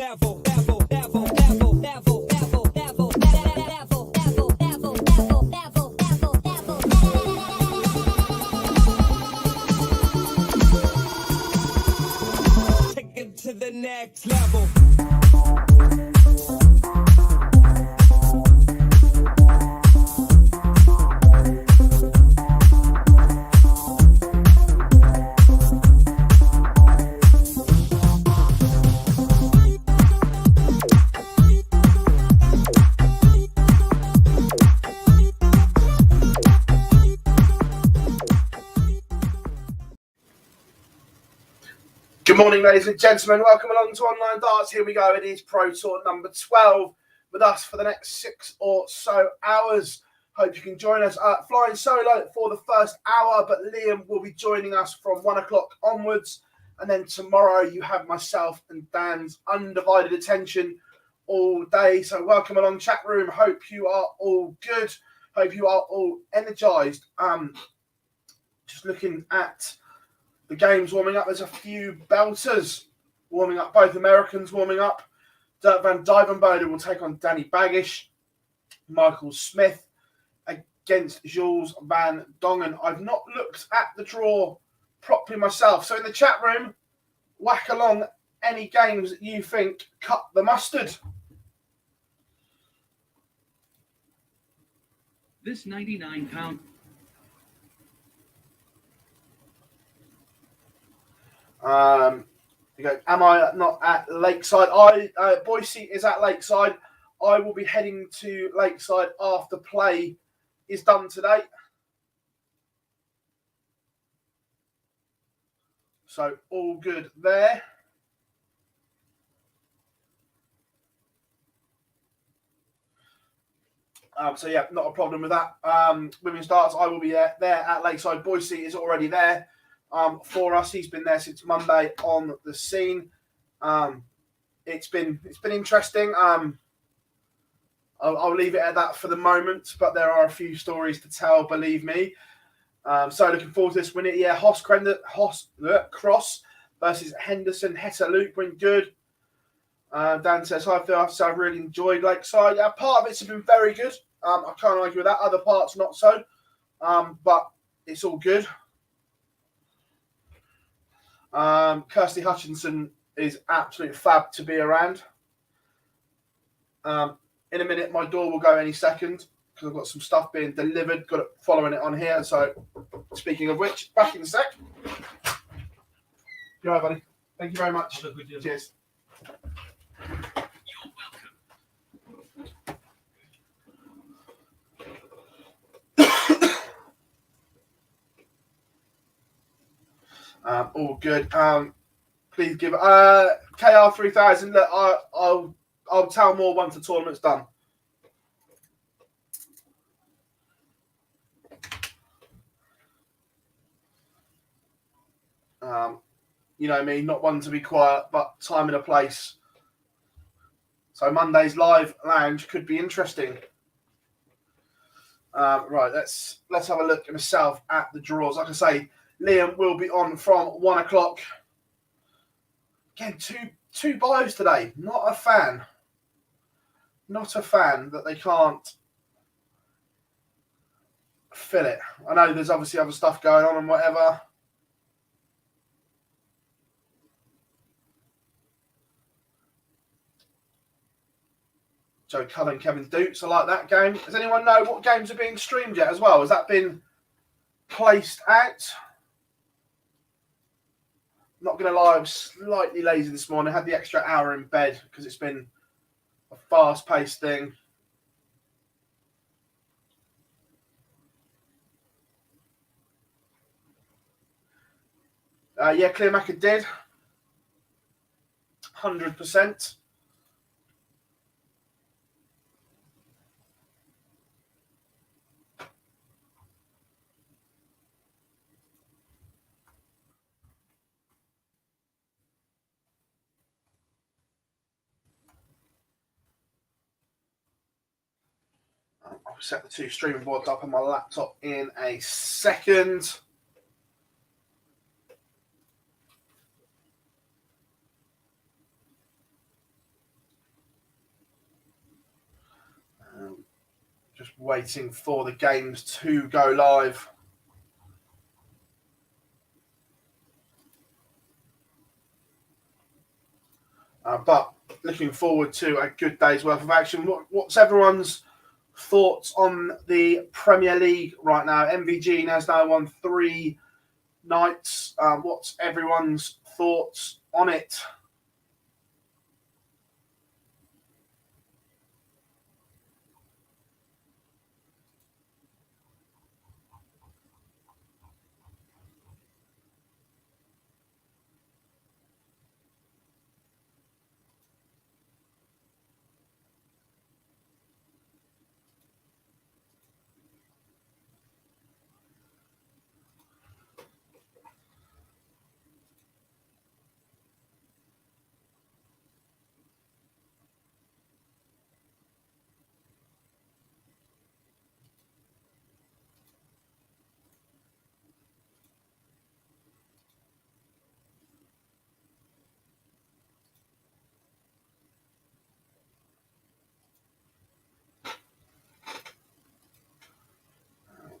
Take it to the next level. Good morning, ladies and gentlemen. Welcome along to Online Darts. Here we go. It is Pro Tour number 12 with us for the next 6 or so hours. Hope you can join us. Flying solo for the first hour, but Liam will be joining us from 1 o'clock onwards. And then tomorrow you have myself and Dan's undivided attention all day. So welcome along, chat room. Hope you are all good. Hope you are all energized. Just looking at the game's warming up. There's a few belters warming up. Both Americans warming up. Dirk van Dijvenbode will take on Danny Baggish. Michael Smith against Jules van Dongen. I've not looked at the draw properly myself. So in the chat room, whack along any games that you think cut the mustard. This 99-pound... You go, am I not at Lakeside? Boise is at Lakeside. I will be heading to Lakeside after play is done today. So all good there. So yeah, not a problem with that. Women's darts, I will be there at Lakeside. Boise is already there. For us, he's been there since Monday on the scene. It's been interesting. I'll leave it at that for the moment, but there are a few stories to tell, believe me. So looking forward to this win. Yeah, Cross versus Henderson. Heta Luke went good. Dan says, hi, Phil. I've really enjoyed Lakeside. Yeah, part of it's been very good. I can't argue with that. Other parts not so. But it's all good. Kirsty Hutchinson is absolute fab to be around. In a minute, my door will go any second because I've got some stuff being delivered. Got it following it on here. So, speaking of which, back in a sec. You're right, buddy. Thank you very much. Cheers. You're welcome. All good. Please give KR3000. Look, I'll tell more once the tournament's done. You know me, not one to be quiet, but time and a place. So Monday's live lounge could be interesting. Right, let's have a look at myself at the draws. Like I say, Liam will be on from 1 o'clock. Again, two bios today. Not a fan. Not a fan that they can't fill it. I know there's obviously other stuff going on and whatever. Joe Cullen, Kevin Dukes. I like that game. Does anyone know what games are being streamed yet as well? Has that been placed out? Not going to lie, I'm slightly lazy this morning. I had the extra hour in bed because it's been a fast-paced thing. Yeah, Clearmaker did. 100%. I'll set the two streaming boards up on my laptop in a second. Waiting for the games to go live. But looking forward to a good day's worth of action. What's everyone's thoughts on the Premier League right now? MVG has now won 3 nights. What's everyone's thoughts on it?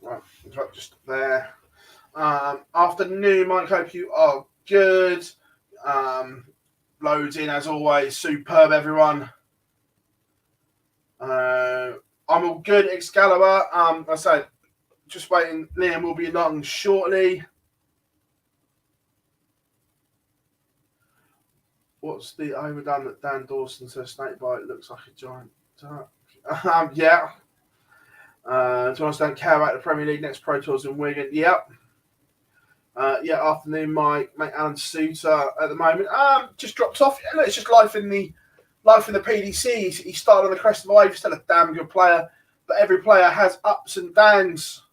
Right, just there. Afternoon, Mike. Hope you are good. Loads in as always. Superb, everyone. I'm all good. Excalibur. I said, just waiting. Liam will be along shortly. What's the overdone that Dan Dawson says snakebite looks like a giant duck? Yeah. To honest, don't care about the Premier League. Next Pro Tours in Wigan. Yep. Afternoon, Mike. Mate, Alan Suter at the moment. Just dropped off. Yeah, look, it's just life in the PDC. He started on the crest of a wave. Still a damn good player, but every player has ups and downs.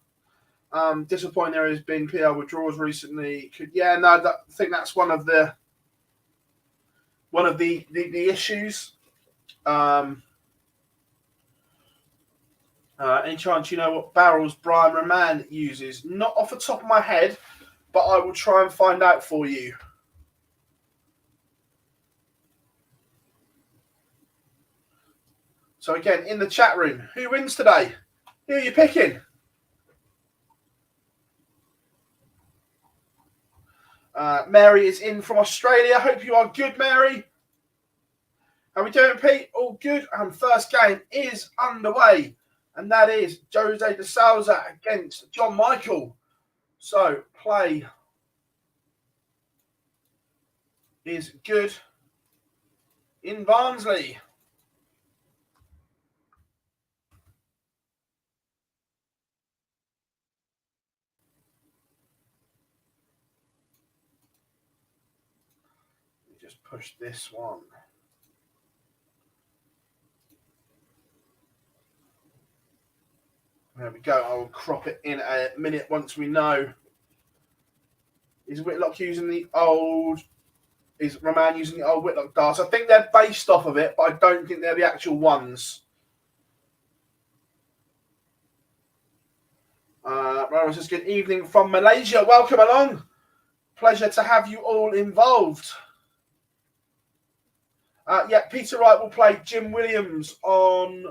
Disappointing there has been PR withdrawals recently. I think that's one of the issues. Any chance you know what barrels Brian Roman uses? Not off the top of my head, but I will try and find out for you. So again, in the chat room, who wins today? Who are you picking? Mary is in from Australia. Hope you are good, Mary. How are we doing, Pete? All good. First game is underway, and that is Jose de Souza against John Michael. So play is good in Barnsley. Just push this one. There we go. I'll crop it in a minute once we know. Is Whitlock using the old... Is Roman using the old Whitlock darts? I think they're based off of it, but I don't think they're the actual ones. Roman says, good evening from Malaysia. Welcome along. Pleasure to have you all involved. Peter Wright will play Jim Williams on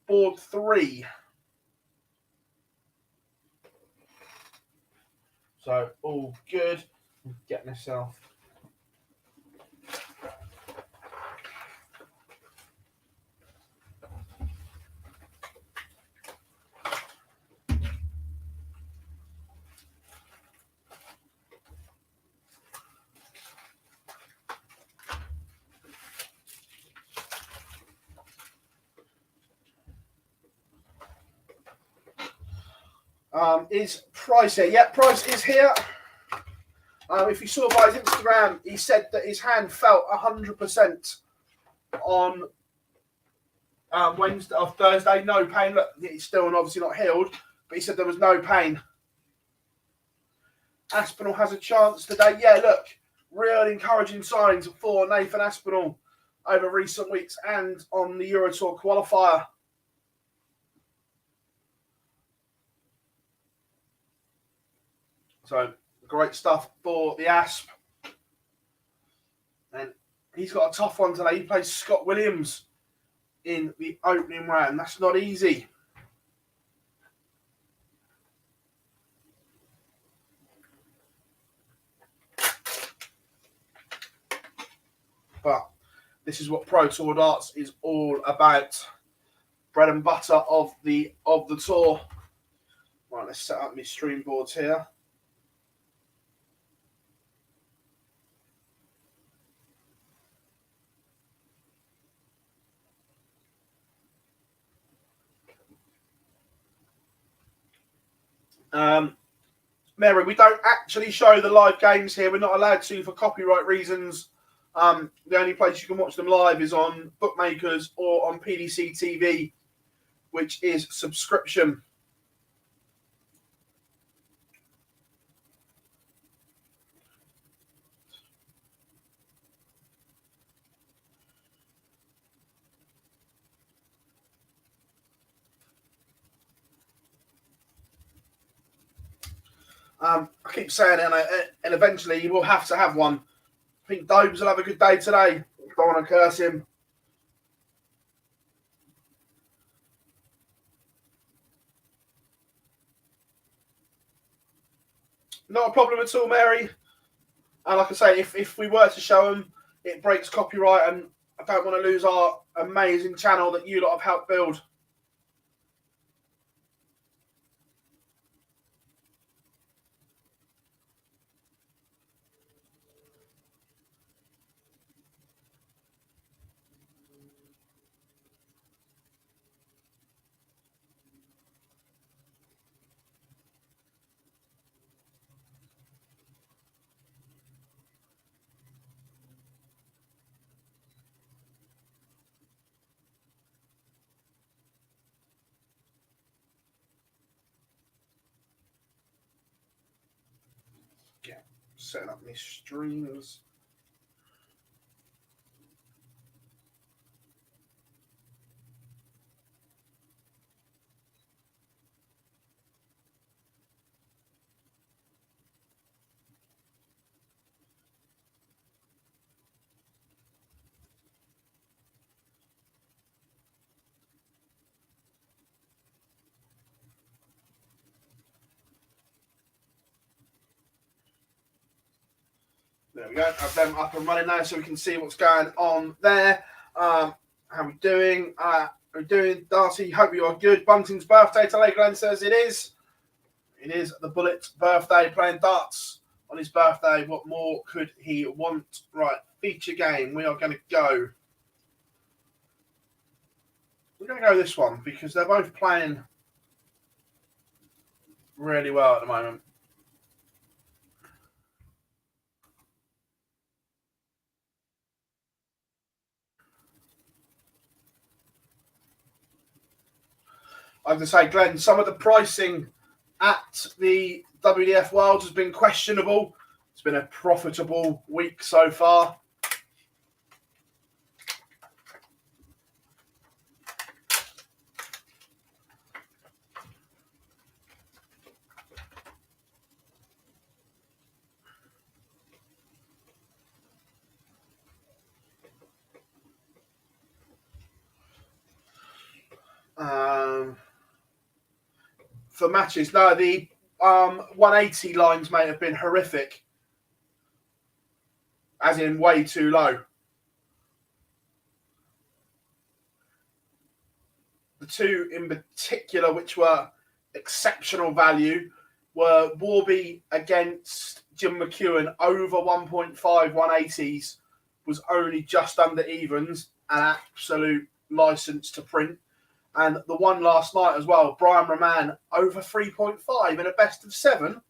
board 3. So, all good. Get myself. Is Price here? Yeah, Price is here. If you saw by his Instagram, he said that his hand felt 100% on Wednesday or Thursday. No pain. Look, it's still obviously not healed, but he said there was no pain. Aspinall has a chance today. Yeah, look, real encouraging signs for Nathan Aspinall over recent weeks and on the Euro Tour qualifier. So, great stuff for the Asp. And he's got a tough one today. He plays Scott Williams in the opening round. That's not easy. but this is what Pro Tour darts is all about. Bread and butter of the tour. Right, let's set up my stream boards here. Mary, we don't actually show the live games here. We're not allowed to for copyright reasons. The only place you can watch them live is on Bookmakers or on PDC TV, which is subscription. I keep saying it, and eventually you will have to have one. I think Dobes will have a good day today. Don't want to curse him. Not a problem at all, Mary. And like I say, if we were to show them, it breaks copyright, and I don't want to lose our amazing channel that you lot have helped build. Yeah, setting up my streams. There we go. I've them up and running now so we can see what's going on there. How we doing? How we doing, Darcy? Hope you are good. Bunting's birthday today, Glenn says it is. It is the Bullet's birthday, playing darts on his birthday. What more could he want? Right, feature game. We are going to go. We're going to go this one because they're both playing really well at the moment. I have to say, Glenn, some of the pricing at the WDF World has been questionable. It's been a profitable week so far. For matches, no, the 180 lines may have been horrific, as in way too low. The two in particular, which were exceptional value, were Warby against Jim McEwen over 1.5 180s, was only just under evens, an absolute license to print. And the one last night as well, Brian Roman over 3.5 in a best of 7.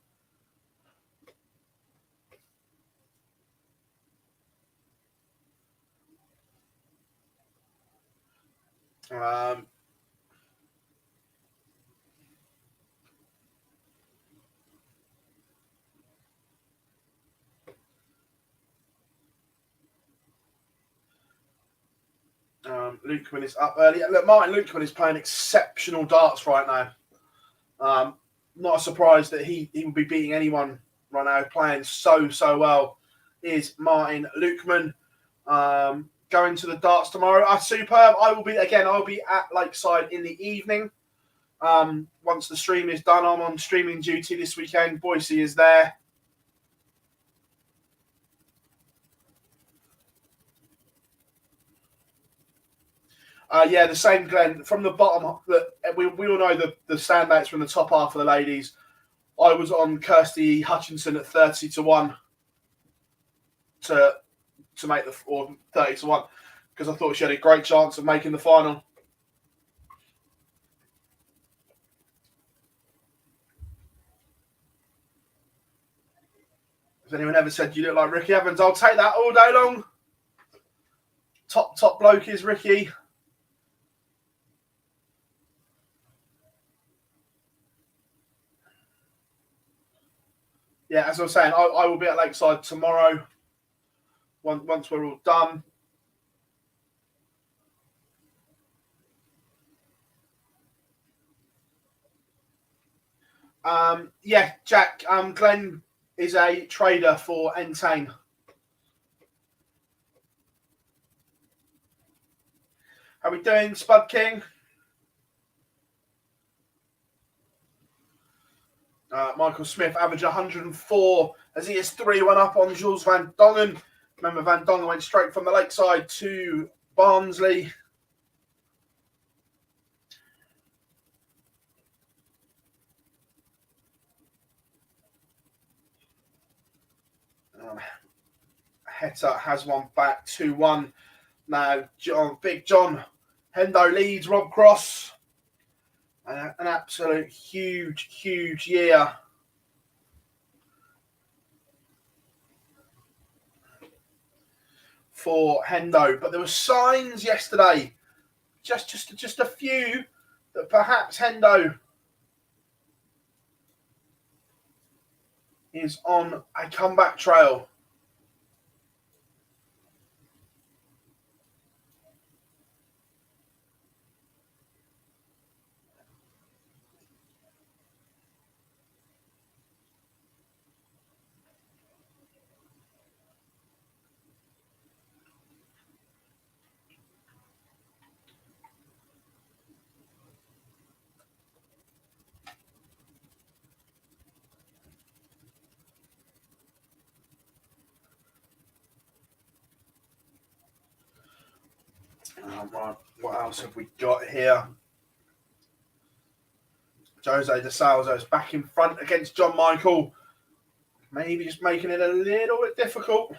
Lukeman is up early. Look, Martin Lukeman is playing exceptional darts right now. Not a surprise that he will be beating anyone right now. Playing so well is Martin Lukeman. Going to the darts tomorrow. Superb. I'll be at Lakeside in the evening. Once the stream is done, I'm on streaming duty this weekend. Boise is there. Yeah, the same, Glenn. From the bottom, we all know the standouts from the top half of the ladies. I was on Kirsty Hutchinson at 30-1 to make or 30-1 because I thought she had a great chance of making the final. Has anyone ever said you look like Ricky Evans? I'll take that all day long. Top bloke is Ricky. Yeah, as I was saying, I will be at Lakeside tomorrow once we're all done. Yeah, Jack, Glenn is a trader for Entain. How we doing, Spud King? Michael Smith averaged 104 as he is 3-1 up on Jules Van Dongen. Remember, Van Dongen went straight from the Lakeside to Barnsley. Heta has one back, 2-1. Now, Big John Hendo leads Rob Cross. An absolute huge year. For Hendo, but there were signs yesterday, just a few, that perhaps Hendo is on a comeback trail. Right, what else have we got here? Jose De Salzo is back in front against John Michael. Maybe just making it a little bit difficult.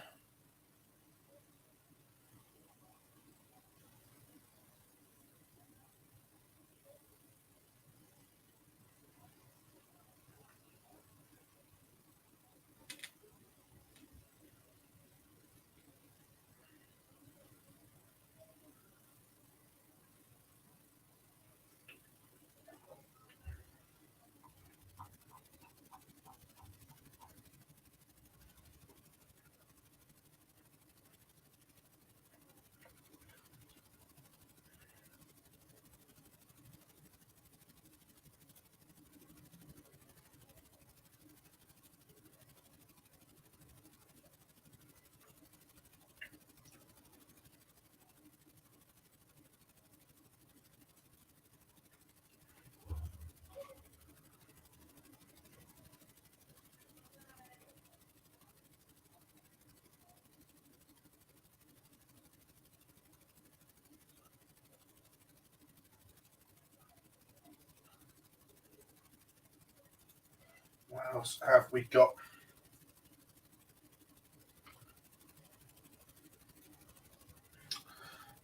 What else have we got?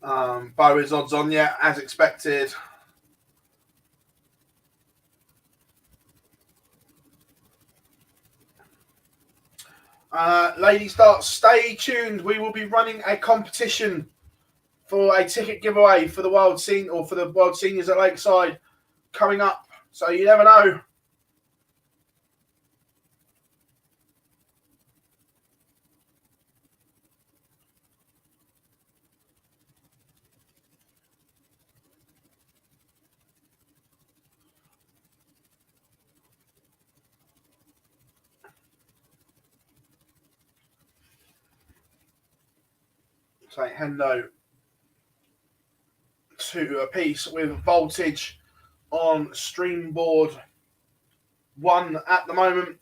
Bo is odds on, yeah, as expected. Ladies Darts, stay tuned. We will be running a competition for a ticket giveaway for the World Seniors at Lakeside coming up. So you never know. So Hendo 2 apiece with Voltage on Streamboard 1 at the moment.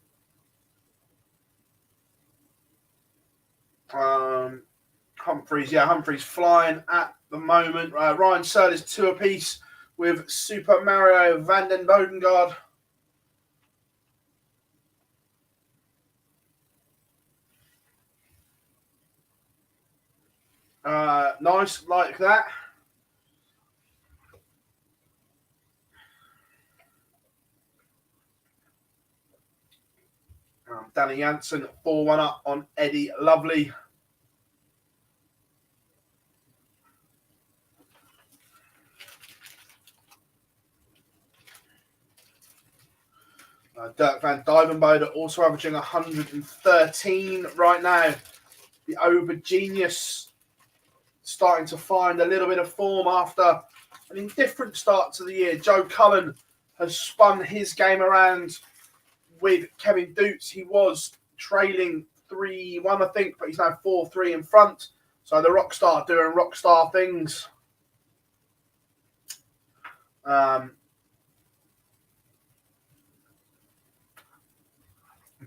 Humphreys, yeah, Humphreys flying at the moment. Ryan Searle is 2 apiece with Super Mario van den Bodengard. Nice, like that. Danny Jansen 4-1 up on Eddie Lovely. Dirk van Dijvenbode also averaging 113 right now. The Over Genius starting to find a little bit of form after an indifferent start to the year. Joe Cullen has spun his game around with Kevin Dutz. He was trailing 3-1, I think, but he's now 4-3 in front. So the Rockstar doing Rockstar things.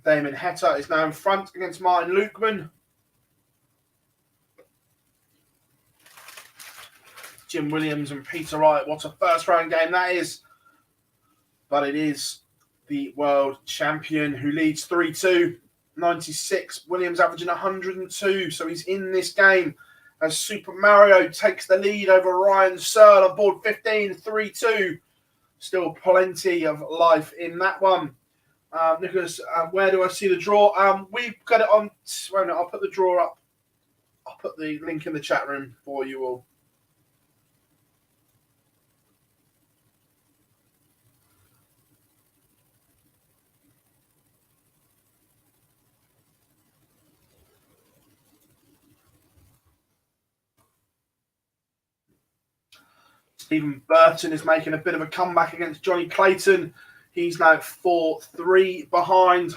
Damon Hetta is now in front against Martin Lukeman. Jim Williams and Peter Wright. What a first round game that is. But it is the world champion who leads 3-2. 96. Williams averaging 102. So he's in this game as Super Mario takes the lead over Ryan Searle on board 15. 3-2. Still plenty of life in that one. Nicholas, where do I see the draw? We've got it on. Wait a minute, I'll put the draw up. I'll put the link in the chat room for you all. Stephen Burton is making a bit of a comeback against Johnny Clayton. He's now 4-3 behind.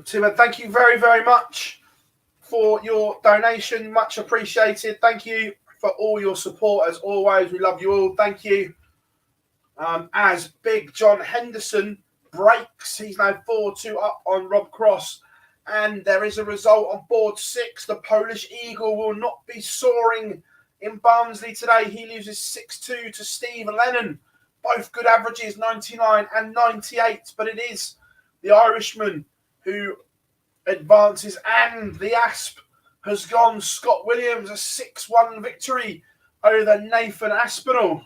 Tim, thank you very, very much for your donation. Much appreciated. Thank you for all your support as always. We love you all. Thank you. As Big John Henderson breaks, he's now 4-2 up on Rob Cross. And there is a result on board 6. The Polish Eagle will not be soaring in Barnsley today. He loses 6-2 to Steve Lennon. Both good averages, 99 and 98. But it is the Irishman who advances, and the Asp has gone. Scott Williams, a 6-1 victory over Nathan Aspinall.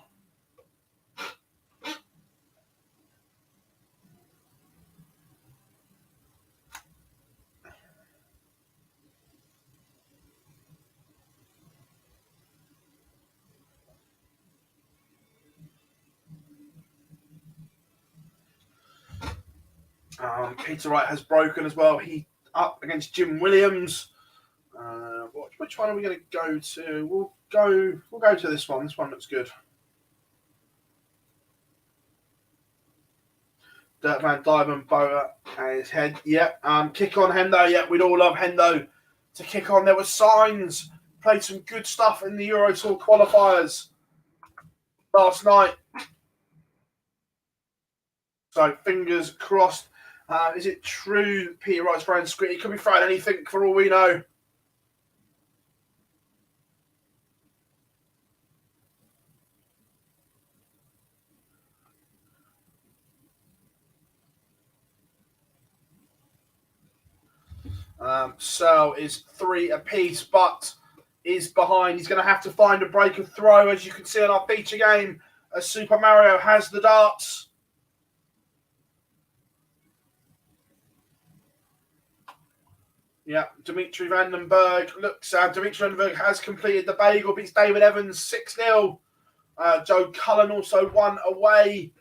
Peter Wright has broken as well. He up against Jim Williams. Which one are we going to go to? We'll go to this one. This one looks good. Dirk van Dijvenbode and his head. Yep. Kick on Hendo. Yep. We'd all love Hendo to kick on. There were signs. Played some good stuff in the Euro Tour qualifiers last night. So fingers crossed. Is it true Peter Wright's throwing screen? He could be throwing anything for all we know. Searle is 3 apiece, but is behind. He's going to have to find a break of throw, as you can see on our feature game, as Super Mario has the darts. Yeah, Dimitri Vandenberg looks. Dimitri Vandenberg has completed the bagel, beats David Evans 6-0. Joe Cullen also won away.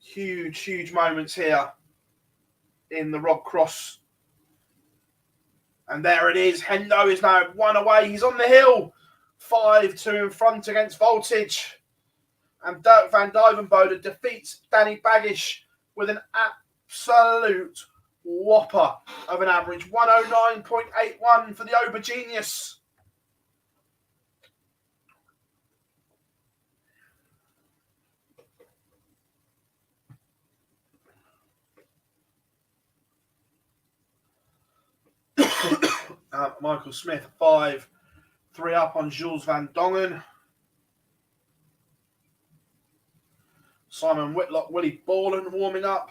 Huge moments here. in the Rob Cross. And there it is. Hendo is now 1 away. He's on the hill. 5-2 in front against Voltage. And Dirk van Dijvenbode defeats Danny Baggish with an absolute whopper of an average. 109.81 for the Ober Genius. Michael Smith, 5-3 up on Jules van Dongen. Simon Whitlock, Willie Borland warming up.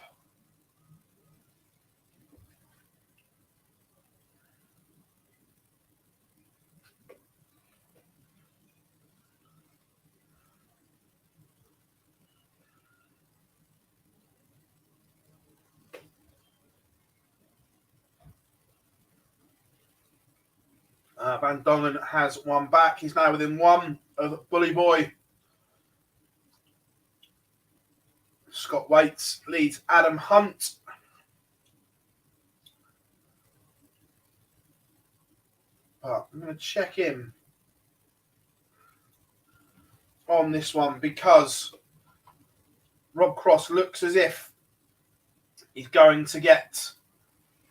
Van Dongen has one back. He's now within one of Bully Boy. Scott Waits leads Adam Hunt. But I'm going to check in on this one because Rob Cross looks as if he's going to get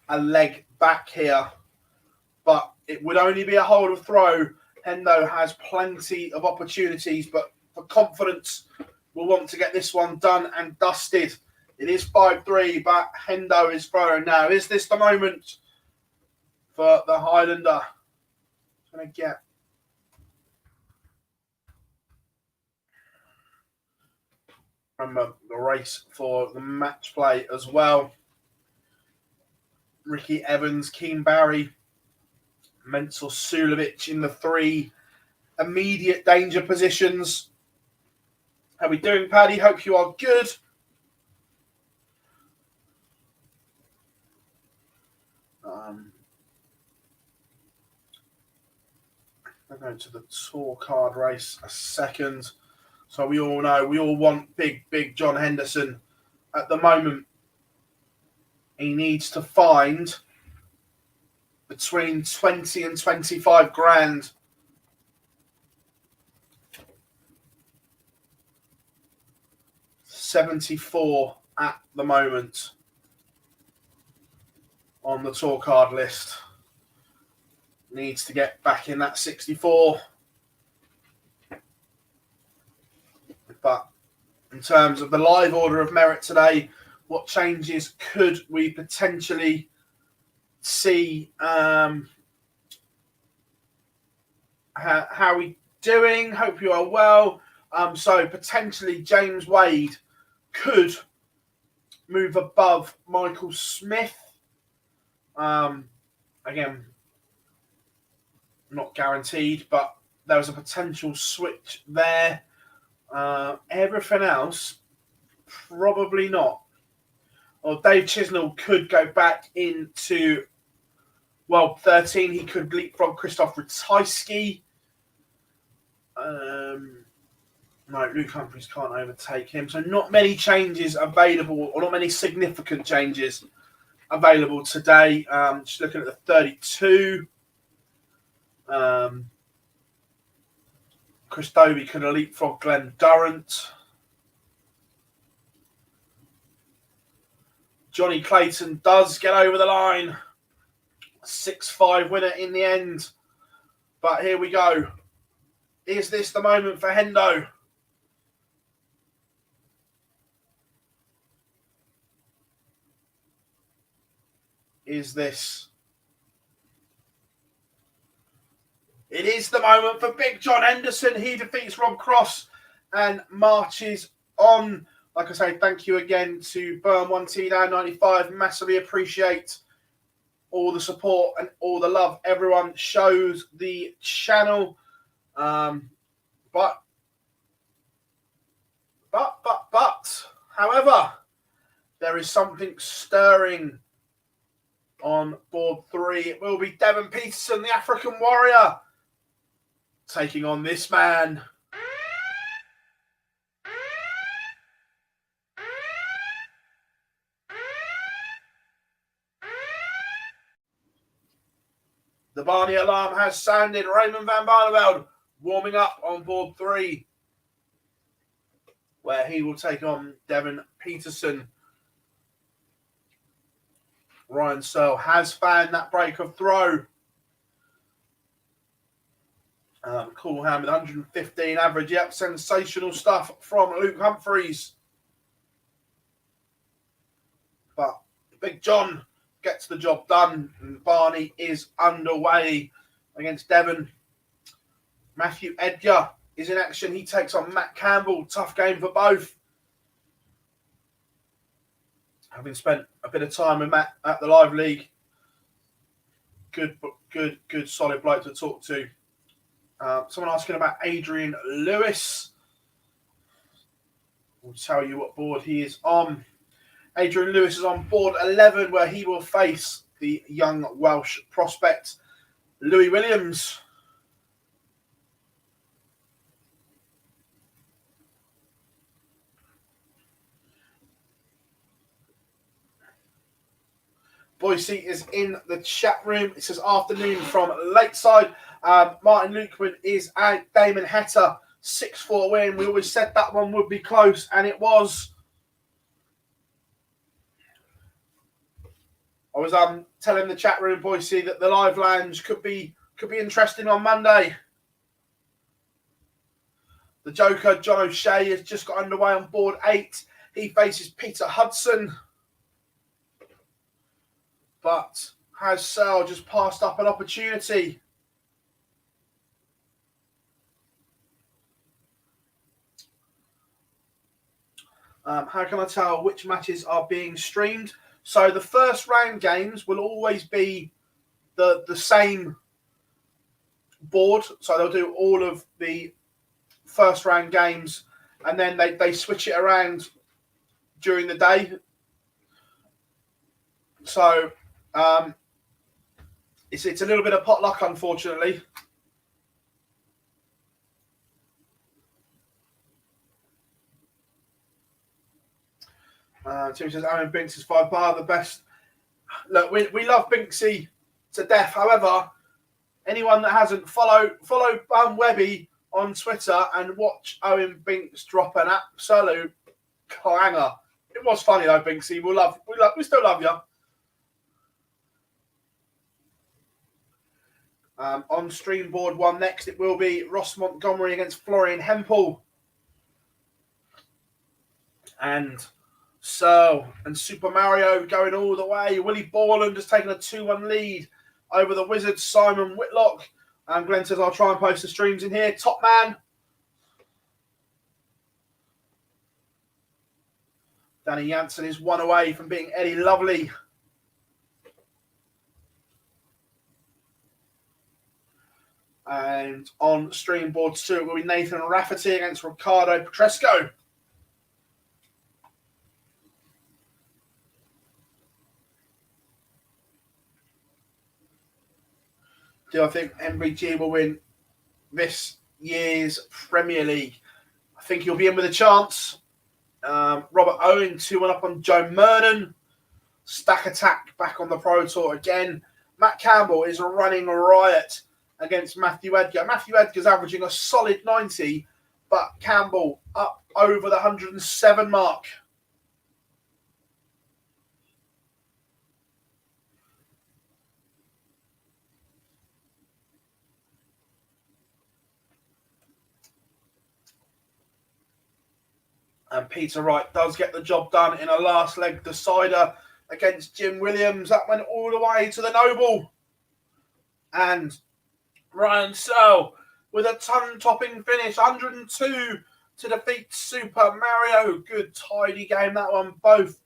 a leg back here. But it would only be a hold of throw. Hendo has plenty of opportunities, but for confidence, we'll want to get this one done and dusted. It is 5-3, but Hendo is throwing now. Is this the moment for the Highlander? Going to get remember the race for the match play as well. Ricky Evans, Keen Barry, Menzel Sulovic in the 3 immediate danger positions. How are we doing, Paddy? Hope you are good. I'll go to the tour card race a second. So we all know, we all want big John Henderson. At the moment, he needs to find between 20 and 25 grand. $74 at the moment on the tour card list. Needs to get back in that 64. But in terms of the live order of merit today, what changes could we potentially see? How are we doing? Hope you are well. So potentially James Wade could move above Michael Smith. Again, not guaranteed, but there was a potential switch there. Everything else, probably not. Well, Dave Chisnell could go back into, 13. He could leapfrog Christoph Ratajski. No, Luke Humphries can't overtake him. So not many changes available, or not many significant changes available today. Just looking at the 32. Chris Dobie could have leapfrogged Glenn Durrant. Johnny Clayton does get over the line. 6-5 winner in the end. But here we go. Is this the moment for Hendo? Is this? It is the moment for Big John Henderson. He defeats Rob Cross and marches on. Like I say, thank you again to Burn1T95. Massively appreciate all the support and all the love everyone shows the channel. But, however, there is something stirring on board 3. It will be Devon Peterson, the African Warrior, taking on this man. The Barney alarm has sounded. Raymond van Barneveld warming up on board 3, where he will take on Devin Peterson. Ryan Searle has found that break of throw. Coolham with 115 average. Yep, sensational stuff from Luke Humphreys. But Big John gets the job done, and Barney is underway against Devon. Matthew Edgar is in action. He takes on Matt Campbell. Tough game for both. Having spent a bit of time with Matt at the Live League. Good, solid bloke to talk to. Someone asking about Adrian Lewis. We'll tell you what board he is on. Adrian Lewis is on board 11, where he will face the young Welsh prospect, Louis Williams. Boise is in the chat room. It says afternoon from Lakeside. Martin Lukeman is out. Damon Hatter, 6-4 win. We always said that one would be close, and it was. I was telling the chat room, Boise, that the live lounge could be interesting on Monday. The Joker, John O'Shea, has just got underway on board 8. He faces Peter Hudson. But has Searle just passed up an opportunity? How can I tell which matches are being streamed? So the first round games will always be the same board. So they'll do all of the first round games, and then they switch it around during the day. So it's a little bit of potluck, unfortunately. Tim says Aaron Binks is by far the best. Look, we love Binksy to death. However, anyone that hasn't follow Webby on Twitter and watch Owen Binks drop an absolute clanger. It was funny though, Binksy. We still love you. On stream board 1 next, it will be Ross Montgomery against Florian Hempel. And So, and Super Mario going all the way. Willie Borland has taken a 2-1 lead over the Wizards, Simon Whitlock. And Glenn says, I'll try and post the streams in here. Top man. Danny Jansen is 1 away from being Eddie Lovely. And on stream board 2, it will be Nathan Rafferty against Ricardo Petresco. Do I think MBG will win this year's Premier League? I think he'll be in with a chance. Robert Owen 2-1 up on Joe Mernon. Stack Attack back on the Pro Tour again. Matt Campbell is running a riot against Matthew Edgar. Matthew Edgar's averaging a solid 90, but Campbell up over the 107 mark. And Peter Wright does get the job done in a last leg decider against Jim Williams. That went all the way to the Noble. And Ryan Searle with a ton-topping finish, 102 to defeat Super Mario. Good, tidy game, that one. Both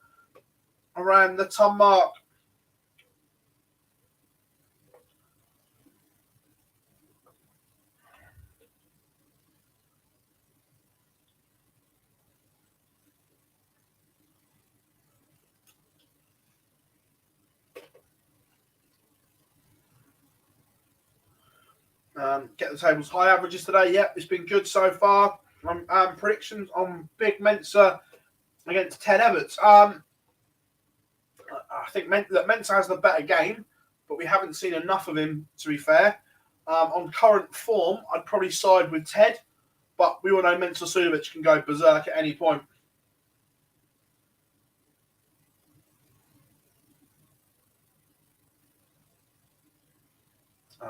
around the ton mark. Get the tables high averages today. Yep, it's been good so far. Predictions on Big Mensa against Ted Everts. I think Mensa has the better game, but we haven't seen enough of him, to be fair. On current form, I'd probably side with Ted, but we all know Mensur Suljovic can go berserk at any point.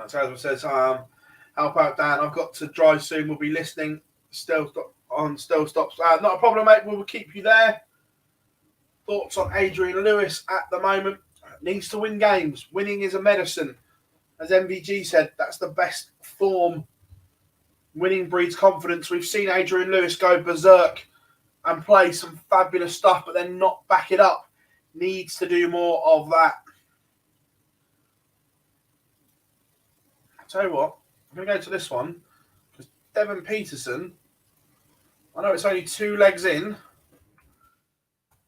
So as I says, help out Dan. I've got to drive soon. We'll be listening still stops. Not a problem, mate. We'll keep you there. Thoughts on Adrian Lewis at the moment? Needs to win games. Winning is a medicine. As MVG said, that's the best form. Winning breeds confidence. We've seen Adrian Lewis go berserk and play some fabulous stuff, but then not back it up. Needs to do more of that. I'll tell you what, I'm going to go to this one because Devon Peterson, I know it's only 2 legs in,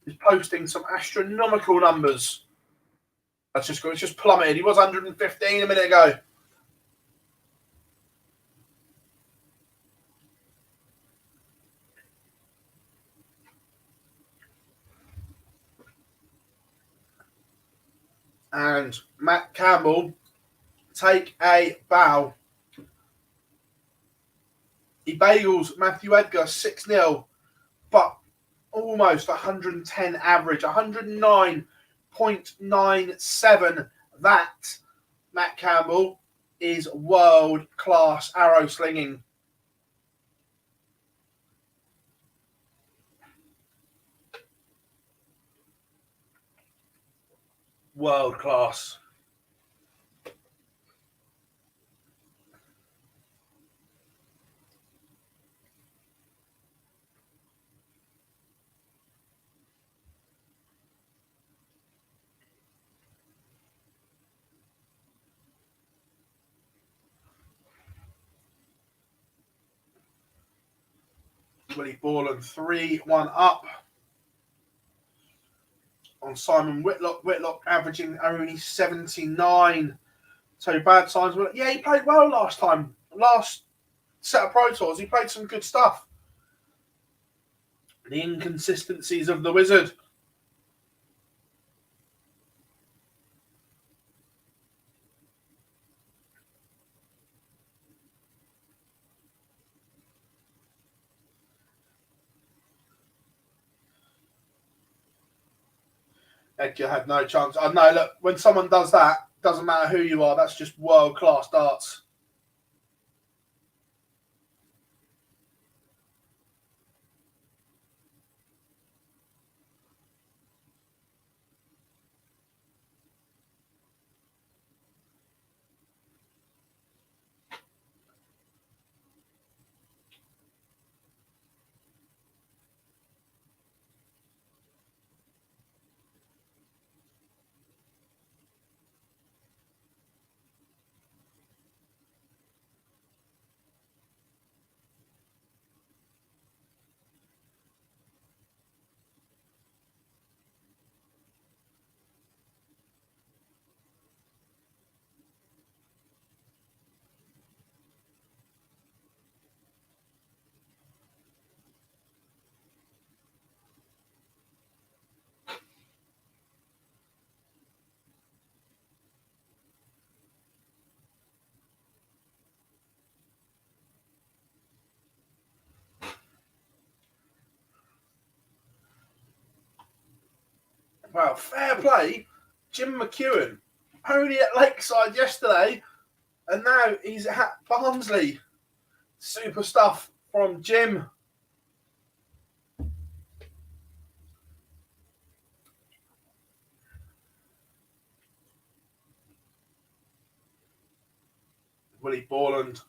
is posting some astronomical numbers. It's just plummeted. He was 115 a minute ago. And Matt Campbell, take a bow. He bagels Matthew Edgar 6-0, but almost 110 average, 109.97. That, Matt Campbell, is world-class arrow slinging. World-class. Willie Borland 3-1 up on Simon Whitlock. Whitlock averaging only 79. So bad signs. Yeah, he played well last time. Last set of Pro Tours, he played some good stuff. The inconsistencies of the Wizard. Edgar had no chance. I know, look, when someone does that, doesn't matter who you are, that's just world-class darts. Wow, fair play. Jim McEwen, only at Lakeside yesterday, and now he's at Barnsley. Super stuff from Jim. Willie Borland.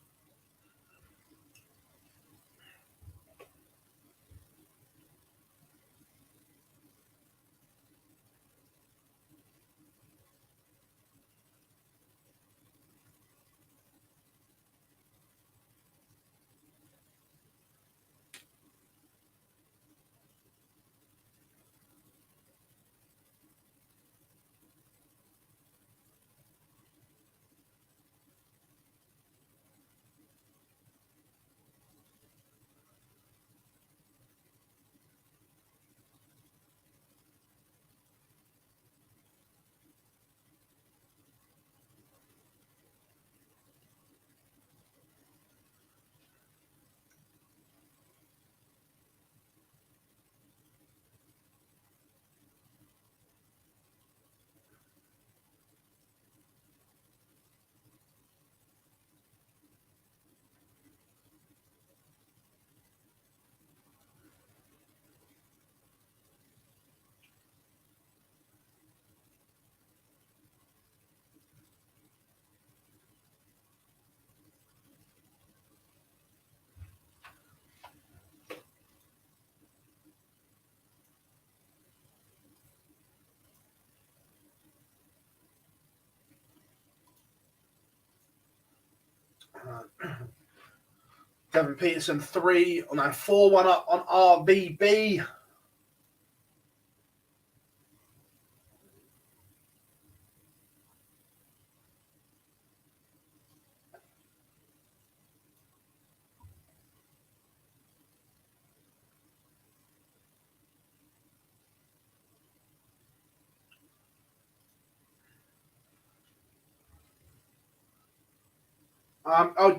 Devin Peterson 3, now 4-1 up on RVB.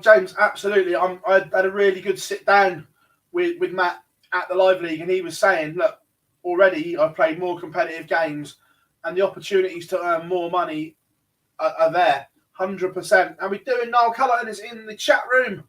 James, absolutely. I had a really good sit down with Matt at the Live League, and he was saying, look, already I've played more competitive games, and the opportunities to earn more money are there, 100%. And we're doing Noel Cullerton is in the chat room.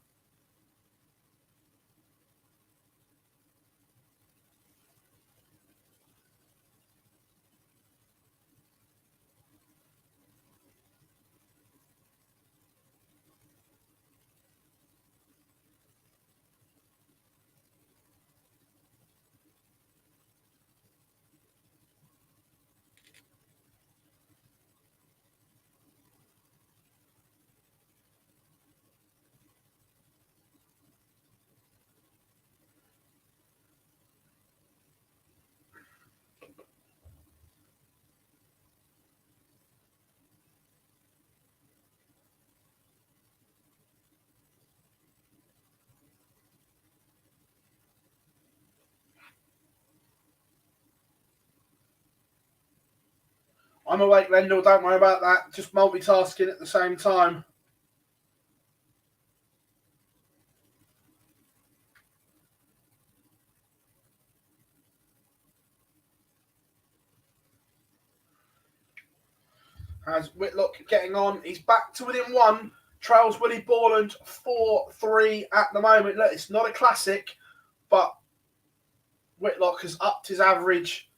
I'm awake, Lendl. Don't worry about that. Just multitasking at the same time. Has Whitlock getting on? He's back to within 1. Trails Willie Borland 4-3 at the moment. Look, it's not a classic, but Whitlock has upped his average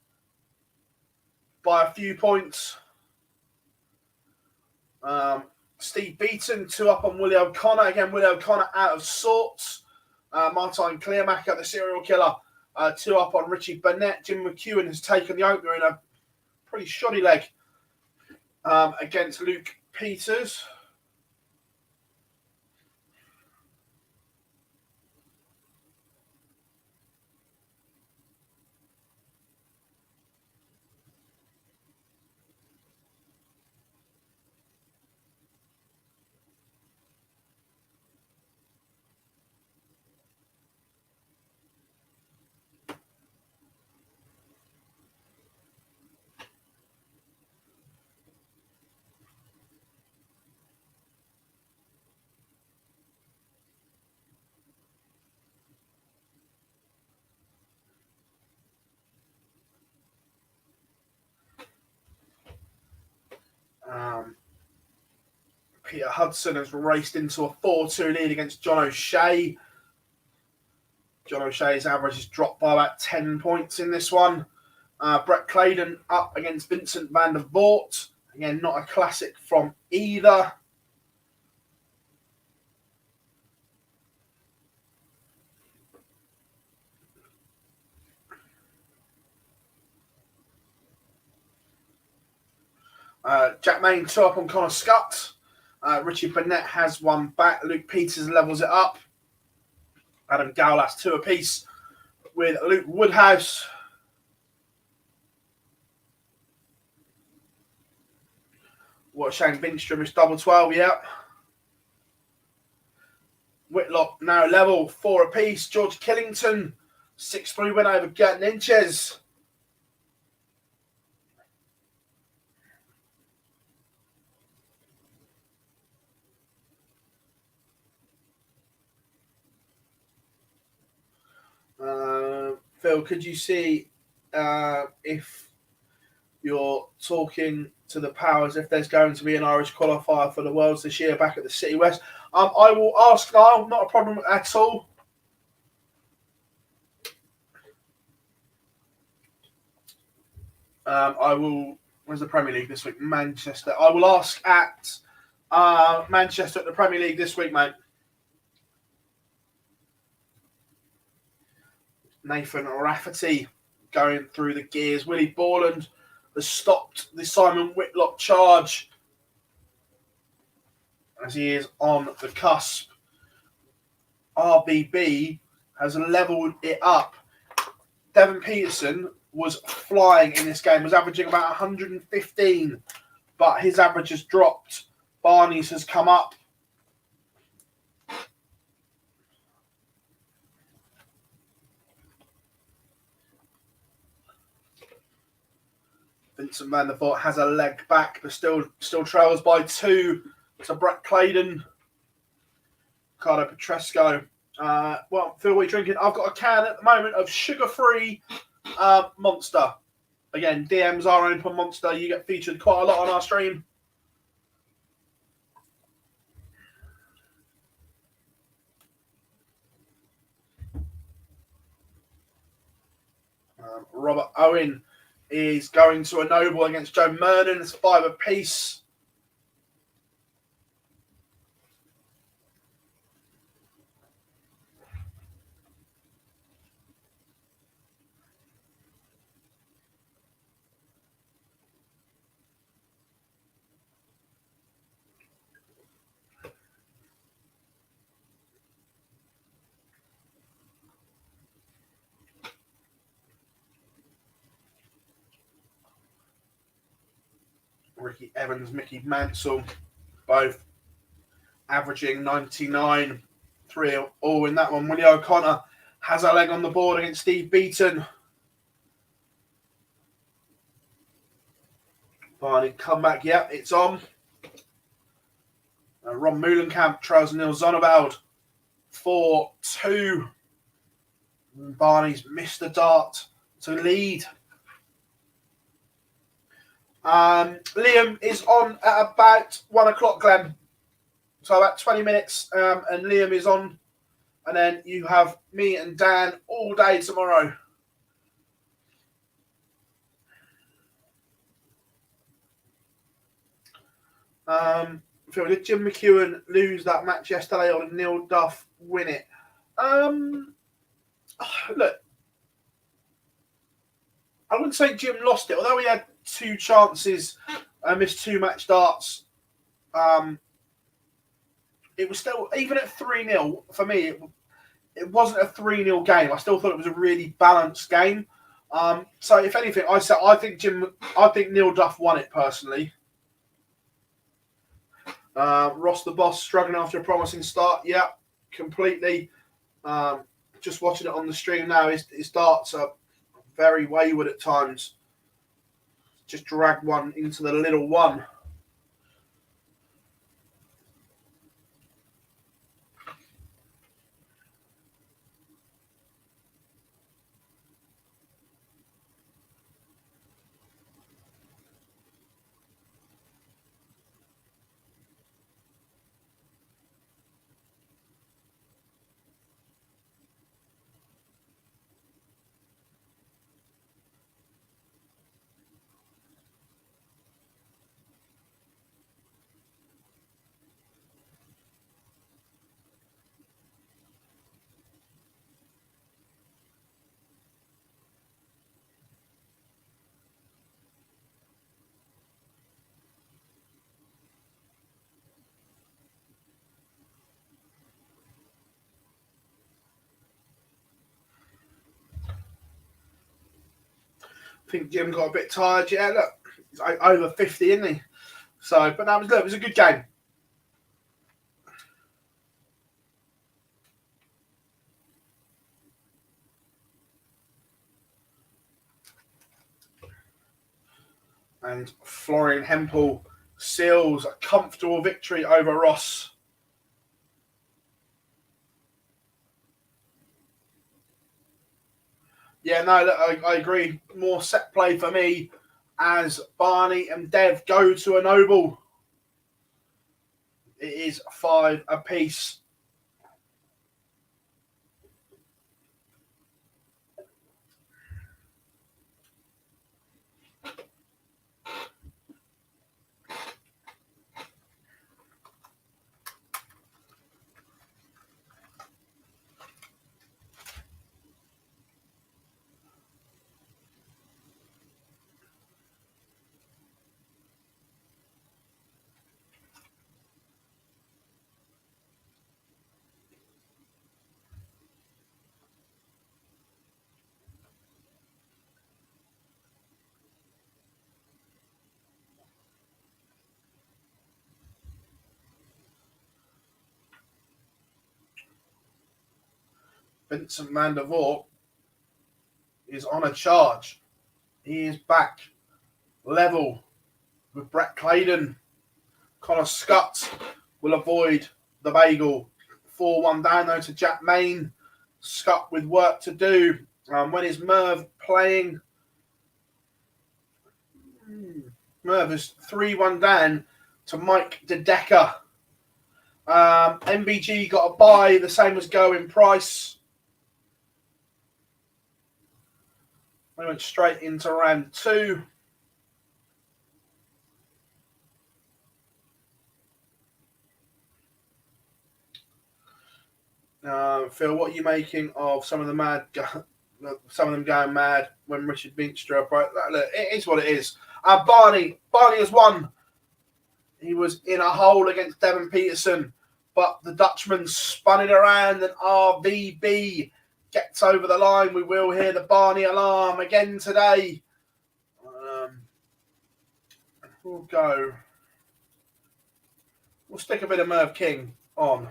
by a few points. Steve Beaton 2 up on Willie O'Connor. Again, Willie O'Connor out of sorts. Martine Clearmacher, the serial killer, 2 up on Richie Burnett. Jim McEwen has taken the opener in a pretty shoddy leg against Luke Peters. Peter Hudson has raced into a 4-2 lead against John O'Shea. John O'Shea's average has dropped by about 10 points in this one. Brett Claydon up against Vincent van der Voort. Again, not a classic from either. Jack Main 2 up on Connor Scott. Richie Burnett has one back. Luke Peters levels it up. Adam Gowlas 2 apiece with Luke Woodhouse. What Shane Bindstrom is double 12, yeah. Whitlock now level 4 apiece. George Killington 6-3 win over Gert Ninches. Phil, could you see if you're talking to the powers if there's going to be an Irish qualifier for the Worlds this year back at the City West? I will ask Niall, not a problem at all. I will. Where's the Premier League this week? Manchester. I will ask at Manchester at the Premier League this week, mate. Nathan Rafferty going through the gears. Willie Borland has stopped the Simon Whitlock charge. as he is on the cusp. RBB has leveled it up. Devon Peterson was flying in this game, was averaging about 115, but his average has dropped. Barney's has come up. Vincent van der Voort has a leg back, but still trails by 2 to Brett Claydon. Ricardo Petresco. Well, Phil, what are you drinking? I've got a can at the moment of sugar-free Monster. Again, DMs are open Monster. You get featured quite a lot on our stream. Robert Owen is going to a noble against Joe Mernon. It's 5 apiece. Ricky Evans, Mickey Mansell, both averaging 99, 3 all in that one. Willie O'Connor has a leg on the board against Steve Beaton. Barney comeback, yeah, it's on. Ron Meulenkamp trails Neil Zonneveld 4-2. Barney's missed the dart to lead. Liam is on at about 1 o'clock, Glenn. So about 20 minutes, and Liam is on. And then you have me and Dan all day tomorrow. Phil, did Jim McEwen lose that match yesterday, or did Neil Duff win it? Look, I wouldn't say Jim lost it, although he had 2 chances and missed 2 match darts. It was still, even at 3-0, for me, it wasn't a 3-0 game. I still thought it was a really balanced game. So if anything, I think Neil Duff won it personally. Ross the Boss struggling after a promising start. Yeah, completely. Just watching it on the stream now, his darts are very wayward at times. Just dragged one into the little one. I think Jim got a bit tired. Yeah, look, he's over 50, isn't he? So, but that was, look, it was a good game. And Florian Hempel seals a comfortable victory over Ross. Yeah, no, look, I agree. More set play for me as Barney and Dev go to a noble. It is 5 apiece. Vincent van der Voort is on a charge. He is back level with Brett Claydon. Connor Scott will avoid the bagel. 4-1 down though to Jack Main. Scott with work to do. When is Merv playing? Merv is 3-1 down to Mike De Decker. MBG got a buy, the same as Go in price. We went straight into round 2. Phil, what are you making of some of the some of them going mad when Richard Binkster broke? Look, it is what it is. Barney has won. He was in a hole against Devon Peterson, but the Dutchman spun it around and RVB gets over the line. We will hear the Barney alarm again today. We'll stick a bit of Merv King on.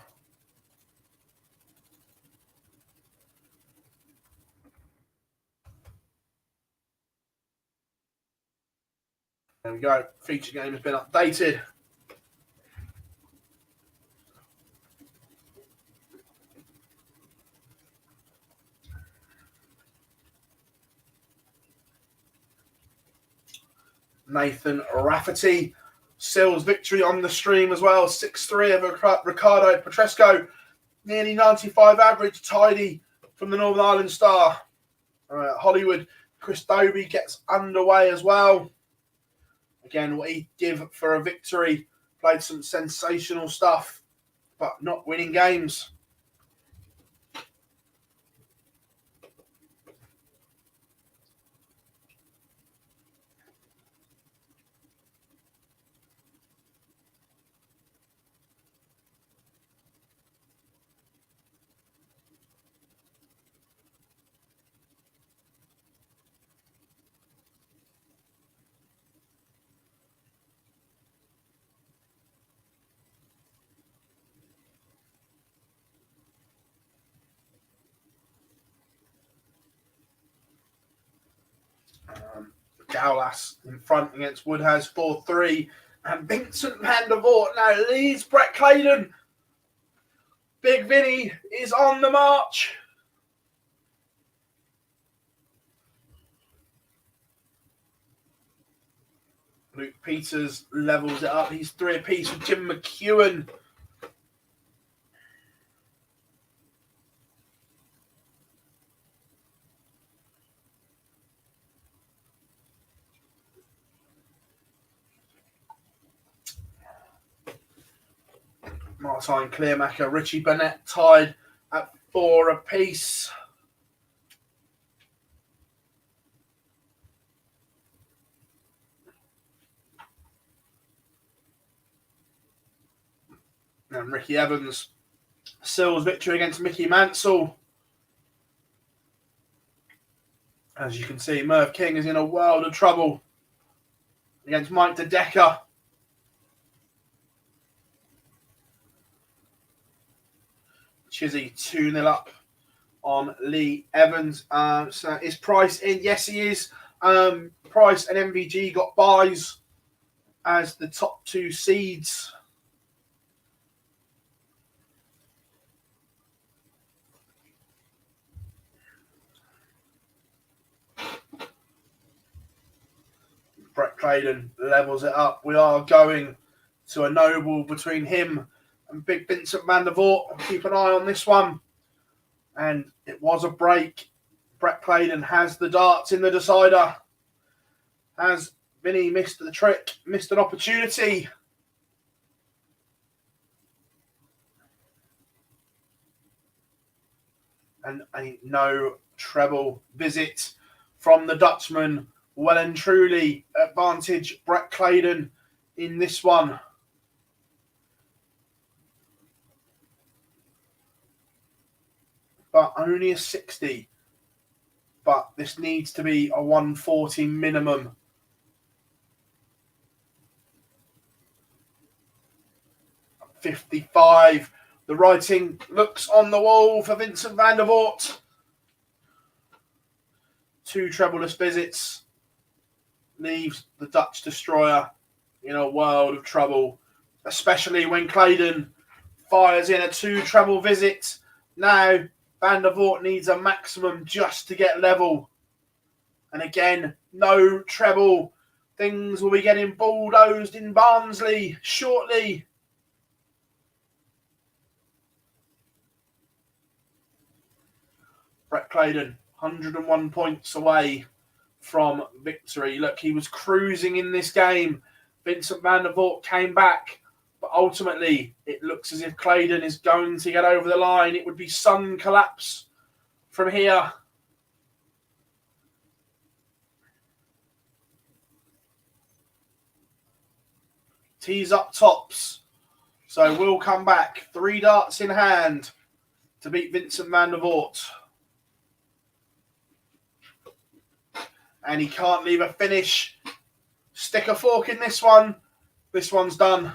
There we go. Feature game has been updated. Nathan Rafferty. Sills victory on the stream as well. 6-3 of Ricardo Petresco. Nearly 95 average. Tidy from the Northern Ireland star. Hollywood. Chris Dobie gets underway as well. Again, what he'd give for a victory. Played some sensational stuff, but not winning games. Gaulas in front against Woodhouse 4-3. And Vincent van der Voort now leads Brett Claydon. Big Vinny is on the march. Luke Peters levels it up. He's 3 apiece with Jim McEwen. Martine Clearmaker, Richie Burnett tied at 4 apiece. And Ricky Evans, Sills victory against Mickey Mansell. As you can see, Merv King is in a world of trouble against Mike De Decker. Chizzy 2-0 up on Lee Evans. So is Price in? Yes, he is. Price and MVG got buys as the top 2 seeds. Brett Claydon levels it up. We are going to a noble between him and Big Vincent van der Voort. Keep an eye on this one. And it was a break. Brett Claydon has the darts in the decider. Has Vinny missed the trick? Missed an opportunity. And a no treble visit from the Dutchman. Well and truly advantage Brett Claydon in this one. But only a 60. But this needs to be a 140 minimum. $55 The writing looks on the wall for Vincent van der Voort. 2 trebleless visits leaves the Dutch destroyer in a world of trouble, especially when Claydon fires in a 2 treble visit. Now van der Voort needs a maximum just to get level. And again, no treble. Things will be getting bulldozed in Barnsley shortly. Brett Claydon, 101 points away from victory. Look, he was cruising in this game. Vincent van der Voort came back, but ultimately it looks as if Claydon is going to get over the line. It would be sun collapse from here. Tees up tops. So we'll come back. 3 darts in hand to beat Vincent van der Voort. And he can't leave a finish. Stick a fork in this one. This one's done.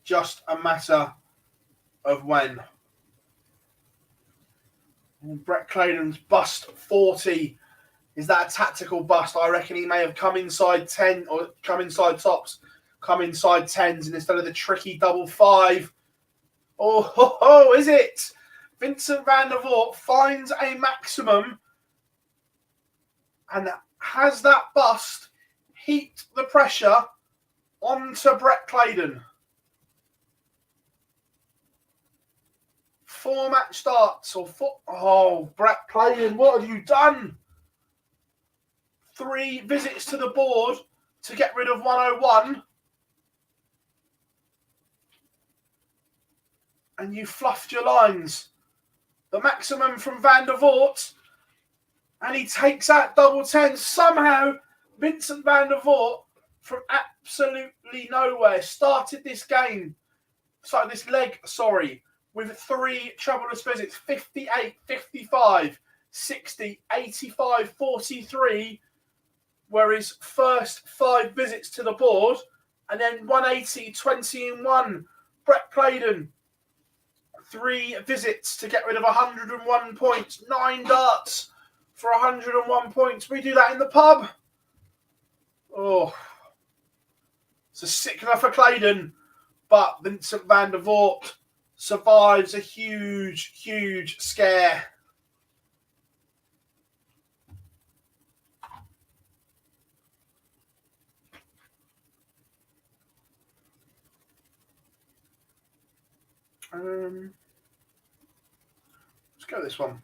Just a matter of when. And Brett Claydon's bust 40. Is that a tactical bust? I reckon he may have come inside 10 or come inside tops, come inside 10s, and instead of the tricky double 5. Oh, is it? Vincent van der Voort finds a maximum and has that bust heaped the pressure onto Brett Claydon. 4 match starts or 4. Oh, Brett Claydon, what have you done? 3 visits to the board to get rid of 101. And you fluffed your lines. The maximum from van der Voort. And he takes out double 10. Somehow, Vincent van der Voort, from absolutely nowhere, started this leg, with 3 trebleless visits. 58, 55, 60, 85, 43 were his first 5 visits to the board. And then 180, 20 and 1. Brett Claydon, 3 visits to get rid of 101 points. 9 darts for 101 points. We do that in the pub. Oh, it's a sickener for Claydon. But Vincent van der Voort survives a huge, huge scare. Let's go this one.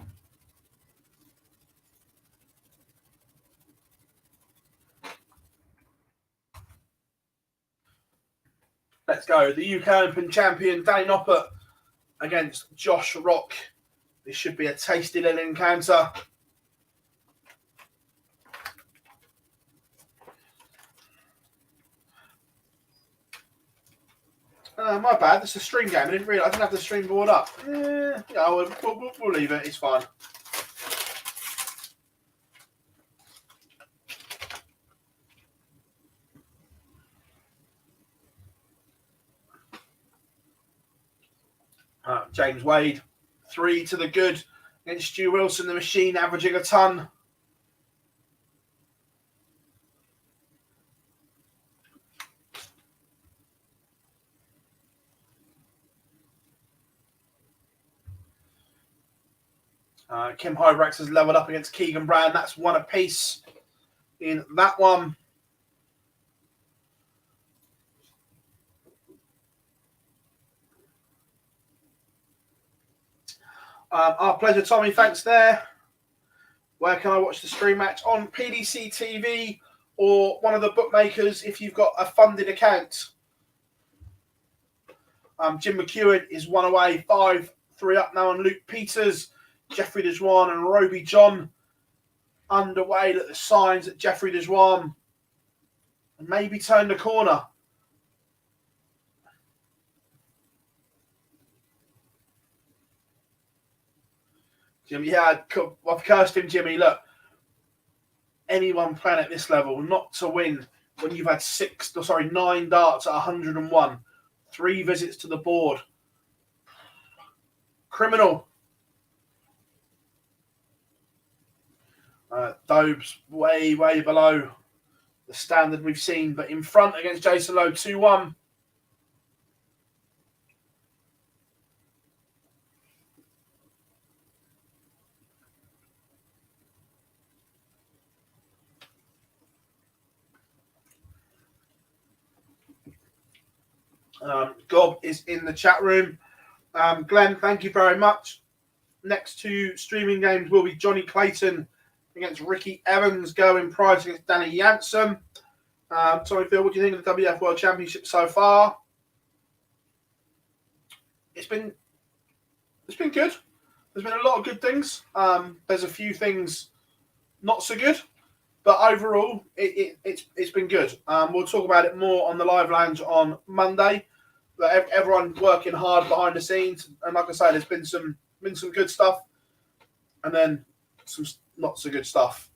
Let's go. The UK Open champion Danny Noppert against Josh Rock. This should be a tasty little encounter. My bad. It's a stream game. I didn't realise I didn't have the stream board up. Yeah, we'll leave it. It's fine. James Wade, 3 to the good against Stu Wilson, the machine, averaging a ton. Kim Hybrax has leveled up against Keegan Brown. That's 1 apiece in that one. Our pleasure, Tommy. Thanks there. Where can I watch the stream match? On PDC TV or one of the bookmakers if you've got a funded account. Jim McEwen is 1 away, 5-3 up now on Luke Peters. Jeffrey Dejuan and Roby John underway. Look, the signs that Jeffrey Dejuan maybe turned a corner. Jimmy, yeah, I've cursed him, Jimmy. Look, anyone playing at this level not to win when you've had 9 darts at 101, 3 visits to the board. Criminal. Dobes way below the standard we've seen, but in front against Jason Lowe 2-1. Gob is in the chat room. Glenn, thank you very much. Next 2 streaming games will be Johnny Clayton against Ricky Evans, going Price against Danny Jansen. Tommy Phil, what do you think of the WF World Championship so far? It's been good. There's been a lot of good things. There's a few things not so good, but overall, it's been good. We'll talk about it more on the live lounge on Monday. But everyone working hard behind the scenes, and like I say, there's been some good stuff, and then some not so good stuff.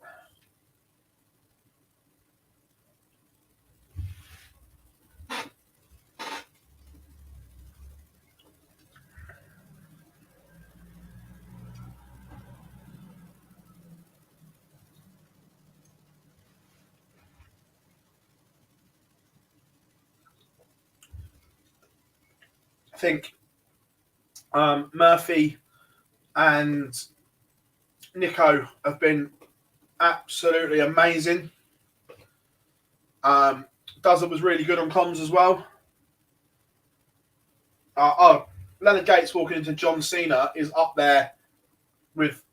I think Murphy and Nico have been absolutely amazing. Dozer was really good on comms as well. Leonard Gates walking into John Cena is up there with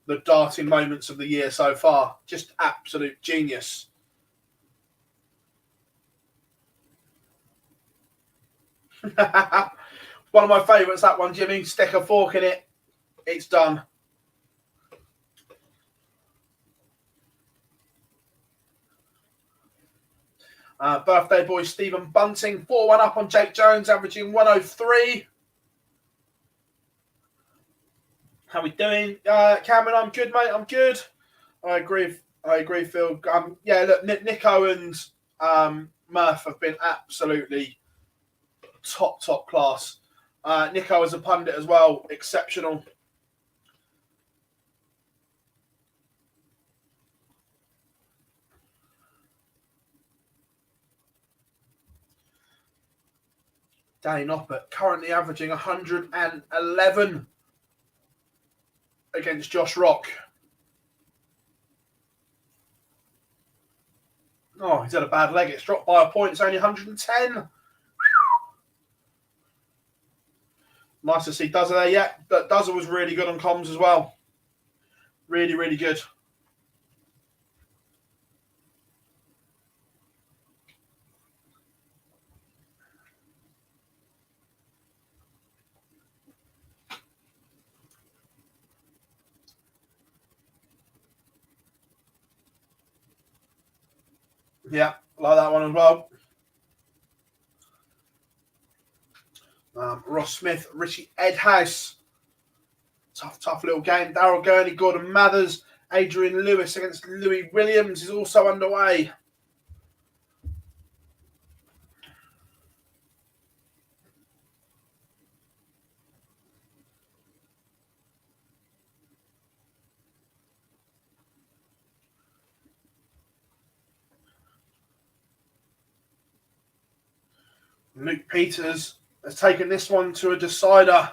the darting moments of the year so far. Just absolute genius. One of my favourites, that one, Jimmy. Stick a fork in it. It's done. Birthday boy Stephen Bunting, 4-1 up on Jake Jones, averaging 103. How we doing? Cameron, I'm good, mate. I'm good. I agree, Phil. Yeah, look, Nico and Murph have been absolutely top class. Nico as a pundit as well, exceptional. Danny Noppert currently averaging 111 against Josh Rock. Oh, he's had a bad leg. It's dropped by a point. It's only 110. Nice to see Dozer there. Yeah, but Dozer was really good on comms as well. Really good. Yeah, like that one as well. Ross Smith, Richie Edhouse. Tough little game. Darryl Gurney, Gordon Mathers, Adrian Lewis against Louis Williams is also underway. Luke Peters has taken this one to a decider.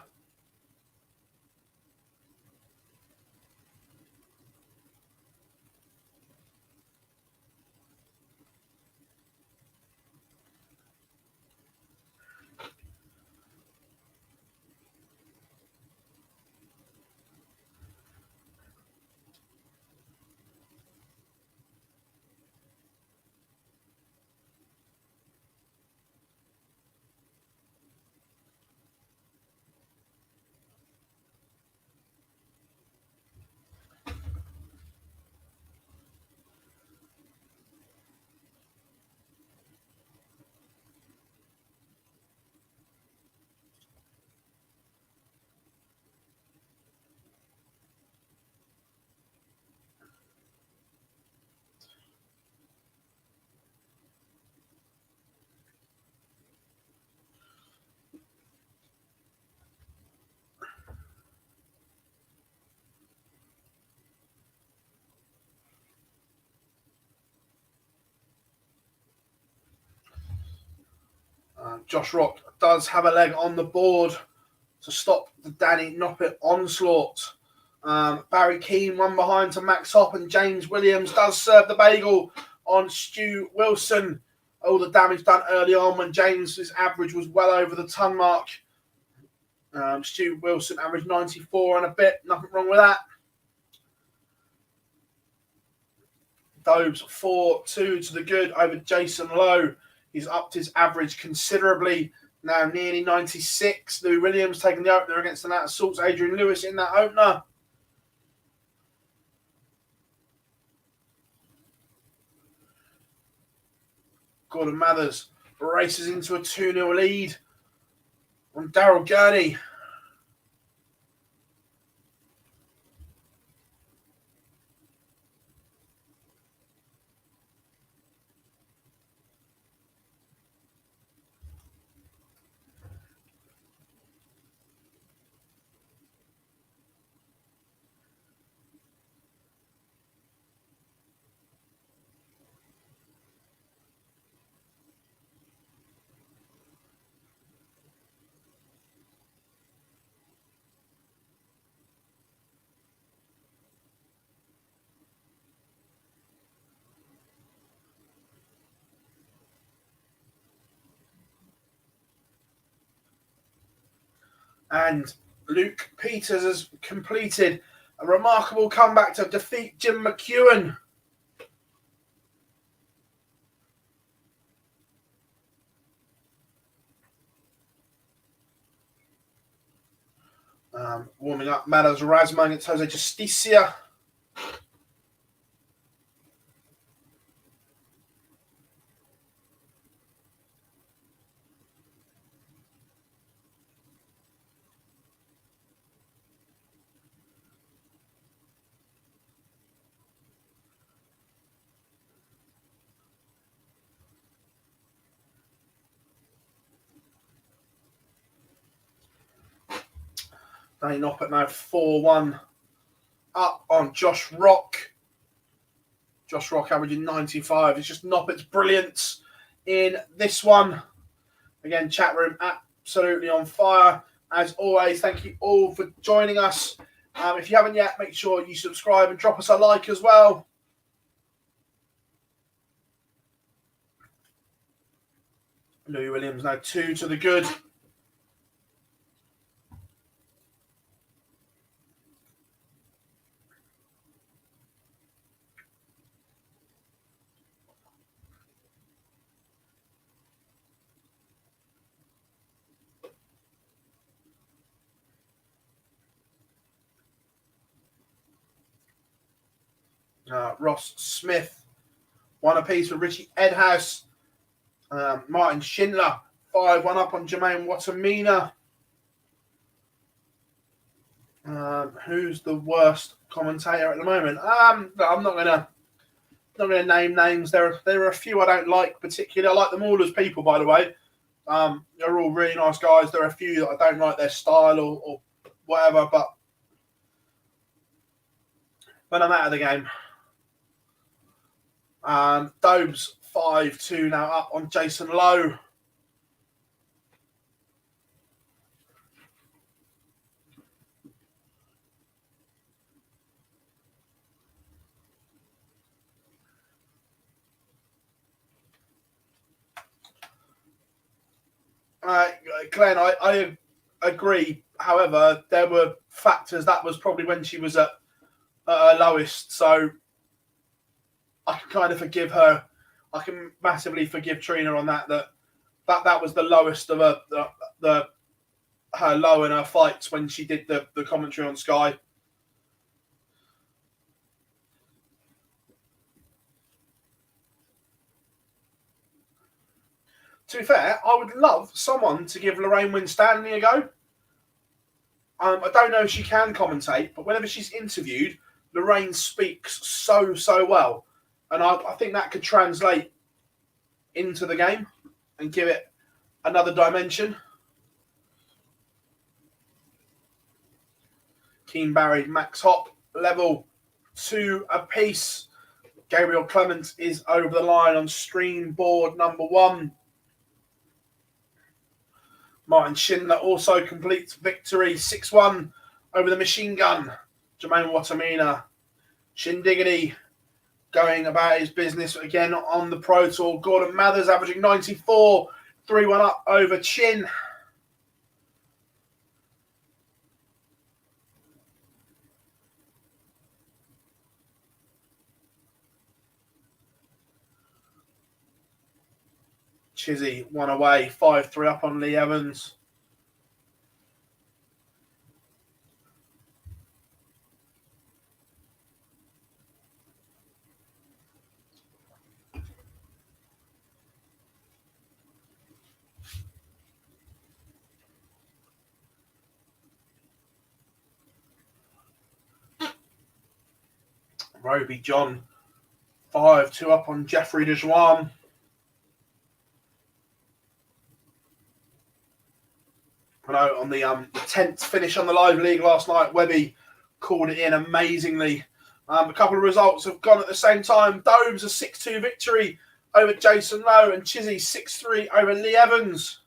Josh Rock does have a leg on the board to stop the Danny Noppet onslaught. Barry Keane one behind to Max Hopp, and James Williams does serve the bagel on Stu Wilson. All the damage done early on when James's average was well over the ton mark. Stu Wilson averaged 94 and a bit. Nothing wrong with that. Dobes 4-2 to the good over Jason Lowe. He's upped his average considerably. Now nearly 96. Lou Williams taking the opener against the Nat Assaults. Adrian Lewis in that opener. Gordon Mathers races into a 2-0 lead on Daryl Gurney. And Luke Peters has completed a remarkable comeback to defeat Jim McEwen. Warming up Matters Razma against Jose Justicia. Danny Noppet now 4-1 up on Josh Rock. Josh Rock averaging 95. It's just Noppet's brilliance in this one. Again, chat room absolutely on fire. As always, thank you all for joining us. If you haven't yet, make sure you subscribe and drop us a like as well. Louis Williams now 2 to the good. Ross Smith, 1 apiece for Richie Edhouse. Martin Schindler, 5-1 up on Jermaine Watamina. Who's the worst commentator at the moment? I'm not gonna name names. There are a few I don't like particularly. I like them all as people, by the way. They're all really nice guys. There are a few that I don't like their style or whatever, but when I'm out of the game. Dobes 5-2 now up on Jason Lowe. Glenn, I agree. However, there were factors. That was probably when she was at her lowest. So I can kind of forgive her. I can massively forgive Trina on that was the lowest of her low in her fights when she did the commentary on Sky. To be fair, I would love someone to give Lorraine Winstanley a go. I don't know if she can commentate, but whenever she's interviewed, Lorraine speaks so well. And I think that could translate into the game and give it another dimension. Keen Barry, Max Hopp, level 2 apiece. Gabriel Clement is over the line on stream board number 1. Martin Schindler also completes victory 6-1 over the machine gun. Jermaine Watamina. Shindiggity going about his business again on the Pro Tour. Gordon Mathers averaging 94, 3-1 up over Chin. Chizzy 1 away, 5-3 up on Lee Evans. Roby John 5-2 up on Jeffrey Dejuan. I know on the 10th finish on the live league last night, Webby called it in amazingly. A couple of results have gone at the same time. Dobes a 6-2 victory over Jason Lowe, and Chizzy 6-3 over Lee Evans.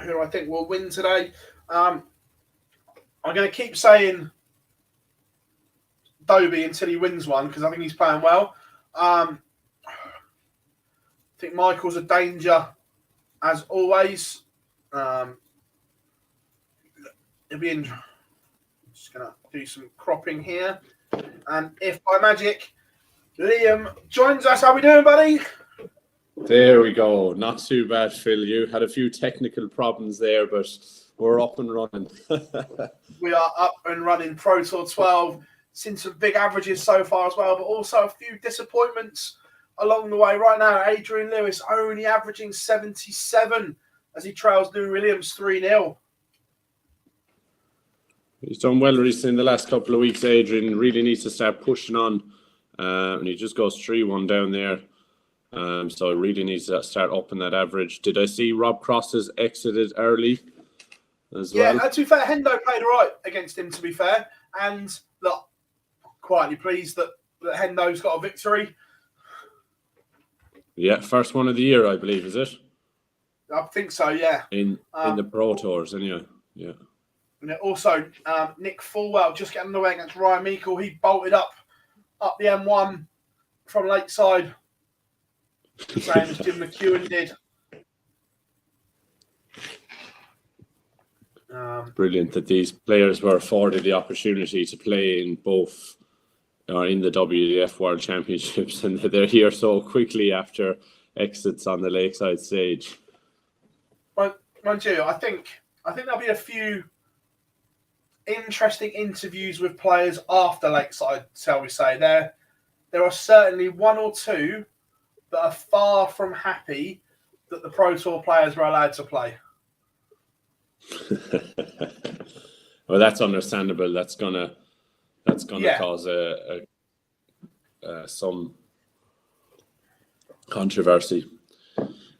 Who I think will win today. I'm going to keep saying Dobie until he wins one because I think he's playing well. I think Michael's a danger as always. It'll be I'm just going to do some cropping here. And if by magic Liam joins us, how we doing, buddy? There we go. Not too bad, Phil. You had a few technical problems there, but we're up and running. We are up and running. Pro Tour 12. Seen some big averages so far as well, but also a few disappointments along the way. Right now, Adrian Lewis only averaging 77 as he trails Lou Williams 3-0. He's done well recently in the last couple of weeks. Adrian really needs to start pushing on, and he just goes 3-1 down there. So it really needs to start upping that average. Did I see Rob Cross has exited early as well? Yeah, to be fair, Hendo played all right against him, to be fair. And look, quietly pleased that Hendo's got a victory. Yeah, first one of the year, I believe, is it? I think so, yeah. In the Pro Tours, anyway. Yeah. And also, Nick Fulwell just getting underway against Ryan Meikle. He bolted up the M1 from Lakeside. Same as Jim McEwen did. Brilliant that these players were afforded the opportunity to play in both or in the WDF World Championships, and they're here so quickly after exits on the Lakeside stage. Well, mind you, I think there'll be a few interesting interviews with players after Lakeside, shall we say. There are certainly one or two that are far from happy that the Pro Tour players were allowed to play. Well, that's understandable. That's gonna cause some controversy.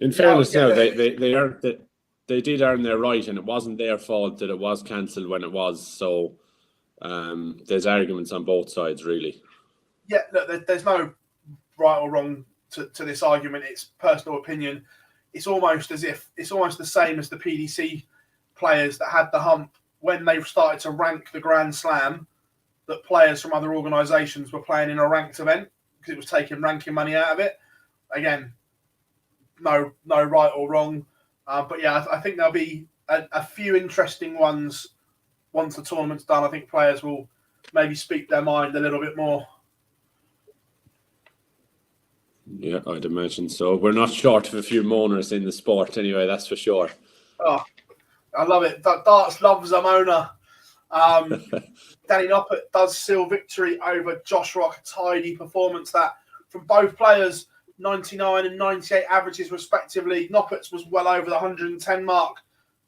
In fairness, now they did earn their right, and it wasn't their fault that it was cancelled when it was. So there's arguments on both sides, really. Yeah, look, there's no right or wrong to this argument. It's personal opinion. It's almost the same as the PDC players that had the hump when they started to rank the Grand Slam, that players from other organisations were playing in a ranked event because it was taking ranking money out of it. Again, no right or wrong. But yeah, I think there'll be a few interesting ones once the tournament's done. I think players will maybe speak their mind a little bit more. Yeah, I'd imagine so. We're not short of a few moaners in the sport anyway, that's for sure. Oh, I love it. Darts loves a moaner. Danny Noppert does seal victory over Josh Rock. A tidy performance that from both players, 99 and 98 averages respectively. Noppert's was well over the 110 mark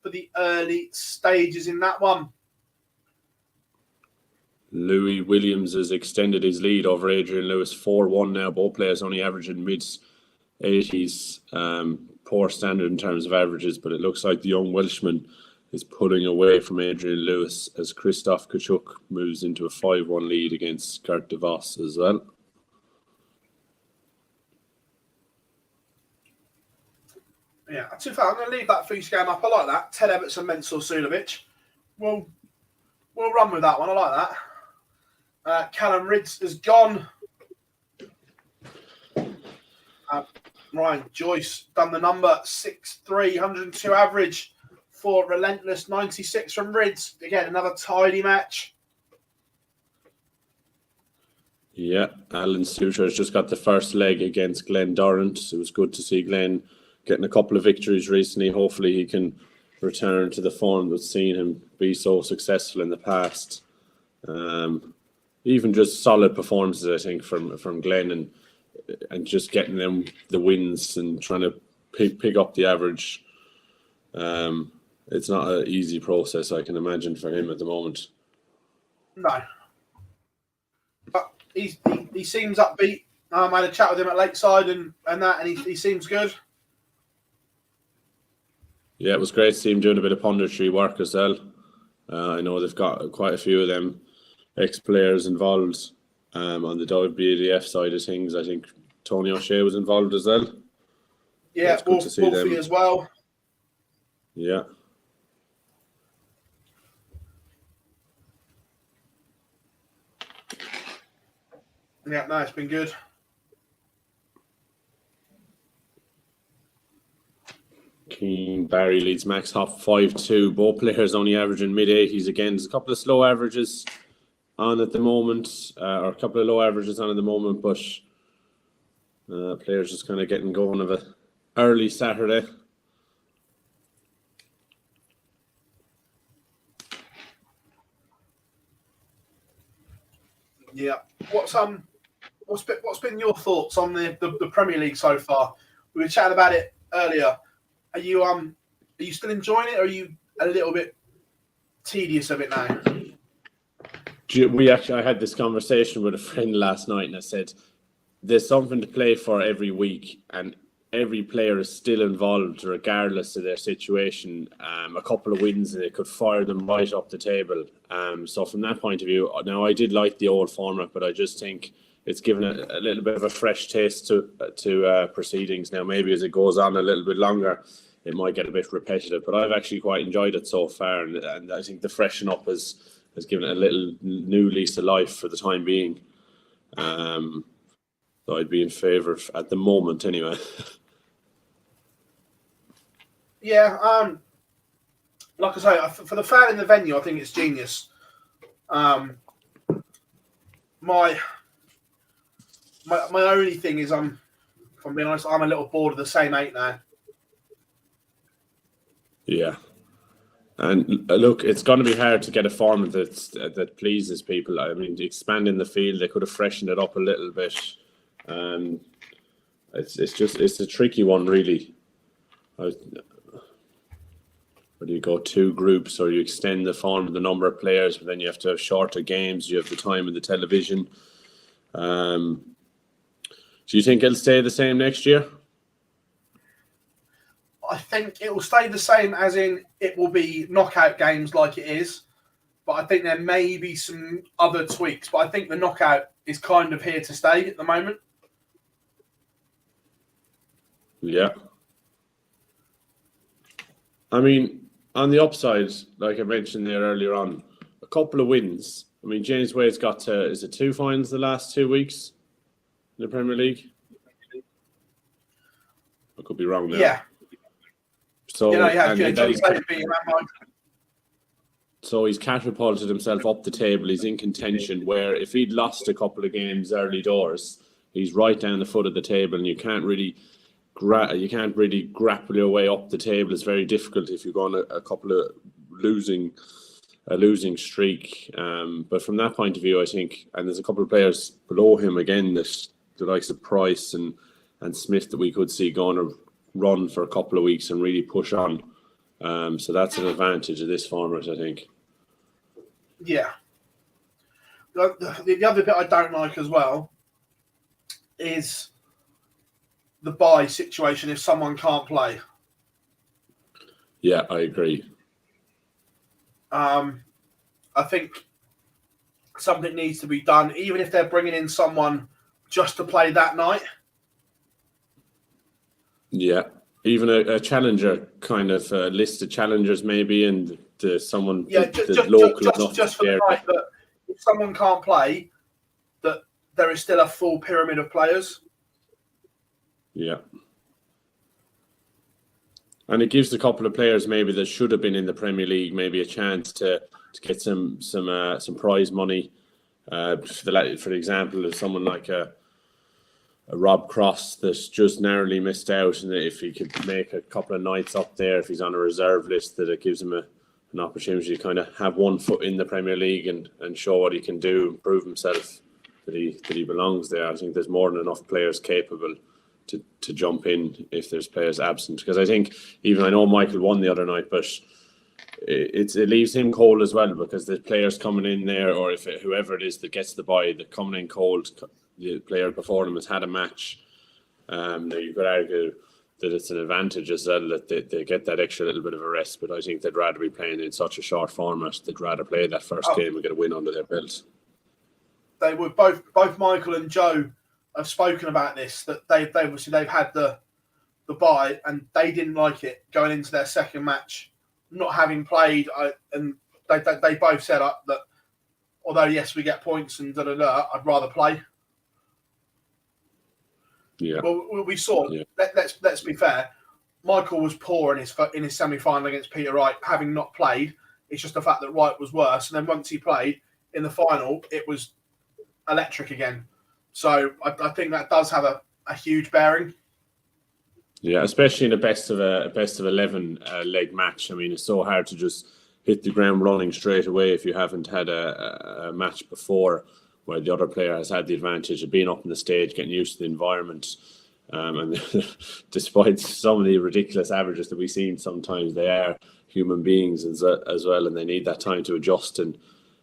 for the early stages in that one. Louis Williams has extended his lead over Adrian Lewis 4-1 now. Both players only averaging mid-80s. Poor standard in terms of averages, but it looks like the young Welshman is pulling away from Adrian Lewis as Christoph Kachuk moves into a 5-1 lead against Gert de Vos as well. Yeah, to be fair, I'm going to leave that Feast game up. I like that. Ted Everton, Mensur Sulovic. We'll run with that one. I like that. Callum Ridds has gone. Ryan Joyce done the number 6'3", 102 average for Relentless, 96 from Ridds. Again, another tidy match. Yeah, Alan Suter has just got the first leg against Glenn Durrant. It was good to see Glenn getting a couple of victories recently. Hopefully he can return to the form that's seen him be so successful in the past. Even just solid performances, I think, from Glenn and just getting them the wins and trying to pick up the average. It's not an easy process, I can imagine, for him at the moment. No. But he seems upbeat. I had a chat with him at Lakeside and he seems good. Yeah, it was great to see him doing a bit of punditry work as well. I know they've got quite a few of them ex-players involved on the WBDF side of things. I think Tony O'Shea was involved as well. Yeah, Wolfie as well. Yeah. Yeah, no, it's been good. Keane Barry leads Max Hop 5-2. Both players only averaging mid-80s again. There's a couple of slow averages on at the moment, or a couple of low averages on at the moment, but players just kind of getting going of an early Saturday. Yeah. What's been your thoughts on the Premier League so far? We were chatting about it earlier. Are you still enjoying it, or are you a little bit tedious of it now? I had this conversation with a friend last night, and I said there's something to play for every week, and every player is still involved regardless of their situation. A couple of wins and it could fire them right up the table. So from that point of view, now I did like the old format, but I just think it's given a little bit of a fresh taste to proceedings. Now maybe as it goes on a little bit longer, it might get a bit repetitive, but I've actually quite enjoyed it so far, and I think the freshen up has given it a little new lease of life for the time being. So I'd be in favour at the moment anyway. Yeah, like I say, for the fan in the venue, I think it's genius. My only thing is, if I'm being honest, I'm a little bored of the same 8 now. Yeah. And look, it's going to be hard to get a format that pleases people. I mean, expanding the field, they could have freshened it up a little bit. It's a tricky one, really. Whether you go 2 groups or you extend the form of the number of players, but then you have to have shorter games. You have the time of the television. Do you think it'll stay the same next year? I think it will stay the same, as in it will be knockout games like it is. But I think there may be some other tweaks. But I think the knockout is kind of here to stay at the moment. Yeah. I mean, on the upside, like I mentioned there earlier on, a couple of wins. I mean, James Wade's got is it 2 finals the last 2 weeks in the Premier League? I could be wrong there. Yeah. So, so he's catapulted himself up the table. He's in contention, where if he'd lost a couple of games early doors, he's right down the foot of the table, and you can't really grapple your way up the table. It's very difficult if you're going a couple of losing streak. But from that point of view, I think, and there's a couple of players below him again, that the likes of Price and Smith, that we could see going to run for a couple of weeks and really push on. So that's an advantage of this format, I think. Yeah. the other bit I don't like as well is the bye situation if someone can't play. Yeah, I agree. I think something needs to be done, even if they're bringing in someone just to play that night. Yeah, even a challenger kind of list of challengers maybe, and someone local enough just for to the night. But if someone can't play, that there is still a full pyramid of players. Yeah. And it gives a couple of players maybe that should have been in the Premier League maybe a chance to get some prize money. For example, of someone like a Rob Cross that's just narrowly missed out, and if he could make a couple of nights up there, if he's on a reserve list, that it gives him an opportunity to kind of have one foot in the Premier League and show what he can do and prove himself that he belongs there. I think there's more than enough players capable to jump in if there's players absent, because I think I know Michael won the other night, but it leaves him cold as well, because there's players coming in there, or if whoever it is that gets the bye, that coming in cold, the player before them has had a match. Now you could argue that it's an advantage as well that they get that extra little bit of a rest, but I think they'd rather be playing in such a short format. They'd rather play that first game and get a win under their belt. They would both Michael and Joe have spoken about this, that they've had the bye and they didn't like it going into their second match, not having played, and they both said that although yes we get points and I'd rather play. Yeah. Well, we saw. Yeah. Let's be fair. Michael was poor in his semi-final against Peter Wright, having not played. It's just the fact that Wright was worse, and then once he played in the final, it was electric again. So I think that does have a huge bearing. Yeah, especially in a best of 11 leg match. I mean, it's so hard to just hit the ground running straight away if you haven't had a match before where the other player has had the advantage of being up on the stage, getting used to the environment. And despite some of the ridiculous averages that we've seen, sometimes they are human beings as well, and they need that time to adjust and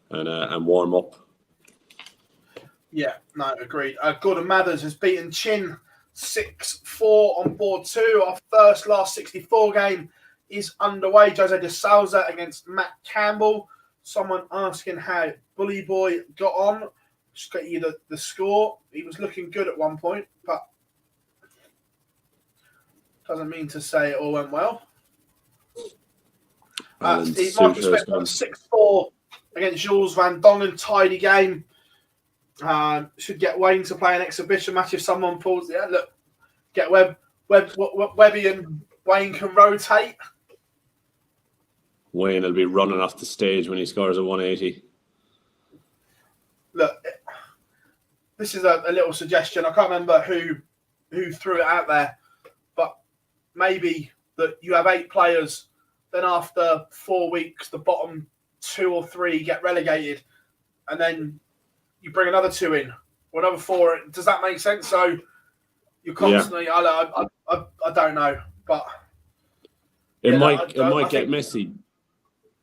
warm up. Yeah, no, agreed. Gordon Mathers has beaten Chin 6-4 on board 2. Our last 64 game is underway. Jose de Souza against Matt Campbell. Someone asking how Bully Boy got on. Just got you the score. He was looking good at one point, but doesn't mean to say it all went well. Michael Smith got 6-4 against Jules Van Dongen. Tidy game. Should get Wayne to play an exhibition match if someone pulls it. Yeah, look, get Webby and Wayne can rotate. Wayne will be running off the stage when he scores a 180. Look, this is a little suggestion. I can't remember who threw it out there, but maybe that you have 8 players, then after 4 weeks, the bottom 2 or 3 get relegated, and then you bring another 2 in, or another 4. Does that make sense? So you're constantly. Yeah. I don't know, but it might get messy,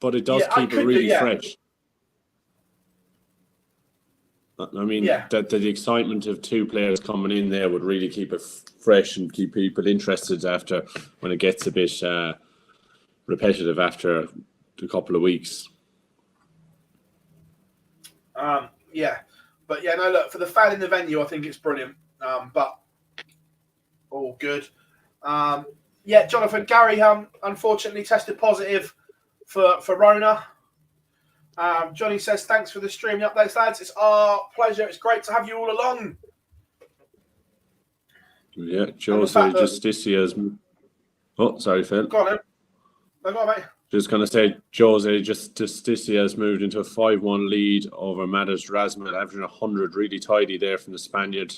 but it does keep it really fresh. I mean, that the excitement of 2 players coming in there would really keep it fresh and keep people interested after when it gets a bit repetitive after a couple of weeks. But no, look, for the fan in the venue, I think it's brilliant. But all good. Jonathan, Gary unfortunately tested positive for Rona. Johnny says, thanks for the streaming updates, lads. It's our pleasure. It's great to have you all along. Yeah, Jose Justicia's... Oh, sorry, Phil. Go on, mate. Just going to say, Jose Justicia has moved into a 5-1 lead over Mathers Razmal, averaging 100, really tidy there from the Spaniard.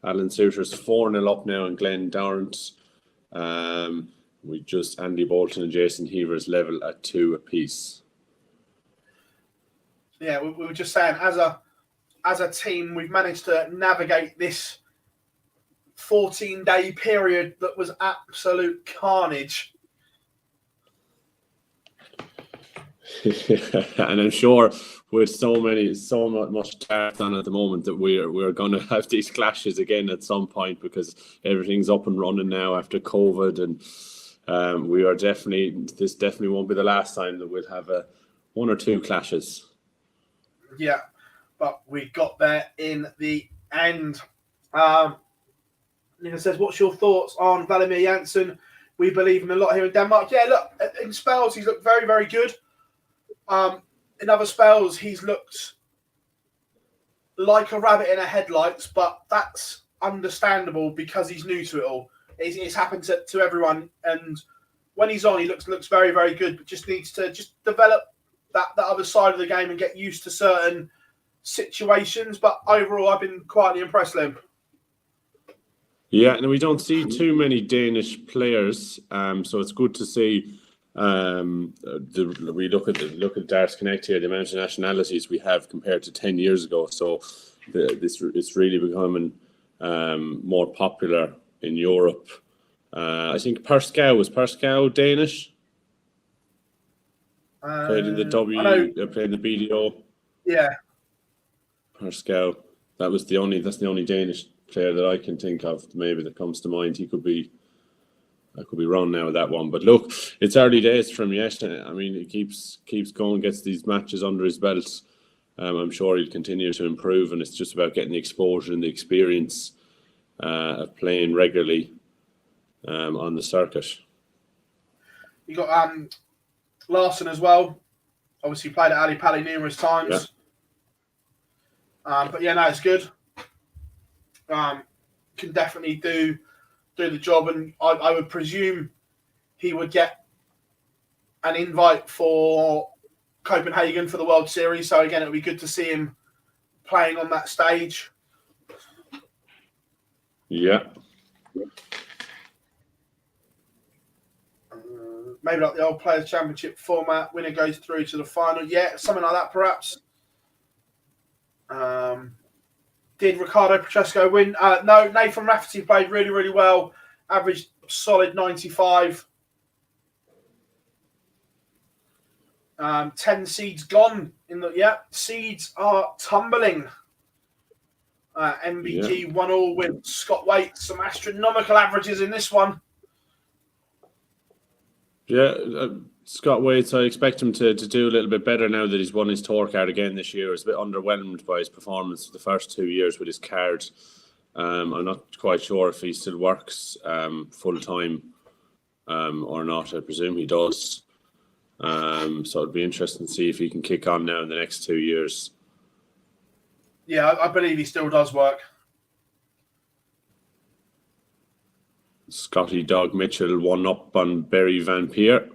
Alan Suter's 4-0 up now, and Glenn Dorrant. Andy Bolton and Jason Heaver's level at 2 apiece. Yeah, we were just saying, as a team, we've managed to navigate this 14-day period that was absolute carnage. And I'm sure with so much darts on at the moment that we're going to have these clashes again at some point, because everything's up and running now after COVID, and this definitely won't be the last time that we'll have one or two clashes. Yeah, but we got there in the end. Nina says, what's your thoughts on Vladimir Janssen? We believe him a lot here in Denmark. Yeah, look, in spells, he's looked very, very good. In other spells, he's looked like a rabbit in a headlights, but that's understandable because he's new to it all. It's happened to everyone, and when he's on, he looks very, very good, but just needs to just develop that other side of the game and get used to certain situations. But overall, I've been quietly impressed with him. Yeah, and we don't see too many Danish players, so it's good to see. We look at Darts Connect here, the amount of nationalities we have compared to 10 years ago. So it's really becoming more popular in Europe. I think Pascal Danish? Played in the played in the BDO. Yeah. Pascal. That's the only Danish player that I can think of, maybe, that comes to mind. I could be wrong now with that one, but look, it's early days from yet. I mean, he keeps going, gets these matches under his belt. I'm sure he'll continue to improve, and it's just about getting the exposure and the experience of playing regularly on the circuit. You got Larson as well. Obviously, played at Ali Pali numerous times. Yeah. But yeah, no, it's good. Can definitely do the job, and I would presume he would get an invite for Copenhagen for the World Series. So again, it would be good to see him playing on that stage. Yeah. Maybe like the old Players' Championship format, winner goes through to the final. Yeah, something like that perhaps. Did Ricardo Francesco win? No, Nathan Rafferty played really, really well. Averaged solid 95. 10 seeds gone. Seeds are tumbling. MBG 1-1 with Scott Waite. Some astronomical averages in this one. Yeah, Scott Waite, I expect him to do a little bit better now that he's won his tour card again this year. I was a bit underwhelmed by his performance the first 2 years with his card. I'm not quite sure if he still works full time or not. I presume he does. So it'd be interesting to see if he can kick on now in the next 2 years. Yeah, I believe he still does work. Scotty Dog Mitchell 1-up on Barry Van Peer.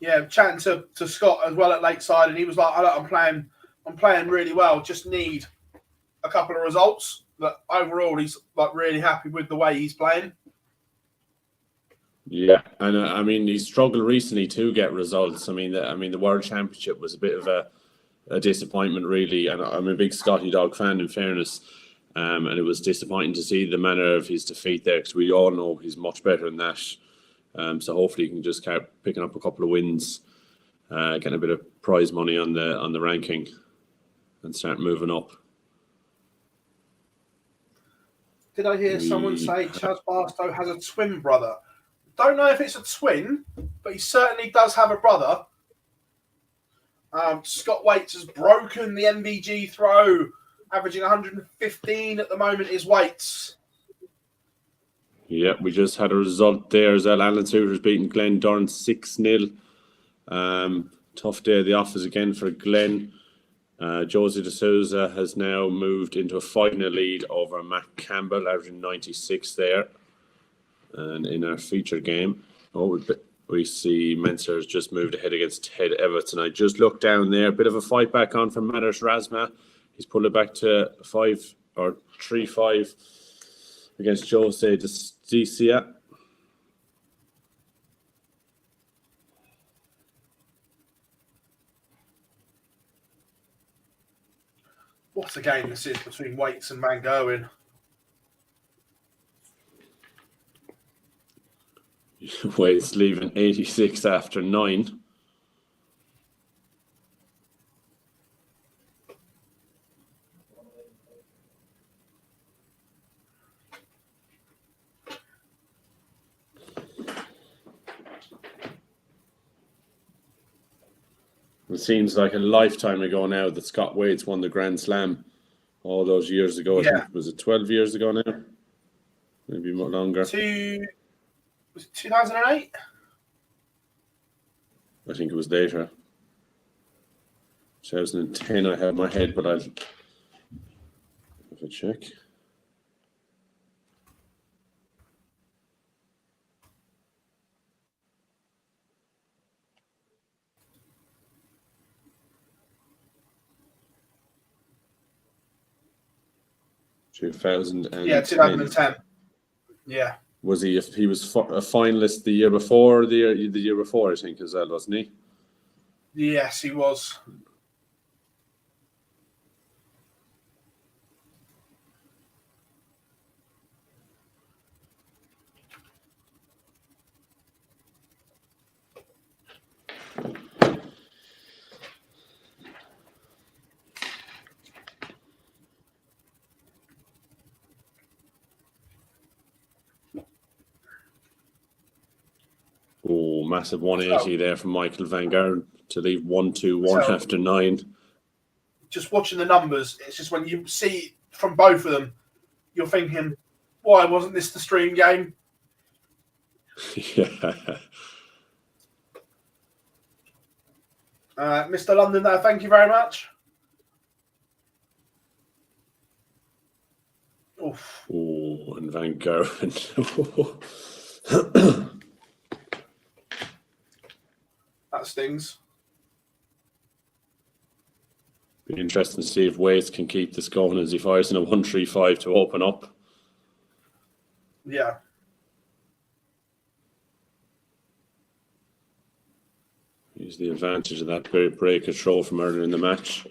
Yeah, chatting to Scott as well at Lakeside, and he was like, I'm playing really well, just need a couple of results. But overall, he's like really happy with the way he's playing. Yeah, and I mean, he struggled recently to get results. I mean, the World Championship was a bit of a disappointment, really. And I'm a big Scotty Dog fan, in fairness. And it was disappointing to see the manner of his defeat there, because we all know he's much better than that. So hopefully he can just keep picking up a couple of wins, getting a bit of prize money on the ranking, and start moving up. Did I hear someone say Chaz Barstow has a twin brother? Don't know if it's a twin, but he certainly does have a brother. Scott Waite has broken the MVG throw, averaging 115 at the moment is Waite's. Yeah, we just had a result there as well. Alan Suter's beating Glenn Dorn 6-0. Tough day at the office again for Glenn. Josie De Souza has now moved into a final lead over Matt Campbell, averaging 96 there. And in our feature game, we see Menser has just moved ahead against Ted Everts. And I just looked down there, a bit of a fight back on from Matters Razma. He's pulled it back to 3-5 against Jose Desticia. What a game this is between Waits and Mangoin. Weights leaving 86 after 9. It seems like a lifetime ago now that Scott Waits won the Grand Slam all those years ago. Yeah. I think, was it 12 years ago now? Maybe more longer. Was it 2008? I think it was later. 2010 I have in my head, but I'll have a check. Yeah, 2010. 2010. Yeah. Was he? He was a finalist the year before, the year before, I think, as well, wasn't he? Yes, he was. Oh, massive 180 there from Michael Van Gerwen to leave 1-2-1 after 9. Just watching the numbers, it's just when you see from both of them, you're thinking, why wasn't this the stream game? Yeah. Mr. London there, thank you very much. Oof. Oh, and Van Gerwen. That stings. Be interesting to see if Waits can keep this going as he fires in a 1-3-5 to open up. Yeah. Use the advantage of that break and throw from earlier in the match.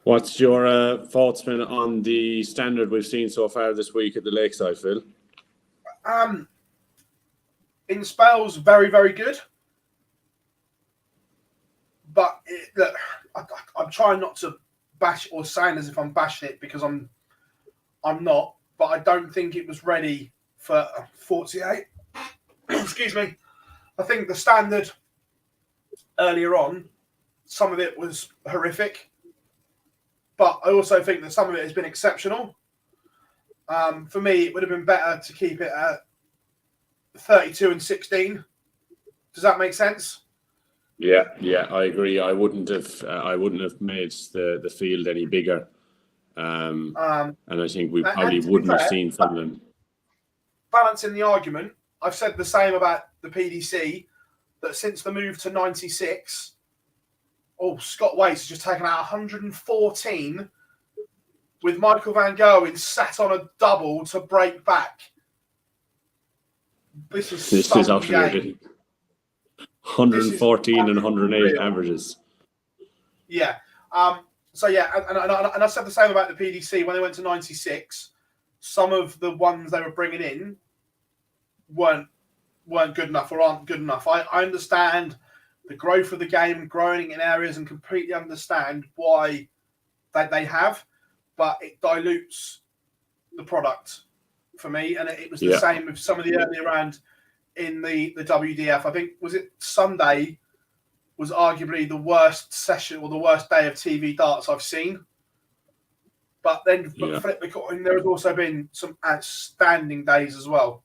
What's your thoughts, man, on the standard we've seen so far this week at the Lakeside, Phil? In spells, very, very good. But look, I'm trying not to bash or sound as if I'm bashing it because I'm not. But I don't think it was ready for 48. Excuse me. I think the standard earlier on, some of it was horrific. But I also think that some of it has been exceptional. For me, it would have been better to keep it at 32 and 16. Does that make sense? Yeah, I agree. I wouldn't have made the field any bigger. And I think we probably wouldn't have seen some of them. Balancing the argument, I've said the same about the PDC, that since the move to 96, Scott Waits has just taken out 114 with Michael Van Gerwen sat on a double to break back. This is utterly ridiculous. 114 and 108 averages. Yeah. So yeah, and I said the same about the PDC when they went to 96. Some of the ones they were bringing in weren't good enough or aren't good enough. I understand the growth of the game, growing in areas, and completely understand why they have, but it dilutes the product for me. And it was the same with some of the earlier round in the WDF. I think, was it Sunday was arguably the worst session or the worst day of TV darts I've seen. But then flip the coin, there has also been some outstanding days as well.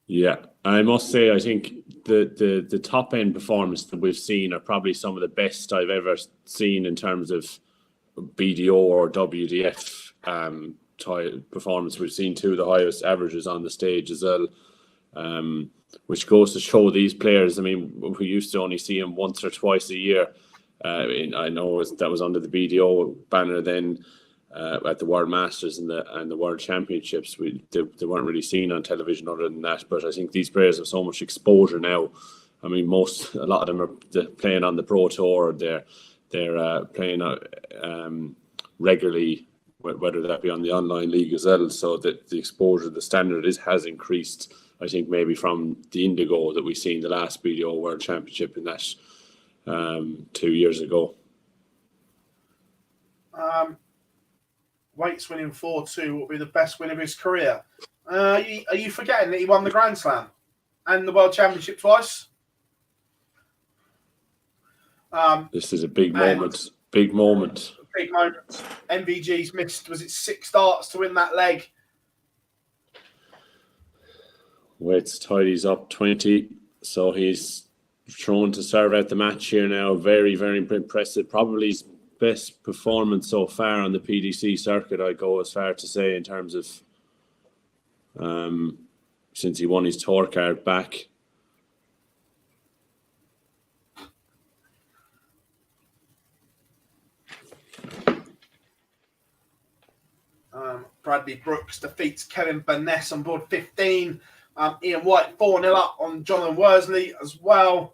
Yeah, I must say, I think the top end performance that we've seen are probably some of the best I've ever seen in terms of BDO or WDF performance. We've seen two of the highest averages on the stage as well, which goes to show these players. I mean, we used to only see them once or twice a year. I know that was under the BDO banner then. At the World Masters and the World Championships, they weren't really seen on television other than that. But I think these players have so much exposure now I mean, a lot of them are playing on the Pro Tour. They're playing regularly, whether that be on the online league as well. So that the exposure, the standard has increased. I think maybe from the Indigo that we seen the last BDO World Championship in that 2 years ago. Waits winning 4-2 will be the best win of his career. Are you forgetting that he won the Grand Slam and the World Championship twice? This is a big moment. Big moment. Big moment. MVG's missed, was it 6 starts to win that leg? Waits tidies up 20. So he's thrown to serve out the match here now. Very, very impressive. Probably his best performance so far on the PDC circuit, I go as far to say, in terms of since he won his tour card back. Bradley Brooks defeats Kevin Burness on board 15. Ian White 4-0 up on Jonathan Worsley as well.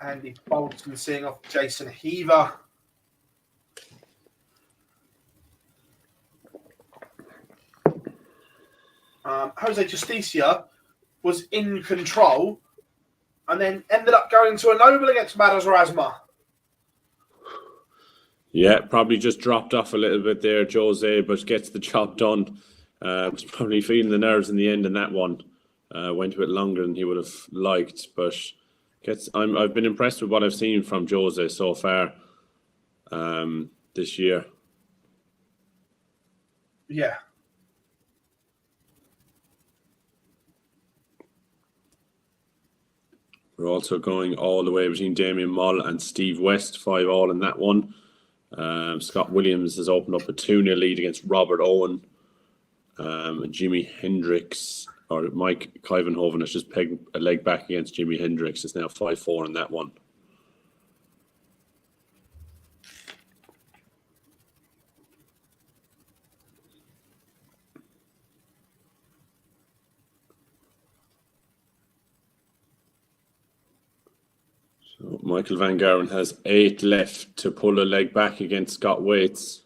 Andy Bolton seeing off Jason Heaver. Jose Justicia was in control and then ended up going to a noble against Madas Razma. Yeah, probably just dropped off a little bit there, Jose, but gets the job done. Was probably feeling the nerves in the end in that one. Went a bit longer than he would have liked, but I've been impressed with what I've seen from Jose so far this year. Yeah. We're also going all the way between Damien Mull and Steve West, 5-all in that one. Scott Williams has opened up a 2-0 lead against Robert Owen. And Jimi Hendrix, or Mike Kyvenhoven, has just pegged a leg back against Jimi Hendrix. It's now 5-4 in that one. So Michael Van Garen has 8 left to pull a leg back against Scott Waits.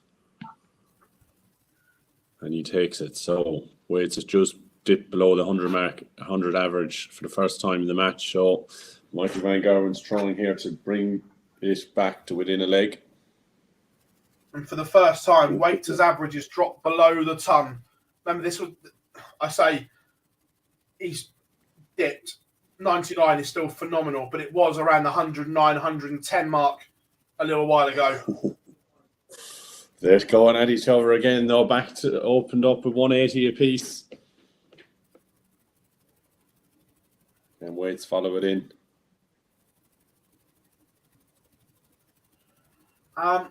And he takes it. So Waits has just dipped below the 100 mark, 100 average for the first time in the match. So Michael Van Garen's trying here to bring it back to within a leg. And for the first time, Waits' averages dropped below the ton. Remember, this was, I say, he's dipped. 99 is still phenomenal, but it was around the 109, 110 mark a little while ago. They're going at each other again, though. Back to opened up with 180 apiece. And Waits follow it in. Dan,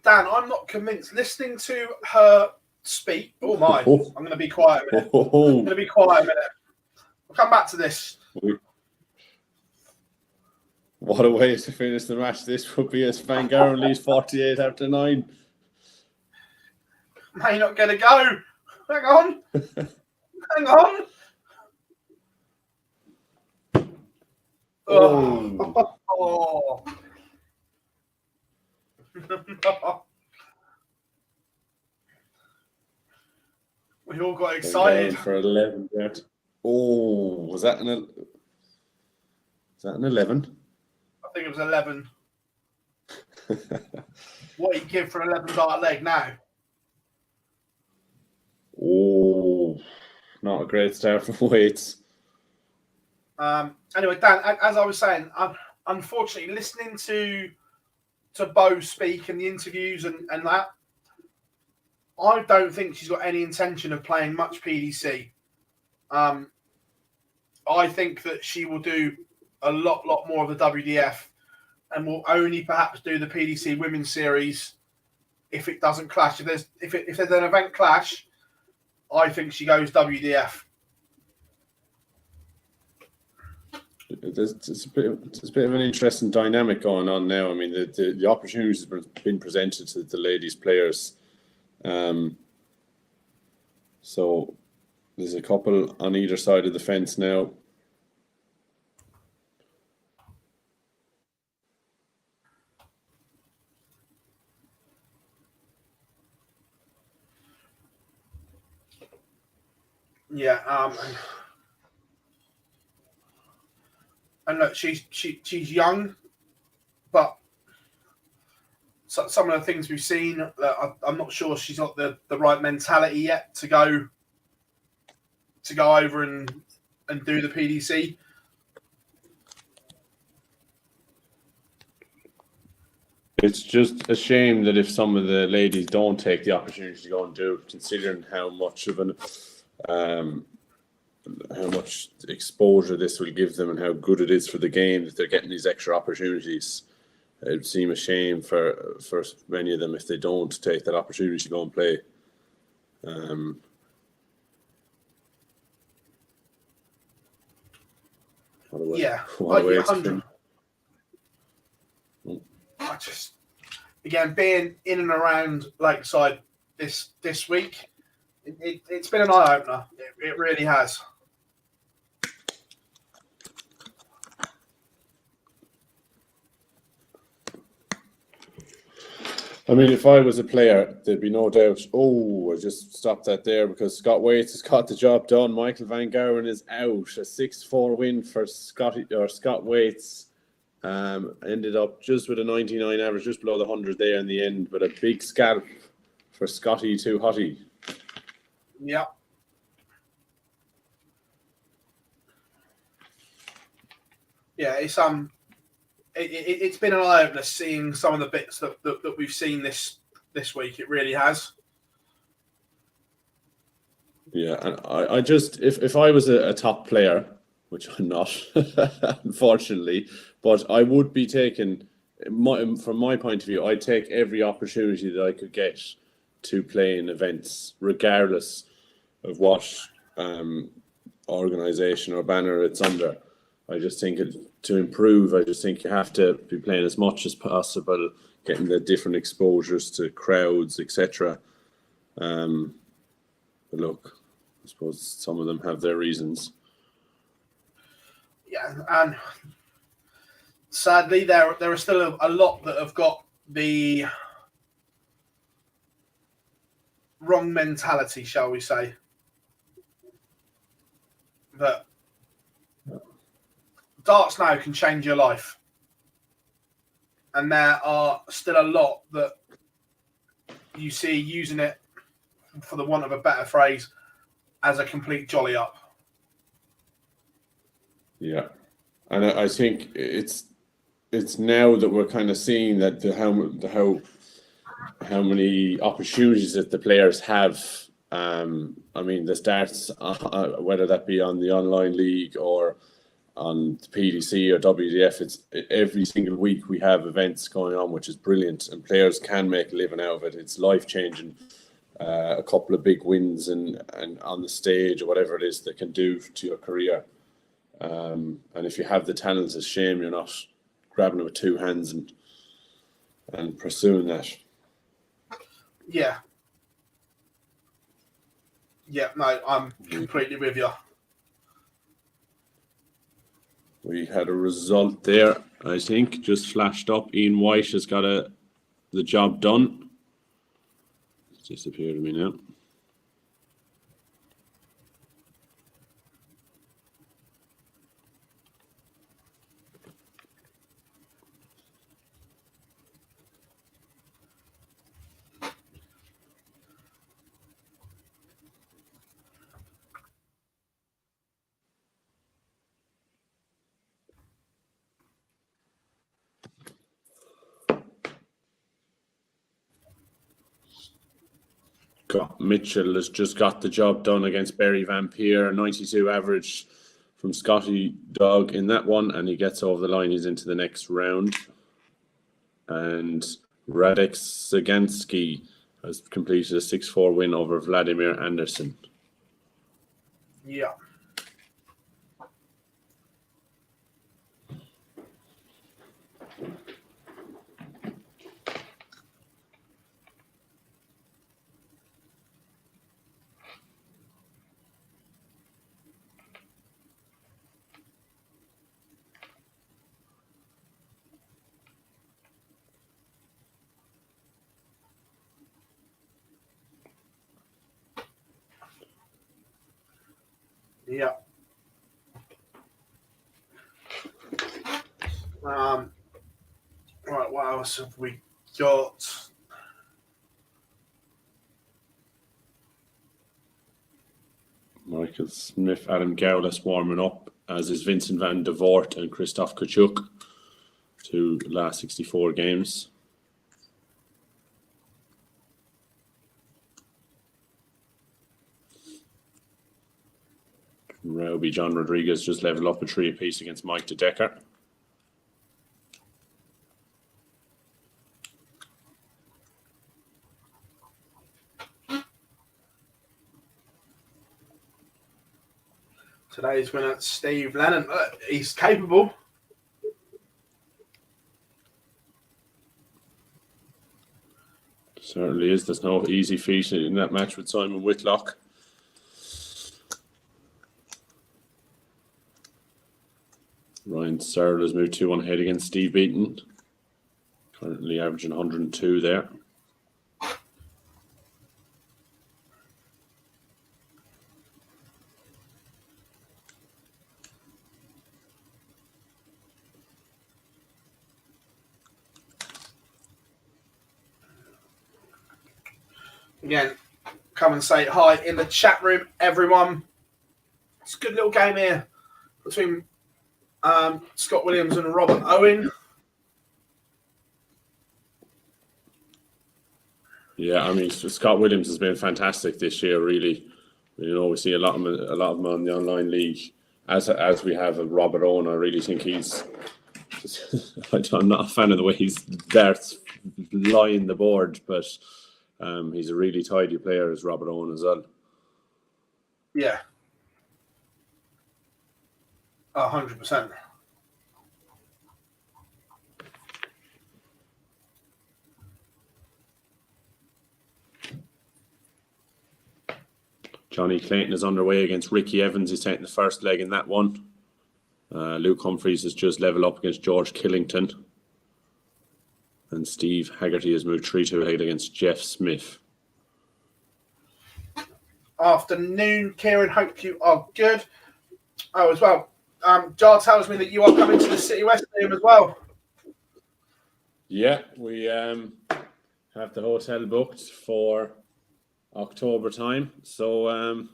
I'm not convinced. Listening to her speak, oh my, I'm going to be quiet a minute. I'm going to be quiet a minute. I'll come back to this. What a way to finish the match this would be, as Van Garen leads 48 after 9. May not get a go. Hang on. Hang on. Oh. We all got excited. For 11 there. Oh, was that an 11? I think it was 11. What do you give for an 11-dart leg now? Oh, not a great start for Waits. Anyway, Dan, as I was saying, unfortunately, listening to Bo speak in the interviews and that, I don't think she's got any intention of playing much PDC. I think that she will do a lot more of the WDF and will only perhaps do the PDC Women's Series if it doesn't clash. If there's an event clash, I think she goes WDF. It's a bit of an interesting dynamic going on now. I mean, the opportunities have been presented to the ladies players. So There's a couple on either side of the fence now. Yeah, and look, she's young, but some of the things we've seen, I'm not sure she's got the right mentality yet to go over and do the PDC. It's just a shame that if some of the ladies don't take the opportunity to go and do it, considering how much of how much exposure this will give them and how good it is for the game that they're getting these extra opportunities. It would seem a shame for many of them if they don't take that opportunity to go and play. What a way to finish. I just, again, being in and around Lakeside this week, it's been an eye opener. It really has. I mean, if I was a player, there'd be no doubt. Oh, I just stopped that there because Scott Waits has got the job done. Michael Van Gowren is out. A 6-4 win for Scott Waits. Ended up just with a 99 average, just below the 100 there in the end, but a big scalp for Scotty Too Hottie. Yeah. Yeah, it's been an eye opener seeing some of the bits that we've seen this week. It really has. Yeah, and I just if I was a top player, which I'm not, unfortunately, but I would be taking, from my point of view, I'd take every opportunity that I could get to play in events, regardless of what organisation or banner it's under. I just think to improve, I just think you have to be playing as much as possible, getting the different exposures to crowds, etc. But look, I suppose some of them have their reasons. Yeah, and sadly, there are still a lot that have got the wrong mentality, shall we say? That darts now can change your life, and there are still a lot that you see using it, for the want of a better phrase, as a complete jolly up. Yeah, and I think it's now that we're kind of seeing that how many opportunities that the players have. I mean, the starts, whether that be on the online league or on the PDC or WDF, it's every single week we have events going on, which is brilliant, and players can make a living out of it. It's life changing. A couple of big wins and on the stage or whatever it is that can do to your career. And if you have the talent, it's a shame you're not grabbing it with two hands and pursuing that. Yeah. Yeah, no, I'm completely with you. We had a result there, I think, just flashed up. Ian White has got the job done. It's disappeared to me now. Mitchell has just got the job done against Barry Vampire, 92 average from Scotty Dog in that one, and he gets over the line. He's into the next round. And Radek Sagansky has completed a 6-4 win over Vladimir Anderson. Yeah. Yeah. Right, what else have we got? Michael Smith, Adam Gowlas warming up, as is Vincent van der Voort and Christoph Kachuk, to last 64 games. Rowby John Rodriguez just leveled up a 3 apiece against Mike de Decker. Today's winner, Steve Lennon. He's capable. Certainly is. There's no easy feat in that match with Simon Whitlock. Ryan Searle has moved 2-1 ahead against Steve Beaton. Currently averaging 102 there. Again, come and say hi in the chat room, everyone. It's a good little game here between Scott Williams and Robert Owen. Yeah, I mean, Scott Williams has been fantastic this year, really. You know, we see a lot of them on the online league. As we have Robert Owen, I really think he's... I'm not a fan of the way he's darts lying the board, but he's a really tidy player, as Robert Owen as well. Yeah. 100%. Johnny Clayton is underway against Ricky Evans. He's taking the first leg in that one. Luke Humphreys has just leveled up against George Killington. And Steve Haggerty has moved 3-2 ahead against Jeff Smith. Afternoon, Kieran. Hope you are good. Oh, as well. Jar tells me that you are coming to the City West game as well. Yeah, we have the hotel booked for October time. So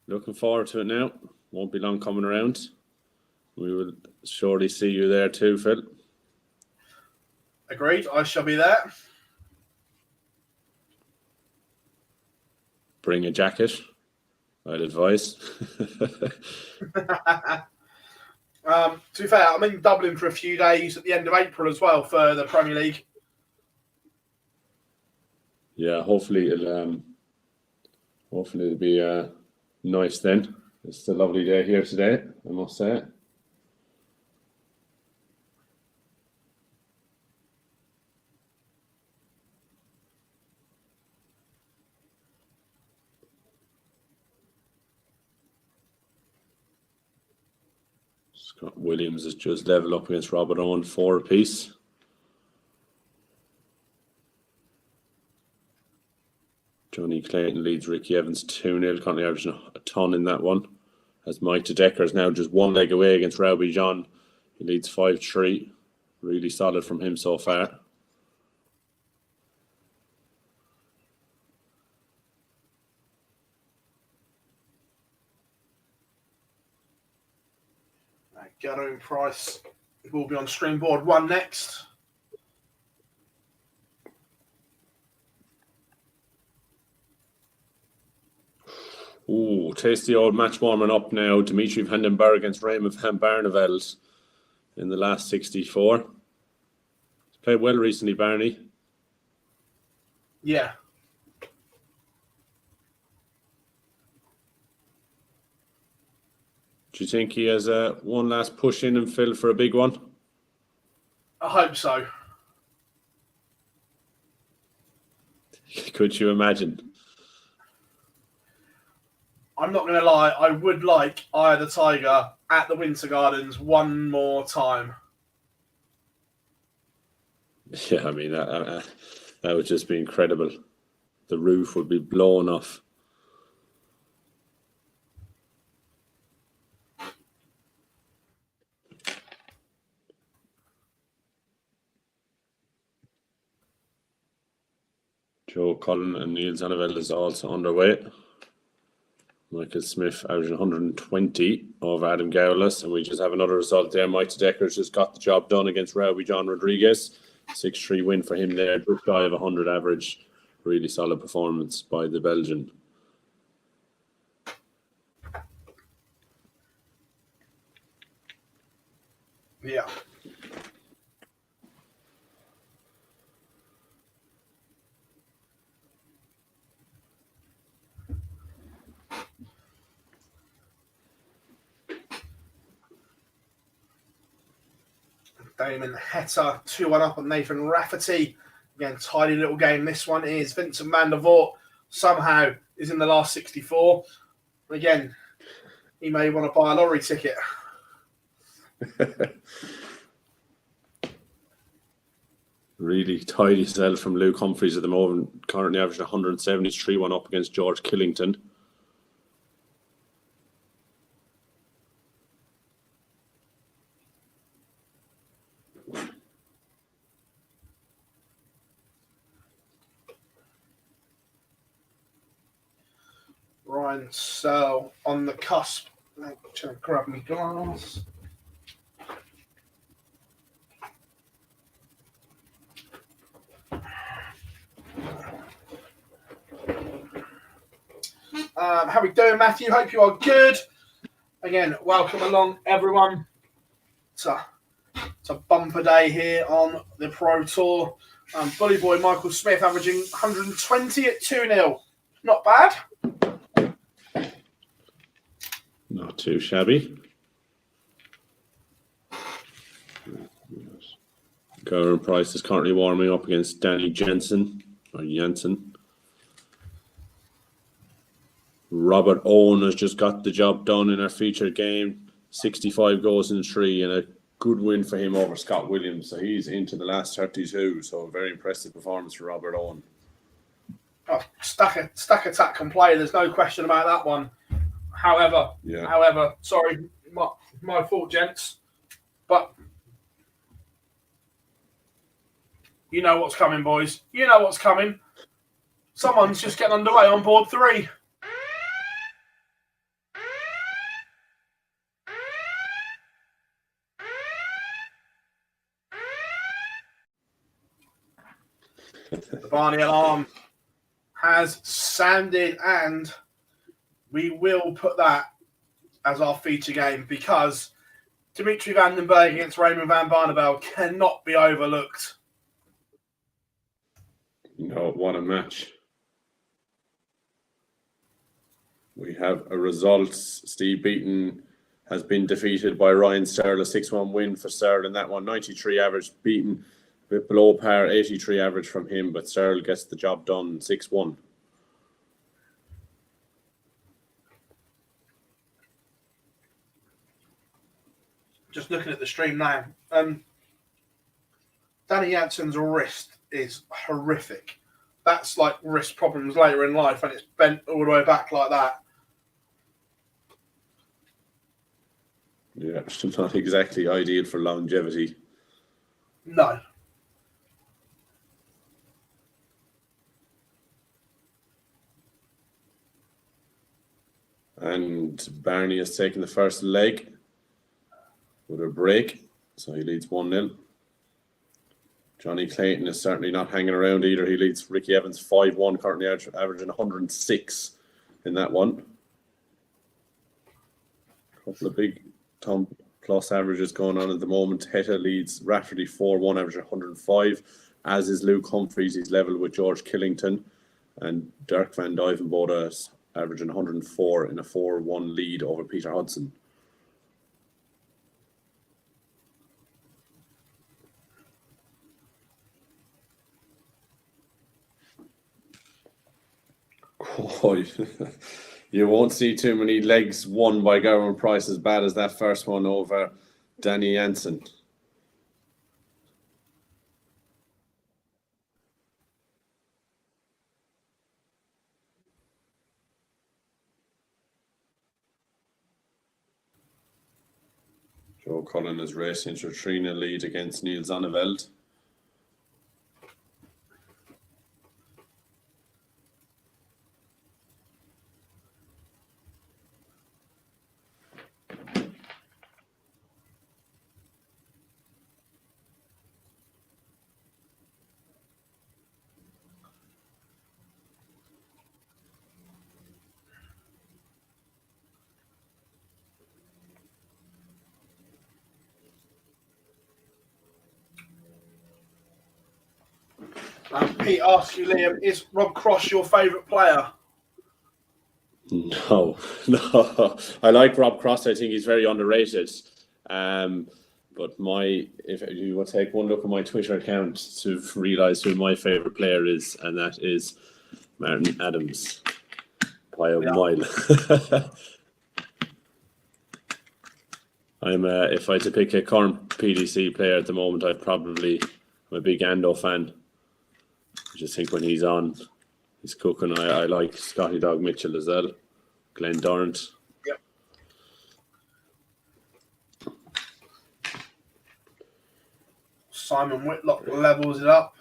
looking forward to it now. Won't be long coming around. We will surely see you there too, Phil. Agreed. I shall be there. Bring a jacket, I'd advise. To be fair, I'm in Dublin for a few days at the end of April as well for the Premier League. Yeah, hopefully it'll be nice then. It's a lovely day here today, I must say. Scott Williams has just leveled up against Robert Owen, 4 apiece. Johnny Clayton leads Ricky Evans 2-0, currently averaging a ton in that one. As Mike de Decker is now just 1 leg away against Rowby John. He leads 5-3. Really solid from him so far. Gathering Price will be on stream board 1 next. Ooh, tasty old match warming up now. Dimitri Vandenberg against Raymond van Barneveld in the last 64. He's played well recently, Barney. Yeah. Do you think he has one last push in and Phil for a big one? I hope so. Could you imagine? I'm not going to lie, I would like Eye of the Tiger at the Winter Gardens one more time. Yeah, I mean, that would just be incredible. The roof would be blown off. Joe Cullen and Neil Zonneveld is also underway. Michael Smith averaging 120 over Adam Gowlas, and we just have another result there. Mike Decker just got the job done against Rowie John Rodriguez. 6-3 win for him there, just shy of 100 average. Really solid performance by the Belgian. Yeah. Damon Hetta 2-1 up on Nathan Rafferty. Again, tidy little game. This one is Vincent van der Voort somehow is in the last 64. Again, he may want to buy a lottery ticket. Really tidy sell from Luke Humphreys at the moment. Currently averaging 173, one up against George Killington. Ryan Searle on the cusp. I'm trying to grab my glass. How we doing, Matthew? Hope you are good. Again, welcome along, everyone. It's a bumper day here on the Pro Tour. Bully boy Michael Smith averaging 120 at 2-0. Not bad. Not too shabby. Gowron Price is currently warming up against Danny Jensen or Jansen. Robert Owen has just got the job done in our featured game. 65 goals in 3 and a good win for him over Scott Williams. So he's into the last 32. So a very impressive performance for Robert Owen. Oh, stack attack can play. There's no question about that one. However, sorry, my fault, gents. But you know what's coming, boys. You know what's coming. Someone's just getting underway on board 3. The Barney alarm has sounded, and we will put that as our feature game because Dimitri van den Berg against Raymond van Barneveld cannot be overlooked. No, what a match. We have a result. Steve Beaton has been defeated by Ryan Searle, a 6-1 win for Searle in that one. 93 average, Beaton a bit below par, 83 average from him, but Searle gets the job done, 6-1. Just looking at the stream now, Danny Jansen's wrist is horrific. That's like wrist problems later in life, and it's bent all the way back like that. Yeah, not exactly ideal for longevity. No. And Barney has taken the first leg with a break, so he leads 1-0. Johnny Clayton is certainly not hanging around either. He leads Ricky Evans 5-1, currently averaging 106 in that one. A couple of big Tom plus averages going on at the moment. Heta leads Rafferty 4-1, averaging 105, as is Luke Humphreys. He's level with George Killington. And Dirk van Duivenbode is averaging 104 in a 4-1 lead over Peter Hudson. Oh, you won't see too many legs won by Gowron Price as bad as that first one over Danny Jansen. Joe Cullen is racing to Trina lead against Neil Zonneveld. Pete asks you, Liam, is Rob Cross your favourite player? No. I like Rob Cross. I think he's very underrated. But if you will take one look at my Twitter account to realise who my favourite player is, and that is Martin Adams by a mile. If I had to pick a current PDC player at the moment, I'm a big Ando fan. I just think when he's on, he's cooking. I like Scotty Dog Mitchell as well, Glenn Durrant. Yep. Simon Whitlock levels it up.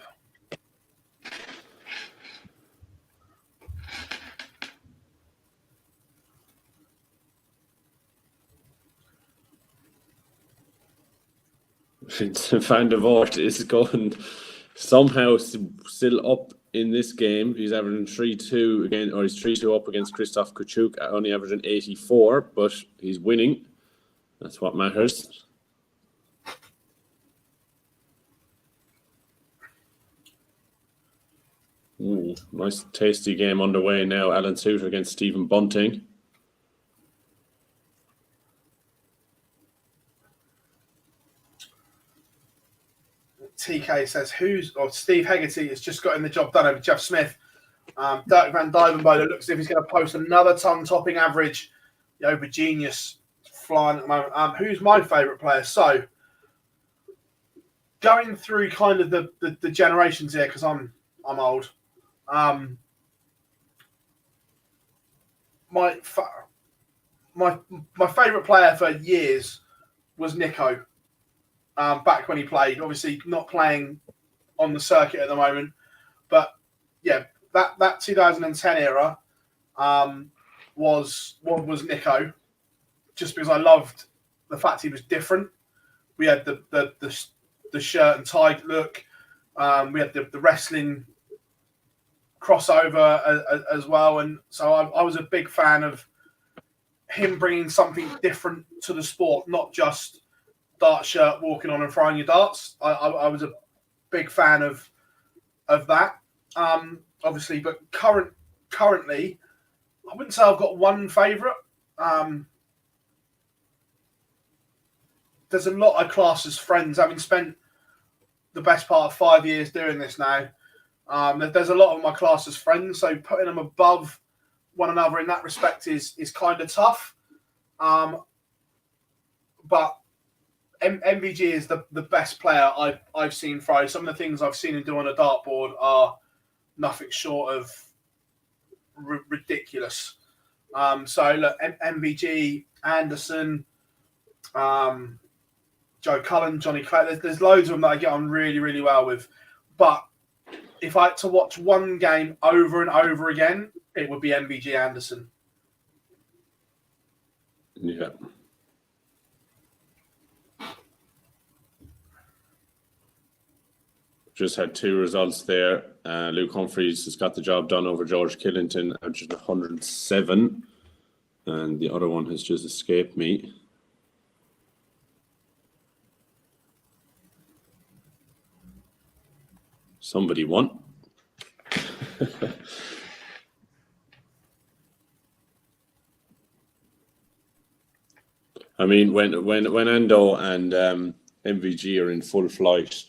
Van der Voort is going somehow still up in this game. He's averaging 3-2 again, or he's 3-2 up against Krzysztof Kachuk, only averaging 84, but he's winning. That's what matters. Ooh, nice tasty game underway now. Alan Suter against Stephen Bunting. TK says, Steve Hegarty has just got in the job done over Jeff Smith. Dirk Van Dijvenbode looks as if he's going to post another ton-topping average over Genius flying at the moment. Who's my favourite player? So, going through kind of the generations here, because I'm old. My favourite player for years was Nico. Back when he played, obviously not playing on the circuit at the moment, but yeah, that 2010 era was Nico, just because I loved the fact he was different. We had the shirt and tie look, we had the wrestling crossover as well, and so I was a big fan of him bringing something different to the sport, not just dart shirt, walking on and throwing your darts. I was a big fan of that. Obviously, but currently, I wouldn't say I've got one favourite. There's a lot I class as friends. Having spent the best part of 5 years doing this now, there's a lot of my class as friends. So putting them above one another in that respect is kind of tough. But MVG is the best player I've seen throw. Some of the things I've seen him do on a dartboard are nothing short of ridiculous. So look, MVG, Anderson, Joe Cullen, Johnny Clay. There's loads of them that I get on really, really well with. But if I had to watch one game over and over again, it would be MVG Anderson. Yeah. Just had two results there. Luke Humphreys has got the job done over George Killington, averaging 107. And the other one has just escaped me. Somebody won. I mean, when Ando and MVG are in full flight,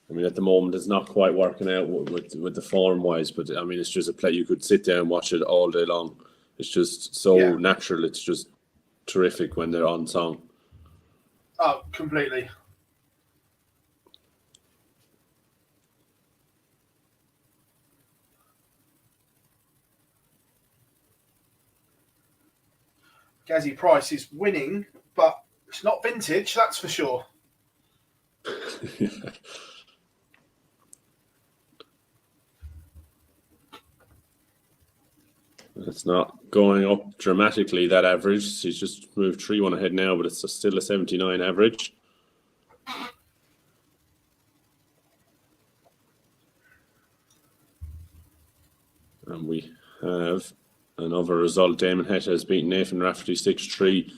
I mean, at the moment, it's not quite working out with the form-wise, but, I mean, it's just a play. You could sit there and watch it all day long. It's just so natural. It's just terrific when they're on song. Oh, completely. Gazzy Price is winning, but it's not vintage, that's for sure. It's not going up dramatically, that average. He's just moved 3-1 ahead now, but it's still a 79 average. And we have another result. Damon Heta has beaten Nathan Rafferty 6-3.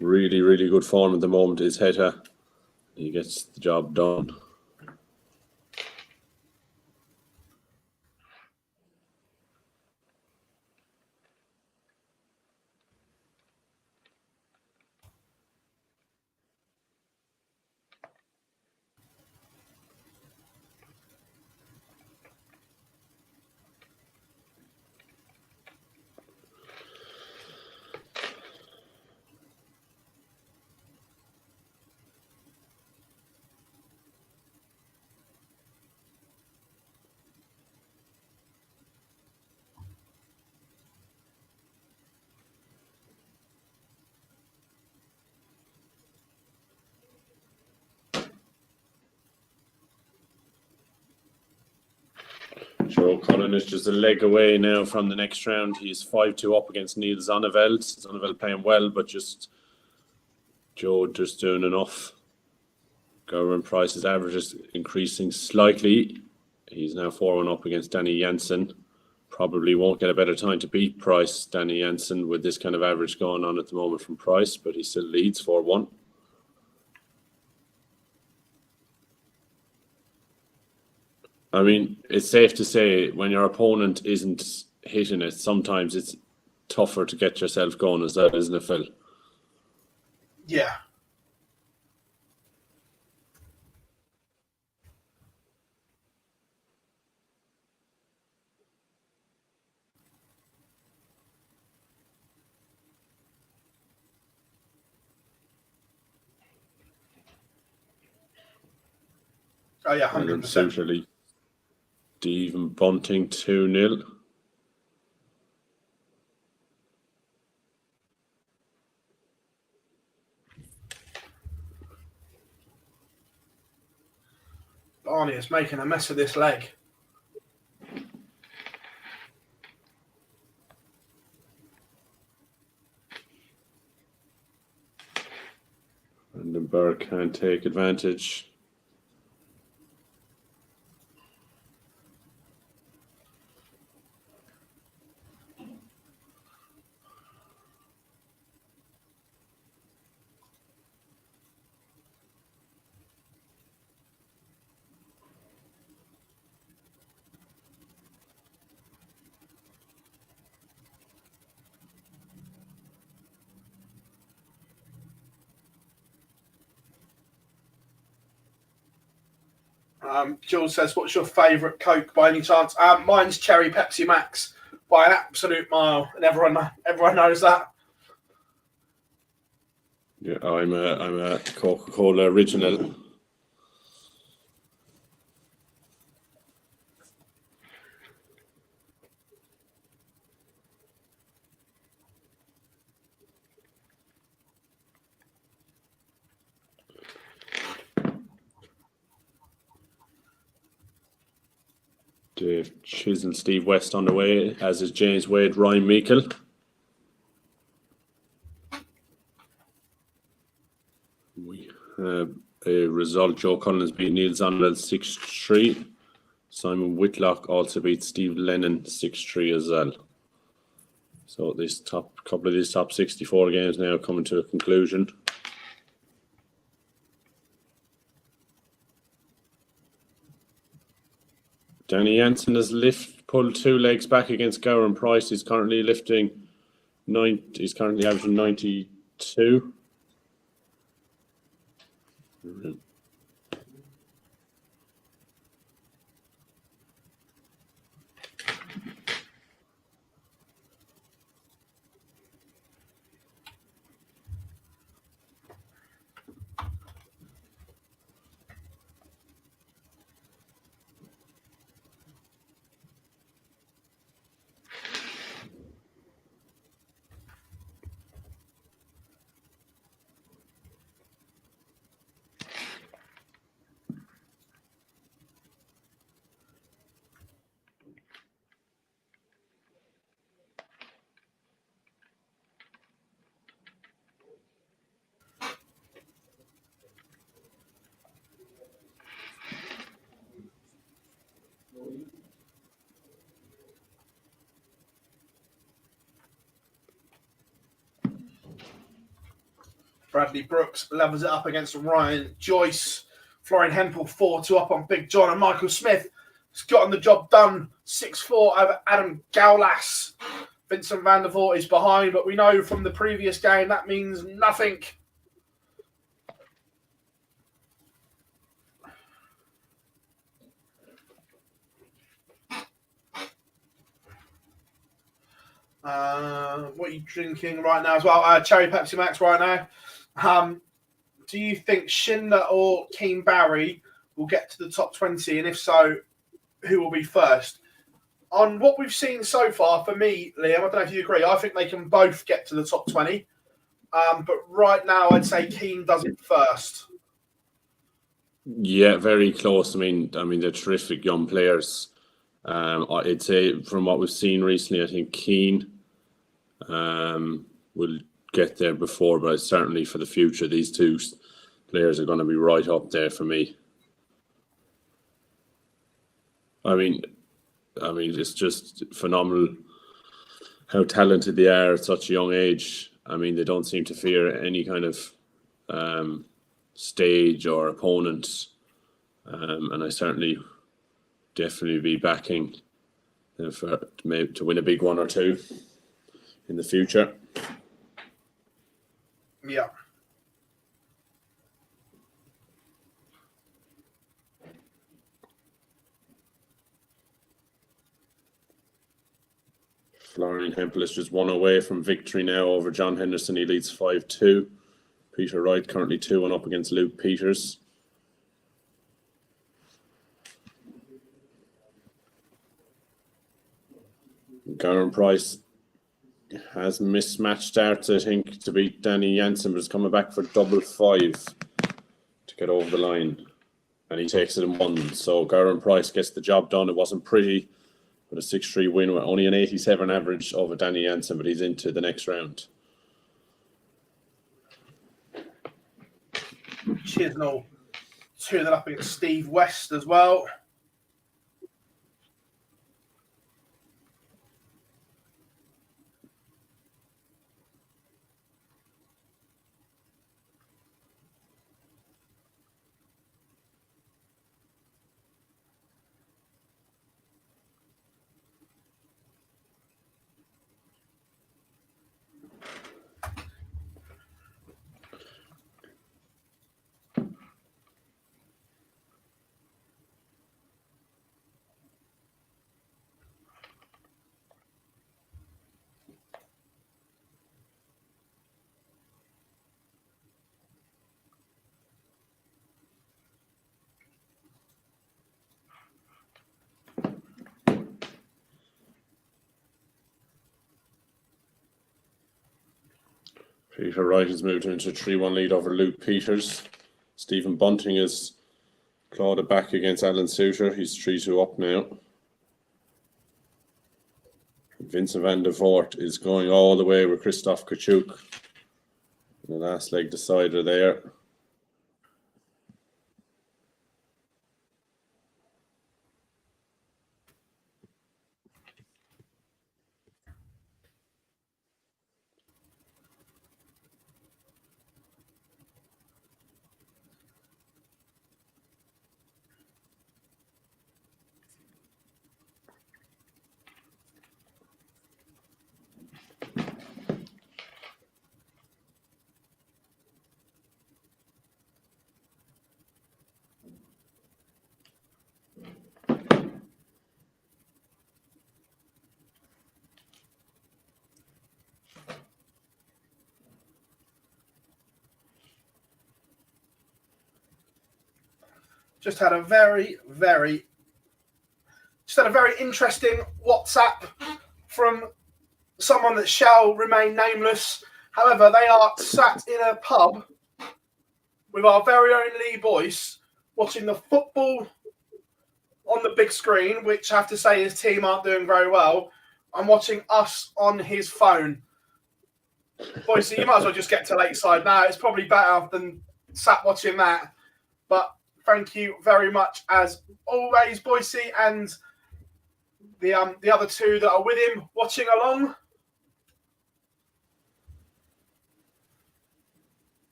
Really, really good form at the moment is Heta. He gets the job done. Joe Cullen is just a leg away now from the next round. He's 5-2 up against Neil Zonneveld. Zonneveld playing well, but just Joe just doing enough. Government Price's average is increasing slightly. He's now 4-1 up against Danny Jansen. Probably won't get a better time to beat Price, Danny Jansen, with this kind of average going on at the moment from Price, but he still leads 4-1. I mean, it's safe to say when your opponent isn't hitting it, sometimes it's tougher to get yourself going as that, isn't it, Phil? Yeah. Oh, yeah, 100%. Centrally, Stephen Bunting 2-0. Barney is making a mess of this leg. Brendan Burke can't take advantage. Jules says, what's your favourite Coke by any chance? Mine's Cherry Pepsi Max by an absolute mile, and everyone knows that. Yeah, I'm a Coca-Cola original. Dave Chisel, Steve West on the way, as is James Wade, Ryan Meikle. We have a result. Joe Collins beat Neil Zonneveld 6-3. Simon Whitlock also beat Steve Lennon 6-3 as well. So this couple of these top 64 games now coming to a conclusion. Danny Jansen has pulled 2 legs back against Gowran Price. He's currently he's currently averaging 92. Bradley Brooks levels it up against Ryan Joyce. Florian Hempel 4-2 up on Big John. And Michael Smith has gotten the job done 6-4 over Adam Gaulas. Vincent van der Voort is behind, but we know from the previous game that means nothing. What are you drinking right now as well? Cherry Pepsi Max right now. Do you think Schindler or Keane Barry will get to the top 20? And if so, who will be first? On what we've seen so far, for me, Liam, I don't know if you agree, I think they can both get to the top 20. But right now, I'd say Keane does it first. Yeah, very close. I mean, they're terrific young players. I'd say from what we've seen recently, I think Keane will get there before, but certainly for the future, these two players are going to be right up there for me. I mean, it's just phenomenal how talented they are at such a young age. I mean, they don't seem to fear any kind of stage or opponent, and I certainly definitely be backing them to win a big one or two in the future. Yeah. Florian Hempel is just one away from victory now over John Henderson. He leads 5-2. Peter Wright currently 2-1 up against Luke Peters. Garen Price has mismatched starts, I think, to beat Danny Jansen, but is coming back for double 5 to get over the line. And he takes it in 1. So Garen Price gets the job done. It wasn't pretty, but a 6-3 win with only an 87 average over Danny Jansen, but he's into the next round. Chisnell 2 that up against Steve West as well. Peter Wright has moved into a 3-1 lead over Luke Peters. Stephen Bunting has clawed it back against Alan Suter. He's 3-2 up now. Vincent van der Voort is going all the way with Christoph Kachuk. The last leg decider there. Just had a very interesting WhatsApp from someone that shall remain nameless. However, they are sat in a pub with our very own Lee Boyce watching the football on the big screen, which I have to say his team aren't doing very well. I'm watching us on his phone. Boyce, you might as well just get to Lakeside now. It's probably better than sat watching that. But thank you very much as always, Boyce, and the other two that are with him watching along.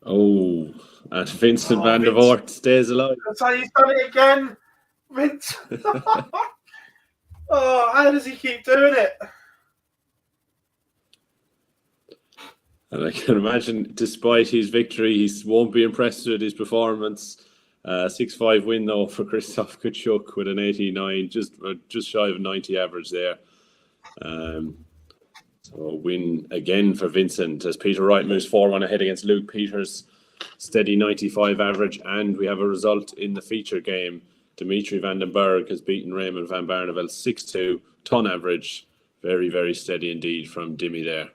Oh, and Vincent van der Voort stays alive. So he's done it again, Vince. Oh, how does he keep doing it? And I can imagine, despite his victory, he won't be impressed with his performance. 6-5 win, though, for Christoph Kachuk with an 89, just shy of 90 average there. So a win again for Vincent as Peter Wright moves 4-1 ahead against Luke Peters. Steady 95 average, and we have a result in the feature game. Dimitri Vandenberg has beaten Raymond van Barneveld 6-2, ton average. Very, very steady indeed from Dimmy there.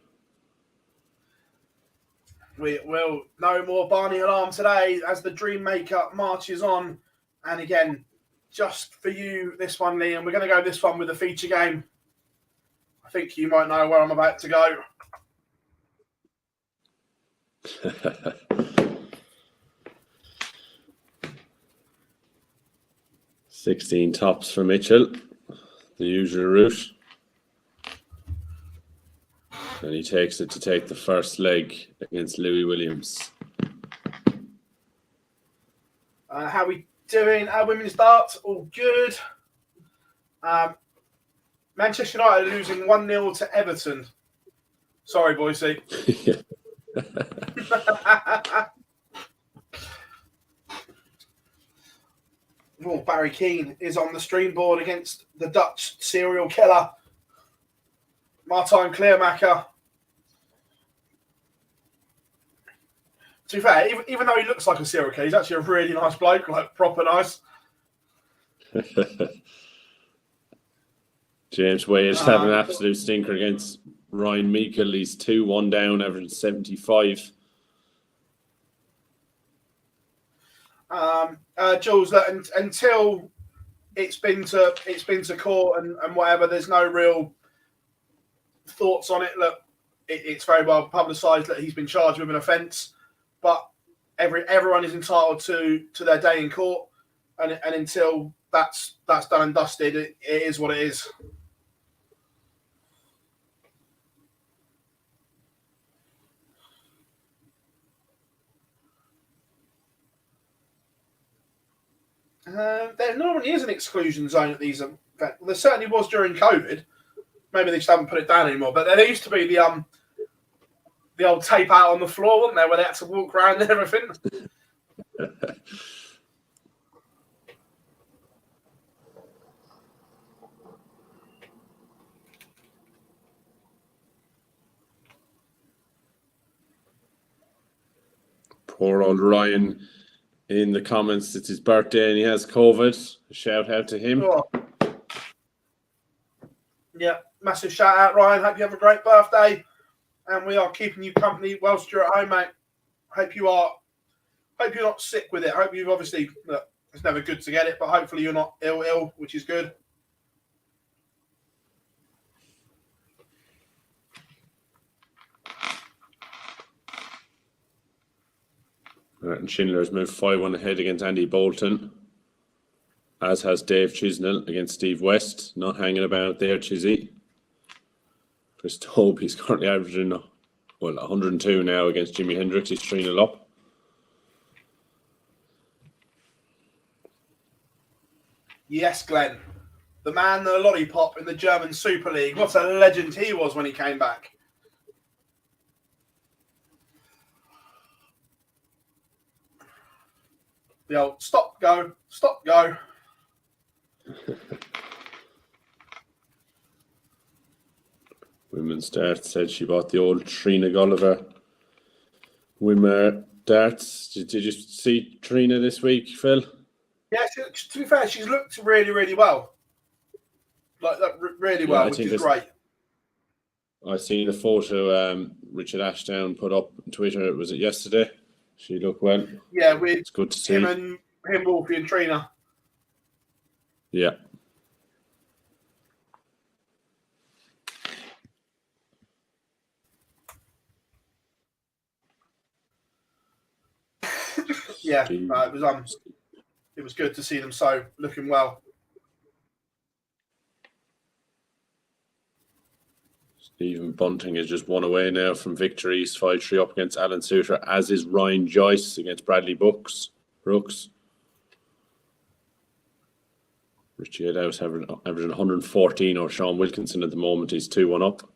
We will no more Barney alarm today as the Dream Maker marches on. And again, just for you, this one, Liam, we're going to go this one with a feature game. I think you might know where I'm about to go. $16 tops for Mitchell, the usual route. And he takes it to take the first leg against Louis Williams. How we doing? Women's darts, all good. Manchester United losing 1-0 to Everton. Sorry, Boise. Oh, Barry Keane is on the stream board against the Dutch serial killer, Martijn Kleermaker. To be fair, even though he looks like a serial killer, he's actually a really nice bloke, like proper nice. James Wade's had an absolute stinker against Ryan Meikle. He's 2-1 down, averaging 75. Jules, until it's been to court and whatever, there's no real thoughts on it. Look, it's very well publicised that he's been charged with an offence, but everyone is entitled to their day in court, and until that's done and dusted, it is what it is. There normally is an exclusion zone at these events. There certainly was during COVID. Maybe they just haven't put it down anymore. But there used to be the old tape out on the floor, wasn't there, where they had to walk around and everything. Poor old Ryan in the comments. It's his birthday and he has COVID. A shout out to him. Oh. Yeah, massive shout out, Ryan. Hope you have a great birthday. And we are keeping you company whilst you're at home, mate. Hope you're not sick with it. Hope you've obviously, look, it's never good to get it, but hopefully you're not ill, which is good. Martin Schindler's moved 5-1 ahead against Andy Bolton, as has Dave Chisnell against Steve West. Not hanging about there, Chizzy. Chris Tobe, he's currently averaging 102 now against Jimi Hendrix. He's 3-0 up. Yes, Glenn. The man, the lollipop in the German Super League. What a legend he was when he came back. The old stop, go. Women's darts said she bought the old Trina Gulliver Wimmer darts. Did you see Trina this week, Phil? Yeah, to be fair, she's looked really, really well. Like that, really well, which is great. I seen a photo Richard Ashdown put up on Twitter. Was it yesterday? She looked well. Yeah, it's good to see him, Wolfie, and Trina. Yeah. Yeah, it was good to see them so looking well. Stephen Bunting is just one away now from victory. He's 5-3 up against Alan Suter, as is Ryan Joyce against Bradley Brooks. Richie Adaus averaging 114, or Sean Wilkinson at the moment. He's 2-1 up.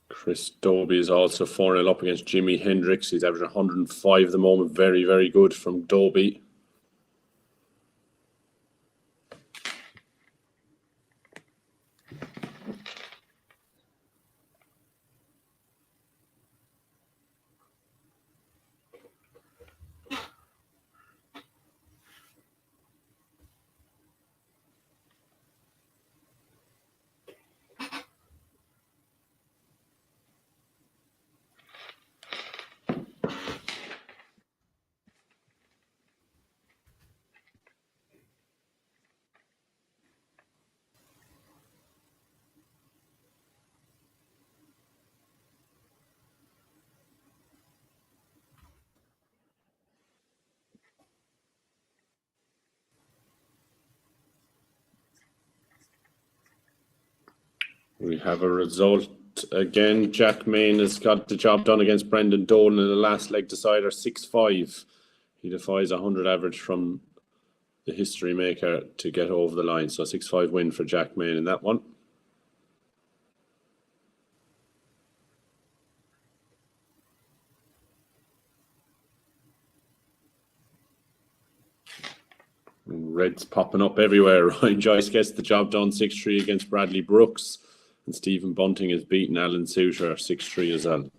Chris Dobie is also 4-0 up against Jimi Hendrix. He's averaging 105 at the moment. Very, very good from Dobie. We have a result again. Jack Main has got the job done against Brendan Dolan in the last leg decider, 6-5. He defies 100 average from the history maker to get over the line. So 6-5 win for Jack Main in that one. Red's popping up everywhere. Ryan Joyce gets the job done, 6-3 against Bradley Brooks. And Stephen Bunting has beaten Alan Souter, 6-3 as well.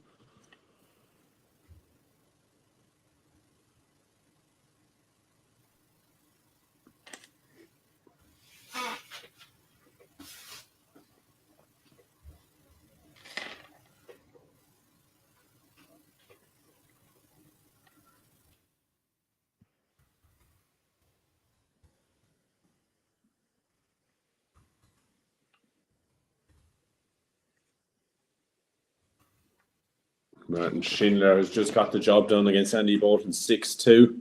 Martin Schindler has just got the job done against Andy Bolton, 6-2.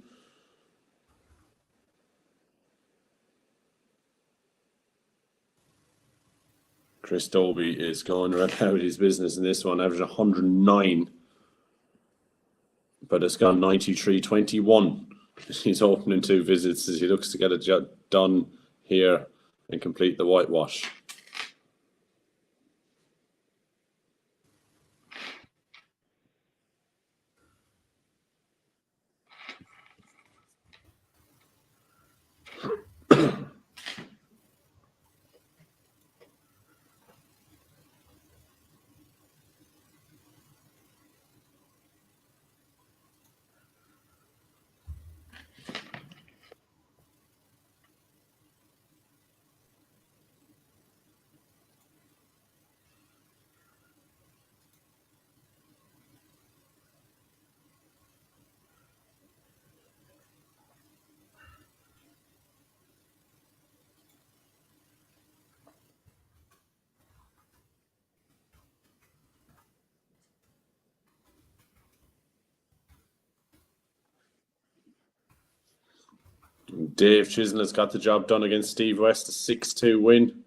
Chris Dobie is going right out his business in this one, averaging 109. But it's gone 93-21. He's opening 2 visits as he looks to get a job done here and complete the whitewash. Dave Chisholm has got the job done against Steve West, a 6-2 win.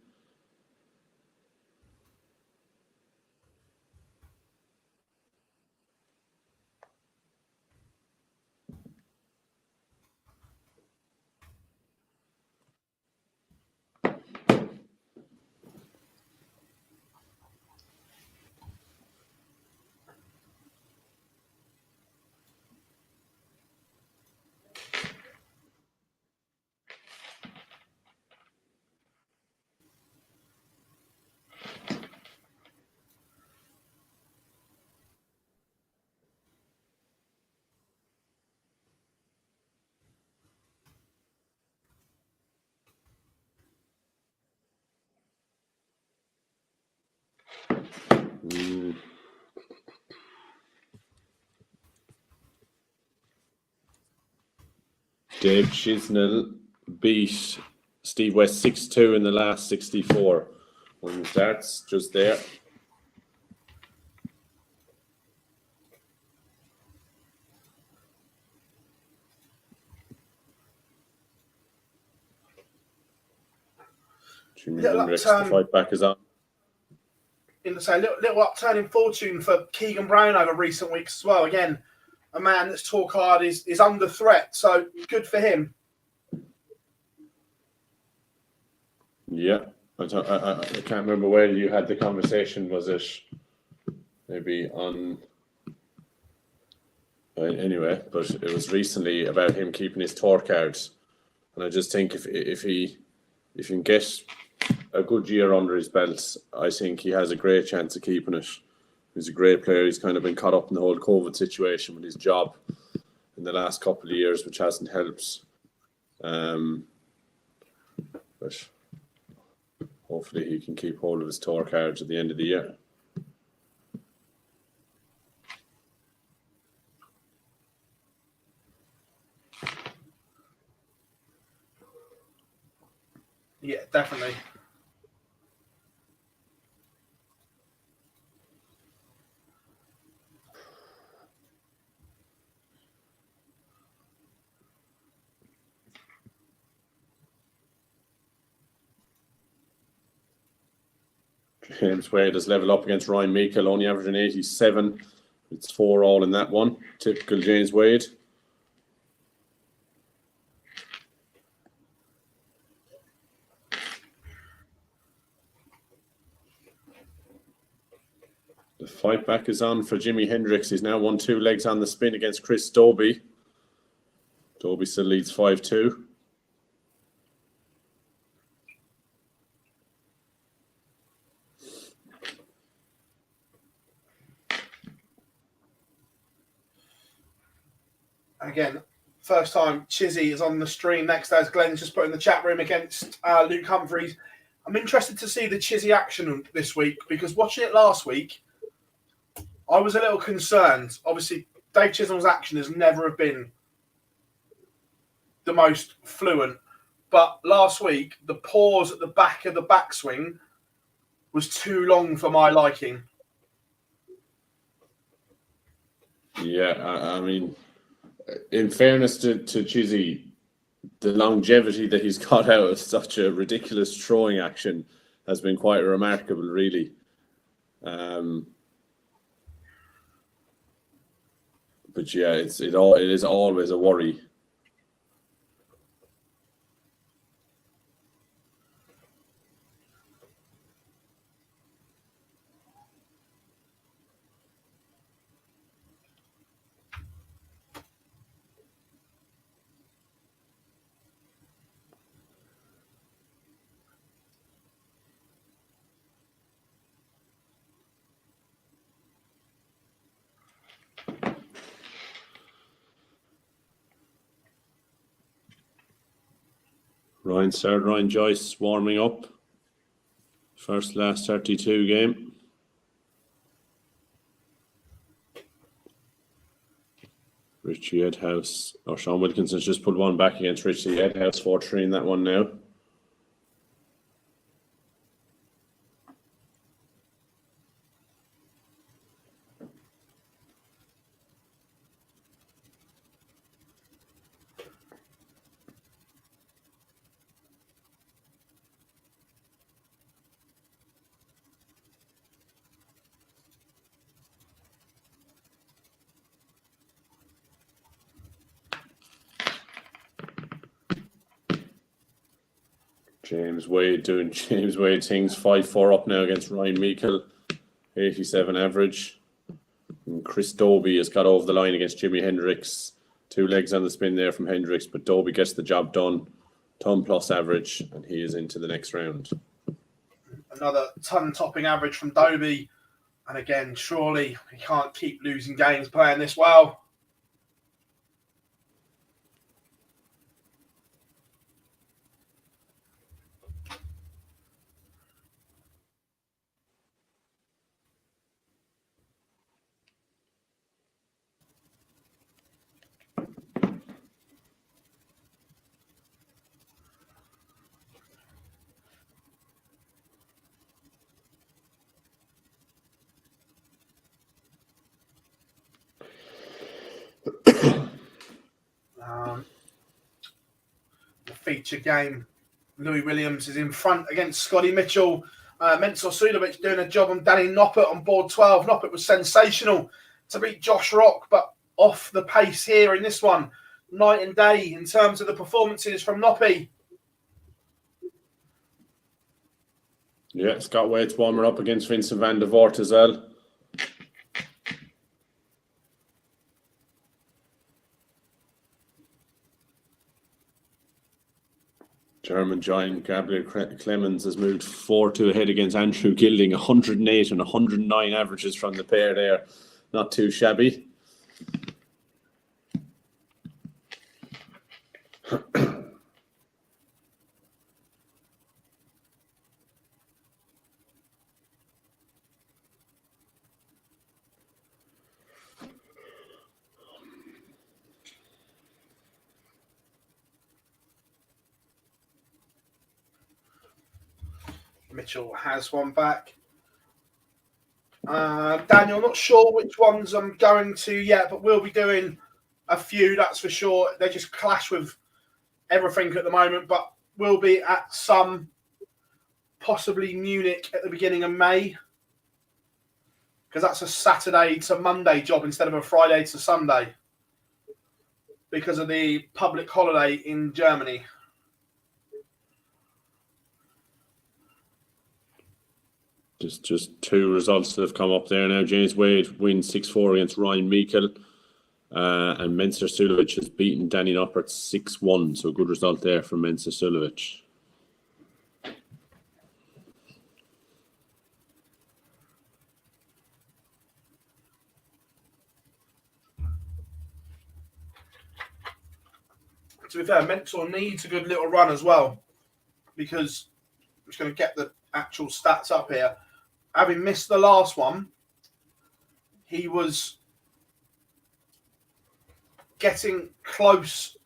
Dave Chisnell beat Steve West 6-2 in the last 64. When it starts, just there. Jimmy Hendricks, the fight back is on. In the same little upturn in fortune for Keegan Brown over recent weeks as well. Again, a man that's talk hard is under threat, so good for him. Yeah, I can't remember where you had the conversation. Was it maybe on? Anyway, but it was recently about him keeping his tour cards, and I just think if he can get a good year under his belt, I think he has a great chance of keeping it. He's a great player. He's kind of been caught up in the whole COVID situation with his job in the last couple of years, which hasn't helped. But hopefully he can keep hold of his tour cards at the end of the year. Yeah, definitely. James Wade has level up against Ryan Meikle, only averaging 87. It's 4 all in that one. Typical James Wade. The fight back is on for Jimi Hendrix. He's now won 2 legs on the spin against Chris Dobie. Dobie still leads 5-2. Again, first time Chizzy is on the stream next as Glenn's just put in the chat room against Luke Humphreys. I'm interested to see the Chizzy action this week because watching it last week, I was a little concerned. Obviously, Dave Chisholm's action has never have been the most fluent. But last week, the pause at the back of the backswing was too long for my liking. Yeah, I mean, in fairness to Chizzy, the longevity that he's got out of such a ridiculous throwing action has been quite remarkable, really. But yeah, it is always a worry. Ryan Joyce warming up. First last 32 game. Richie Edhouse, or Sean Wilkinson's just put one back against Richie Edhouse, 4-3 in that one now. James Wade doing James Wade things, 5-4 up now against Ryan Meikle, 87 average. And Chris Dobie has got over the line against Jimi Hendrix. 2 legs on the spin there from Hendrix, but Dobie gets the job done. Ton plus average, and he is into the next round. Another ton topping average from Dobie. And again, surely he can't keep losing games playing this well. The feature game, Louis Williams is in front against Scotty Mitchell. Mensur Sudovic doing a job on Danny Noppert on board 12. Noppert was sensational to beat Josh Rock, but off the pace here in this one. Night and day in terms of the performances from Noppy. Yeah, Scott Wade's warming up against Vincent van der Voort as well. German giant Gabriel Clemens has moved 4-2 ahead against Andrew Gilding, 108 and 109 averages from the pair there. Not too shabby. Mitchell has one back. Daniel, not sure which ones I'm going to yet, but we'll be doing a few, that's for sure. They just clash with everything at the moment, but we'll be at some possibly Munich at the beginning of May, because that's a Saturday to Monday job instead of a Friday to Sunday because of the public holiday in Germany. Just two results that have come up there now. James Wade wins 6-4 against Ryan Meikle. And Mensa Sulovic has beaten Danny Noppert 6-1. So a good result there for Mensa Sulovic. To be fair, Mentor needs a good little run as well, because I'm just going to get the actual stats up here. Having missed the last one, he was getting close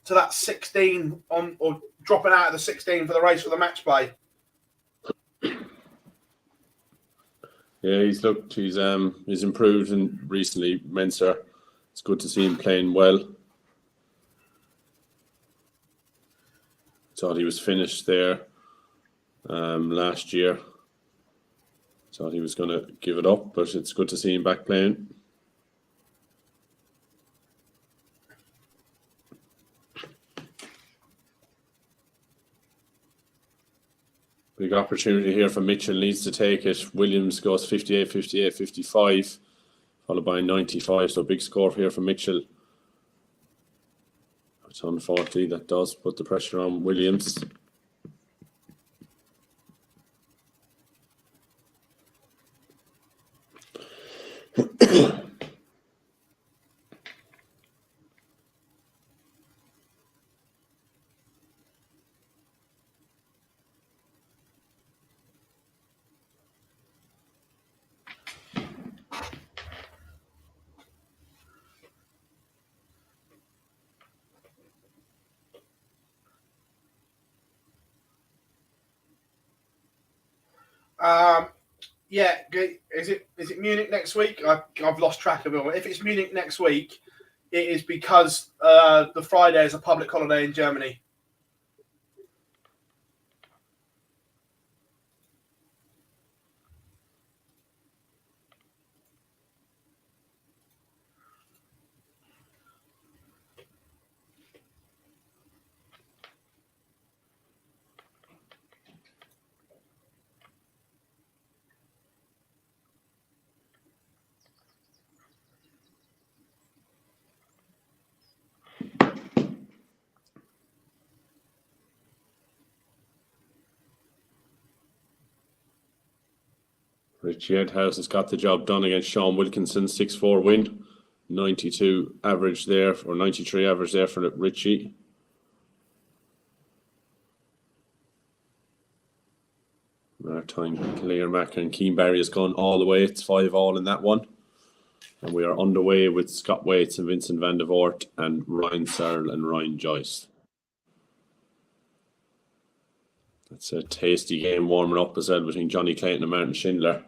to that 16 on, or dropping out of the 16 for the race for the match play. Yeah, he's improved and recently, Mensa. It's good to see him playing well. Thought he was finished there last year. Thought he was going to give it up, but it's good to see him back playing. Big opportunity here for Mitchell, needs to take it. Williams goes 58, 58, 55, followed by 95. So big score here for Mitchell. It's on 40. That does put the pressure on Williams. Yeah, is it Munich next week? I've lost track of it. If it's Munich next week, it is because the Friday is a public holiday in Germany. Richie Edhouse has got the job done against Sean Wilkinson, 6-4 win. 92 average there, or 93 average there for Richie. Maritime, Clearmaker and Keane Barry has gone all the way. It's 5-all in that one. And we are underway with Scott Waits and Vincent van der Voort and Ryan Searle and Ryan Joyce. That's a tasty game warming up as well between Johnny Clayton and Martin Schindler.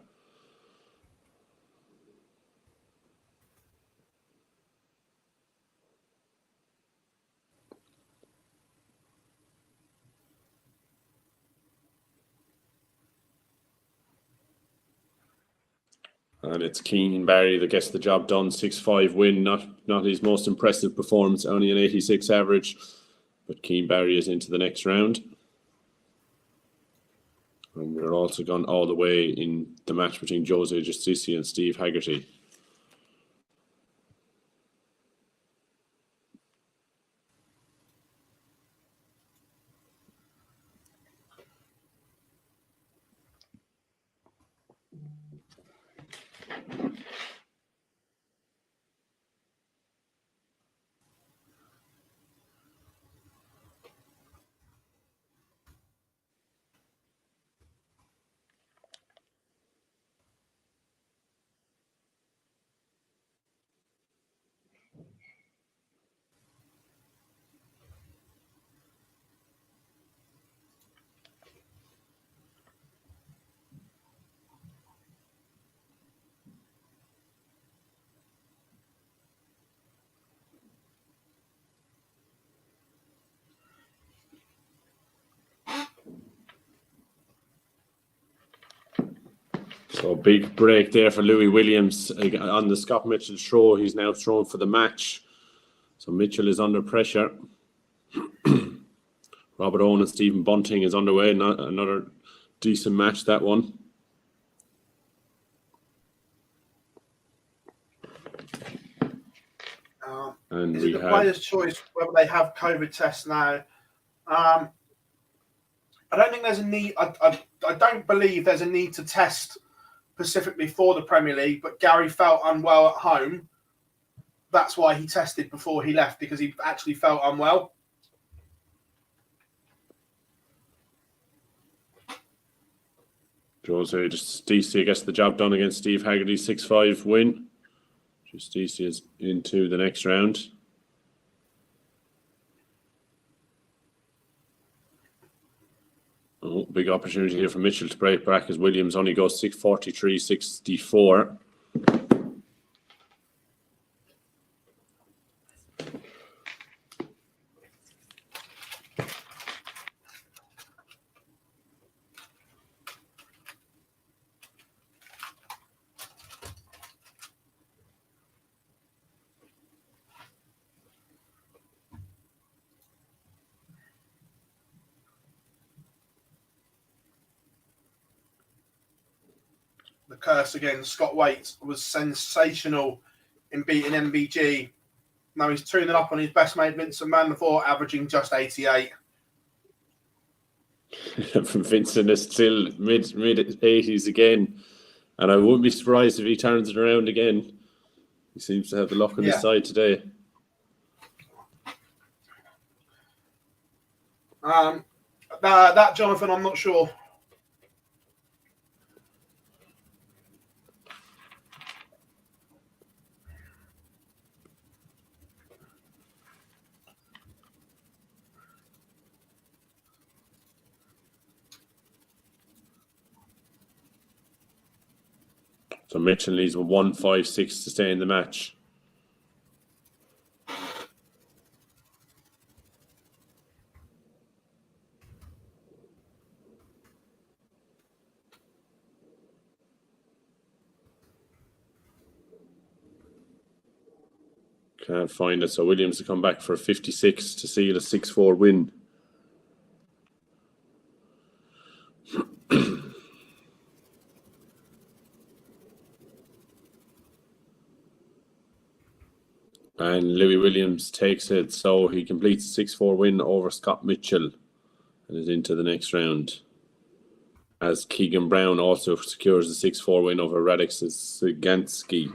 And it's Keane Barry that gets the job done. 6-5 win. Not his most impressive performance, only an 86 average. But Keane Barry is into the next round. And we're also gone all the way in the match between Jose Justicia and Steve Haggerty. So big break there for Louis Williams on the Scott Mitchell throw. He's now thrown for the match. So Mitchell is under pressure. Robert Owen and Stephen Bunting is underway. Another decent match, that one. And is it the player's choice whether they have COVID tests now? I don't think there's a need. I don't believe there's a need to test specifically for the Premier League, but Gary felt unwell at home. That's why he tested before he left, because he actually felt unwell. Jose DC gets the job done against Steve Haggerty, 6-5 win. DC is into the next round. Oh, big opportunity here for Mitchell to break back as Williams only goes 6:43.64. The curse again. Scott Waite was sensational in beating MBG. Now he's 2-0 up on his best mate Vincent Mandeville, averaging just 88. Vincent is still mid 80s again, and I wouldn't be surprised if he turns it around again. He seems to have the luck on his side today. That Jonathan, I'm not sure. So Mitchell leads with 1-5-6 to stay in the match. Can't find it. So Williams to come back for a 56 to seal a 6-4 win. And Louis Williams takes it, so he completes a 6-4 win over Scott Mitchell and is into the next round. As Keegan Brown also secures a 6-4 win over Radek Sigansky.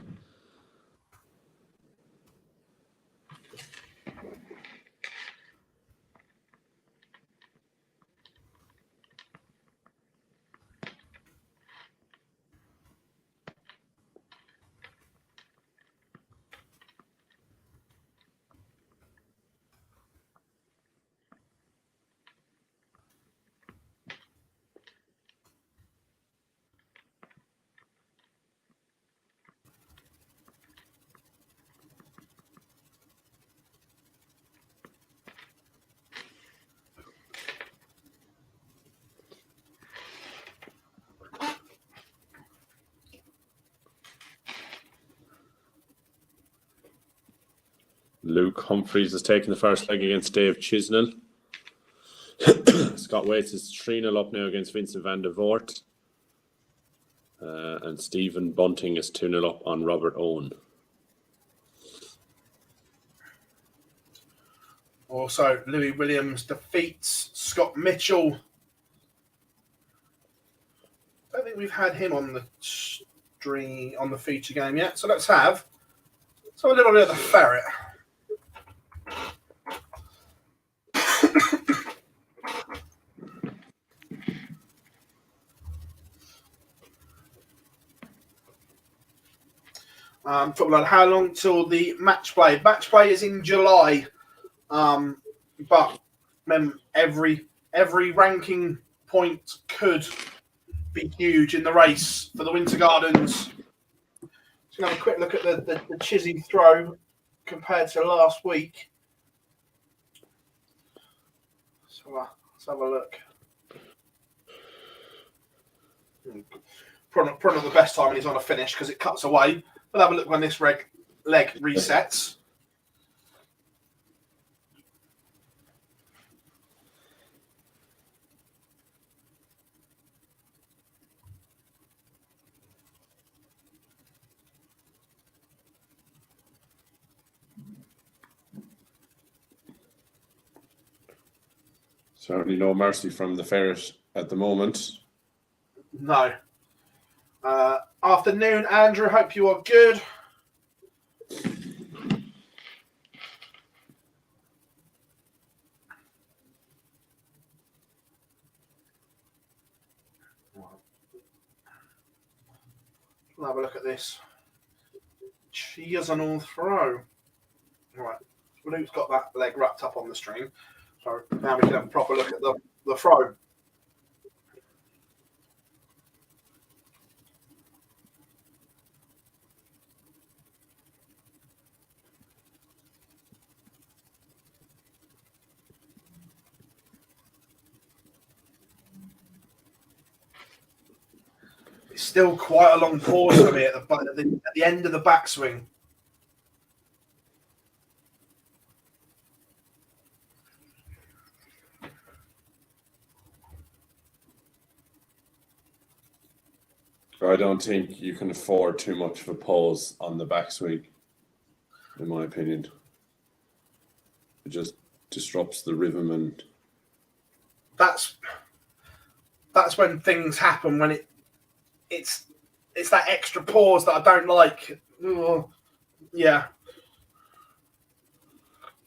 Luke Humphreys has taken the first leg against Dave Chisnell. Scott Waits is 3-0 up now against Vincent van der Voort. And Stephen Bunting is 2-0 up on Robert Owen. Also, Louis Williams defeats Scott Mitchell. I don't think we've had him on the stream, on the feature game yet. So let's have a little bit of the ferret. Football. How long till the match play? Match play is in July, but every ranking point could be huge in the race for the Winter Gardens. Just gonna have a quick look at the Chizzy throw compared to last week. So let's have a look. probably not the best time when he's on a finish because it cuts away. We'll have a look when this leg resets. Certainly no mercy from the ferret at the moment. No. Afternoon, Andrew. Hope you are good. We'll have a look at this. Cheers on all throw. Right. Luke's got that leg wrapped up on the string. So now we can have a proper look at the throw. It's still quite a long pause for me at the end of the backswing. I don't think you can afford too much of a pause on the backswing, in my opinion. It just disrupts the rhythm, and that's when things happen, when it's that extra pause that I don't like. Ugh. Yeah.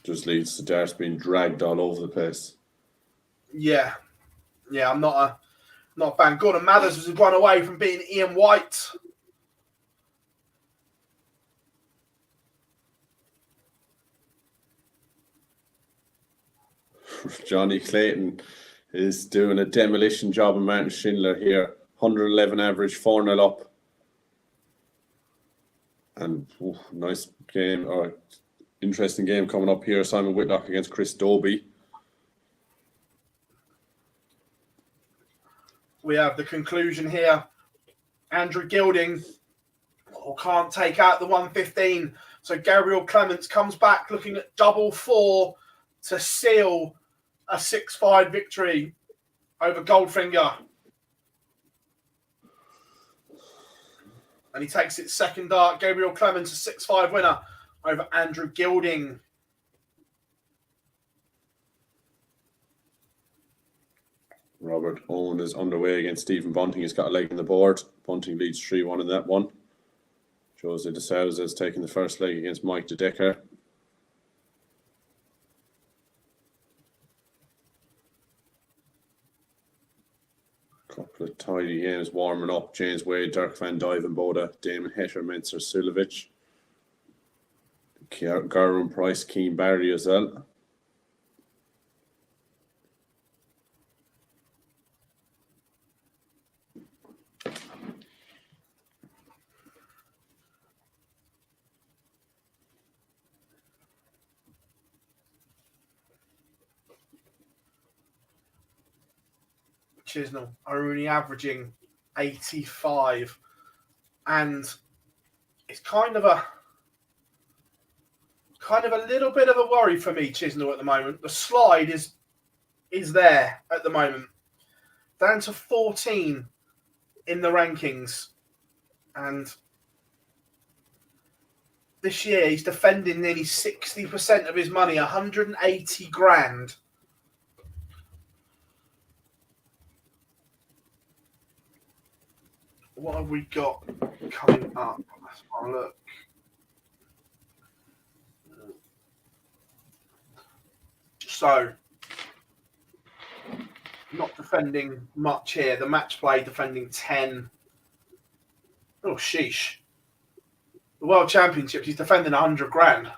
just leads to darts being dragged all over the place. Yeah. I'm not a fan. Gordon Mathers has run away from beating Ian White. Johnny Clayton is doing a demolition job on Martin Schindler here. 111 average, 4-0 up. And nice game, or interesting game coming up here. Simon Whitlock against Chris Dobie. We have the conclusion here. Andrew Gilding can't take out the 115. So Gabriel Clements comes back looking at 4-4 to seal a 6-5 victory over Goldfinger. And he takes it second dart. Gabriel Clements, a 6-5 winner over Andrew Gilding. Robert Owen is underway against Stephen Bunting. He's got a leg in the board. Bunting leads 3-1 in that one. Jose de Souza is taking the first leg against Mike de Decker. Couple of tidy games warming up. James Wade, Dirk van Duivenbode, Damon Hetter, Menser Sulovic. Garvin Price, Keane Barry as well. Chisnell only averaging 85, and it's kind of a little bit of a worry for me, Chisnell, at the moment. The slide is there at the moment, down to 14 in the rankings, and this year he's defending nearly 60% of his money, 180 grand. What have we got coming up? Let's have a look. So, not defending much here. The match play defending 10. Oh, sheesh. The World Championships, he's defending 100 grand.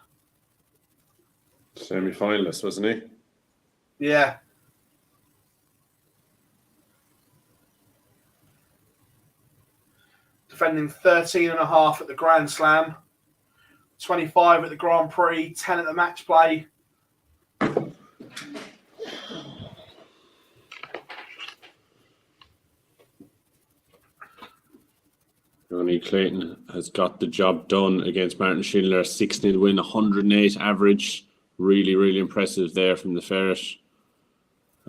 Semi-finalist, wasn't he? Yeah. Defending 13.5 at the Grand Slam, 25 at the Grand Prix, 10 at the match play. Johnny Clayton has got the job done against Martin Schindler. 6-0 win, 108 average. Really, really impressive there from the ferret.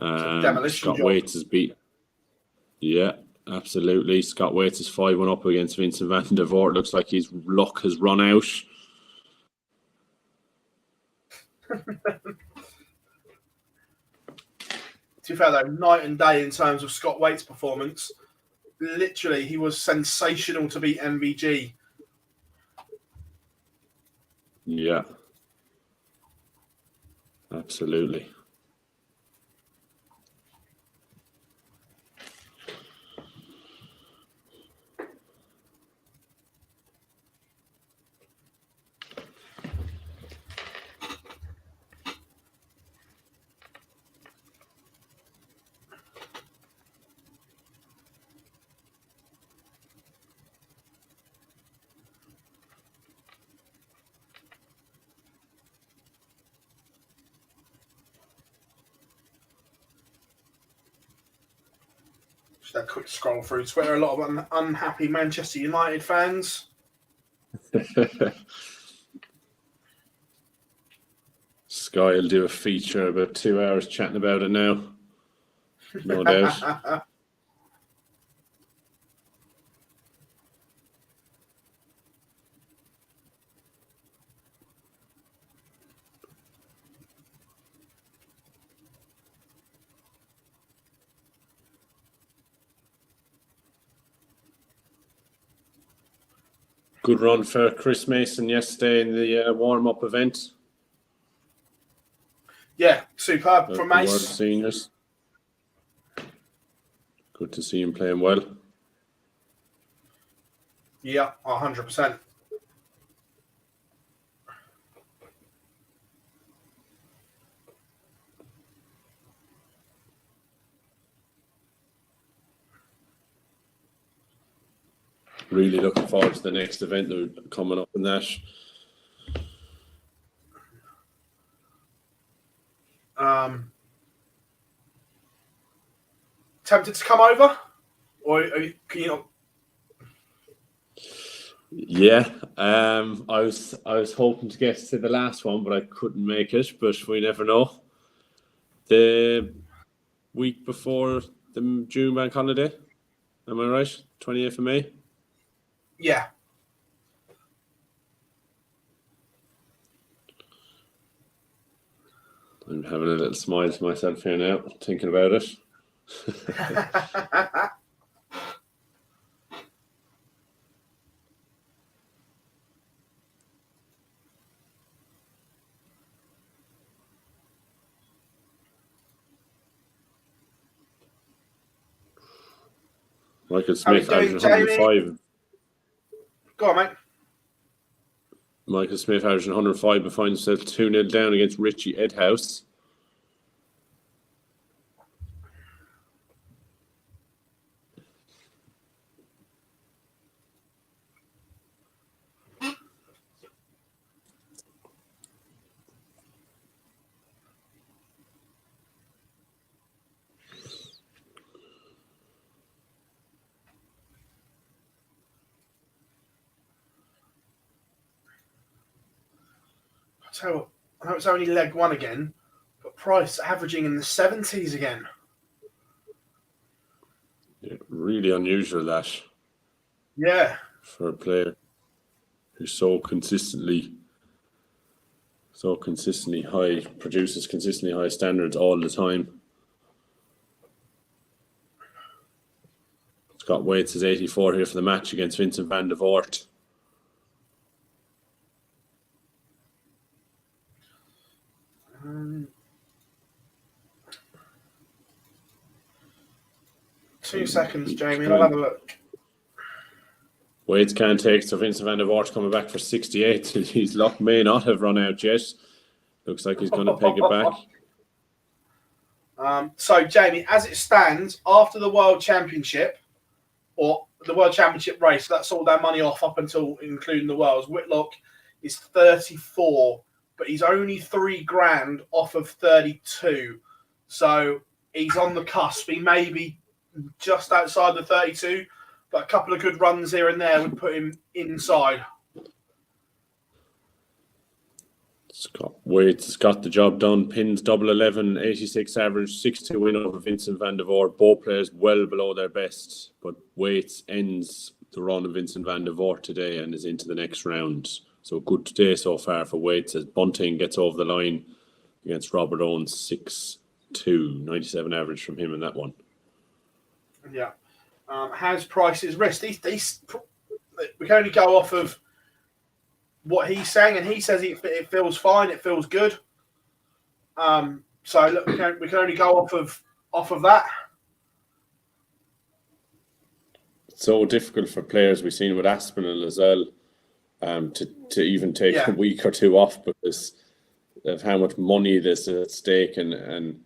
Demolition Scott job. Waits is beat. Yeah, absolutely. Scott Waits is 5-1 up against Vincent van der Voort. Looks like his luck has run out. To be fair, though, night and day in terms of Scott Waits' performance. Literally, he was sensational to beat MVG. Yeah, absolutely. Just a quick scroll through Twitter. A lot of unhappy Manchester United fans. Sky will do a feature about 2 hours chatting about it now. No doubt. Good run for Chris Mason yesterday in the warm-up event. Yeah, superb from The World Mace. Seniors. Good to see him playing well. Yeah, 100%. Really looking forward to the next event that are coming up in that. Tempted to come over? Or can you not? Yeah, I was hoping to get to the last one, but I couldn't make it. But we never know. The week before the June bank holiday, am I right? 28th of May. Yeah. I'm having a little smile to myself here now, thinking about it. Michael Smith averaging 105. Go on, mate. Michael Smith averaging 105 but finds himself 2-0 down against Richie Edhouse. So I know it's only leg one again, but Price averaging in the 70s again. Yeah, really unusual that Yeah. for a player who's so consistently high, produces consistently high standards all the time. Scott Waits is 84 here for the match against Vincent van der Voort. Two seconds, Jamie, and I'll have a look. Waits can't take, so Vincent van der Voort coming back for 68. His luck may not have run out yet. Looks like he's going to peg it back. So, Jamie, as it stands, after the World Championship, or the World Championship race, that's all their money off up until including the Worlds. Whitlock is 34, but he's only $3,000 off of 32. So he's on the cusp. He may be just outside the 32, but a couple of good runs here and there would put him inside. Waits got the job done. Pins double 11, 86 average, 6-2 win over Vincent van der Voort. Both players well below their best, but Waits ends the run of Vincent van der Voort today and is into the next round. So good day so far for Waits as Bunting gets over the line against Robert Owens, 6-2, 97 average from him in that one. Yeah. Has prices risk? We can only go off of what he's saying, and he says it feels fine, it feels good. So look, we can only go off of that. It's so difficult for players. We've seen with Aspinall as well, to even take a week or two off because of how much money there's at stake and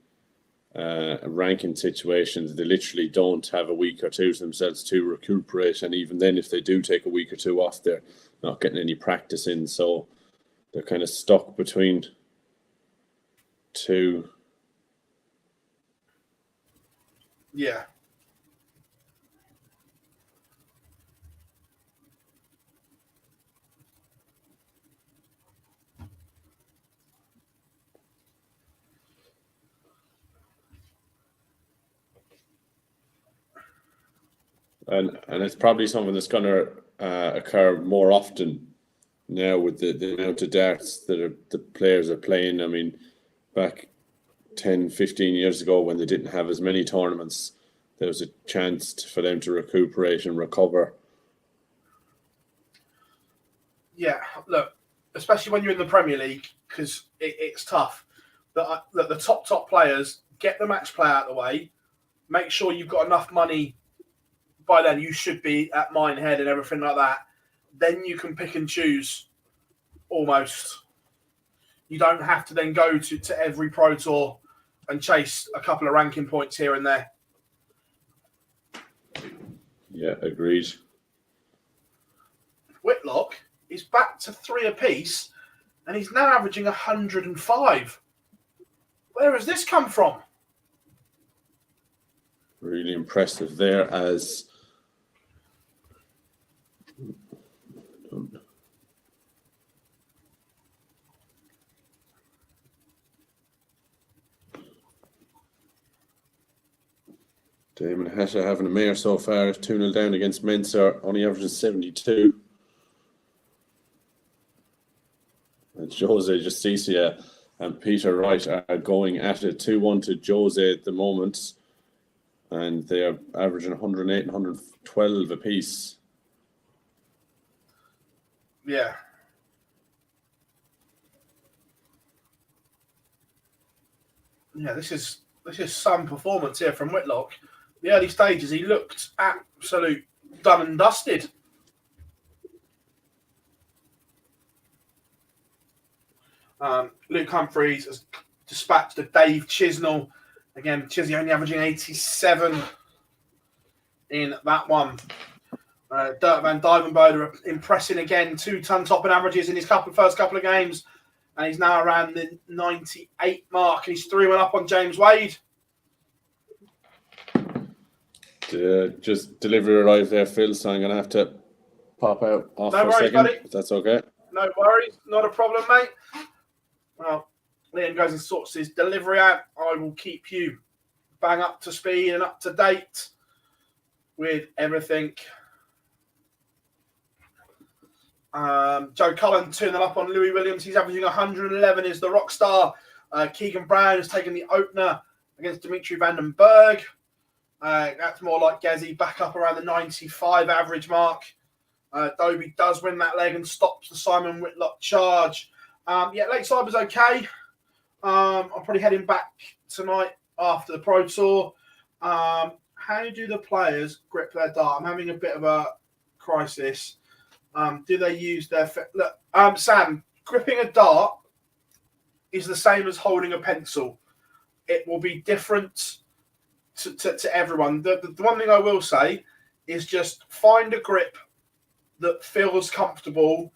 ranking situations. They literally don't have a week or two to themselves to recuperate, and even then, if they do take a week or two off, they're not getting any practice in, so they're kind of stuck between two. Yeah. And it's probably something that's going to occur more often now with the amount of darts that the players are playing. I mean, back 10, 15 years ago when they didn't have as many tournaments, there was a chance for them to recuperate and recover. Yeah, look, especially when you're in the Premier League, because it's tough. The top players, get the match play out of the way, make sure you've got enough money. By then, you should be at Minehead and everything like that. Then you can pick and choose almost. You don't have to then go to every Pro Tour and chase a couple of ranking points here and there. Yeah, agreed. Whitlock is back to 3 apiece, and he's now averaging 105. Where has this come from? Really impressive there as... Damon Hatter having a mare so far, 2-0 down against Mensah, only averaging 72. And Jose Justicia and Peter Wright are going at it 2-1 to Jose at the moment. And they are averaging 108 and 112 apiece. Yeah. Yeah, this is some performance here from Whitlock. The early stages, he looked absolute done and dusted. Luke Humphreys has dispatched to Dave Chisnell. Again, Chizzy only averaging 87 in that one. Dirk van Dijvenbode impressing again, 2-ton topping averages in his first couple of games. And he's now around the 98 mark. And he's 3-1 up on James Wade. Just delivery arrived there, Phil, so I'm going to have to pop out off No for worries, a second, buddy. if that's okay. No worries. Not a problem, mate. Well, Liam goes and sorts his delivery out. I will keep you bang up to speed and up to date with everything. Joe Cullen 2-0 up on Louis Williams. He's averaging 111 is the rock star. Keegan Brown has taken the opener against Dimitri van den Berg. That's more like Gezi, back up around the 95 average mark. Dobie does win that leg and stops the Simon Whitlock charge. Lakeside was okay. I'm probably heading back tonight after the Pro Tour. How do the players grip their dart? I'm having a bit of a crisis. Do they use their... Look, Sam, gripping a dart is the same as holding a pencil. It will be different to everyone. The one thing I will say is just find a grip that feels comfortable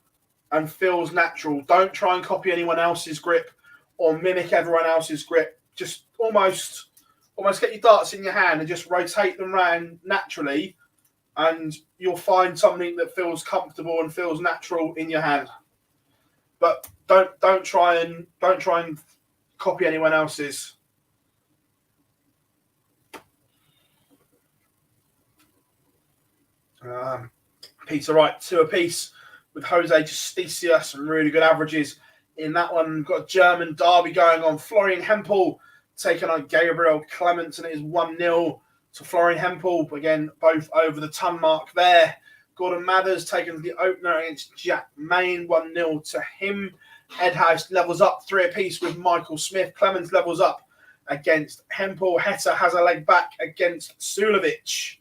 and feels natural. Don't try and copy anyone else's grip or mimic everyone else's grip. Just almost get your darts in your hand and just rotate them around naturally and you'll find something that feels comfortable and feels natural in your hand. But don't try and copy anyone else's. Peter Wright 2 apiece with Jose Justicia. Some really good averages in that one. We've got a German derby going on. Florian Hempel taking on Gabriel Clements, and it is 1-0 to Florian Hempel. Again, both over the ton mark there. Gordon Mathers taking the opener against Jack Main, 1-0 to him. Ed House levels up 3 apiece with Michael Smith. Clemens levels up against Hempel. Heta has a leg back against Sulovic.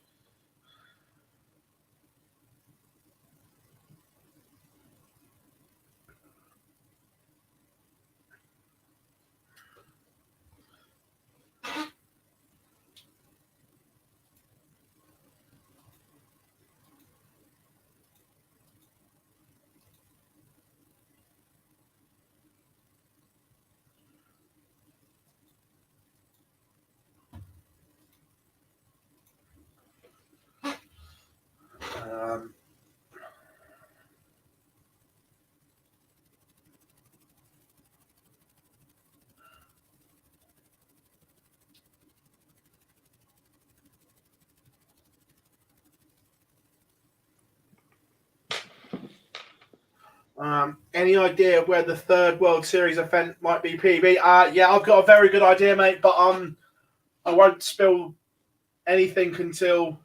Any idea where the third World Series event might be, PB? Yeah, I've got a very good idea, mate, but I won't spill anything until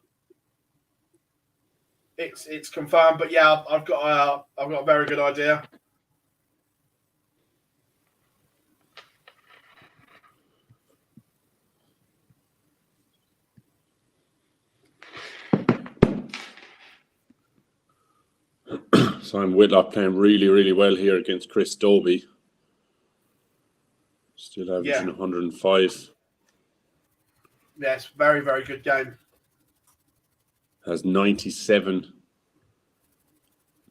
it's confirmed. But yeah, I've got a very good idea. Simon Whitlock playing really, really well here against Chris Dobie. Still averaging 105. Yes, very, very good game. Has 97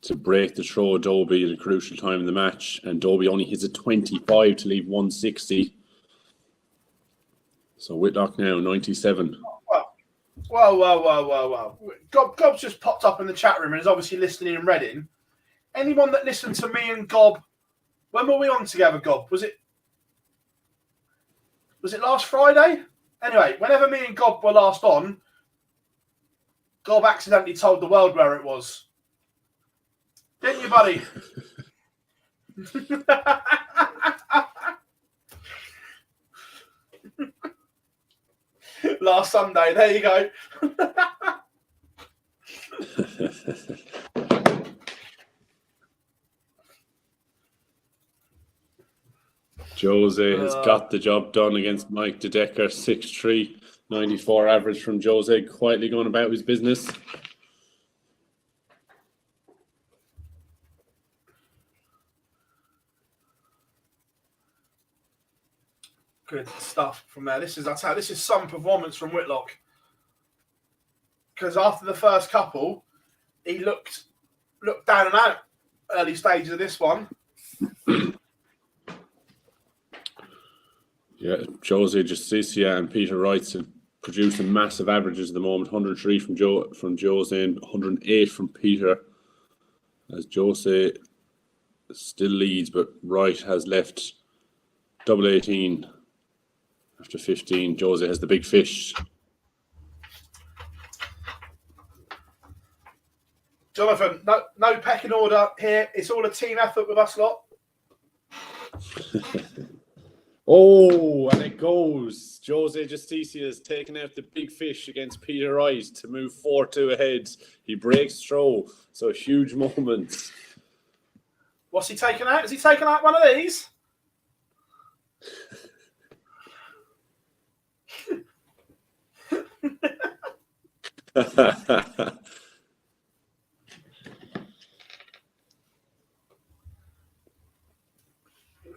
to break the throw of Dobie at a crucial time in the match. And Dobie only hits a 25 to leave 160. So Whitlock now 97. Well. Gob's just popped up in the chat room and is obviously listening in Reading. Anyone that listened to me and Gob, when were we on together, Gob? Was it last Friday? Anyway, whenever me and Gob were last on, Gob accidentally told the world where it was. Didn't you, buddy? Last Sunday. There you go. Jose has got the job done against Mike De Decker, 6'3", 94 average from Jose, quietly going about his business. Good stuff from there. This is some performance from Whitlock. Because after the first couple, he looked down and out early stages of this one. Yeah, Jose Justicia and Peter Wright have producing massive averages at the moment. 103 from Jose and 108 from Peter. As Jose still leads, but Wright has left double 18 after 15. Jose has the big fish. Jonathan, no pecking order here. It's all a team effort with us lot. Oh, and it goes. Jose Justicia has taken out the big fish against Peter Wright to move 4-2 ahead. He breaks throw, so a huge moment. What's he taking out? Is he taking out one of these?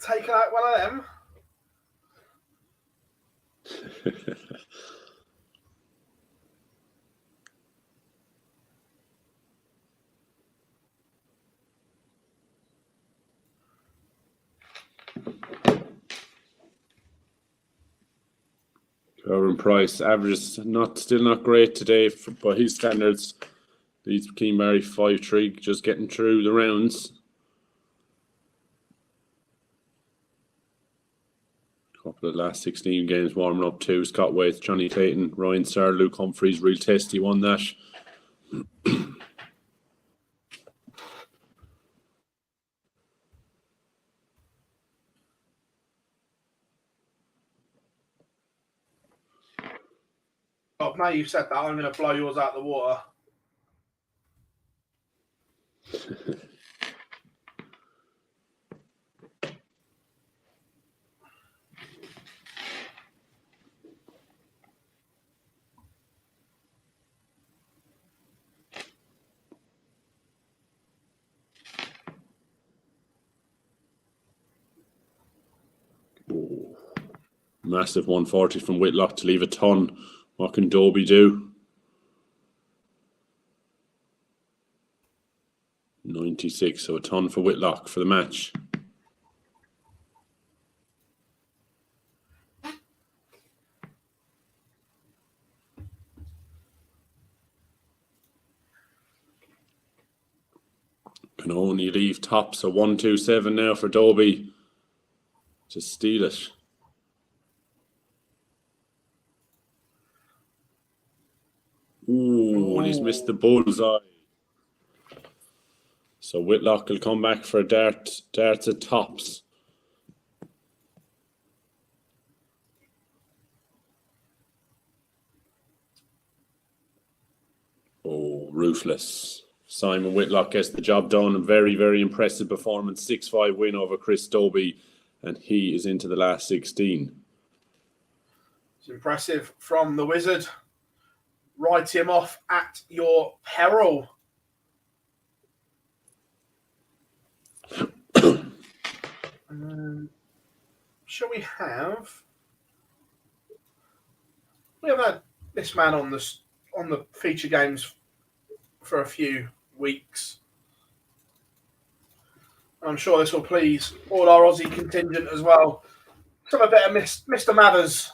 Taking out one of them? Gerwyn Price, average still not great today by his standards. Leads Keenbarry 5-3, just getting through the rounds. Couple of the last 16 games warming up too. Scott Waite, Johnny Clayton, Ryan Sarr, Luke Humphreys, real testy won that. Oh, now you've said that, I'm going to blow yours out of the water. Oh, massive 140 from Whitlock to leave a ton. What can Dobie do? 96, so a ton for Whitlock for the match. Can only leave top, so 127 now for Dobie to steal it. Ooh, and he's missed the bullseye. So Whitlock will come back for darts at tops. Oh, ruthless. Simon Whitlock gets the job done. A very, very impressive performance. 6-5 win over Chris Dobie, and he is into the last 16. It's impressive from the Wizard. Write him off at your peril. Shall we have? We have had this man on the feature games for a few weeks. I'm sure this will please all our Aussie contingent as well. Some a bit of Mr. Mathers.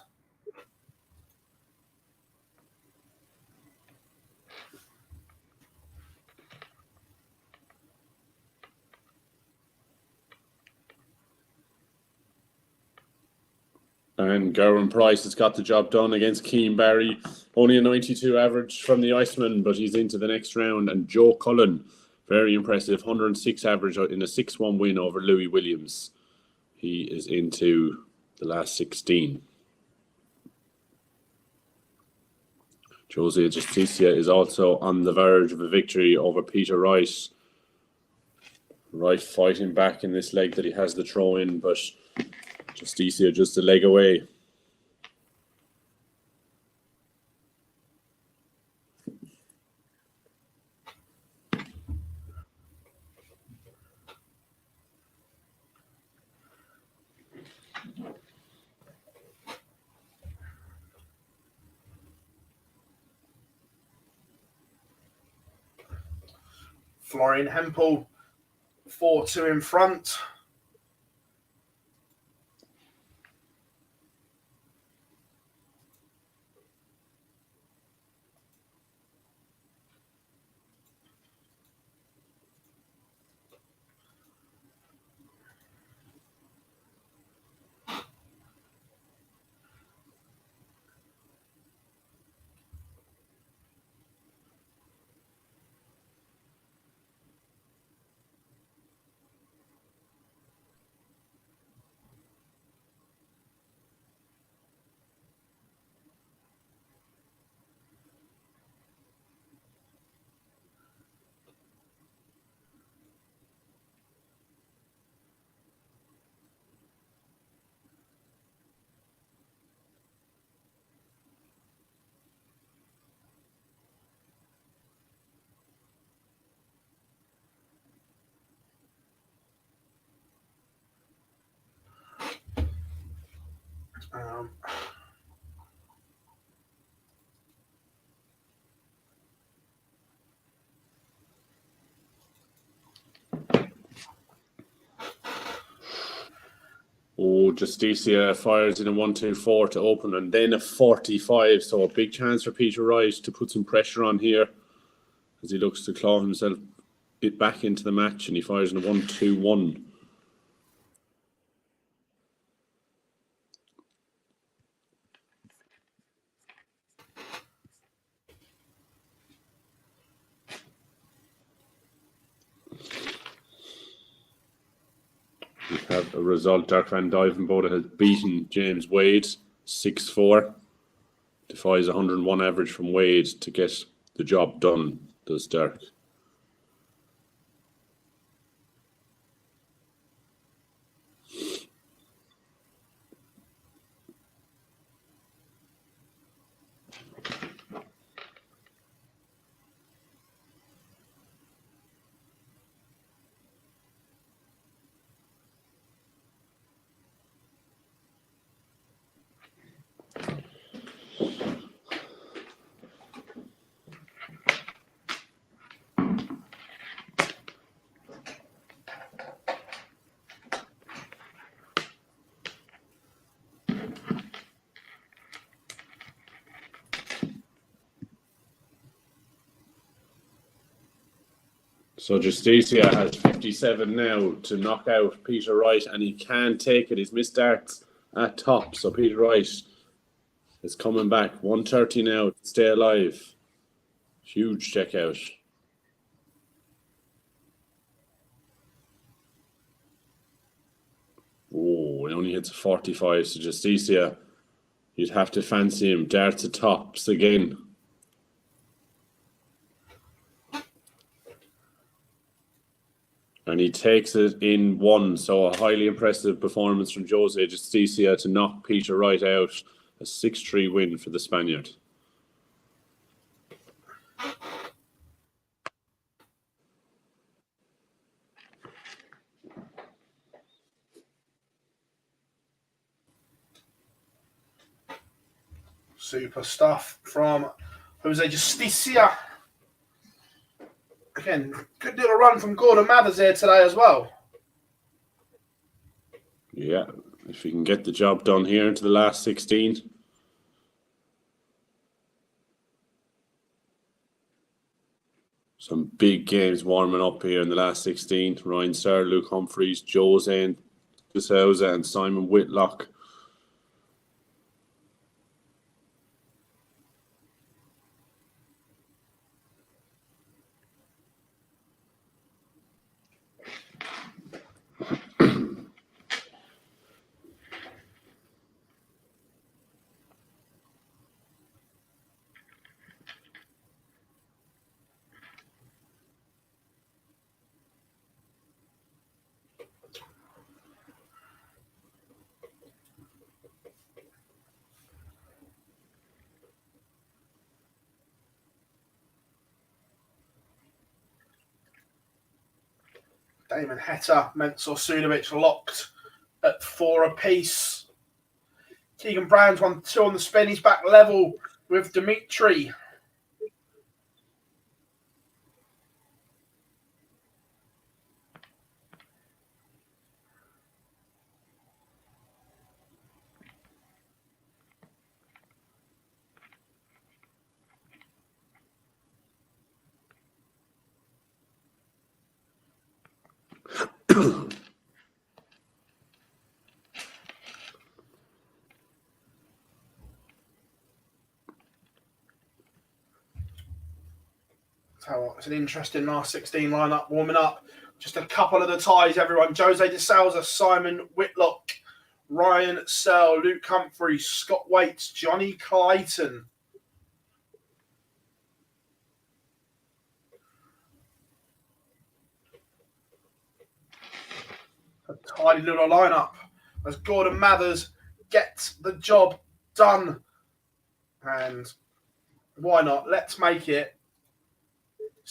And Gerwyn Price has got the job done against Keenbarry. Only a 92 average from the Iceman, but he's into the next round. And Joe Cullen, very impressive, 106 average in a 6-1 win over Louis Williams. He is into the last 16. Jose Justicia is also on the verge of a victory over Peter Wright. Wright fighting back in this leg that he has the throw in, but Justicia just a leg away. Florian Hempel, 4-2 in front. Oh, Justicia fires in a 1-2-4 to open and then a 45. So a big chance for Peter Wright to put some pressure on here as he looks to claw himself back into the match, and he fires in a 1-2-1. We have a result. Dark Van Dyvenbode has beaten James Wade 6-4. Defies 101 average from Wade to get the job done, does Dark. So Justicia has 57 now to knock out Peter Wright, and he can take it. He's missed darts at top. So Peter Wright is coming back. 130 now to stay alive. Huge check out. Oh, he only hits a 45. So Justicia, you'd have to fancy him. Darts at tops again. And he takes it in one. So a highly impressive performance from Jose Justicia to knock Peter Wright out. A 6-3 win for the Spaniard. Super stuff from Jose Justicia. Again, good little run from Gordon Mathers here today as well. Yeah, if he can get the job done here into the last 16. Some big games warming up here in the last 16. Ryan Starr, Luke Humphreys, Jose D'Souza and Simon Whitlock. Damon Heta, Mensur Sudovic locked at 4 apiece. Keegan Brown's 1-2 on the spin. He's back level with Dimitri. So it's an interesting last 16 lineup warming up. Just a couple of the ties, everyone. Jose D'Souza, Simon Whitlock, Ryan Searle, Luke Humphreys, Scott Waits, Johnny Clayton. A tidy little lineup as Gordon Mathers gets the job done. And why not? Let's make it.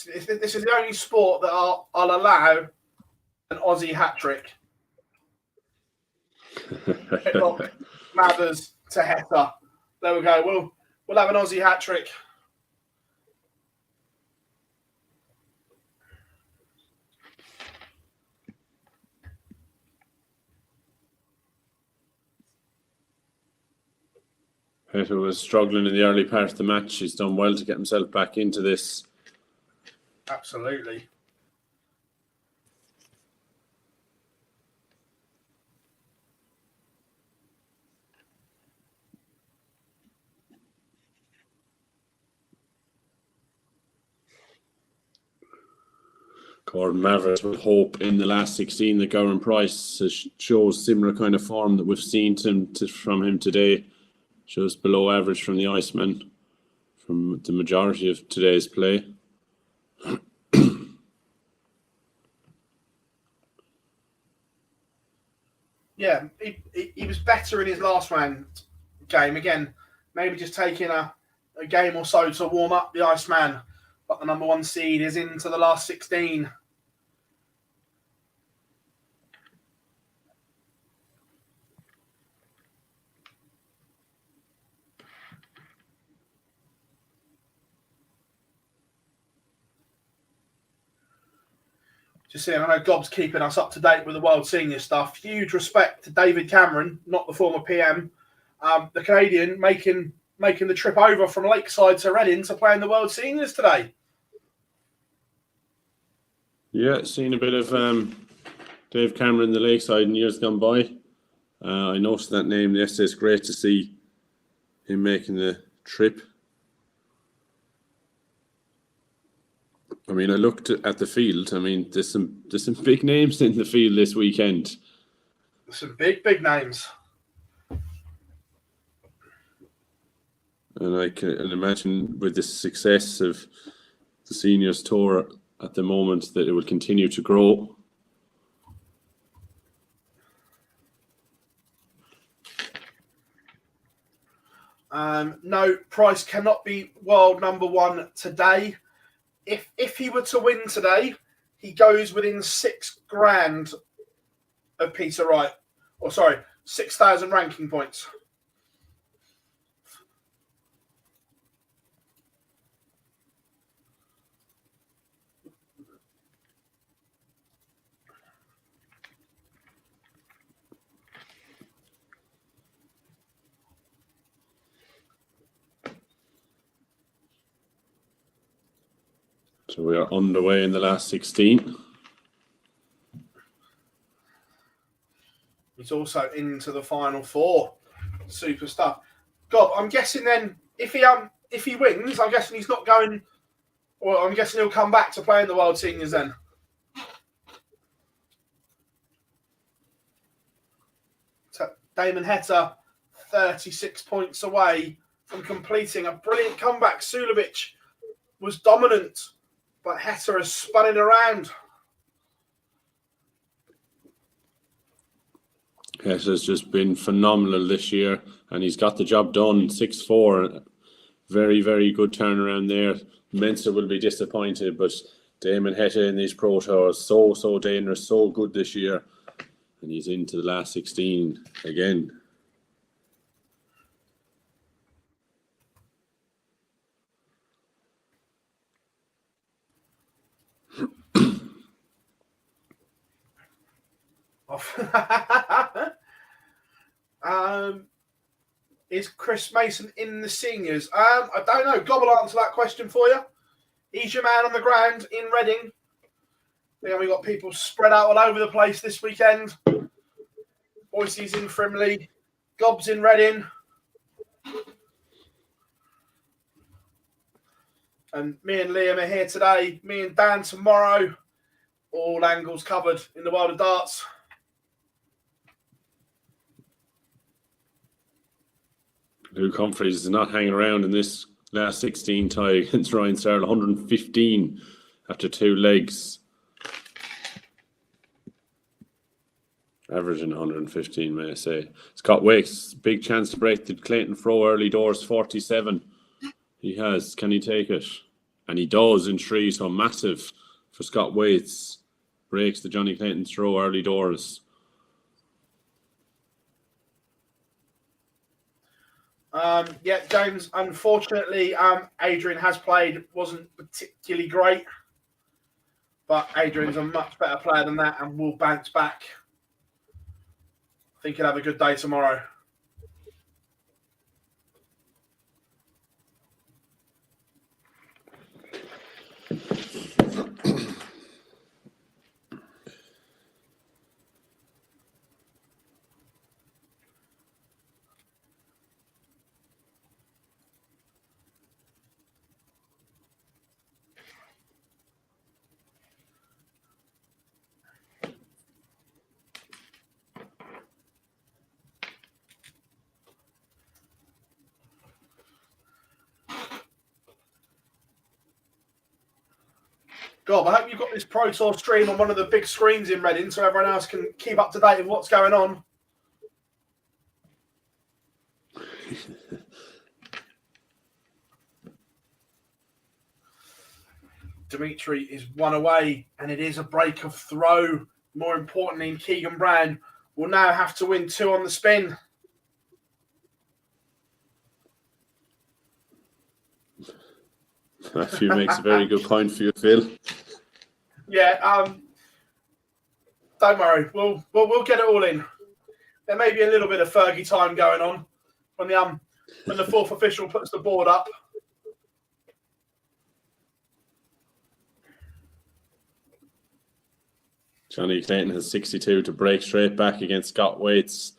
This is the only sport that I'll allow an Aussie hat trick. Whitlock, Mathers to Heta. There we go. We'll have an Aussie hat trick. Heta was struggling in the early part of the match. He's done well to get himself back into this. Absolutely. Gordon Mavericks with hope in the last 16. The Gowan Price shows similar kind of form that we've seen from him today. Shows below average from the Iceman from the majority of today's play. Yeah, he was better in his last round game. Again, maybe just taking a game or so to warm up the Iceman. But the number 1 seed is into the last 16. Just saying, I know Gob's keeping us up to date with the World Senior stuff. Huge respect to David Cameron, not the former PM, the Canadian, making the trip over from Lakeside to Reading to play in the World Seniors today. Yeah, seen a bit of Dave Cameron, the Lakeside, in years gone by. I noticed that name yesterday. It's great to see him making the trip. I mean, I looked at the field. I mean, there's some big names in the field this weekend. Some big names. And I can imagine with the success of the Seniors Tour at the moment that it will continue to grow. No, Price cannot be world number 1 today. If he were to win today, he goes within $6,000 of Peter Wright. 6,000 ranking points. So we are underway in the last 16. He's also into the final 4. Super stuff. God, I'm guessing then if he wins, I'm guessing he's not going. Well, I'm guessing he'll come back to play in the World Seniors then. So Damon Heta, 36 points away from completing a brilliant comeback. Sulovic was dominant, but Heta has spun it around. Heta's just been phenomenal this year, and he's got the job done. 6-4, very, very good turnaround there. Mensa will be disappointed, but Damon Heta in these Pro Tours, so dangerous, so good this year. And he's into the last 16 again. Is Chris Mason in the seniors? I don't know. Gob will answer that question for you. He's your man on the ground in Reading. We've got people spread out all over the place this weekend. Boise's in Frimley. Gob's in Reading. And me and Liam are here today. Me and Dan tomorrow. All angles covered in the world of darts. Luke Humphreys is not hanging around in this last 16 tie against Ryan Searle. 115 after 2 legs. Averaging 115, may I say. Scott Wakes, big chance to break the Clayton Fro early doors, 47. He has. Can he take it? And he does in 3, so massive for Scott Waits. Breaks the Johnny Clayton Throw early doors. James, unfortunately, Adrian has played, wasn't particularly great. But Adrian's a much better player than that and will bounce back. I think he'll have a good day tomorrow. God, I hope you've got this Pro Tour stream on one of the big screens in Reading so everyone else can keep up to date with what's going on. Punditry is one away, and it is a break of throw. More importantly, Keegan Brown will now have to win 2 on the spin. Matthew makes a very good point for you, Phil. Yeah, don't worry, we'll get it all in. There may be a little bit of Fergie time going on when the fourth official puts the board up. Johnny Clayton has 62 to break straight back against Scott Waits.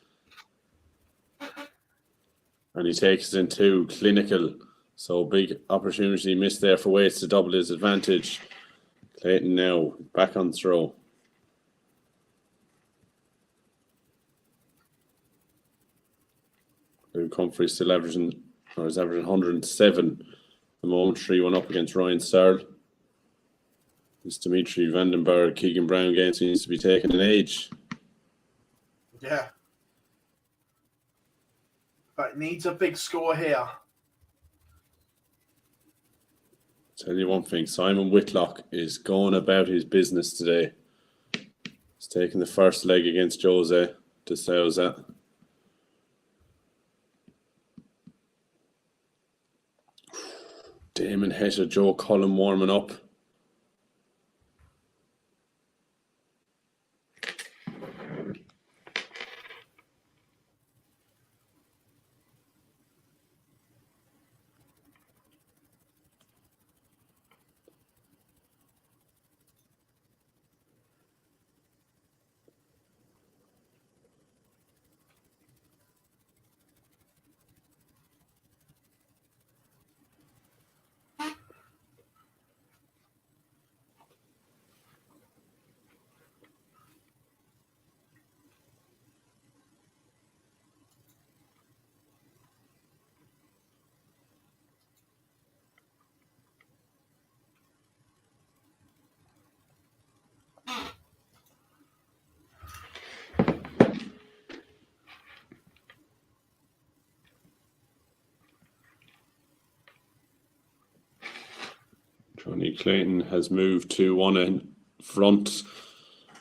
And he takes it into clinical. So big opportunity missed there for Waits to double his advantage. Clayton now back on throw. Luke Humphrey still is averaging 107. The moment 3-1 up against Ryan Searle. It's Dimitri Vandenberg. Keegan Brown again seems to be taking an age. Yeah. But it needs a big score here. Tell you one thing, Simon Whitlock is going about his business today. He's taking the first leg against Jose de Souza. Damon Hetta, Joe Cullen warming up. Johnny Clayton has moved to one in front.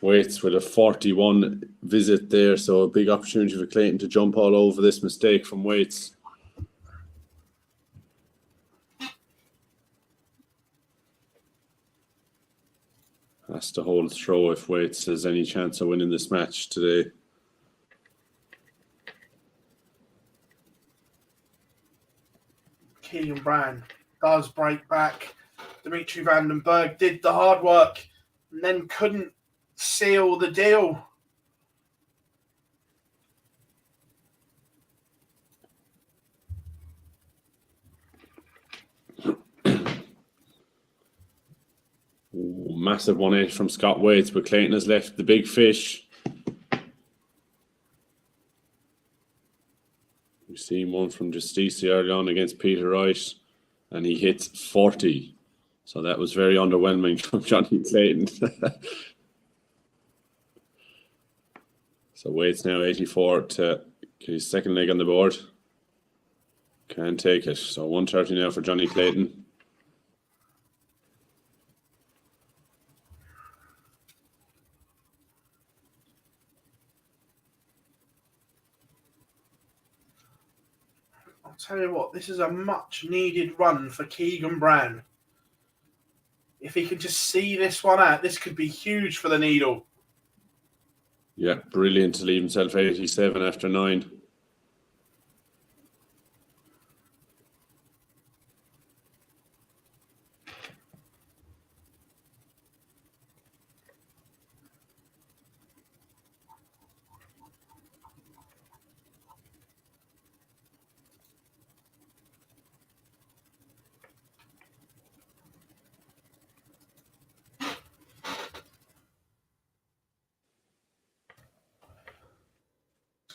Waits with a 41 visit there, so a big opportunity for Clayton to jump all over this mistake from Waits. Has to hold throw if Waits has any chance of winning this match today. Keegan Brown does break back. Dimitri Vandenberg did the hard work and then couldn't seal the deal. Ooh, massive 1-8 from Scott Waits, but Clayton has left the big fish. We've seen one from Justice early on against Peter Wright, and he hits 40. So that was very underwhelming from Johnny Clayton. So Waits now 84 to get his second leg on the board. Can't take it. So 130 now for Johnny Clayton. I'll tell you what, this is a much needed run for Keegan Brown. If he can just see this one out, this could be huge for the needle. Yeah, brilliant to leave himself 87 after 9.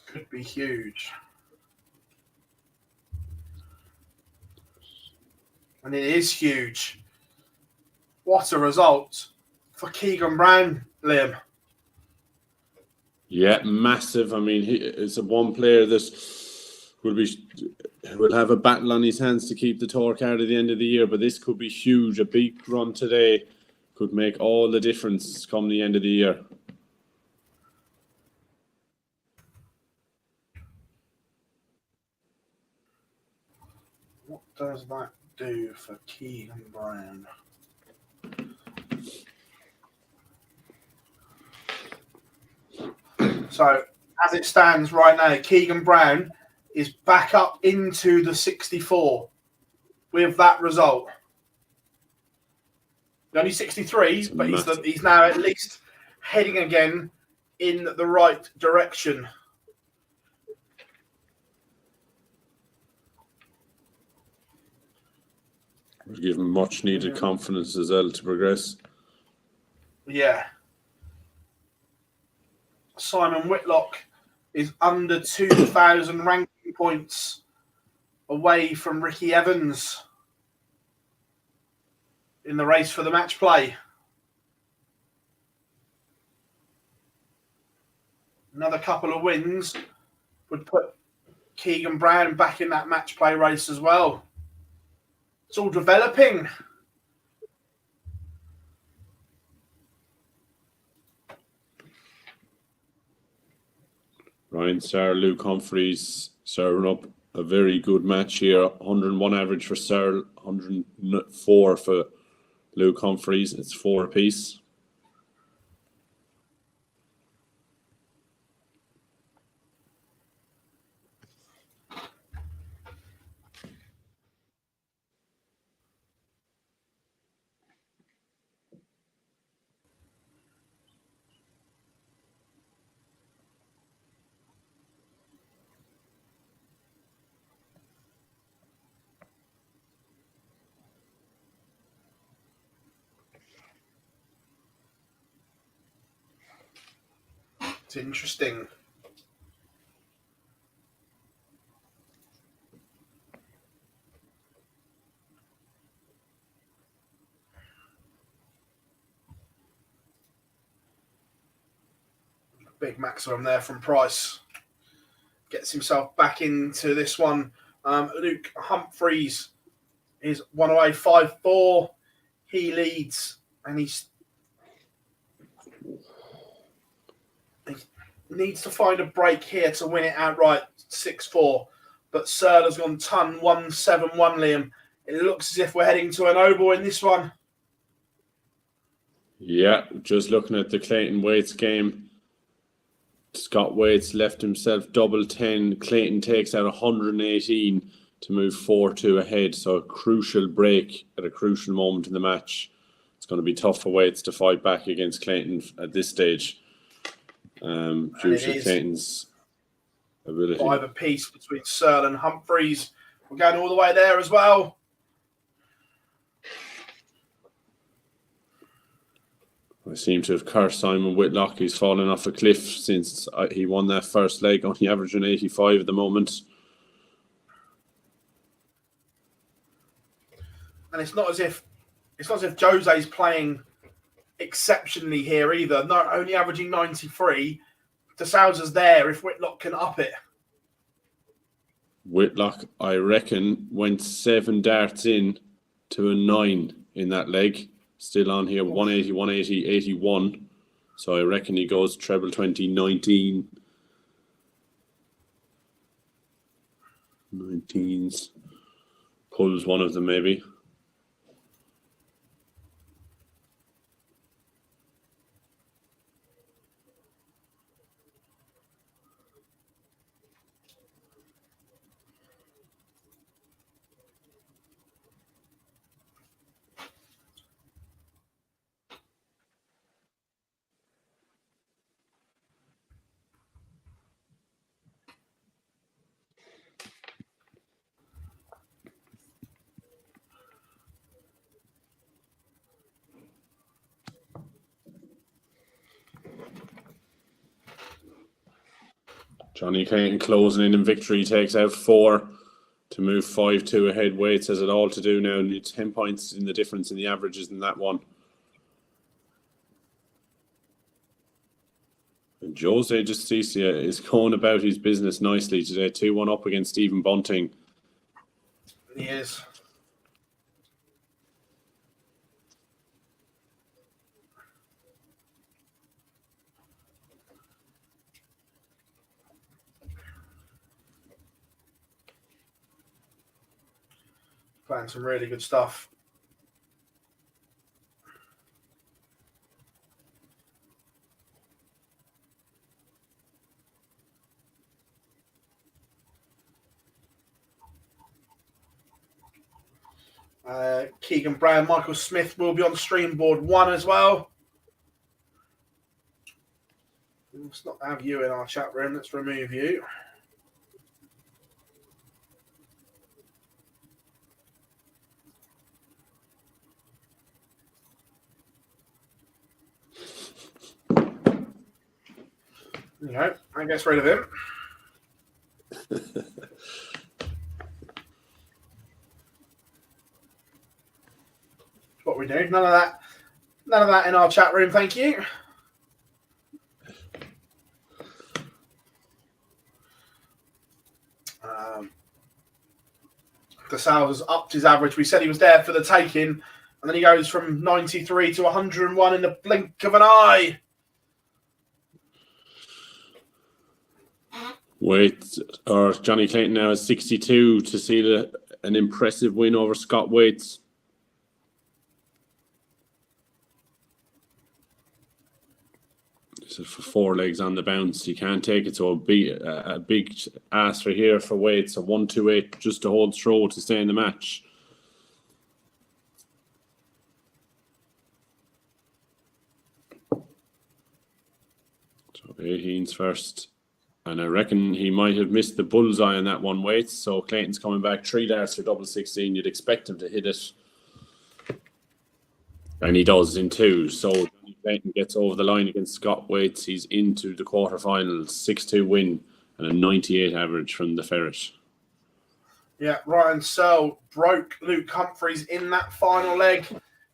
Could be huge. And it is huge. What a result for Keegan Brown, Liam. Yeah, massive. I mean, it's a one player that will have a battle on his hands to keep the tour card at the end of the year, but this could be huge. A big run today could make all the difference come the end of the year. What does that do for Keegan Brown? So, as it stands right now, Keegan Brown is back up into the 64 with that result. Only 63, but he's now at least heading again in the right direction. We'll give him much needed confidence as well to progress. Yeah. Simon Whitlock is under 2,000 ranking points away from Ricky Evans in the race for the match play. Another couple of wins would put Keegan Brown back in that match play race as well. It's all developing. Ryan Sarr, Luke Humphreys serving up a very good match here. 101 average for Sarr, 104 for Luke Humphreys. It's 4 apiece. It's interesting. Big maximum there from Price. Gets himself back into this one. Luke Humphreys is 108.54. He leads and he needs to find a break here to win it outright, 6-4. But Serler's gone ton 171, Liam. It looks as if we're heading to an oval in this one. Yeah, just looking at the Clayton Waits game. Scott Waits left himself double 10. Clayton takes out 118 to move 4-2 ahead. So a crucial break at a crucial moment in the match. It's going to be tough for Waits to fight back against Clayton at this stage. Due to Clayton's ability. 5 apiece between Searle and Humphreys. We're going all the way there as well. I seem to have cursed Simon Whitlock. He's fallen off a cliff since he won that first leg, only averaging 85 at the moment. And it's not as if Jose's playing exceptionally here either. Not only averaging 93. De Sousa's there if Whitlock can up it. Whitlock, I reckon, went 7 darts in to a 9 in that leg. Still on here, 180, 180, 81. So I reckon he goes treble 20, 19. 19s. Pulls one of them maybe. Johnny Clayton closing in victory, takes out 4 to move 5-2 ahead. Waits has it all to do now. Needs 10 points in the difference in the averages in that one. Jose Justicia is going about his business nicely today. 2-1 up against Stephen Bunting. He is. Playing some really good stuff. Keegan Brown, Michael Smith will be on stream board 1 as well. Let's not have you in our chat room. Let's remove you. There you go. That gets rid of him. What we do. None of that in our chat room, thank you. DeSalvo has upped his average. We said he was there for the taking, and then he goes from 93 to 101 in the blink of an eye. Johnny Clayton now is 62 to seal an impressive win over Scott Waits. So for 4 legs on the bounce, he can't take it. So a big ask for here for Waits. A 1-2-8 just to hold throw to stay in the match. So 18's first. And I reckon he might have missed the bullseye on that one, Waits. So Clayton's coming back 3 darts for double 16. You'd expect him to hit it. And he does in 2. So Johnny Clayton gets over the line against Scott Waits. He's into the quarterfinals. 6-2 win and a 98 average from the Ferret. Yeah, Ryan Searle broke Luke Humphreys in that final leg.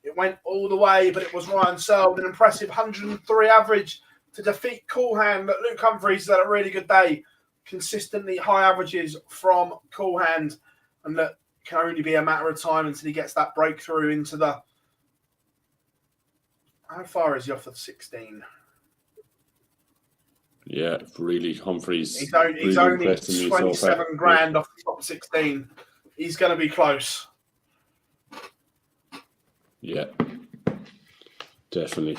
It went all the way, but it was Ryan Searle with an impressive 103 average to defeat Coolhand. But Luke Humphreys had a really good day. Consistently high averages from Coolhand. And that can only be a matter of time until he gets that breakthrough into the... How far is he off of 16? Yeah, really, Humphreys. He's only 27 grand off the top 16. He's going to be close. Yeah, definitely.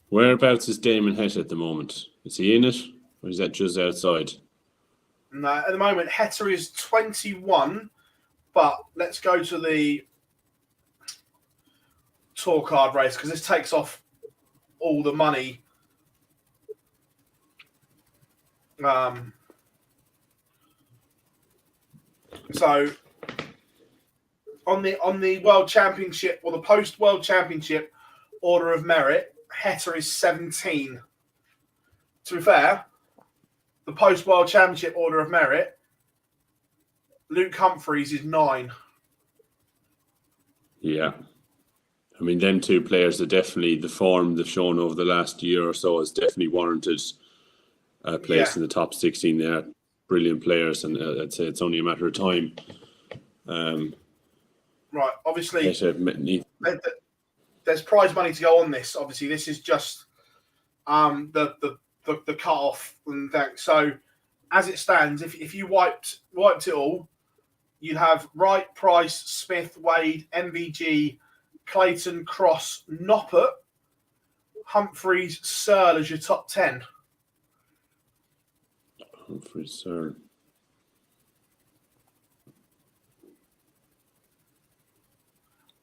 Whereabouts is Damon Het at the moment? Is he in it, or is that just outside? No, at the moment, Hetter is 21, but let's go to the tour card race because this takes off all the money. So on the World Championship or the post World Championship order of merit, Hetter is 17. To be fair, the post World Championship order of merit, Luke Humphreys is 9. Yeah. I mean, them 2 players are definitely, the form they've shown over the last year or so has definitely warranted a place in the top 16 there. Brilliant players, and I'd say it's only a matter of time. Right, obviously, there's prize money to go on this. Obviously, this is just the cut-off and things. So, as it stands, if you wiped it all, you'd have Wright, Price, Smith, Wade, MVG, Clayton, Cross, Noppert, Humphreys, Searle as your top 10. Humphreys, Searle.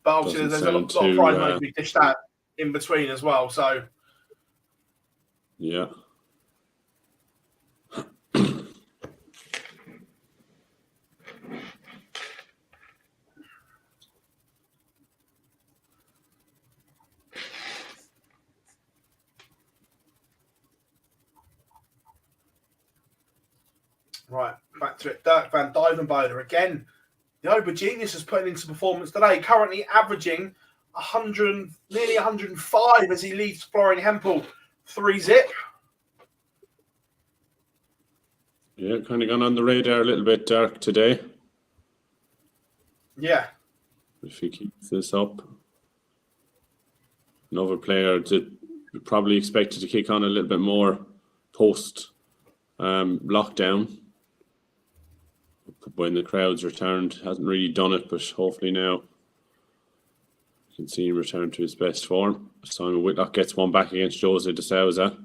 But obviously, there's a lot of prize money to be dished out in between as well. So, yeah. right, back to it. Dirk van Dijvenbode again. The Ober Genius has put into performance today, currently averaging 100, nearly 105 as he leads Florian Hempel 3-zip. Yeah, kind of gone on the radar a little bit, Dirk, today. Yeah. If he keeps this up. Another player that probably expected to kick on a little bit more post lockdown. When the crowds returned, hasn't really done it, but hopefully now you can see him return to his best form. Simon Whitlock gets one back against Jose de Souza.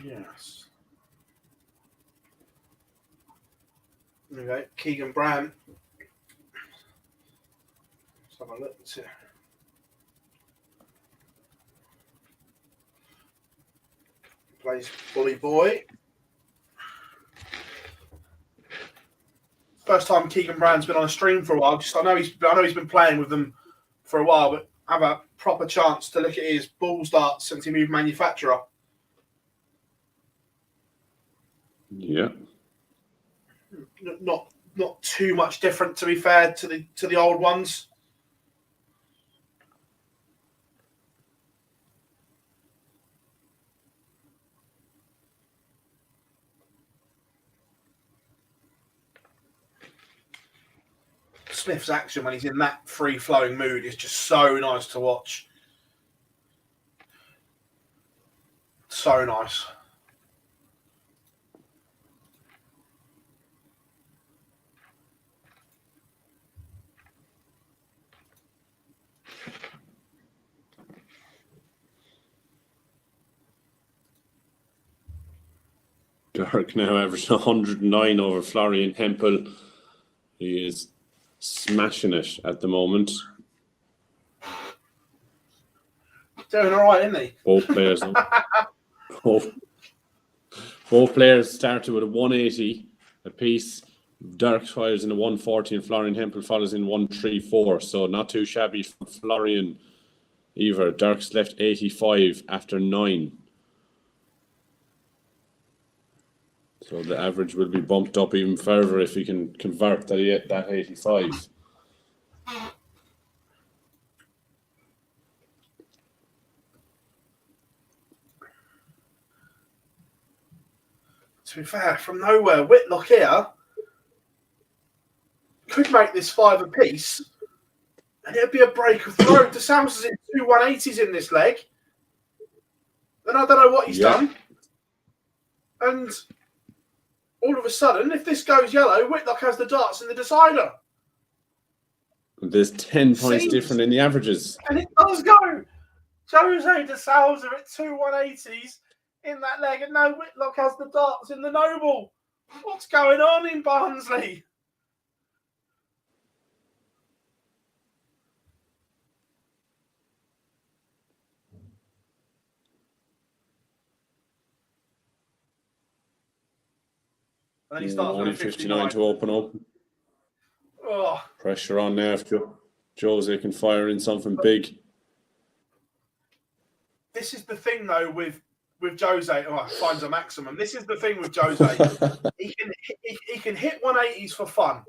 Yes. There we go. Keegan Brown. Let's have a look. Plays Bully Boy. First time Keegan Brown's been on a stream for a while. I know he's been playing with them for a while, but have a proper chance to look at his ball starts since he moved manufacturer. Yeah. Not too much different, to be fair, to the old ones. Smith's action when he's in that free-flowing mood is just so nice to watch. So nice. Dirk now averaging 109 over Florian Hempel. He is smashing it at the moment. Doing all right, isn't he? Both players. Both players started with a 180 apiece. Dirk fires in a 140 and Florian Hempel follows in 134. So not too shabby from Florian either. Dirk's left 85 after 9. So the average will be bumped up even further if he can convert that 85. To be fair, from nowhere, Whitlock here could make this 5 apiece, and it'd be a break of the road. De Sousa's in 2 180s in this leg. Then I don't know what he's done. And all of a sudden, if this goes yellow, Whitlock has the darts in the decider. There's 10 points different in the averages. And it does go. Jose de Sousa at 2 180s in that leg, and no, Whitlock has the darts in the Noble. What's going on in Barnsley? And then he starts only with 59 to open up. Oh. Pressure on now if Jose can fire in something big. This is the thing, though, with Jose. Oh, finds a maximum. This is the thing with Jose. he can hit 180s for fun.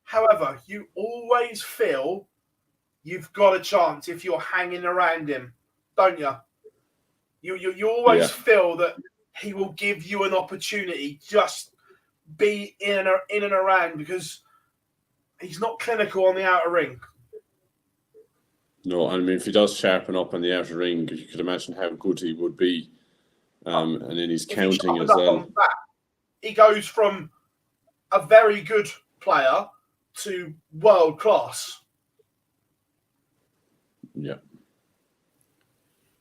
However, you always feel you've got a chance if you're hanging around him, don't you? You always feel that he will give you an opportunity. Just be in and around, because he's not clinical on the outer ring. No, I mean, if he does sharpen up on the outer ring, you could imagine how good he would be. And then he's counting as well. He goes from a very good player to world class. Yeah,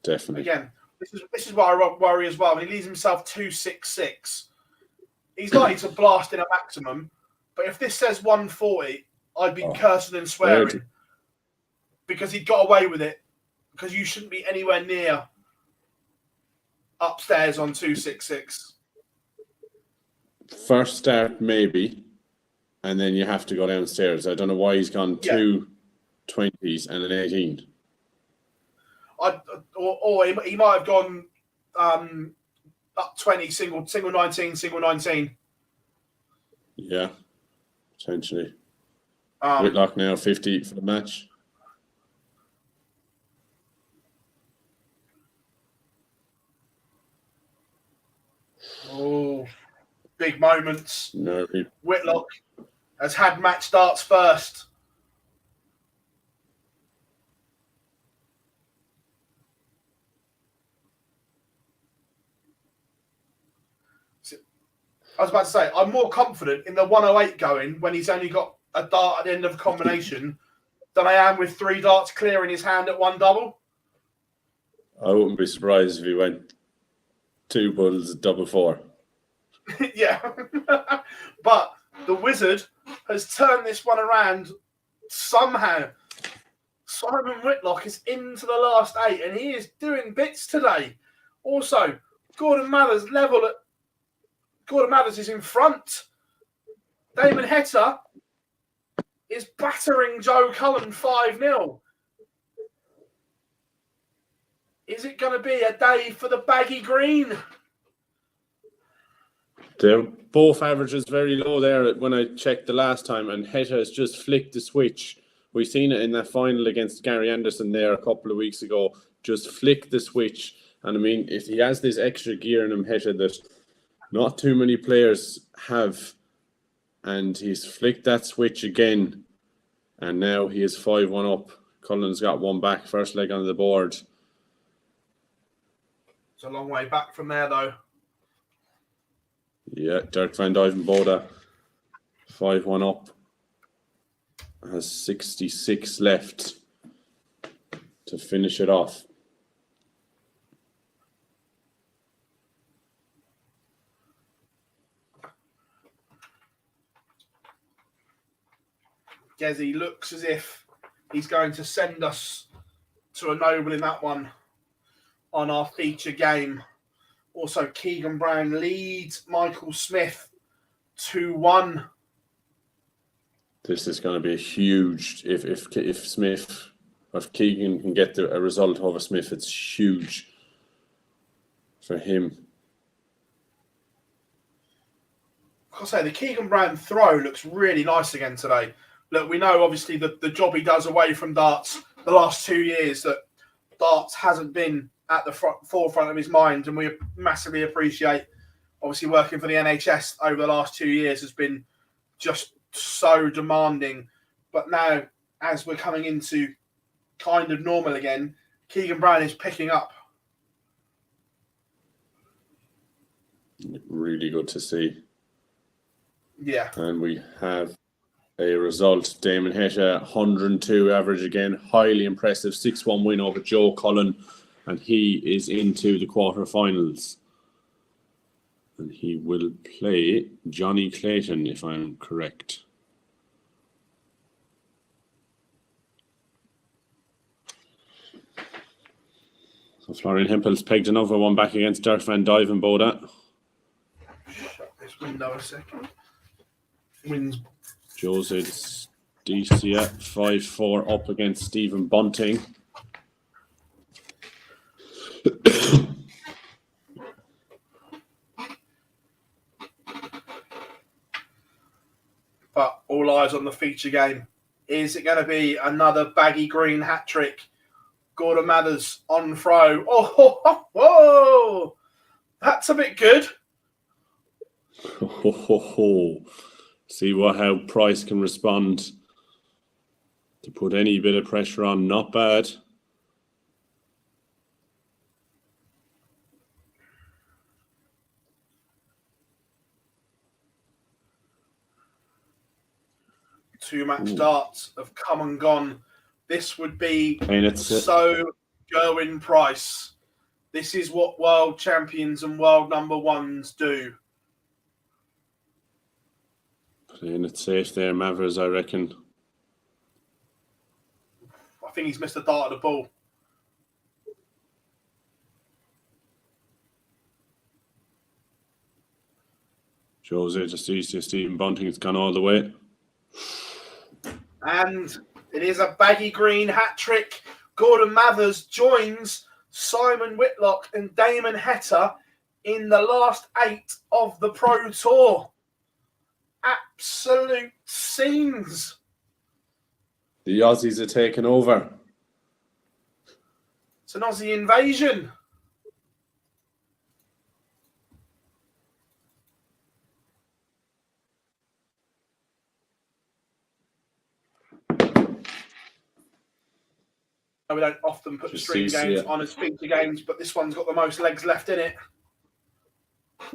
definitely. Again, this is why I worry as well. When he leaves himself 266, he's likely to blast in a maximum. But if this says 140, I'd be cursing and swearing, because he got away with it. Because you shouldn't be anywhere near upstairs on 266. First start, maybe, and then you have to go downstairs. I don't know why he's gone 20s and an 18. Or he might have gone up 20, single 19, single 19. Yeah, potentially. Um, Whitlock now 50 for the match. Oh, big moments. No, Whitlock has had match starts first. I was about to say, I'm more confident in the 108 going when he's only got a dart at the end of a combination than I am with 3 darts clear in his hand at 1 double. I wouldn't be surprised if he went 2 bulls, double 4. Yeah. But the Wizard has turned this one around somehow. Simon Whitlock is into the last 8 and he is doing bits today. Also, Gordon Mathers is in front. Damon Heta is battering Joe Cullen 5-0. Is it going to be a day for the baggy green? They're both averages very low there when I checked the last time, and Heta has just flicked the switch. We've seen it in that final against Gary Anderson there a couple of weeks ago. Just flick the switch. And I mean, if he has this extra gear in him, Heta, that not too many players have, and he's flicked that switch again, and now he is 5-1 up. Cullen's got 1 back, first leg on the board. It's a long way back from there, though. Yeah, Dirk van Duijvenbode, 5-1 up, has 66 left to finish it off. Gezi looks as if he's going to send us to a noble in that one on our feature game. Also, Keegan Brown leads Michael Smith 2-1. This is going to be a huge. If Keegan can get a result over Smith, it's huge for him. I'll say the Keegan Brown throw looks really nice again today. Look, we know obviously the job he does away from darts the last 2 years, that darts hasn't been at the forefront of his mind, and we massively appreciate obviously working for the NHS over the last 2 years has been just so demanding. But now, as we're coming into kind of normal again, Keegan Brown is picking up. Really good to see. Yeah. And we have a result. Damon Heta, 102 average again. Highly impressive. 6-1 win over Joe Cullen. And he is into the quarterfinals. And he will play Johnny Clayton, if I'm correct. So Florian Hempel's pegged another one back against Dirk van Duijvenbode. Shut this window a second. Wins. Jose's DC at 5-4 up against Stephen Bunting. But all eyes on the feature game. Is it going to be another baggy green hat trick? Gordon Mathers on throw. Oh, that's a bit good. See how Price can respond to put any bit of pressure on. Not bad. Two match darts have come and gone. This would be so Gerwin Price. This is what world champions and world number ones do. Playing it safe there, Mathers, I reckon. I think he's missed a dart at the ball. Jose just sees Stephen Bunting. It's gone all the way. And It is a baggy green hat trick. Gordon Mathers joins Simon Whitlock and Damon Hetta in the last 8 of the Pro Tour. Absolute scenes. The Aussies are taking over. It's an Aussie invasion. We don't often put the stream games on as feature games, but this one's got the most legs left in it.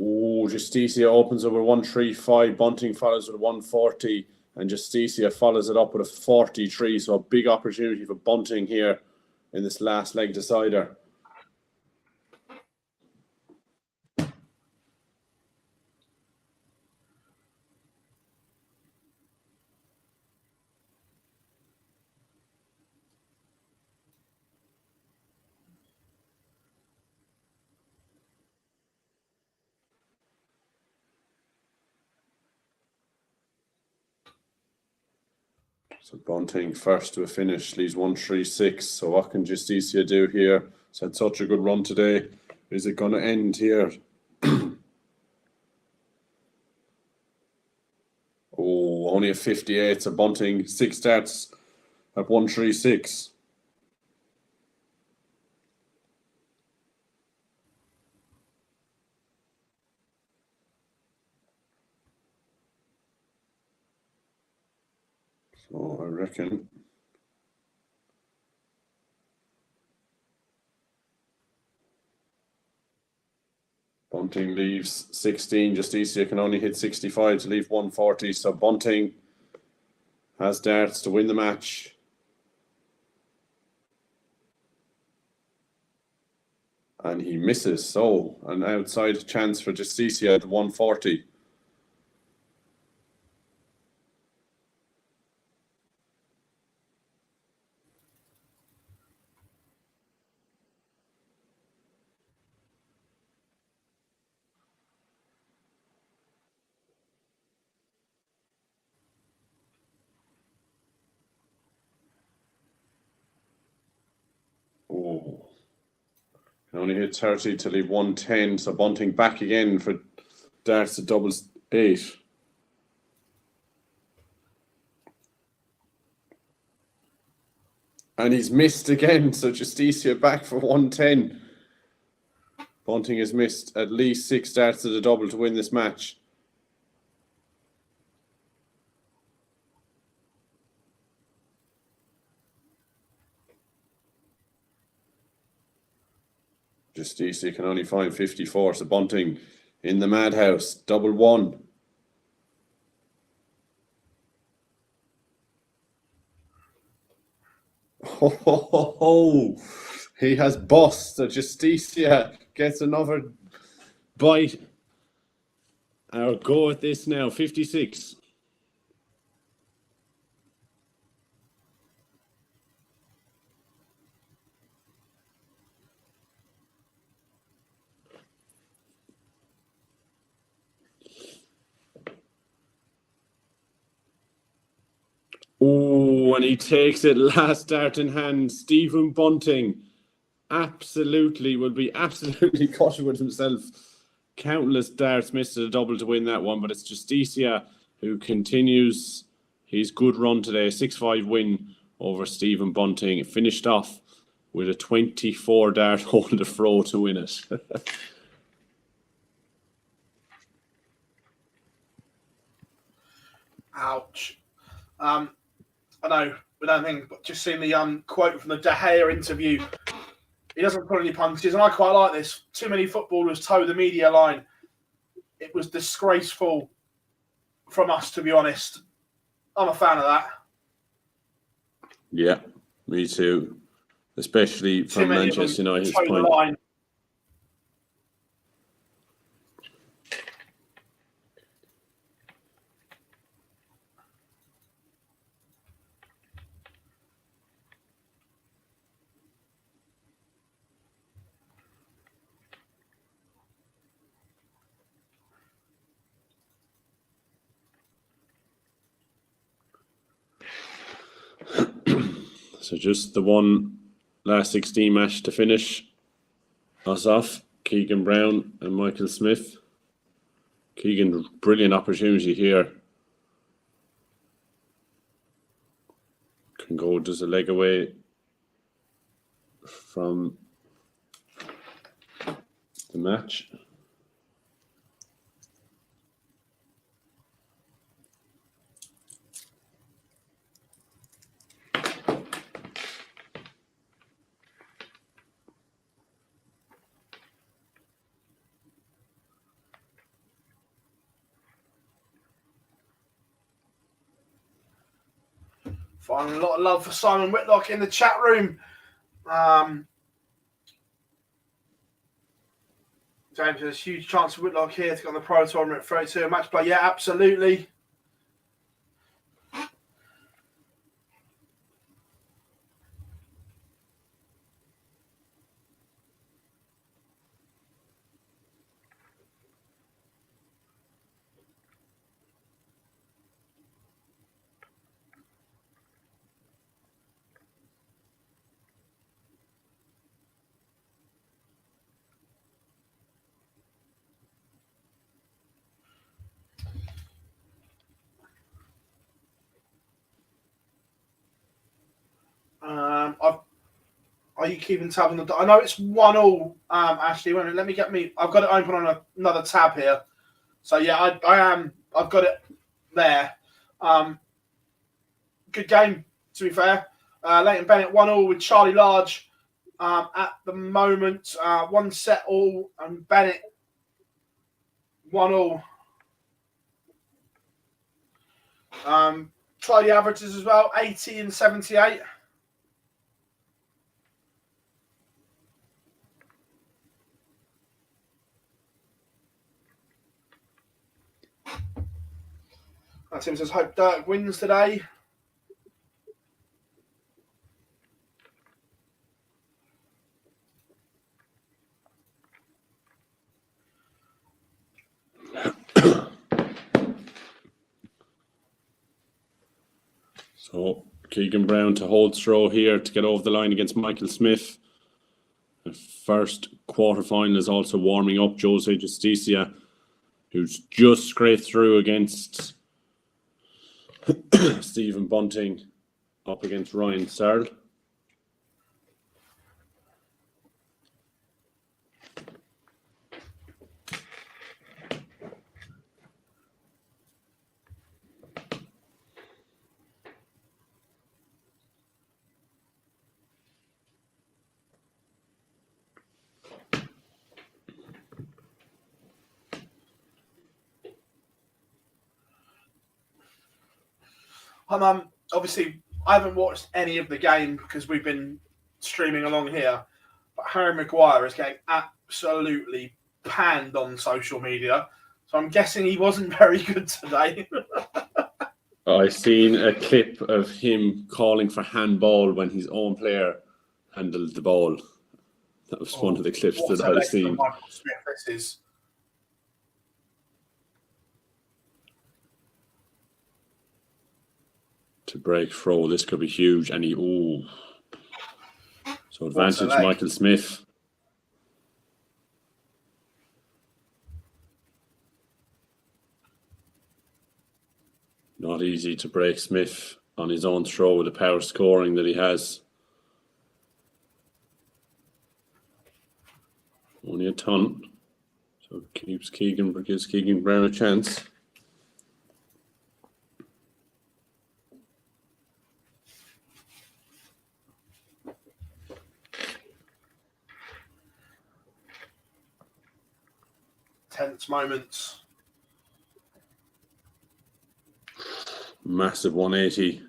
Oh, Justicia opens over 135. Bunting follows with 140. And Justicia follows it up with a 43. So a big opportunity for Bunting here in this last leg decider. So Bunting first to a finish, leaves 136. So what can Justicia do here? It's had such a good run today. Is it going to end here? Oh, only a 58. So Bunting, 6 starts at 136. So I reckon Bunting leaves 16. Justicia can only hit 65 to leave 140. So Bunting has darts to win the match. And he misses. So an outside chance for Justicia at 140. Oh, can only hit 30 to leave 110. So Bunting back again for darts at doubles 8. And he's missed again. So Justicia back for 110. Bunting has missed at least 6 darts at a double to win this match. Justicia can only find 54. So Bunting in the madhouse, double 1. Oh, he has bust. So Justicia gets another bite. Our go at this now, 56. Oh, and he takes it last dart in hand. Stephen Bunting will be absolutely gutted with himself. Countless darts missed at a double to win that one, but it's Justicia who continues his good run today. 6-5 win over Stephen Bunting. It finished off with a 24 dart hole to throw to win it. Ouch. I know, we don't think, but just seeing the quote from the De Gea interview, he doesn't put any punches, and I quite like this. Too many footballers toe the media line. It was disgraceful from us, to be honest. I'm a fan of that. Yeah, me too. Especially from Manchester United's point. So just the one last 16 match to finish us off. Keegan Brown and Michael Smith. Keegan, brilliant opportunity here. Can go just a leg away from the match. Finding a lot of love for Simon Whitlock in the chat room. James, there's a huge chance for Whitlock here to go on the Pro Tour at 32 match play. Yeah, absolutely. Are you keeping tabs on the? I know it's 1-1. Ashley, wait a minute, let me get me. I've got it open on another tab here. So yeah, I am. I've got it there. Good game, to be fair. Leighton Bennett 1-1 with Charlie Large at the moment. 1 set all, and Bennett 1-1. Try the averages as well, 80 and 78. Tim says, hope Dirk wins today. So Keegan Brown to hold throw here to get over the line against Michael Smith. The first quarterfinal is also warming up. Jose Justicia, who's just scraped through against Stephen Bunting, up against Ryan Searle. Obviously, I haven't watched any of the game because we've been streaming along here. But Harry Maguire is getting absolutely panned on social media. So I'm guessing he wasn't very good today. I seen a clip of him calling for handball when his own player handled the ball. That was one of the clips that I've seen. Michael Smith, this is. To break throw, this could be huge. And so advantage Michael Smith. Not easy to break Smith on his own throw with the power scoring that he has. Only a ton. So gives Keegan Brown a chance. Tense moments. Massive 180.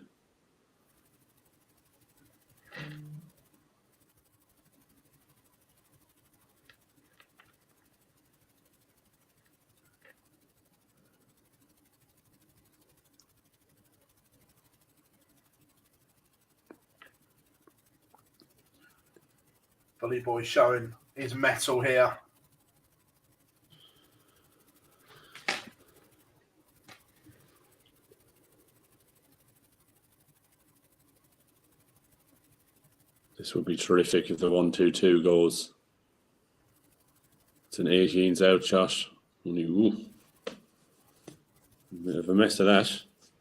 Bully Boy showing his mettle here. This would be terrific if the 1-2-2 goes. It's an 18s out shot. Only, a bit of a mess of that.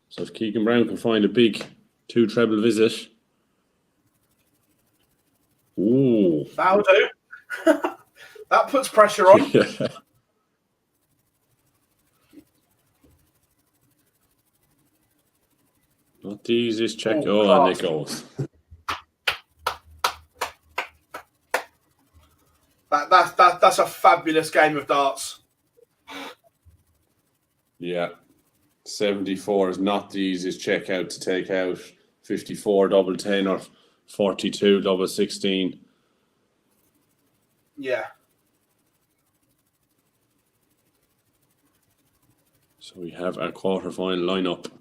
So if Keegan Brown can find a big 2 treble visit. Ooh. That'll do. That puts pressure on. Yeah. Not the easiest check. Oh, and it goes. That's a fabulous game of darts. Yeah. 74 is not the easiest check out to take out. 54 double 10 or 42 double 16. Yeah. So we have our quarterfinal lineup.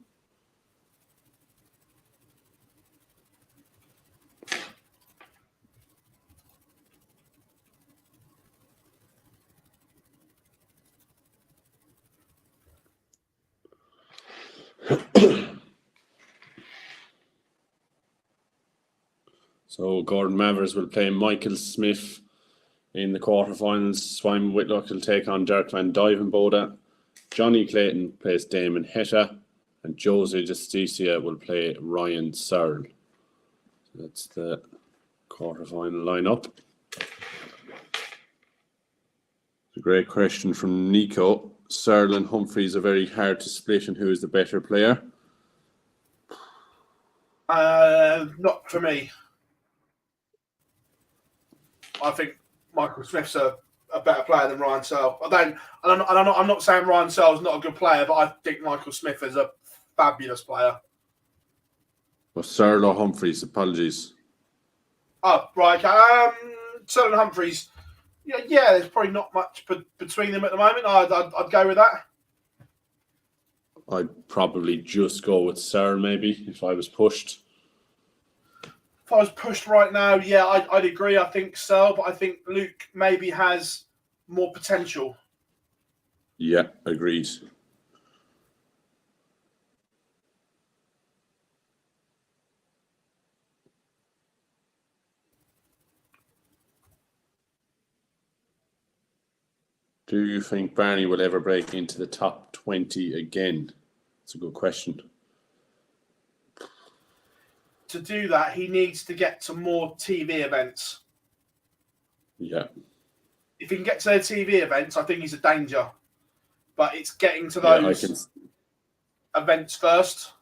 So Gordon Mavers will play Michael Smith in the quarterfinals. Simon Whitlock will take on Dirk van Duivenbode. Johnny Clayton plays Damon Hetta, and Jose Justicia will play Ryan Searle. That's the quarterfinal lineup. A great question from Nico. Searle and Humphreys are very hard to split, and who is the better player? Not for me. I think Michael Smith's a better player than Ryan Searle. I'm not saying Ryan Searle's not a good player, but I think Michael Smith is a fabulous player. Well, Searle or Humphreys? Apologies. Oh, right. Searle and Humphreys. Yeah, there's probably not much between them at the moment. I'd go with that. I'd probably just go with Searle, maybe, if I was pushed. If I was pushed right now, yeah, I'd agree. I think Searle, but I think Luke maybe has more potential. Yeah, agreed. Do you think Barney will ever break into the top 20 again? It's a good question. To do that, he needs to get to more TV events. Yeah. If he can get to their TV events, I think he's a danger. But it's getting to those events first.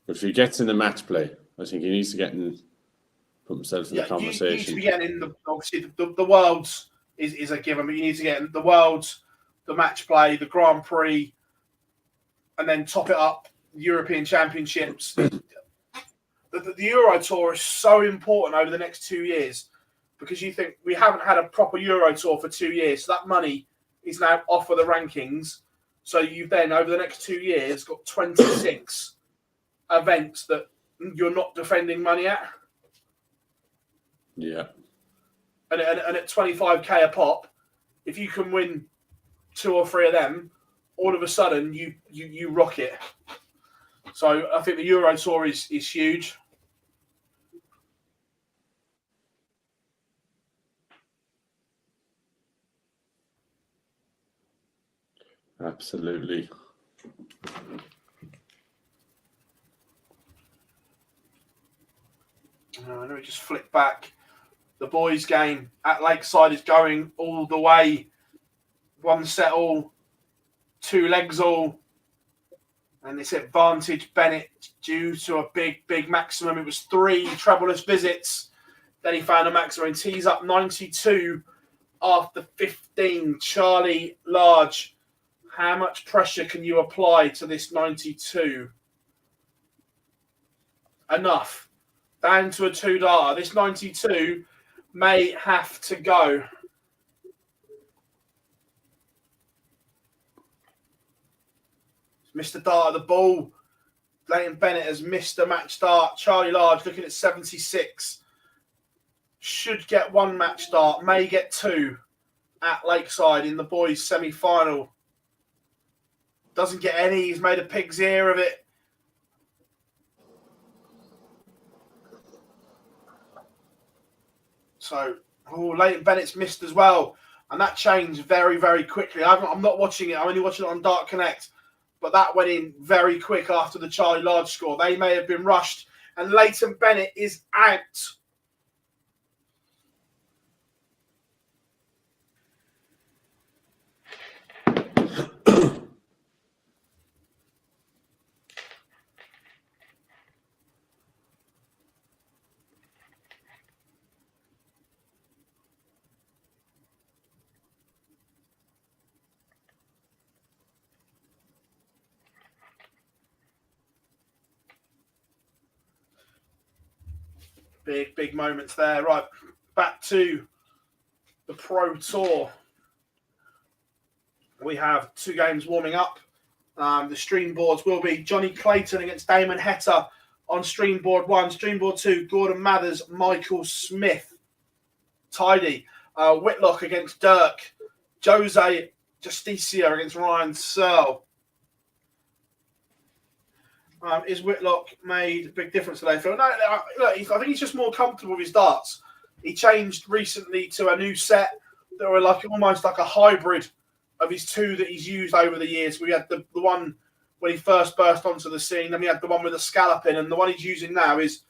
But if he gets in the match play, I think he needs to put himself in the conversation. You need to be getting in obviously the Worlds is a given, but you need to get in the Worlds, the match play, the Grand Prix, and then top it up, European Championships. The Euro Tour is so important over the next 2 years because you think we haven't had a proper Euro Tour for 2 years. So that money is now off of the rankings. So you've then, over the next 2 years, got 26 events that you're not defending money at. Yeah. And at 25k a pop, if you can win 2 or 3 of them, all of a sudden you rock it. So I think the Euro Tour is huge. Absolutely. Let me just flick back. The boys' game at Lakeside is going all the way. 1 set all, 2 legs all. And this advantage Bennett due to a big maximum. It was 3 trebleless visits. Then he found a maximum and tees up 92 after 15. Charlie Large, how much pressure can you apply to this 92? Enough. Down to a 2-darter. This 92 may have to go. Mr. Dart of the ball. Leighton Bennett has missed a match start. Charlie Large looking at 76. Should get 1 match start. May get 2 at Lakeside in the boys' semi-final. Doesn't get any. He's made a pig's ear of it. So, Leighton Bennett's missed as well. And that changed very, very quickly. I'm not watching it. I'm only watching it on Dark Connect. But that went in very quick after the Charlie Large score. They may have been rushed. And Leighton Bennett is out. Big moments there. Right, back to the Pro Tour. We have 2 games warming up. The stream boards will be Johnny Clayton against Damon Heta on stream board 1. Stream board 2, Gordon Mathers, Michael Smith. Tidy. Whitlock against Dirk. Jose Justicia against Ryan Searle. Is Whitlock made a big difference today, Phil? No, look, I think he's just more comfortable with his darts. He changed recently to a new set that were almost like a hybrid of his 2 that he's used over the years. We had the one when he first burst onto the scene, then we had the one with the scalloping, and the one he's using now is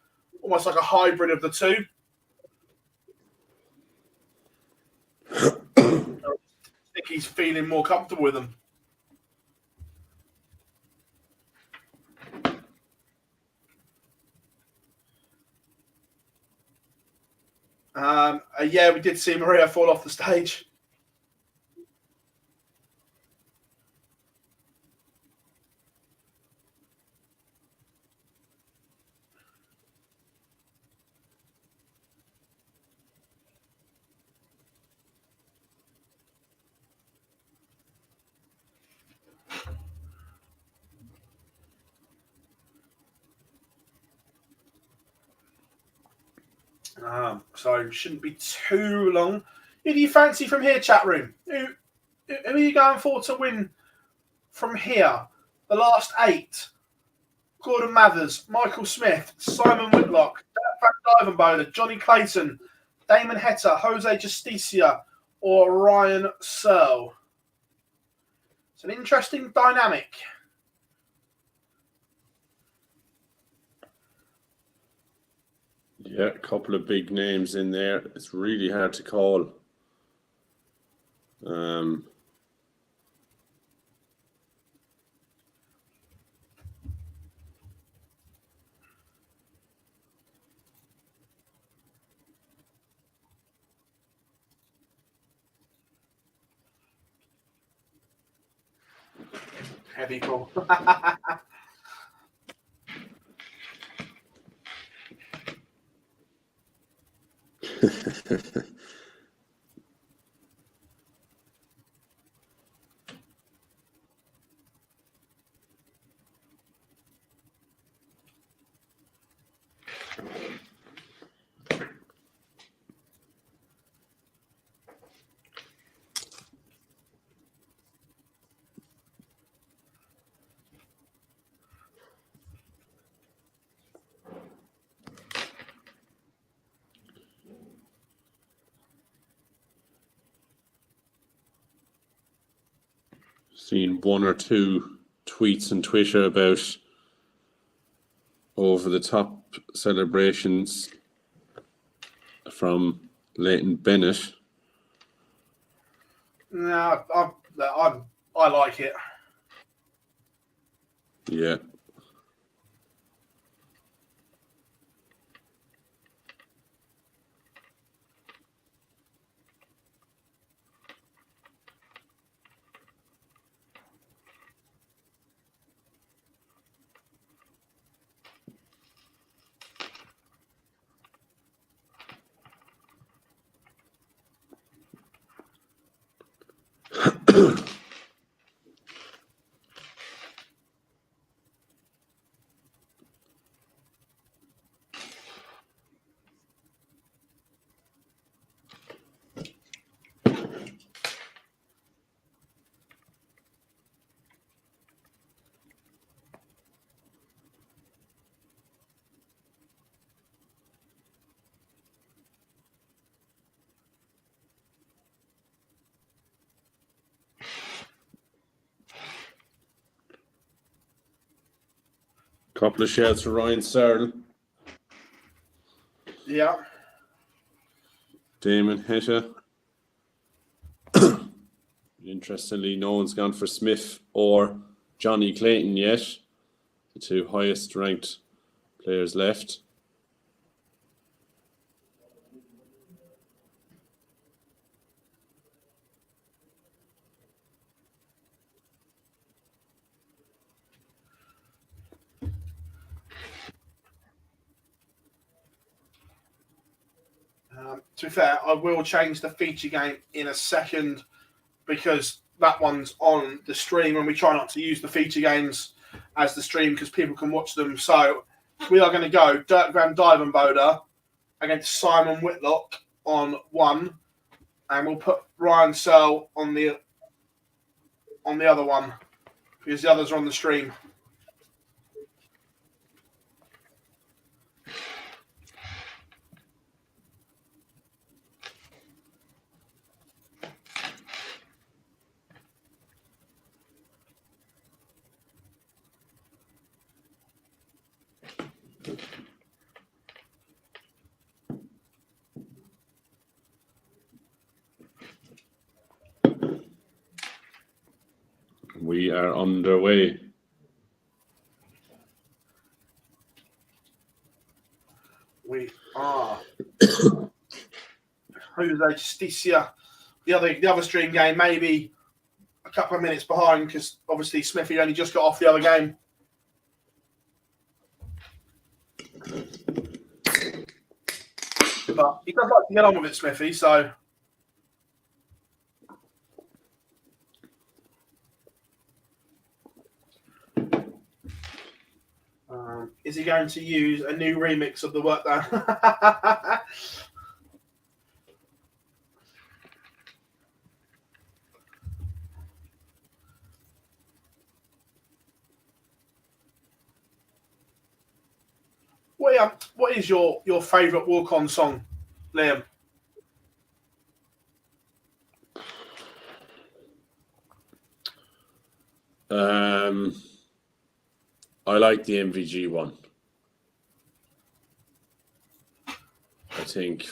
almost like a hybrid of the 2. I think he's feeling more comfortable with them. Yeah, we did see Maria fall off the stage. So shouldn't be too long. Who do you fancy from here, chat room? Who are you going for to win from here? The last 8. Gordon Mathers, Michael Smith, Simon Whitlock, Van Dyvenbode, Johnny Clayton, Damon Heta, Jose Justicia, or Ryan Searle. It's an interesting dynamic. Yeah, a couple of big names in there. It's really hard to call. Heavy ball. Seen 1 or 2 tweets on Twitter about over the top celebrations from Leighton Bennett. No, I like it. Yeah. Couple of shouts for Ryan Searle. Yeah. Damon Hetta. Interestingly, no one's gone for Smith or Johnny Clayton yet. The two highest ranked players left. To be fair, I will change the feature game in a second because that one's on the stream and we try not to use the feature games as the stream because people can watch them. So we are going to go Dirk van Dijvenbode against Simon Whitlock on 1, and we'll put Ryan Searle on the other one because the others are on the stream. We are underway. We are. Jose Justicia. The other stream game maybe a couple of minutes behind because obviously Smithy only just got off the other game. But he does like to get on with it, Smithy, so. Is he going to use a new remix of the work done? What is your favourite walk-on song, Liam? I like the MVG one. I think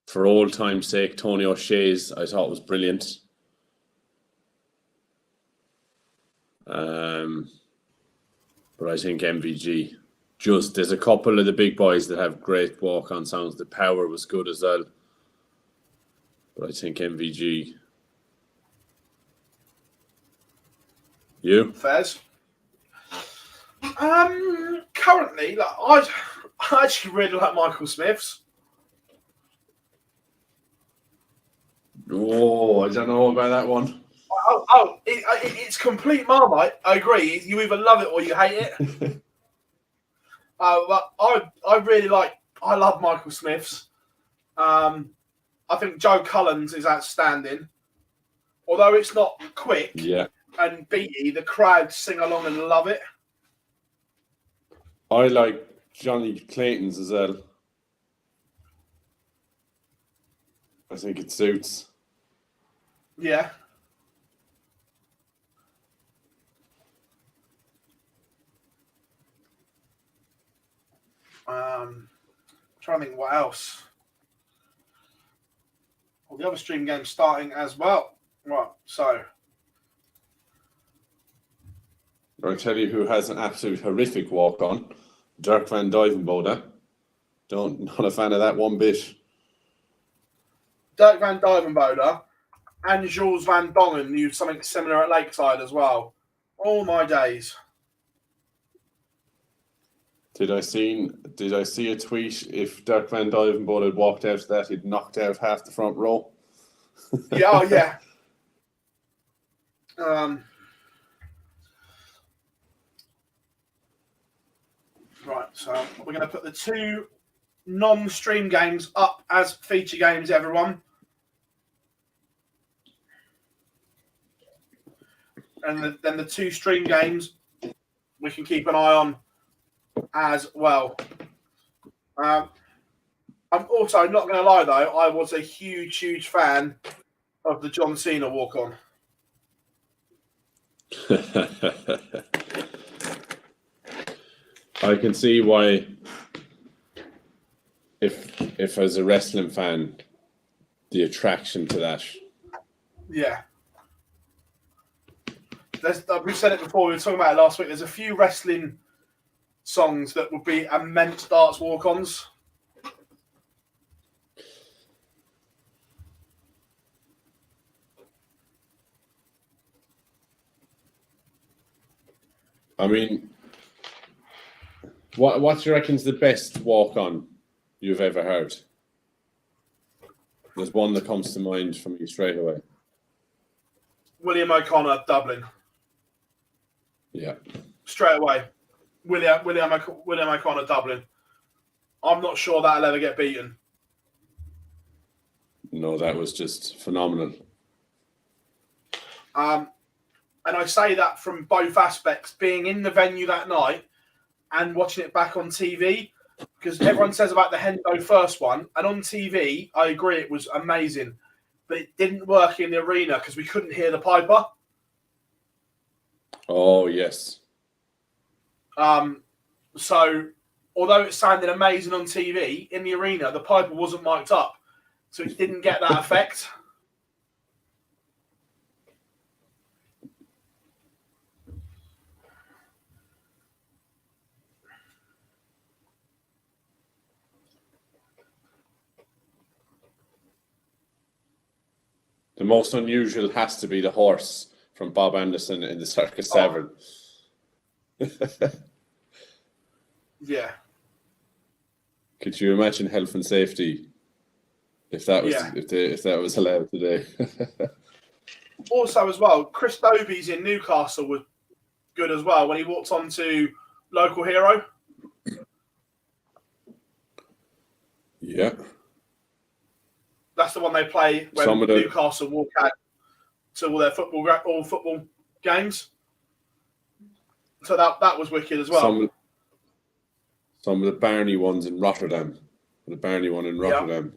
for old time's sake, Tony O'Shea's I thought was brilliant. But I think MVG. Just there's a couple of the big boys that have great walk-on sounds. The Power was good as well. But I think MVG. You? Fez? Currently, like, I actually really like Michael Smith's. Oh, I don't know about that one. It's complete Marmite. I agree. You either love it or you hate it. But I love Michael Smith's. I think Joe Cullen's is outstanding. Although it's not quick and beaty, the crowd sing along and love it. I like Johnny Clayton's as well. I think it suits. Yeah. Trying to think what else. Well, the other stream game's starting as well. Right, so. I'll tell you who has an absolute horrific walk on. Dirk van Dijvenbode. Not a fan of that one bit. Dirk van Dijvenbode and Jules van Dongen used something similar at Lakeside as well. All my days. Did I see a tweet? If Dirk van Dijvenbode had walked out of that, he'd knocked out half the front row. Yeah, oh yeah. Right, so we're going to put the two non-stream games up as feature games, everyone. And then the two stream games we can keep an eye on as well. I'm also not going to lie, though, I was a huge fan of the John Cena walk-on. I can see why, if as a wrestling fan, the attraction to that. Yeah. We said it before, we were talking about it last week. There's a few wrestling songs that would be immense darts walk-ons. I mean, what do you reckon's the best walk-on you've ever heard? There's one that comes to mind from you straight away. William O'Connor, Dublin. Yeah. Straight away. William O'Connor, Dublin. I'm not sure that'll ever get beaten. No, that was just phenomenal. And I say that from both aspects, being in the venue that night and watching it back on TV, because everyone says about the Hendo first one, and on TV, I agree, it was amazing, but it didn't work in the arena because we couldn't hear the piper. Oh, yes. So, although it sounded amazing on TV, in the arena, the piper wasn't mic'd up, so it didn't get that effect. The most unusual has to be the horse from Bob Anderson in the Circus Tavern. Yeah. Could you imagine health and safety if that was if that was allowed today? Also, as well, Chris Dobie's in Newcastle was good as well when he walked on to Local Hero. Yeah. That's the one they play when Newcastle walk out to all their football games. So that was wicked as well. Some of the Barney ones in Rotterdam. The Barney one in Rotterdam.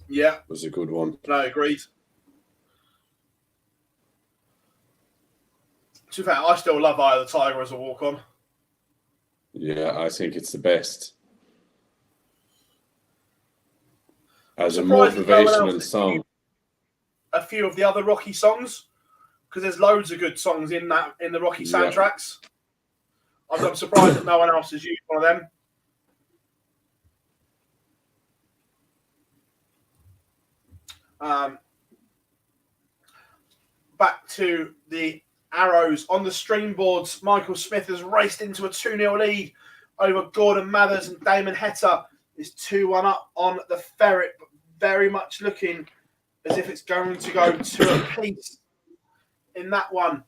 Yeah. Was a good one. No, agreed. To be fair, I still love Eye of the Tiger as a walk-on. Yeah, I think it's the best. As a motivational song. A few of the other Rocky songs, because there's loads of good songs in the Rocky soundtracks. I'm surprised that no one else has used one of them. Back to the arrows on the stream boards. Michael Smith has raced into a 2-0 lead over Gordon Mathers, and Damon Hetta is 2-1 up on the Ferret, but very much looking as if it's going to go to a piece in that one.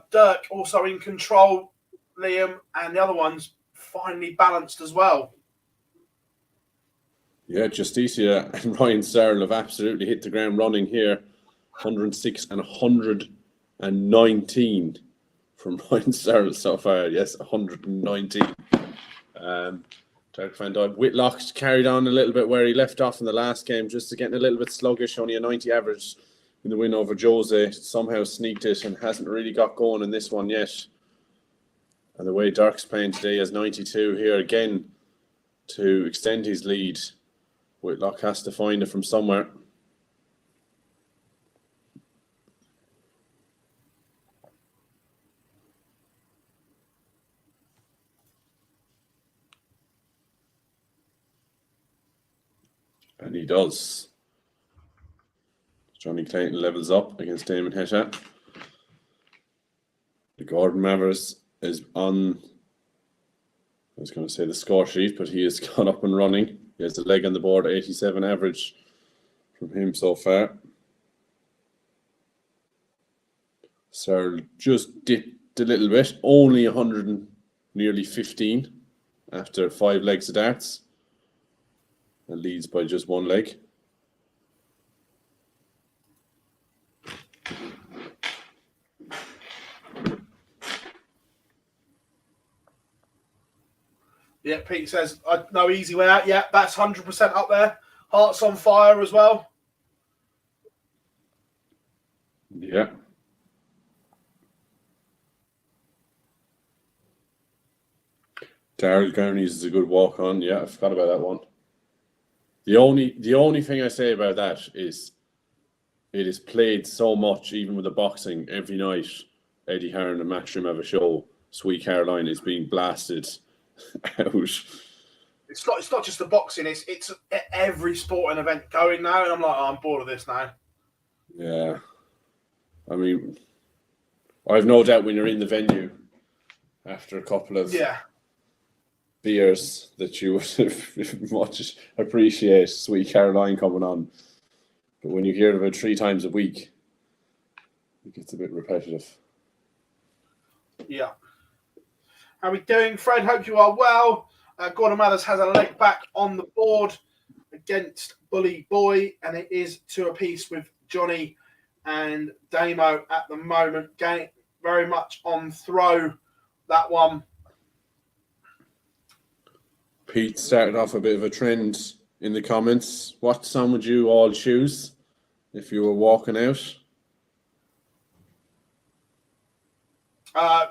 Dirk also in control, Liam, and the other one's finally balanced as well. Yeah, Justicia and Ryan Searle have absolutely hit the ground running here. 106 and 119 from Ryan Searle so far. Yes, 119. Dirk Van Dyke. Whitlock carried on a little bit where he left off in the last game, just getting a little bit sluggish, only a 90 average in the win over Jose. Somehow sneaked it and hasn't really got going in this one yet. And the way Dirk's playing today has 92 here again to extend his lead. Whitlock has to find it from somewhere. And he does. Johnny Clayton levels up against Damon Hetta. The Gordon Mathers is on, I was going to say the score sheet, but he has gone up and running. He has a leg on the board, 87 average from him so far. Searle just dipped a little bit, only 100 and nearly 15 after 5 legs of darts. And leads by just 1 leg. Yeah, Pete says, no easy way out. Yeah, that's 100% up there. Hearts on fire as well. Yeah. Daryl Gurney's is a good walk on. Yeah, I forgot about that one. The only thing I say about that is it is played so much, even with the boxing, every night. Eddie Hearn and Matchroom have a show. Sweet Caroline is being blasted out. It's not just the boxing. It's every sporting event going now, and I'm like, I'm bored of this now. Yeah, I mean, I've no doubt when you're in the venue after a couple of beers that you would much appreciate Sweet Caroline coming on. But when you hear about 3 times a week, it gets a bit repetitive. Yeah. How are we doing, Fred? Hope you are well. Gordon Mathers has a leg back on the board against Bully Boy, and it is 2 apiece with Johnny and Damo at the moment. Game very much on throw, that one. Pete started off a bit of a trend in the comments. What song would you all choose if you were walking out?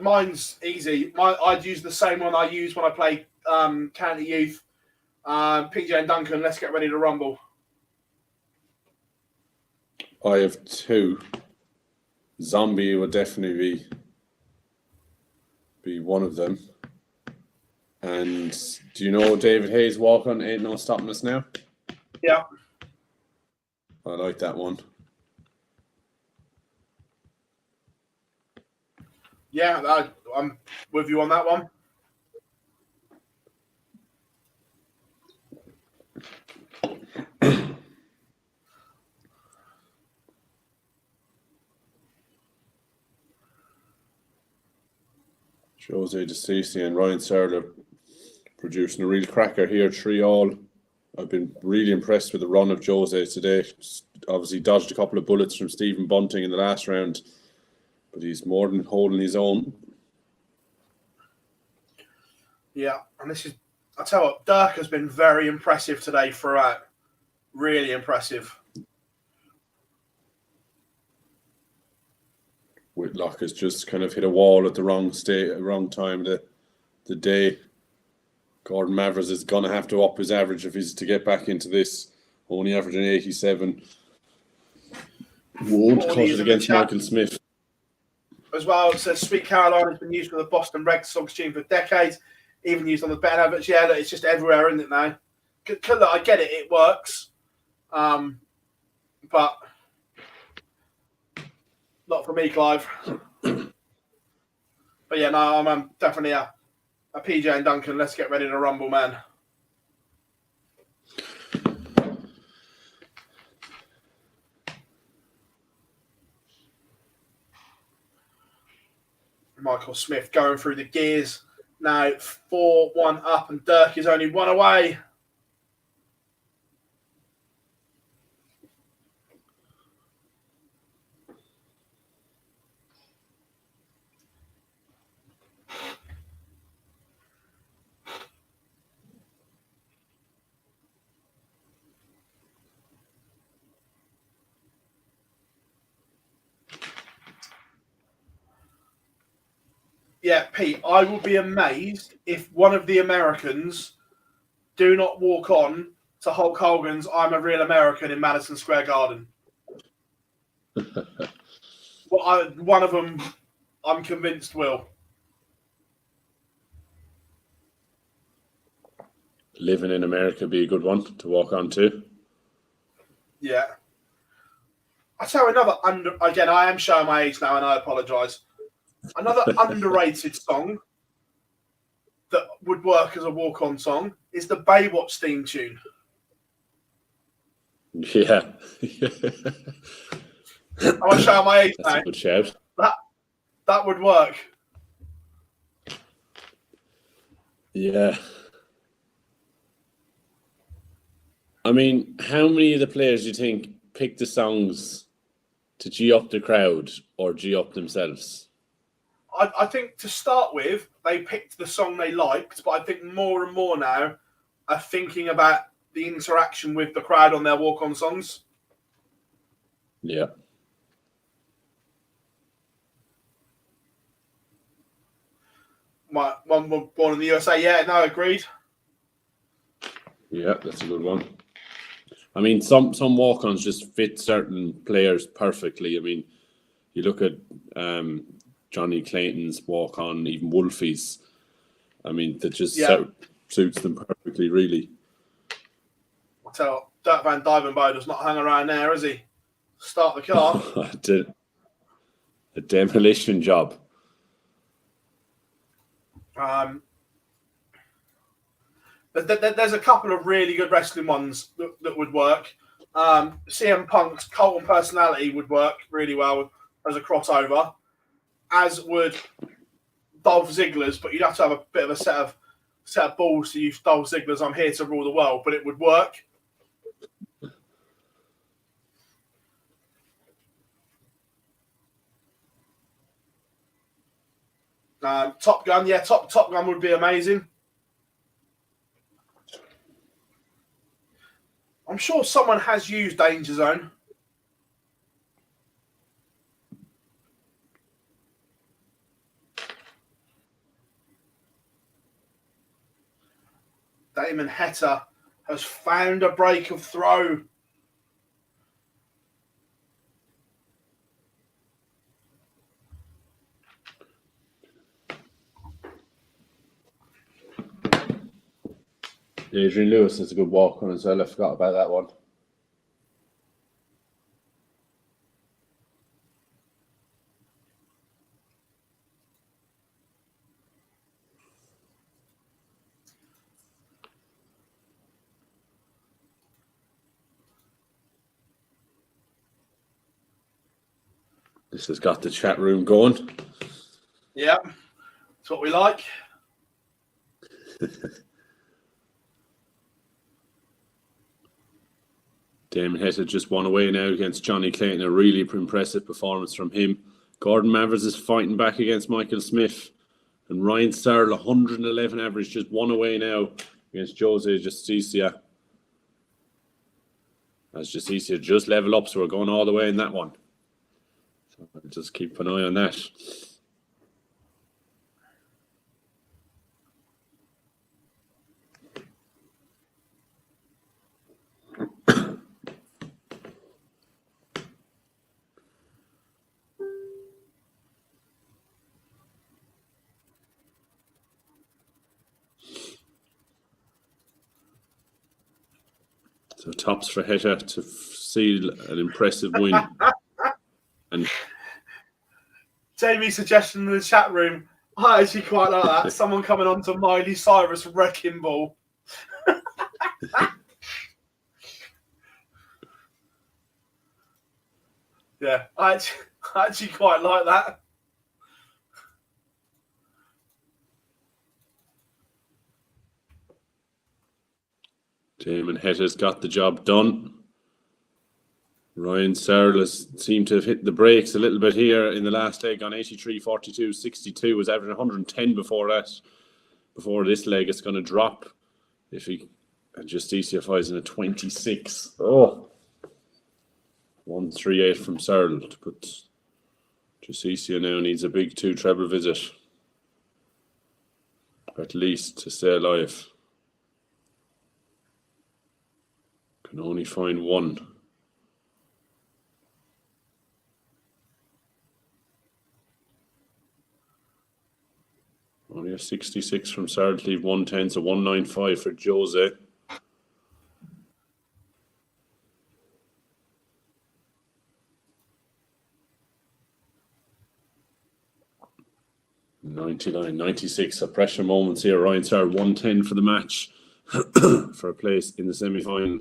Mine's easy. I'd use the same one I use when I play County Youth. PJ and Duncan, let's get ready to rumble. I have 2. Zombie would definitely be one of them. And do you know David Hayes' walk on Ain't No Stopping Us Now? Yeah. I like that one. Yeah, I'm with you on that one. Jose DeCisi and Ryan Serler producing a real cracker here, 3-all. I've been really impressed with the run of Jose today. Obviously dodged a couple of bullets from Stephen Bunting in the last round, but he's more than holding his own. Yeah, and this is, I tell you what, Dirk has been very impressive today throughout. Really impressive. Whitlock has just kind of hit a wall at the wrong time of the day. Gordon Mathers is going to have to up his average if he's to get back into this. Only averaging 87. Won't cut it against Michael Smith. As well, it says Sweet Caroline has been used for the Boston Red Sox tune for decades, even used on the betting adverts. Yeah, it's just everywhere, isn't it now? Look, I get it, it works. But not for me, Clive. But yeah, no, I'm definitely a PJ and Duncan. Let's get ready to rumble, man. Michael Smith going through the gears. Now 4-1 up, and Dirk is only 1 away. Yeah, Pete, I will be amazed if one of the Americans do not walk on to Hulk Hogan's I'm a Real American in Madison Square Garden. Well, one of them, I'm convinced, will. Living in America be a good one to walk on to. Yeah. I tell you another again, I am showing my age now and I apologise. Another underrated song that would work as a walk-on song is the Baywatch theme tune. Yeah. I'm showing my age now. That's a good shout. That would work. Yeah. I mean, how many of the players do you think pick the songs to G up the crowd or G up themselves? I think to start with, they picked the song they liked, but I think more and more now are thinking about the interaction with the crowd on their walk-on songs. Yeah. one born in the USA. Yeah, no, agreed. Yeah, that's a good one. I mean, some walk-ons just fit certain players perfectly. I mean, you look at Johnny Clayton's walk-on, even Wolfie's. I mean, that just suits them perfectly, really. So Dirk Van Dijvenbode does not hang around there, has he? Start the car. A demolition job. There's a couple of really good wrestling ones that would work. CM Punk's cult and personality would work really well as a crossover, as would Dolph Ziggler's, but you'd have to have a bit of a set of balls to use Dolph Ziggler's "I'm here to rule the world," but it would work. Top Gun, yeah, Top Gun would be amazing. I'm sure someone has used Danger Zone. Damon Hetta has found a break of throw. Adrian Lewis is a good walk on as well. I forgot about that one. This has got the chat room going. Yeah, that's what we like. Damon Hetta just won away now against Johnny Clayton. A really impressive performance from him. Gordon Mathers is fighting back against Michael Smith. And Ryan Searle, 111 average, just won away now against Jose Justicia. As Justicia just level up, so we're going all the way in that one. So I'll just keep an eye on that. So tops for Hetta to seal an impressive win. And Jamie's suggestion in the chat room, I actually quite like that. Someone coming on to Miley Cyrus Wrecking Ball. Yeah, I actually quite like that. Damon Hetta's got the job done. Ryan Searle seemed to have hit the brakes a little bit here in the last leg on 83, 42, 62. Was averaging 110 before that. Before this leg, it's going to drop if he Justicia flies in a 26. Oh, 138 from Searle to put Justicia now needs a big 2 treble visit at least to stay alive. Can only find one. Only a 66 from Searle to leave 110, so 195 for Jose. $99.96. So pressure moments here. Ryan Searle 110 for the match for a place in the semi-final.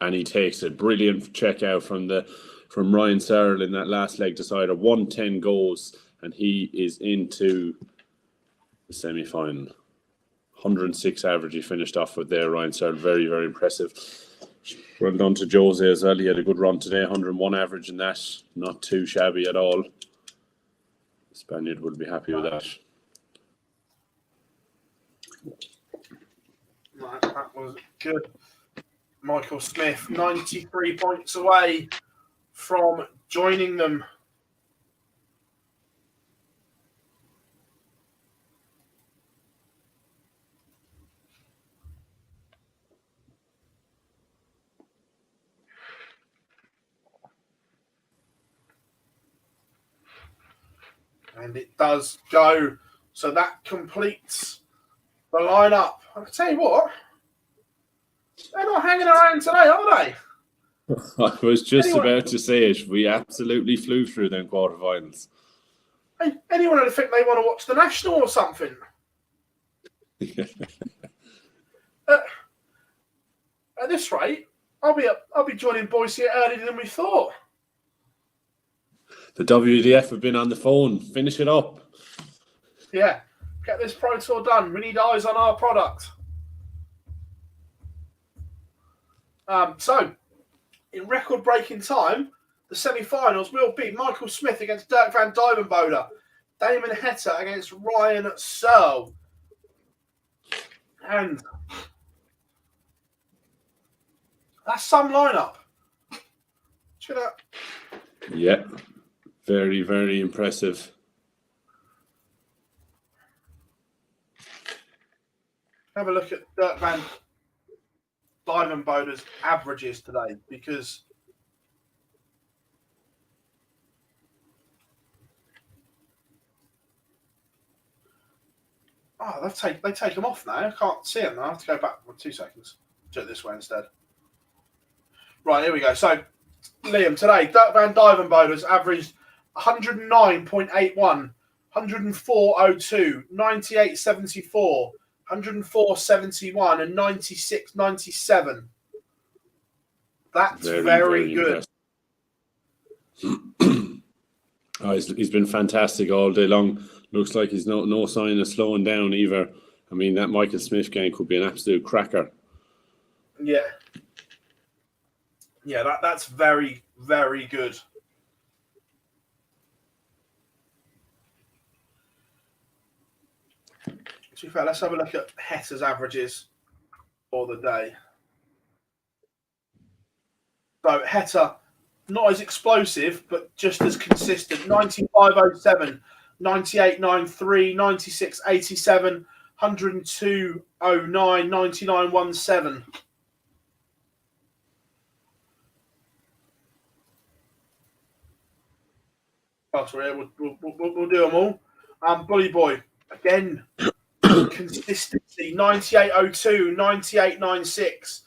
And he takes it. Brilliant check out from Ryan Searle in that last leg decider. 110 goes, and he is into the semi-final. 106 average he finished off with there, Ryan Searle. Very, very impressive. Well done to Jose as well. He had a good run today. 101 average in that. Not too shabby at all. The Spaniard will be happy with that. Right, that was good. Michael Smith, 93 points away from joining them. And it does go. So that completes the lineup. I can tell you what, they're not hanging around today, are they? I was just about to say it. We absolutely flew through them quarterfinals. Hey, anyone who think they want to watch the National or something? At this rate, I'll be joining Boise earlier than we thought. The WDF have been on the phone. Finish it up. Yeah, get this Pro Tour done. We need eyes on our product. So, in record-breaking time, the semi-finals will be Michael Smith against Dirk van Dijvenbode, Damon Heta against Ryan Searle. And that's some lineup. Yeah, very, very impressive. Have a look at Dirk van Dijvenbode's averages today, because they take them off now. I can't see them now. I have to go back for 2 seconds. Do it this way instead. Right, here we go. So, Liam, today, Dirk van Dijvenbode's averaged 109.81, 104.02, 98.74, 104.71, and 96.97. That's very good. He's been fantastic all day long. Looks like he's no sign of slowing down either. I mean, that Michael Smith game could be an absolute cracker. Yeah. Yeah, that's very, very good. To be fair, let's have a look at Heta's averages for the day. So Heta, not as explosive, but just as consistent. 95.07, 98.93, 96.87, 102.09, 99.17. Oh, sorry, we'll do them all. Bully Boy, again, consistency. 98.02, 98.96,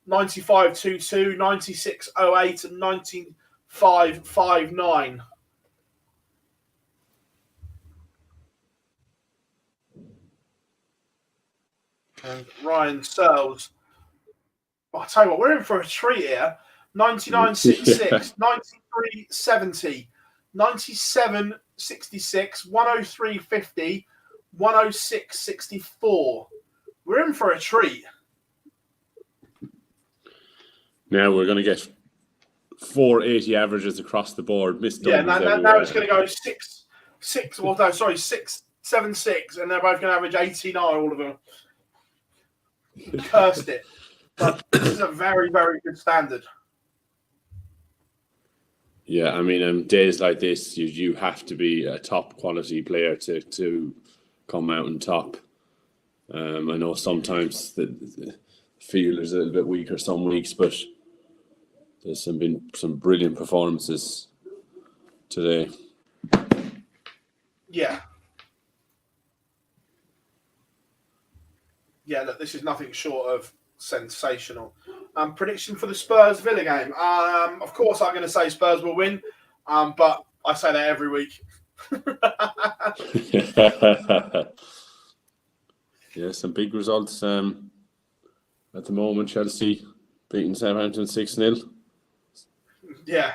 95.22, 96.08, and 95.59. And Ryan Searles. I'll tell you what, we're in for a treat here. 99.66, 93.70, 97.66, 103.50, 106.64. We're in for a treat. Now we're going to get 480 averages across the board. Yeah, now it's going to go 6.76, and they're both going to average 89, all of them. Cursed it. But this is a very, very good standard. Yeah, I mean, days like this, you have to be a top quality player to come out on top. I know sometimes the field is a little bit weaker some weeks, but there's been some brilliant performances today. Yeah. Yeah, look, this is nothing short of sensational. Prediction for the Spurs Villa game. Of course, I'm going to say Spurs will win, but I say that every week. Yeah, some big results at the moment. Chelsea beating Southampton 6-0. Yeah.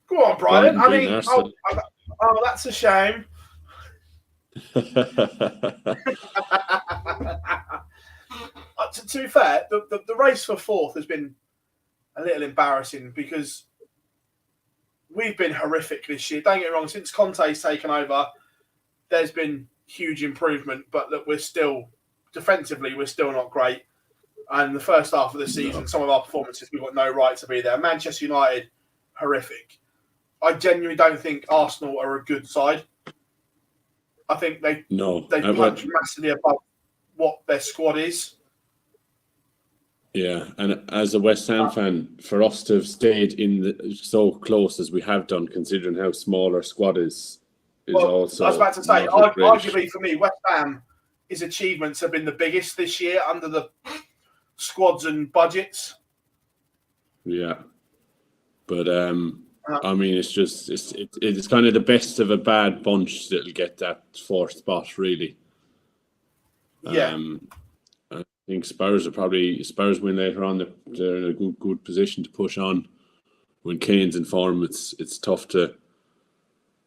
Go on, Brian. I mean, that's a shame. To be fair, the race for fourth has been a little embarrassing because we've been horrific this year. Don't get me wrong, since Conte's taken over, there's been huge improvement, but look, we're still not great. And the first half of the season, some of our performances, we've got no right to be there. Manchester United, horrific. I genuinely don't think Arsenal are a good side. I think they punch massively above what their squad is. Yeah, and as a West Ham fan, for us to have stayed so close as we have done, considering how small our squad is, also. I was about to say, not a great- arguably for me, West Ham, his achievements have been the biggest this year under the squads and budgets. Yeah, but I mean, it's kind of the best of a bad bunch that'll get that fourth spot, really. Yeah. I think Spurs win later on. They're in a good position to push on. When Kane's in form, it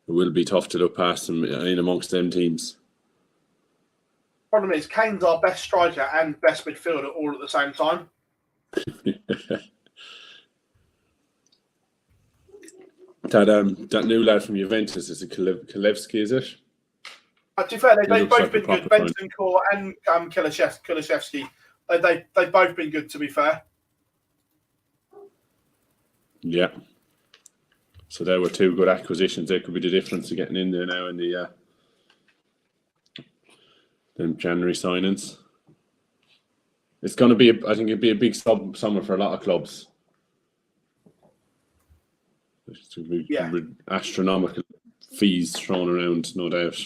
will be tough to look past them in amongst them teams. Problem is, Kane's our best striker and best midfielder all at the same time. That new lad from Juventus, is it Kalevsky, is it? To be fair, they've both like been good. Bentancur and Kulishevsky. They've both been good, to be fair. Yeah. So there were two good acquisitions. There could be the difference of getting in there now in the January signings. It's going to be, I think it'd be a big summer for a lot of clubs. Yeah. Astronomical fees thrown around, no doubt.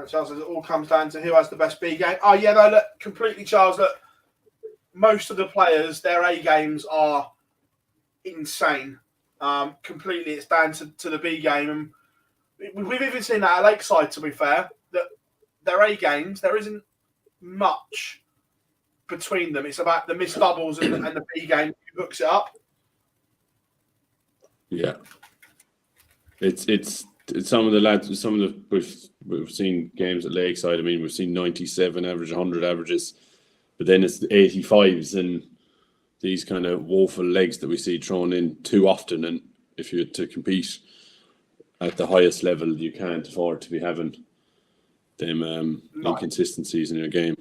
Charles says it all comes down to who has the best B game. Oh, yeah, no, look, completely, Charles. Look, most of the players, their A games are insane. Completely, it's down to the B game. And we've even seen that at Lakeside, to be fair, that their A games, there isn't much between them. It's about the missed doubles and the B game who hooks it up. Yeah. It's some of the lads, we've seen games at Lakeside. I mean, we've seen 97 average, 100 averages, but then it's the 85s and these kind of woeful legs that we see thrown in too often. And if you're to compete at the highest level, you can't afford to be having them inconsistencies in your game.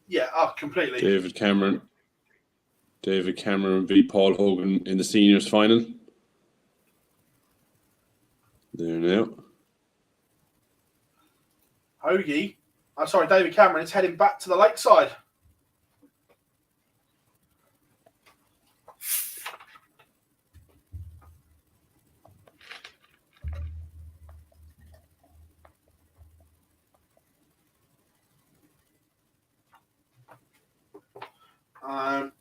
Yeah, completely. David Cameron beat Paul Hogan in the seniors final. There now. David Cameron is heading back to the Lakeside.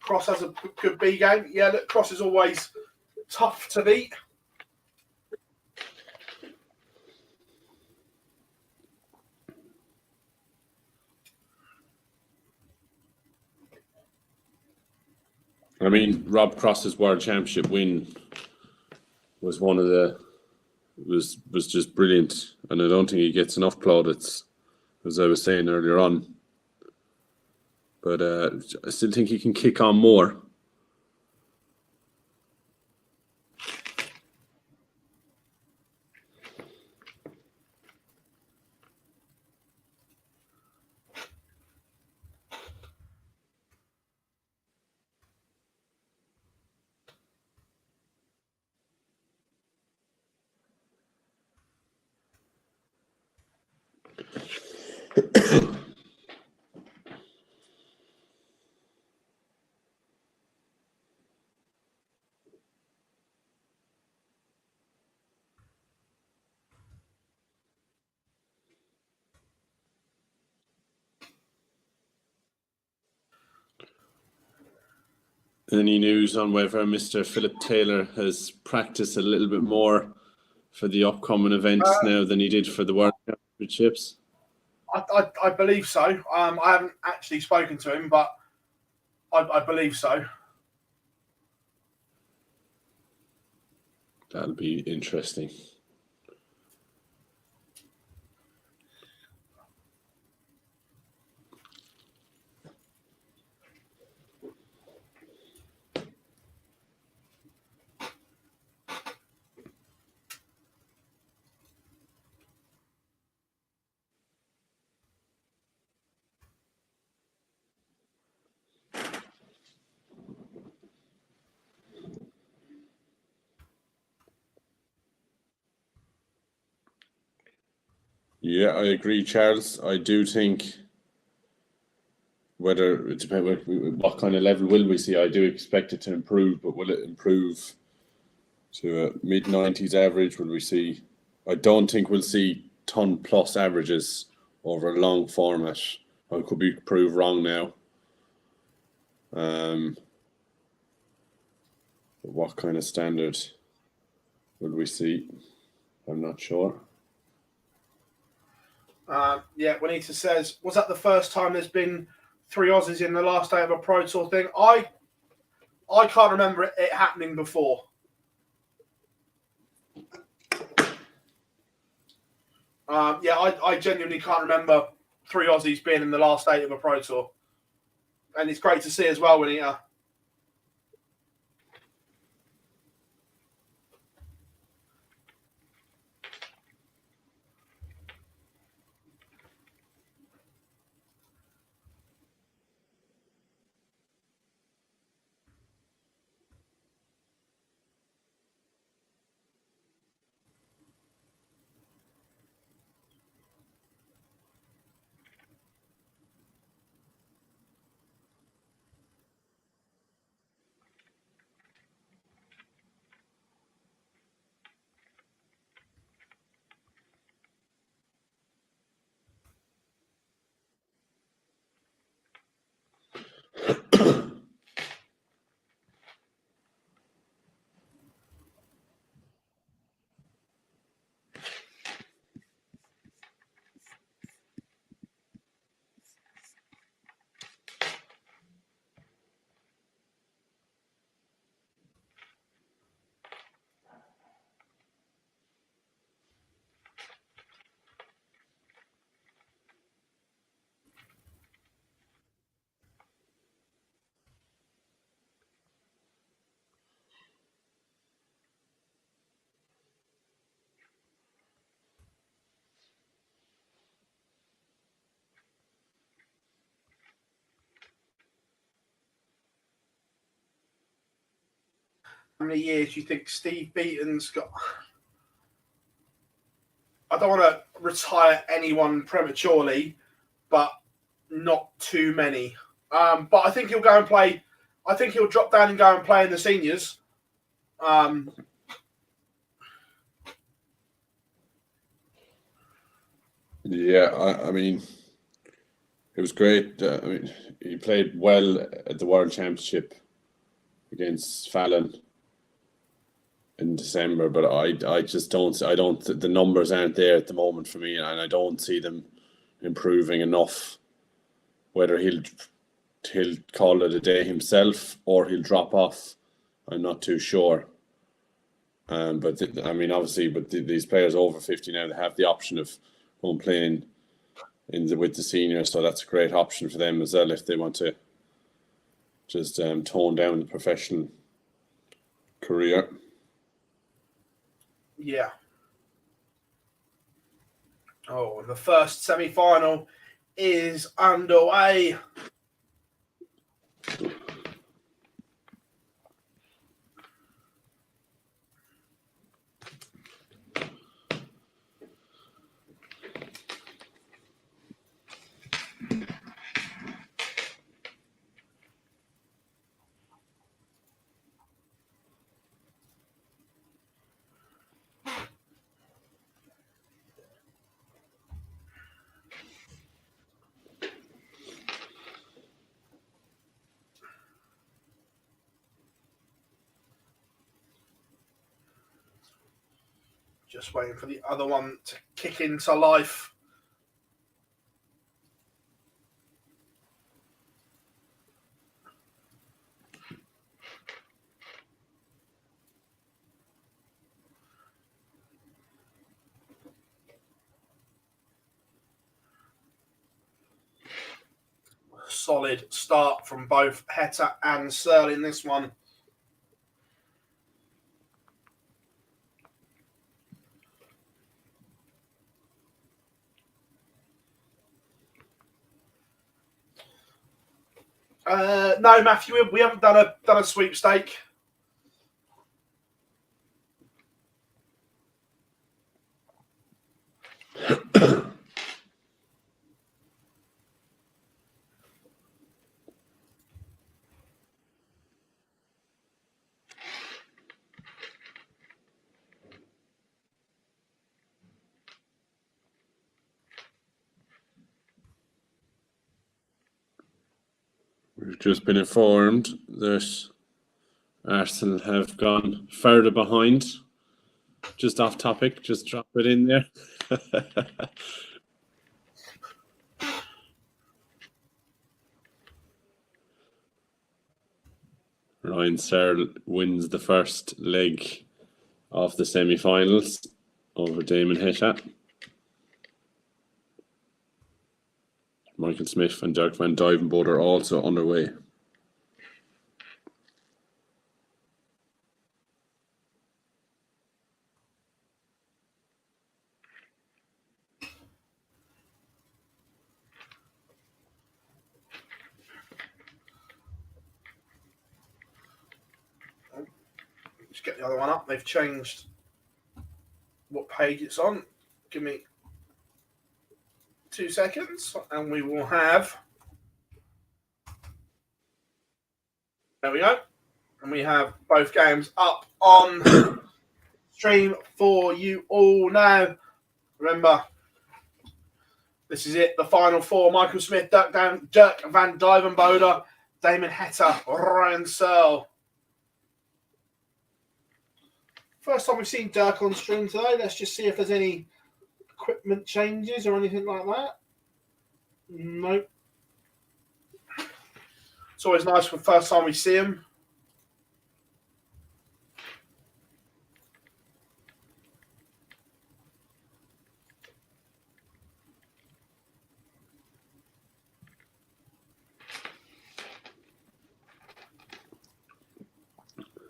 Cross has a good B game. Yeah, look, Cross is always tough to beat. I mean, Rob Cross's World Championship win was was just brilliant, and I don't think he gets enough plaudits, as I was saying earlier on. But I still think he can kick on more. Any news on whether Mr. Philip Taylor has practiced a little bit more for the upcoming events now than he did for the World Championships? I believe so. I haven't actually spoken to him, but I believe so. That'll be interesting. Yeah, I agree, Charles. I do think whether it depends what kind of level will we see. I do expect it to improve, but will it improve to a mid-90s average? Will we see? I don't think we'll see ton plus averages over a long format. I could be proved wrong now. What kind of standard will we see? I'm not sure. Yeah, Juanita says, was that the first time there's been 3 Aussies in the last day of a Pro Tour thing? I can't remember it happening before. Yeah, I genuinely can't remember 3 Aussies being in the last 8 of a Pro Tour. And it's great to see as well, Juanita. How many years do you think Steve Beaton's got? I don't want to retire anyone prematurely, but not too many. But I think he'll go and play. I think he'll drop down and go and play in the seniors. Yeah, I mean, it was great. I mean, he played well at the World Championship against Fallon in December, but I just don't. The numbers aren't there at the moment for me, and I don't see them improving enough. Whether he'll call it a day himself or he'll drop off, I'm not too sure. But I mean, obviously, but these players over 50 now, they have the option of going playing with the seniors, so that's a great option for them as well if they want to just tone down the professional career. Yeah. Oh, the first semi-final is underway. Just waiting for the other one to kick into life. Solid start from both Heta and Searle in this one. No, Matthew, we haven't done a sweepstake. We've just been informed that Arsenal have gone further behind. Just off topic, just drop it in there. Ryan Searle wins the first leg of the semi-finals over Damon Heta. Michael Smith and Dirk van Duivenbode are also underway. Just get the other one up. They've changed what page it's on. Give me 2 seconds and we will have. There we go. And we have both games up on stream for you all now. Remember, this is it. The final four. Michael Smith, Dirk van Duivenbode, Damon Heta, Ryan Searle. First time we've seen Dirk on stream today. Let's just see if there's any equipment changes or anything like that. Nope. It's always nice for the first time we see him.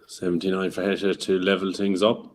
$79 for Heta to level things up.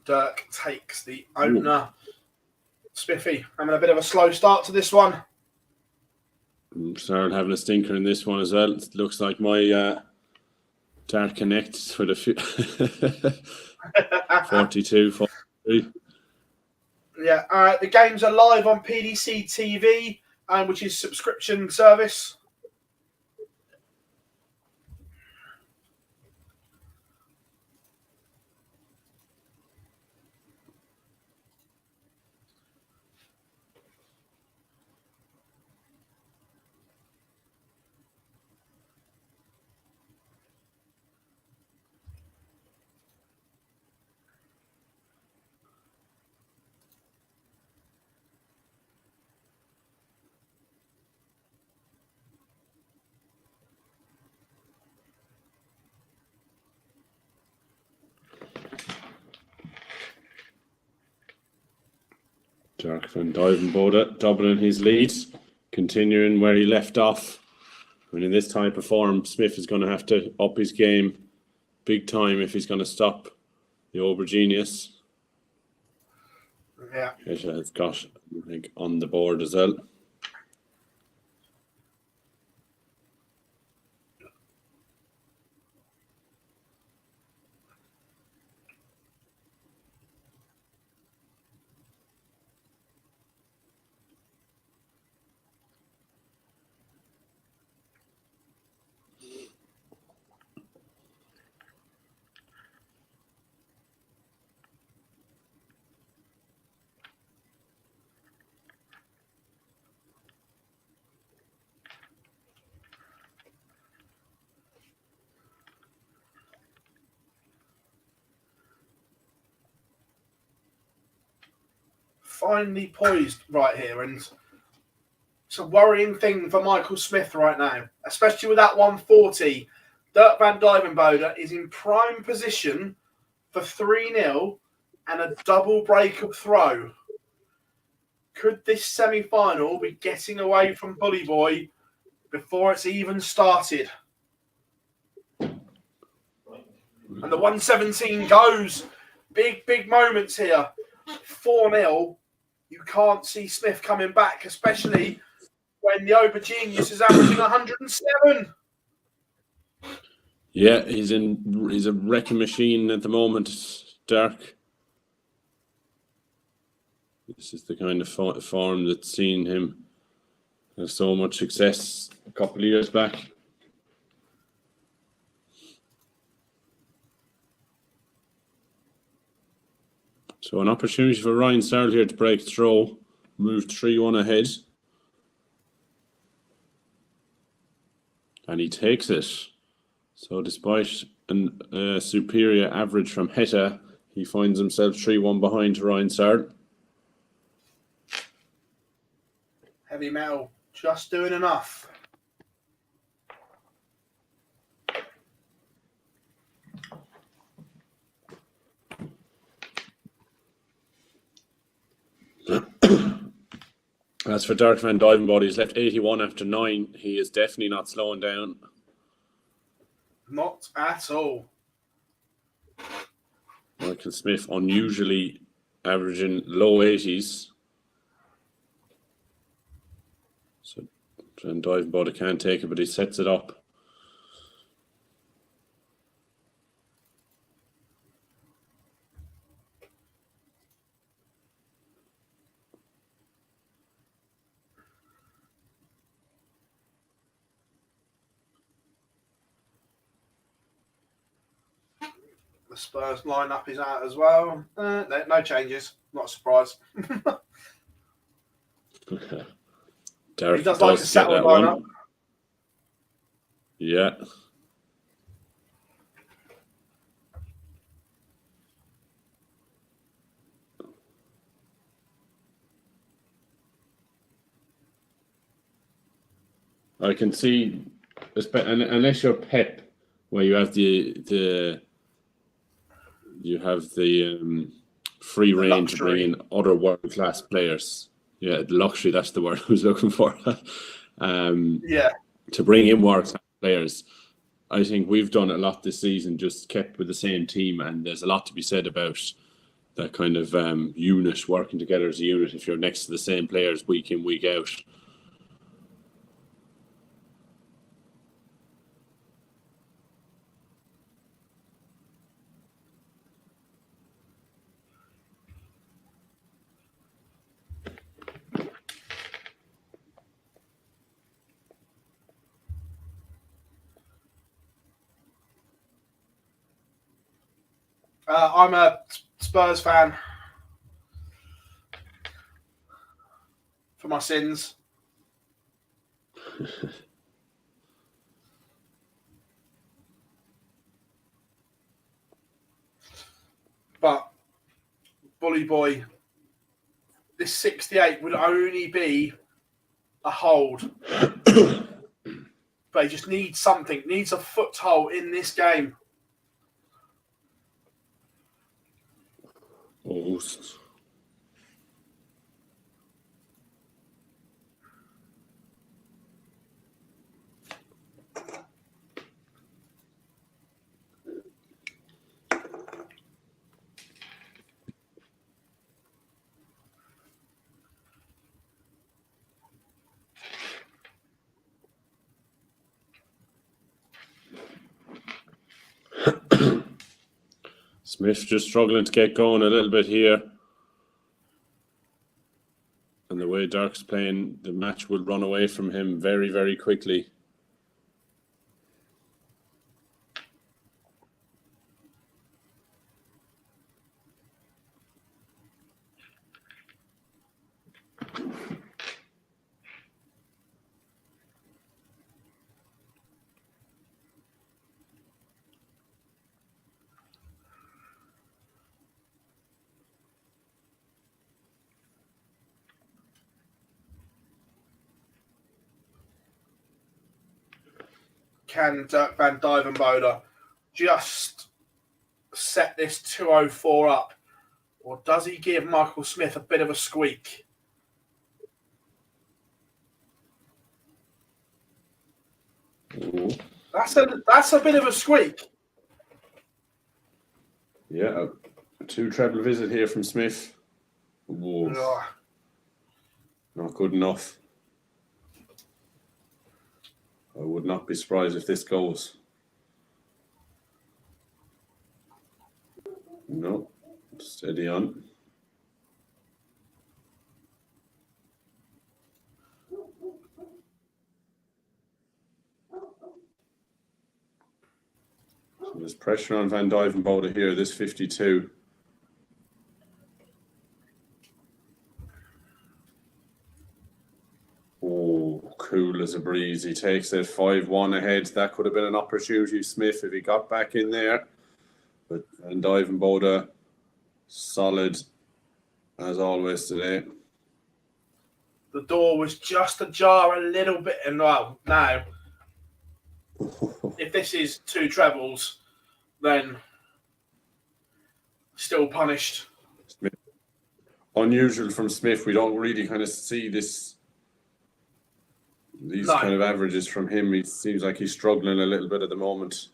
Dirk takes the opener. Spiffy having a bit of a slow start to this one. Searle having a stinker in this one as well. It looks like my Dark connects for the 42, 43. Yeah, the games are live on PDC TV, which is subscription service. Dirk van Duivenbode doubling his lead, continuing where he left off. And in this type of form, Smith is going to have to up his game big time if he's going to stop the Ober Genius. Yeah. Heta has got, I think, on the board as well. Finely poised right here, and It's a worrying thing for Michael Smith right now, especially with that 140. Dirk van Dijvenbode is in prime position for 3-0 and a double break-up throw. Could this semi-final be getting away from Bully Boy before it's even started? And the 117 goes. Big moments here. 4-0. You can't see Smith coming back, especially when the Aubergenius is averaging 107. Yeah, he's a wrecking machine at the moment, Dirk. This is the kind of form that's seen him have so much success a couple of years back. So an opportunity for Ryan Searle here to break throw, move 3-1 ahead. And he takes it. So despite a superior average from Heta, he finds himself 3-1 behind to Ryan Searle. Heavy Metal just doing enough. As for Dirk van Dijvenbode, he's left 81 after 9. He is definitely not slowing down. Not at all. Michael Smith unusually averaging low 80s. So Van Dijvenbode can't take it, but he sets it up. The Spurs lineup is out as well. No changes. Not a surprise. Derek He does like to settle the lineup. Yeah. I can see, unless you're Pep, where you have the free reign to bring in other world-class players. Yeah, the luxury, that's the word I was looking for. To bring in world-class players. I think we've done a lot this season, just kept with the same team, and there's a lot to be said about that kind of unit, working together as a unit if you're next to the same players week in, week out. I'm a Spurs fan for my sins. But Bully Boy, this 68 would only be a hold. But he just needs something, needs a foothold in this game. Almost. Smith just struggling to get going a little bit here. And the way Dirk's playing, the match will run away from him very, very quickly. can Dirk van Dijvenbode just set this 204 up? Or does he give Michael Smith a bit of a squeak? Ooh. That's a bit of a squeak. Yeah, a 2 treble visit here from Smith. Whoa. Oh, Not good enough. I would not be surprised if this goes. No, steady on. So there's pressure on Van Dijvenbode here, this 52. Oh, cool as a breeze. He takes it 5-1 ahead. That could have been an opportunity, Smith, if he got back in there. But Van Dijvenbode, solid as always today. the door was just ajar a little bit. And well, now, if this is 2 trebles, then still punished. Smith. Unusual from Smith. We don't really kind of see these kind of averages from him. He seems like he's struggling a little bit at the moment.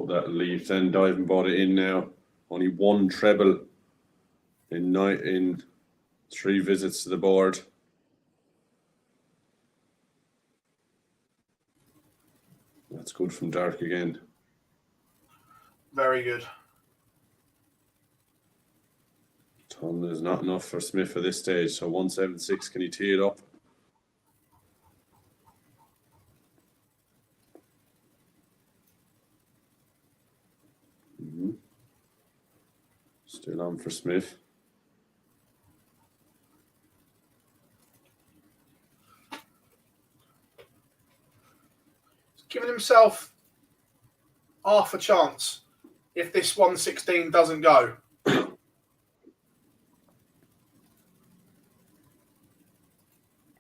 That leaves then Dijvenbode in now. Only 1 treble in 3 visits to the board. That's good from Dark again. Very good. Ton is not enough for Smith at this stage. So 176, can he tee it up? Still on for Smith. He's giving himself half a chance if this 116 doesn't go.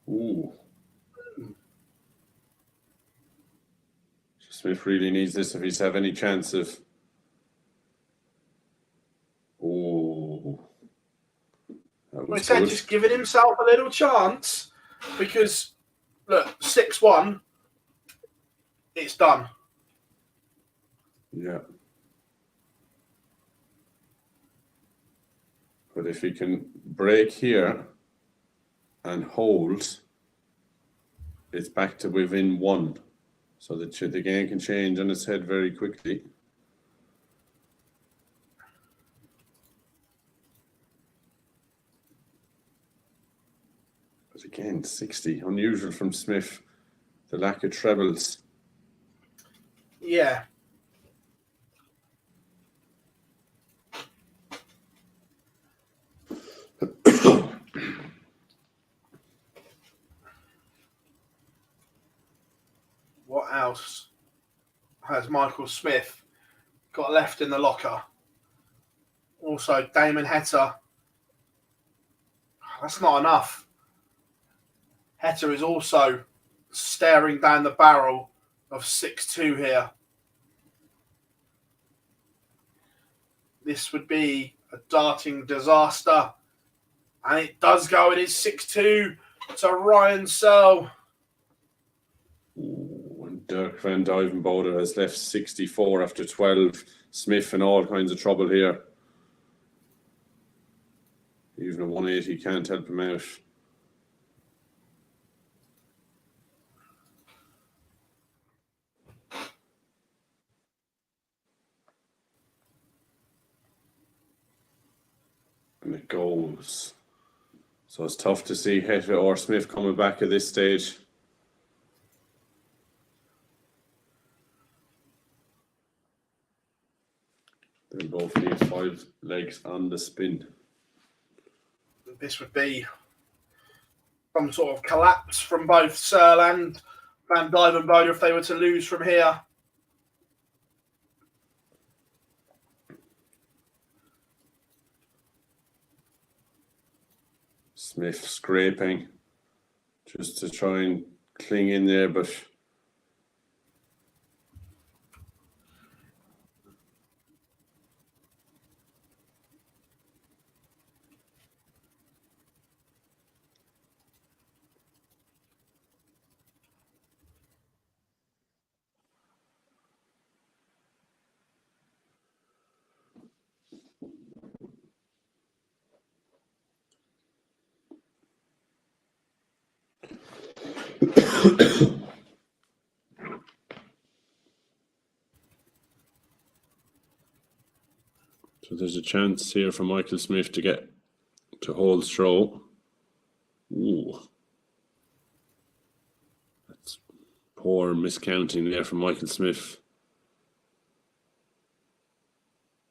Ooh. Smith really needs this if he's have any chance of. Oh, that was good. Just giving himself a little chance because, look, 6-1, it's done. Yeah. But if he can break here and hold, it's back to within 1. So that the game can change on its head very quickly. But again, 60. Unusual from Smith. The lack of trebles. Yeah. What else has Michael Smith got left in the locker? Also, Damon Heta. That's not enough. Heta is also staring down the barrel of 6-2 here. This would be a darting disaster. And it does go. It is 6-2 to Ryan Searle. And Dirk van Dijvenbode has left 64 after 12. Smith in all kinds of trouble here. Even a 180 can't help him out. And it goes. So it's tough to see Heta or Smith coming back at this stage. They both need 5 legs on the spin. This would be some sort of collapse from both Searle and Van Dijvenbode if they were to lose from here. Smith scraping just to try and cling in there, but so there's a chance here for Michael Smith to get to hold throw. Ooh. That's poor miscounting there from Michael Smith.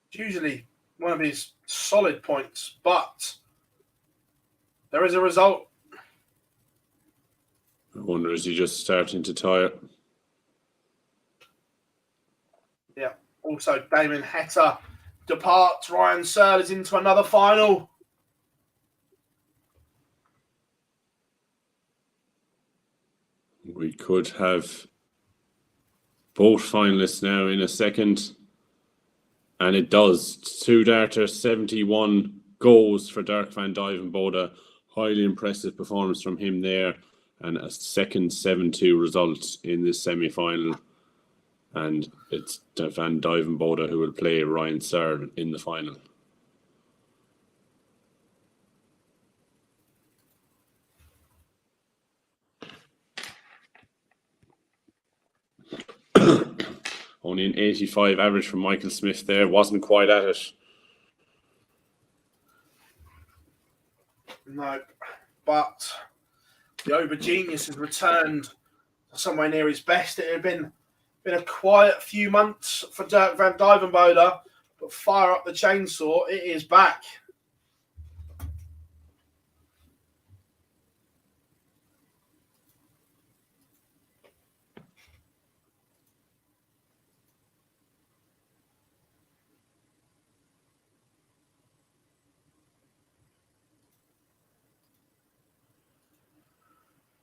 It's usually one of his solid points, but there is a result. I wonder, is he just starting to tire? Yeah. Also, Damon Heta departs. Ryan Searle is into another final. We could have both finalists now in a second. And it does. 2 darter, 71 goes for Dirk Van Dijvenbode. Highly impressive performance from him there. And a second 7-2 result in this semi-final. And it's Van Dijvenbode who will play Ryan Searle in the final. Only an 85 average from Michael Smith there. Wasn't quite at it. No, but the Over Genius has returned somewhere near his best. It had been a quiet few months for Dirk Van Dijvenbode, but fire up the chainsaw, it is back.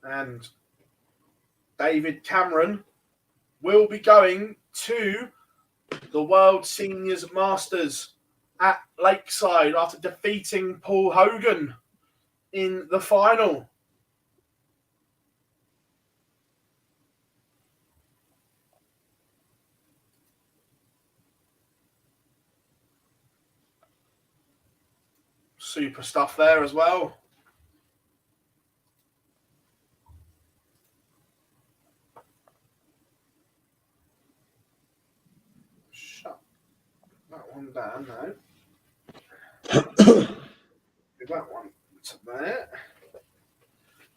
And David Cameron will be going to the World Seniors Masters at Lakeside after defeating Paul Hogan in the final. Super stuff there as well. One down now. Give that one to there.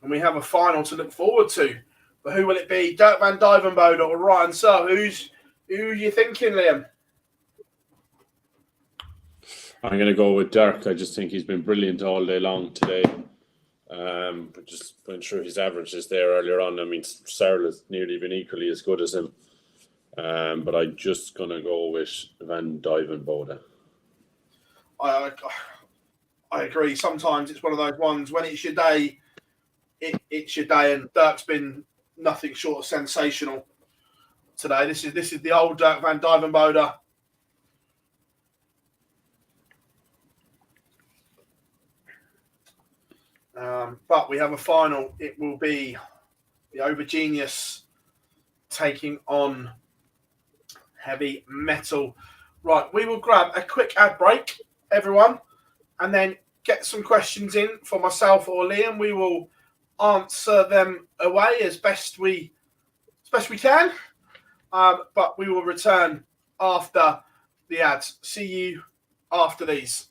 And we have a final to look forward to. But who will it be? Dirk Van Dijvenbode or Ryan Searle? Who are you thinking, Liam? I'm going to go with Dirk. I just think he's been brilliant all day long today. Just went through his averages there earlier on. I mean, Searle has nearly been equally as good as him. But I'm just going to go with Van Dijvenbode. I agree. Sometimes it's one of those ones when it's your day, it's your day, and Dirk's been nothing short of sensational today. This is the old Dirk Van Dijvenbode. But we have a final. It will be the Over Genius taking on Heavy Metal. Right, we will grab a quick ad break, everyone, and then get some questions in for myself or Liam. We will answer them away as best we can. But we will return after the ads. See you after these.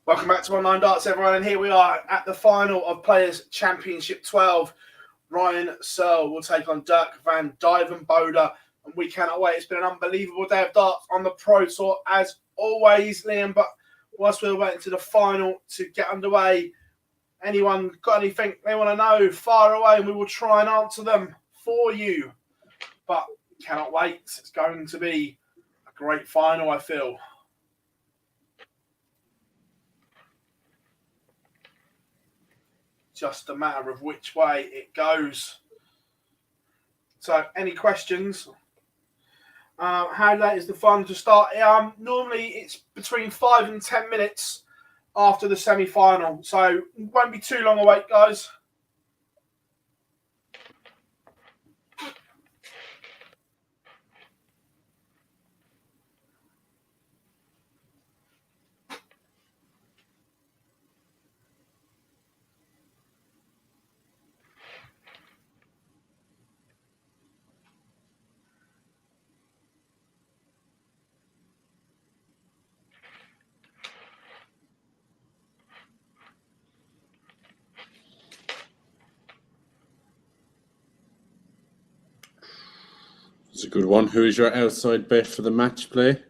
Welcome back to Online Darts, everyone, and here we are at the final of Players Championship 12. Ryan Searle will take on Dirk van Dijvenbode, and we cannot wait. It's been an unbelievable day of darts on the Pro Tour, as always, Liam, but whilst we're waiting to the final to get underway, anyone got anything they want to know, fire away, and we will try and answer them for you. But cannot wait. It's going to be a great final, I feel. Just a matter of which way it goes. So, any questions? How late is the final to start? Normally, it's between 5 and 10 minutes after the semi-final. So, it won't be too long a wait, guys. It's a good one. Who is your outside bet for the match play?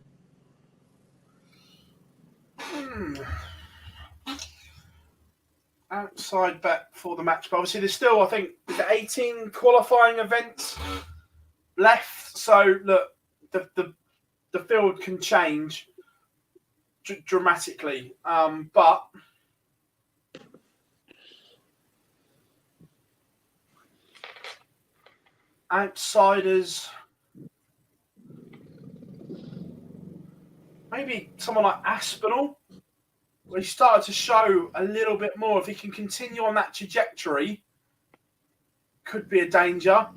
Outside bet for the match, but obviously there's still, I think, 18 qualifying events left. So look, the field can change dramatically, but outsiders, maybe someone like Aspinall. He started to show a little bit more. If he can continue on that trajectory, could be a danger.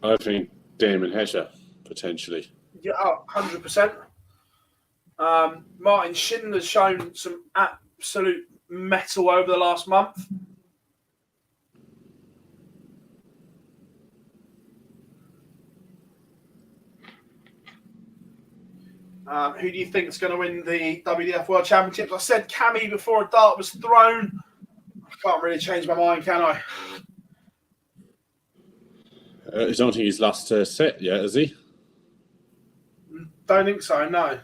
I think Damon Hesher, potentially. Yeah, 100%. Martin Schindler's shown some absolute metal over the last month. Who do you think is going to win the WDF World Championships? I said Cammy before a dart was thrown. I can't really change my mind, can I? I don't think he's lost a set yet, has he? Don't think so, no.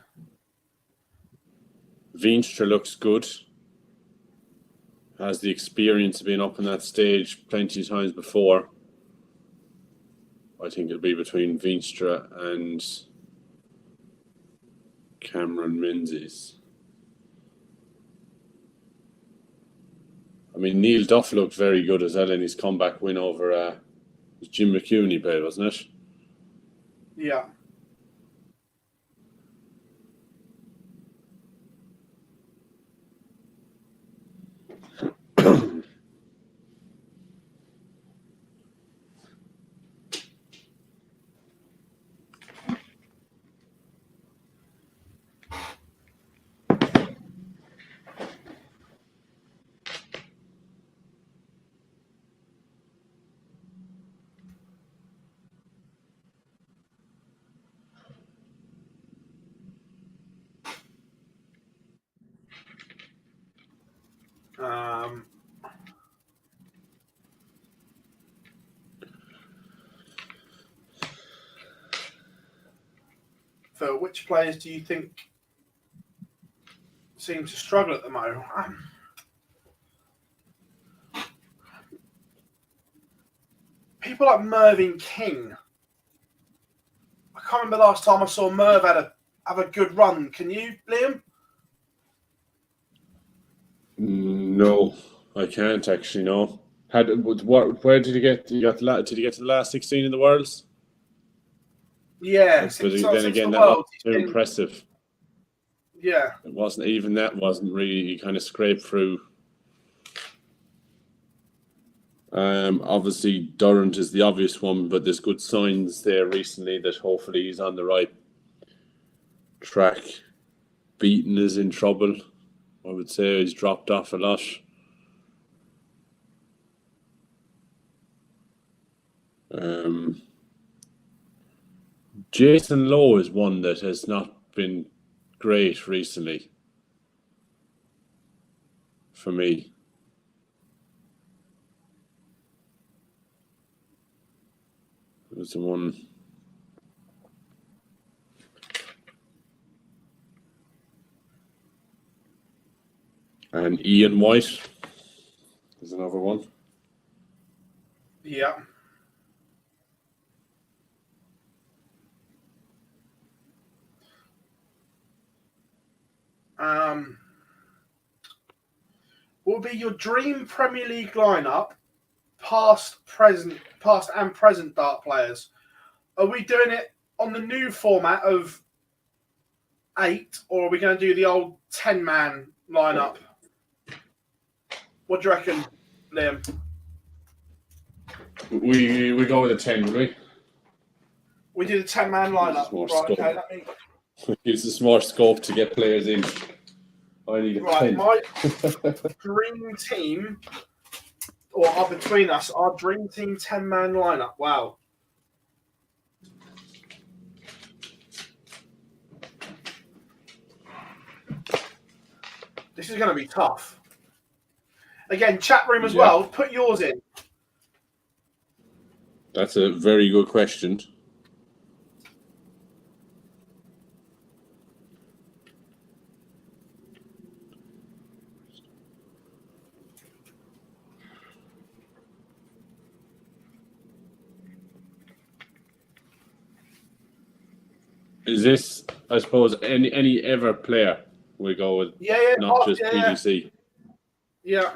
Veenstra looks good. Has the experience of being up on that stage plenty of times before. I think it'll be between Veenstra and Cameron Menzies. I mean, Neil Duff looked very good as well in his comeback win over Jim McCune he played, wasn't it? Yeah. So which players do you think seem to struggle at the moment? People like Mervyn King. I can't remember the last time I saw Merv have a good run. Can you, Liam? No, I can't actually. No. Where did he get? Did he get to the last 16 in the Worlds? Yeah. But then again, that was too impressive. Yeah. It wasn't even that. Wasn't really. He kind of scraped through. Obviously, Durrant is the obvious one, but there's good signs there recently that hopefully he's on the right track. Beaton is in trouble. I would say he's dropped off a lot. Jason Lowe is one that has not been great recently. for me. It was the one. And Ian White is another one. Yeah. Will be your dream Premier League lineup, past and present dart players. Are we doing it on the new format of 8, or are we going to do the old 10-man lineup? What do you reckon, Liam? We go with a 10, would we? We do the 10-man lineup. More Right, scope. okay, let me... Gives us more scope to get players in. I need a 10. My dream team, or between us, our dream team 10-man lineup. Wow. This is going to be tough. Again, chat room as well. Put yours in. That's a very good question. Is this, I suppose, any ever player we go with? Yeah. Not just PDC. Yeah.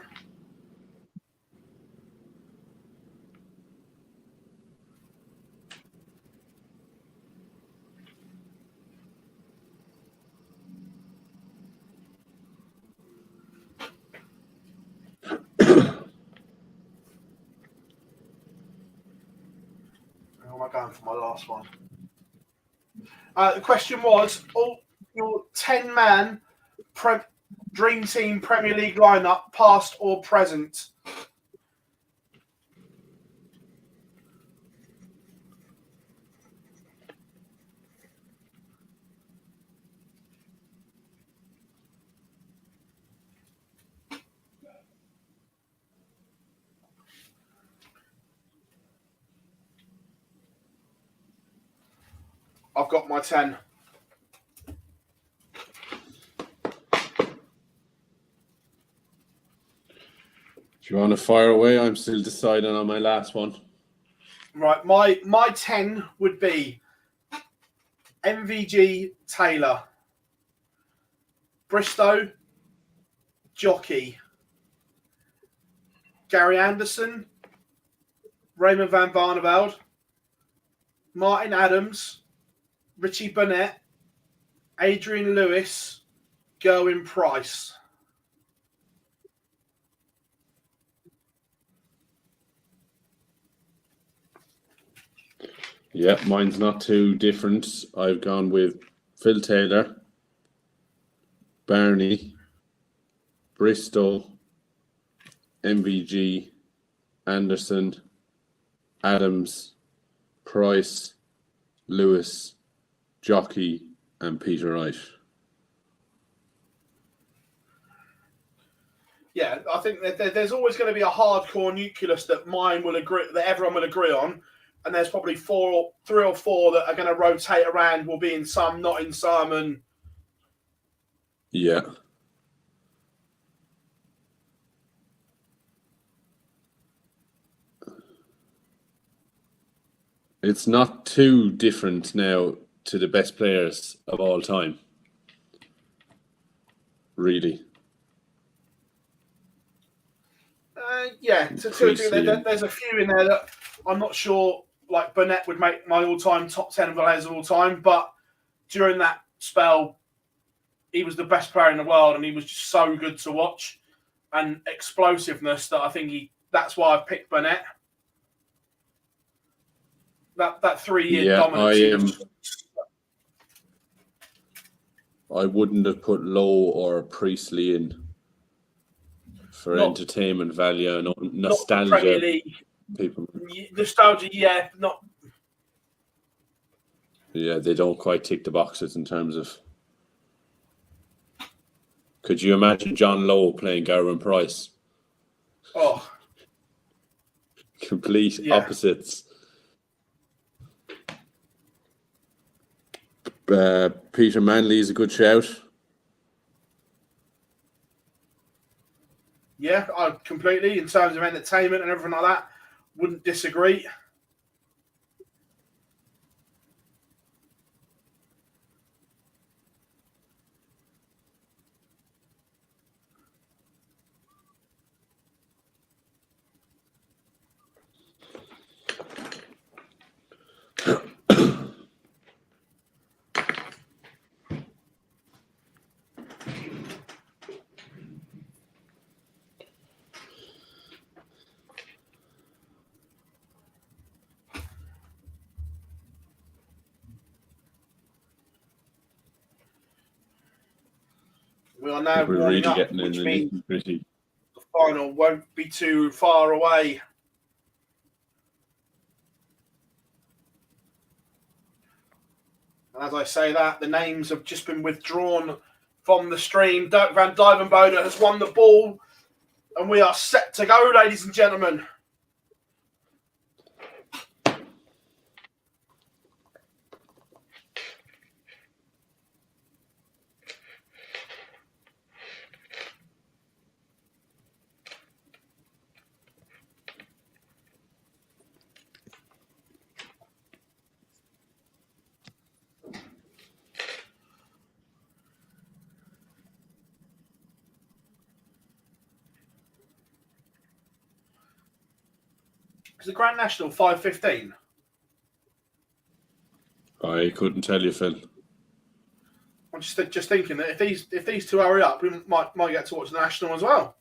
How am I going for my last one? The question was, all your 10-man dream team Premier League lineup, past or present. I've got my 10. If you want to fire away, I'm still deciding on my last one. Right, my 10 would be MVG Taylor, Bristow, Jockey, Gary Anderson, Raymond van Barneveld, Martin Adams, Richie Burnett, Adrian Lewis, Gerwin Price. Yeah, mine's not too different. I've gone with Phil Taylor, Barney, Bristow, MVG, Anderson, Adams, Price, Lewis, Jockey, and Peter Wright. Yeah, I think that there's always going to be a hardcore nucleus that everyone will agree on, and there's probably 3 or 4 that are going to rotate around. Will be in some, not in some, and yeah. It's not too different now to the best players of all time. Really. Yeah, there's a few in there that I'm not sure. Like Burnett would make my all-time top 10 players of all time, but during that spell, he was the best player in the world, and he was just so good to watch and explosiveness that I think that's why I've picked Burnett. That 3-year dominance. I wouldn't have put Lowe or Priestley in for entertainment value and nostalgia. People. Nostalgia, yeah, not. Yeah, they don't quite tick the boxes in terms of. Could you imagine John Lowe playing Garvin Price? Oh, Complete yeah. opposites. Peter Manley is a good shout. Yeah, I completely, in terms of entertainment and everything like that, wouldn't disagree. We are now We're warming really up, getting in which the means nitty-gritty. the final won't be too far away. And as I say that, the names have just been withdrawn from the stream. Dirk van Dijvenbode has won the ball, and we are set to go, ladies and gentlemen. Is the Grand National 5:15? I couldn't tell you, Phil. I'm just thinking that if these two hurry up, we might get to watch the National as well.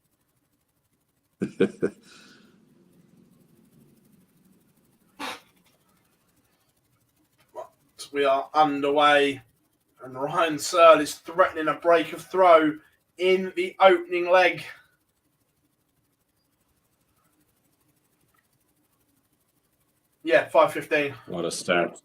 We are underway, and Ryan Searle is threatening a break of throw in the opening leg. Yeah, 5:15. What a start.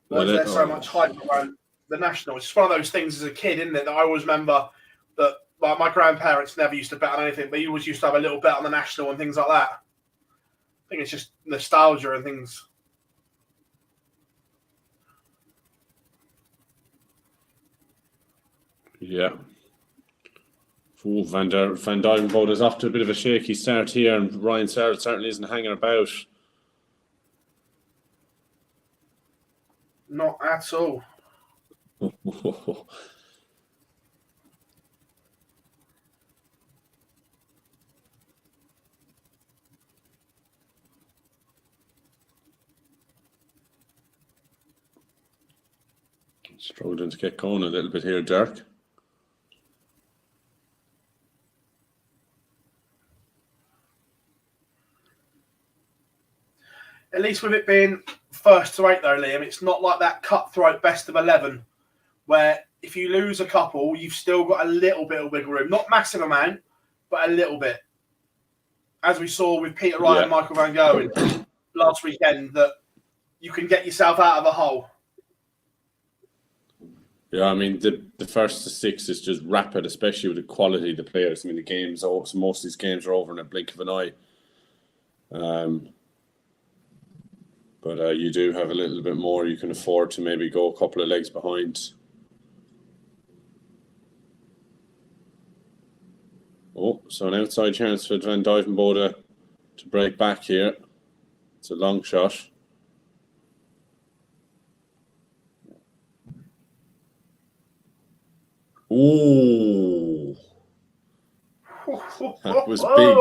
There's so much hype around the National. It's just one of those things as a kid, isn't it? That I always remember that my grandparents never used to bet on anything, but he always used to have a little bet on the National and things like that. I think it's just nostalgia and things. Yeah. Ooh, Van Dijvenbode is off to a bit of a shaky start here, and Ryan Searle certainly isn't hanging about. Not at all. Struggling to get going a little bit here, Dirk. At least with it being first to 8, though, Liam, it's not like that cutthroat best of 11, where if you lose a couple, you've still got a little bit of wiggle room. Not massive amount, but a little bit. As we saw with Peter Wright and Michael Van Gerwen last weekend, that you can get yourself out of a hole. Yeah, I mean, the first to 6 is just rapid, especially with the quality of the players. I mean, the games, most of these games are over in a blink of an eye. But you do have a little bit more. You can afford to maybe go a couple of legs behind. Oh, so an outside chance for Van Dijvenbode to break back here. It's a long shot. Ooh. That was big.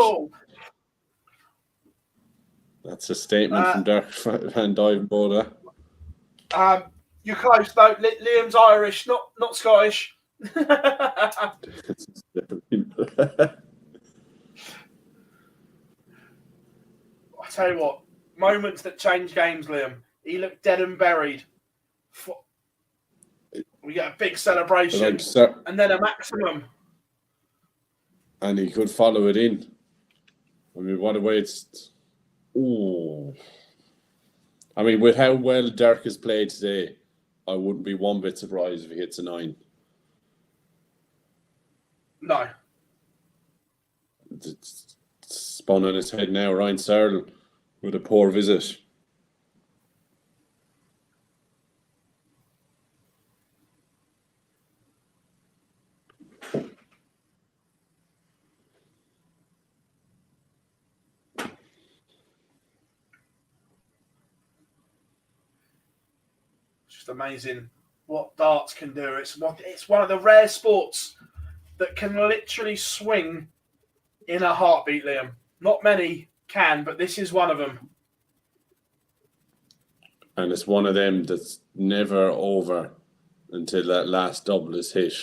That's a statement from Dirk van Dijvenbode. You're close, though. Liam's Irish, not Scottish. I tell you what, moments that change games, Liam. He looked dead and buried. We get a big celebration, and then a maximum. And he could follow it in. I mean, what a way it's... Ooh. I mean, with how well Dirk has played today, I wouldn't be one bit surprised if he hits a 9. No. It's spun on his head now. Ryan Searle with a poor visit. Just amazing what darts can do. It's one of the rare sports that can literally swing in a heartbeat, Liam. Not many can, but this is one of them. And it's one of them that's never over until that last double is hit.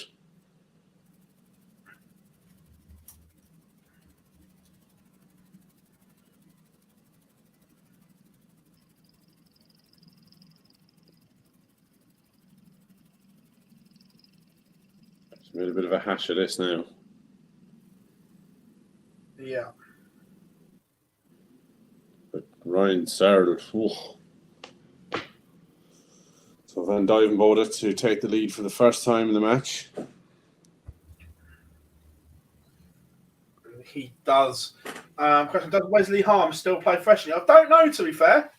It's made a bit of a hash of this now. Yeah. But Ryan Searle, so Van Duijvenbode to take the lead for the first time in the match. He does. Question, does Wesley Harms still play freshly? I don't know, to be fair.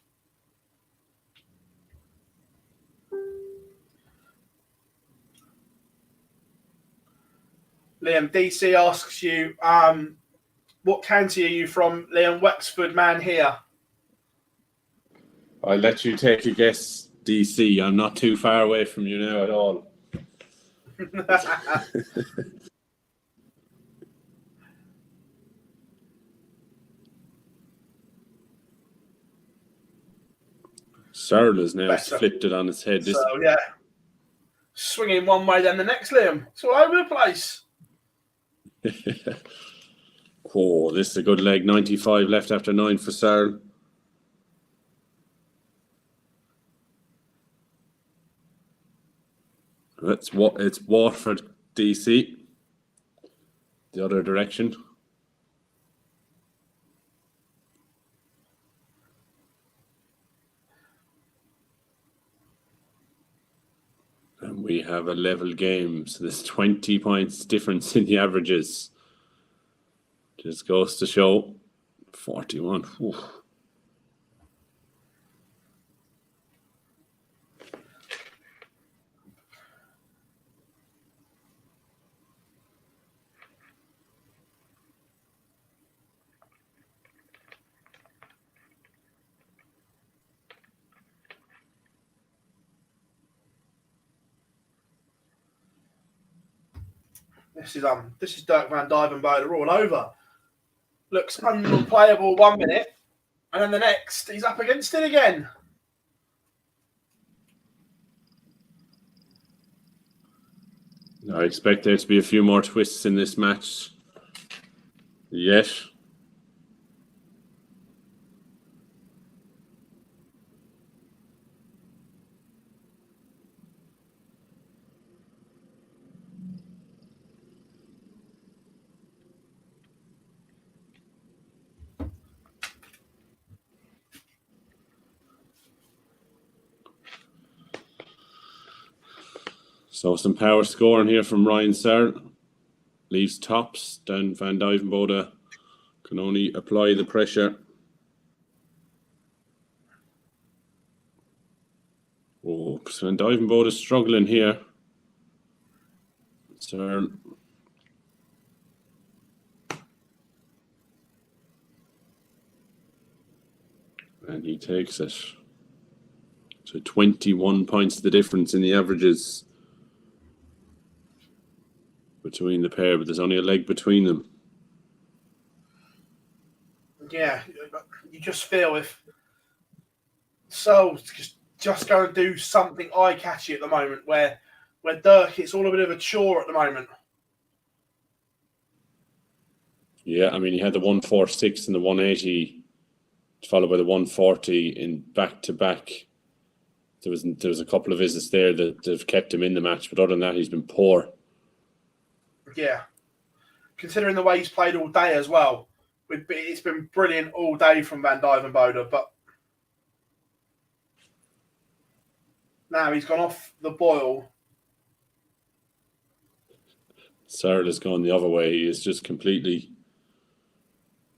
Liam, DC asks you, what county are you from? Liam, Wexford man here. I'll let you take a guess, DC. I'm not too far away from you now at all. Searle has now flipped it on its head. So, yeah. Swinging one way, then the next, Liam. It's all over the place. Oh, this is a good leg. 95 left after 9 for Searle. It's Watford, DC. The other direction. And we have a level game. So there's 20 points difference in the averages. Just goes to show 41. Ooh. This is Dirk Van Duijvenbode all over. Looks unplayable 1 minute, and then the next he's up against it again. I expect there to be a few more twists in this match. Yes. So some power scoring here from Ryan Searle. Leaves tops. Then Van Duijvenbode can only apply the pressure. Oh, Van Duijvenbode is struggling here. Searle. And he takes it. So 21 points the difference in the averages between the pair, but there's only a leg between them. Yeah, you just feel if Searle's just going to do something eye-catchy at the moment, where Dirk, it's all a bit of a chore at the moment. Yeah, I mean, he had the 146 and the 180, followed by the 140 in back-to-back there was a couple of visits there that have kept him in the match, but other than that, he's been poor. Yeah. Considering the way he's played all day as well, it's been brilliant all day from Van Dijvenbode, but now he's gone off the boil. Searle has gone the other way. He is just completely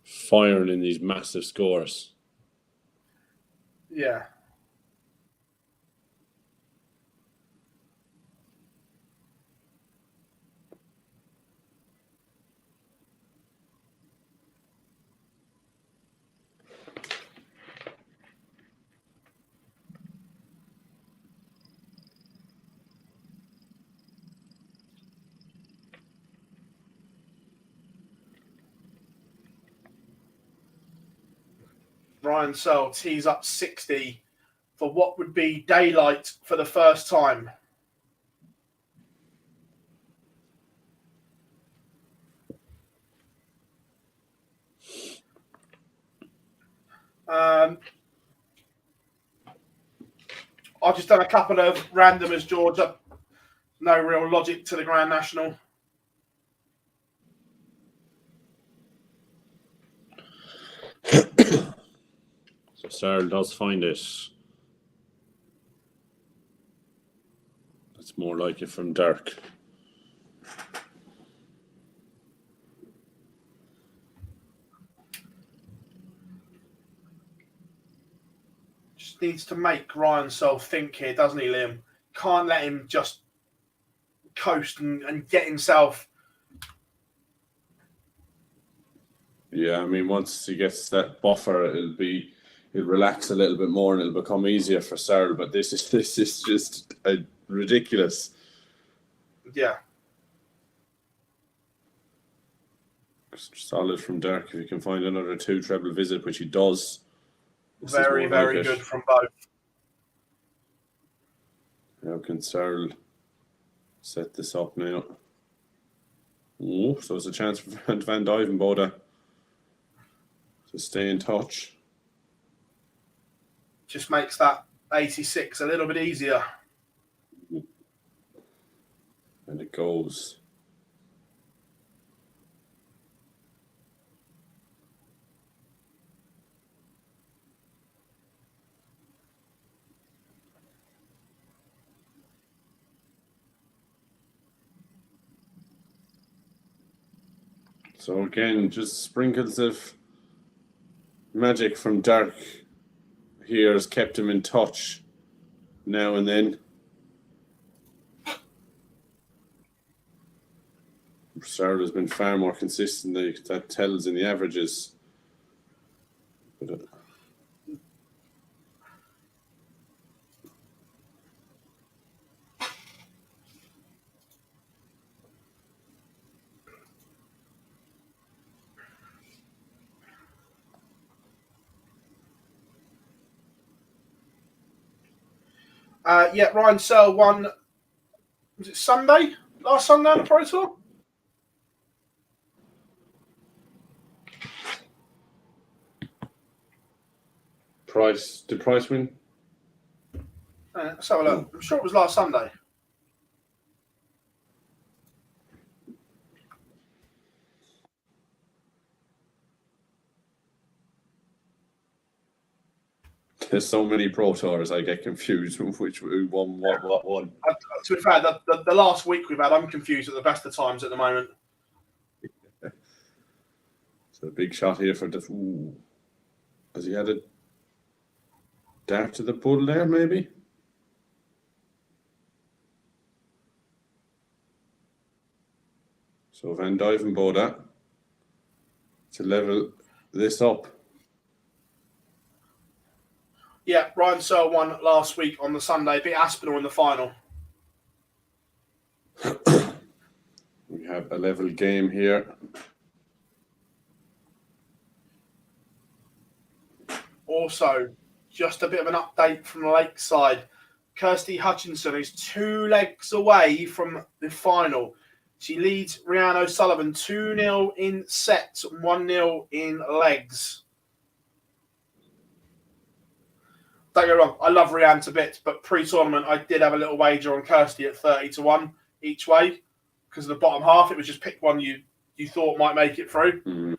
firing in these massive scores. Yeah. Ryan Searle tees up 60 for what would be daylight for the first time. I've just done a couple of randomers, Georgia. No real logic to the Grand National. So Searle does find it. That's more like it from Dirk. Just needs to make Ryan Searle think here, doesn't he, Liam? Can't let him just coast and get himself. Yeah, I mean, once he gets that buffer, he'll relax a little bit more and it'll become easier for Searle. But this is just ridiculous. Yeah. Solid from Dirk. If he can find another 2 treble visit, which he does. Very, very good from both. How can Searle set this up now? Oh, so it's a chance for Van Dijvenbode to stay in touch. Just makes that 86 a little bit easier. And it goes. So again, just sprinkles of magic from Dirk here has kept him in touch now and then. Searle has been far more consistent. That tells in the averages. But, yeah, Ryan Searle won. Was it Sunday? Last Sunday on the Pro Tour? Did Price win? Let's have a look. I'm sure it was last Sunday. There's so many Pro Tours, I get confused with who won what won. To be fair, the last week we've had, I'm confused at the best of times at the moment. So a big shot here for the. Ooh. Has he had a dart to the pull there, maybe? So Van Dijvenbode to level this up. Yeah, Ryan Searle won last week on the Sunday, beat Aspinall in the final. We have a level game here. Also, just a bit of an update from the Lakeside. Kirsty Hutchinson is 2 legs away from the final. She leads Rhiannon O'Sullivan 2-0 in sets, 1-0 in legs. don't get me wrong, I love Rianne to bits, but pre-tournament I did have a little wager on Kirsty at 30-1 each way because of the bottom half. It was just pick one you thought might make it through. Mm-hmm.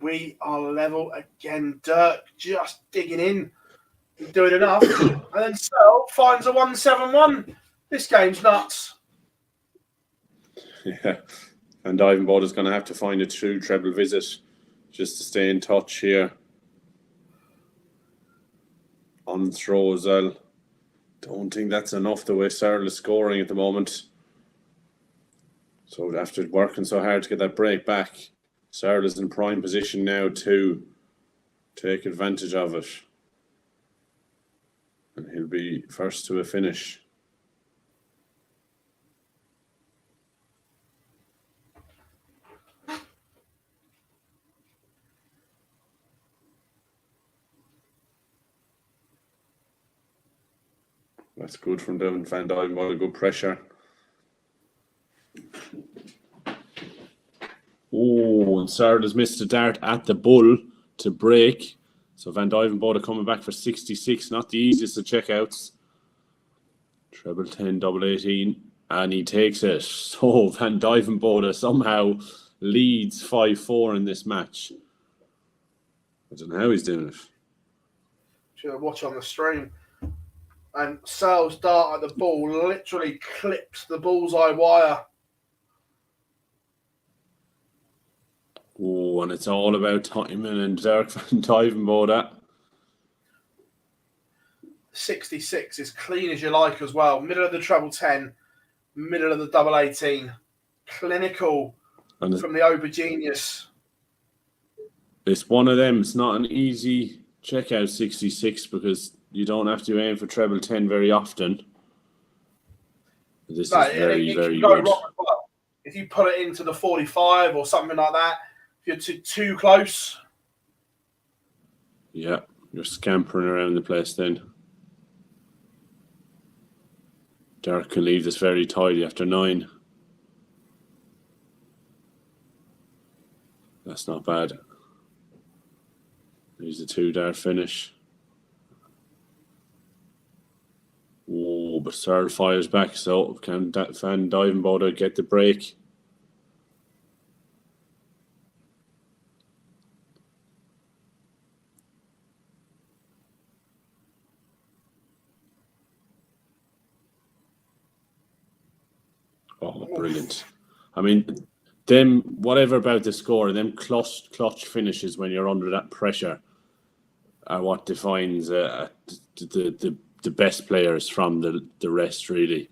We are level again. Dirk just digging in, doing enough, and then Sel finds a 171. This game's nuts. Yeah, and Ivanbode is going to have to find a true treble visit just to stay in touch here. On throw as well. Don't think that's enough the way Searle is scoring at the moment. So after working so hard to get that break back, Searle is in prime position now to take advantage of it. And he'll be first to a finish. That's good from Devin Van Dyke. What a good pressure. Oh, and Sarah has missed a dart at the bull to break. So Van Dyvenbode coming back for 66. Not the easiest of checkouts. Treble 10, double 18. And he takes it. So Van Dyvenbode somehow leads 5-4 in this match. I don't know how he's doing it. Should I watch on the stream? And Sal's dart at the ball literally clips the bullseye wire. Oh, and it's all about timing and Dirk Van Dyvenbode. 66 is clean as you like as well. Middle of the treble 10, middle of the double 18. Clinical And from the Ober Genius. it's one of them. It's not an easy checkout 66 because you don't have to aim for treble 10 very often. This is very, very go good. wrong as well. If you put it into the 45 or something like that, if you're too close. Yeah, you're scampering around the place then. Dirk can leave this very tidy after 9. That's not bad. There's a 2-dart finish. Oh, but Searle fires back, so can Van Dyvenbode get the break? Oh, brilliant. I mean, them, whatever about the score, them clutch finishes when you're under that pressure are what defines the best players from the rest, really.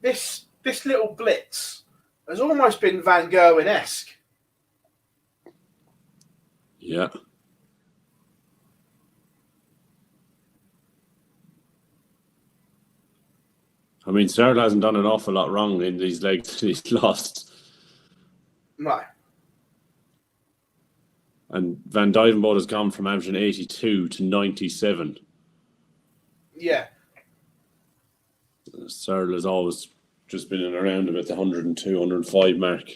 This little blitz has almost been Van Gerwen-esque. Yeah. I mean, Searle hasn't done an awful lot wrong in these legs he's lost. No. And Van Dyvenbode has gone from averaging 82 to 97. Yeah. Searle has always just been in around about the 102, 105 mark.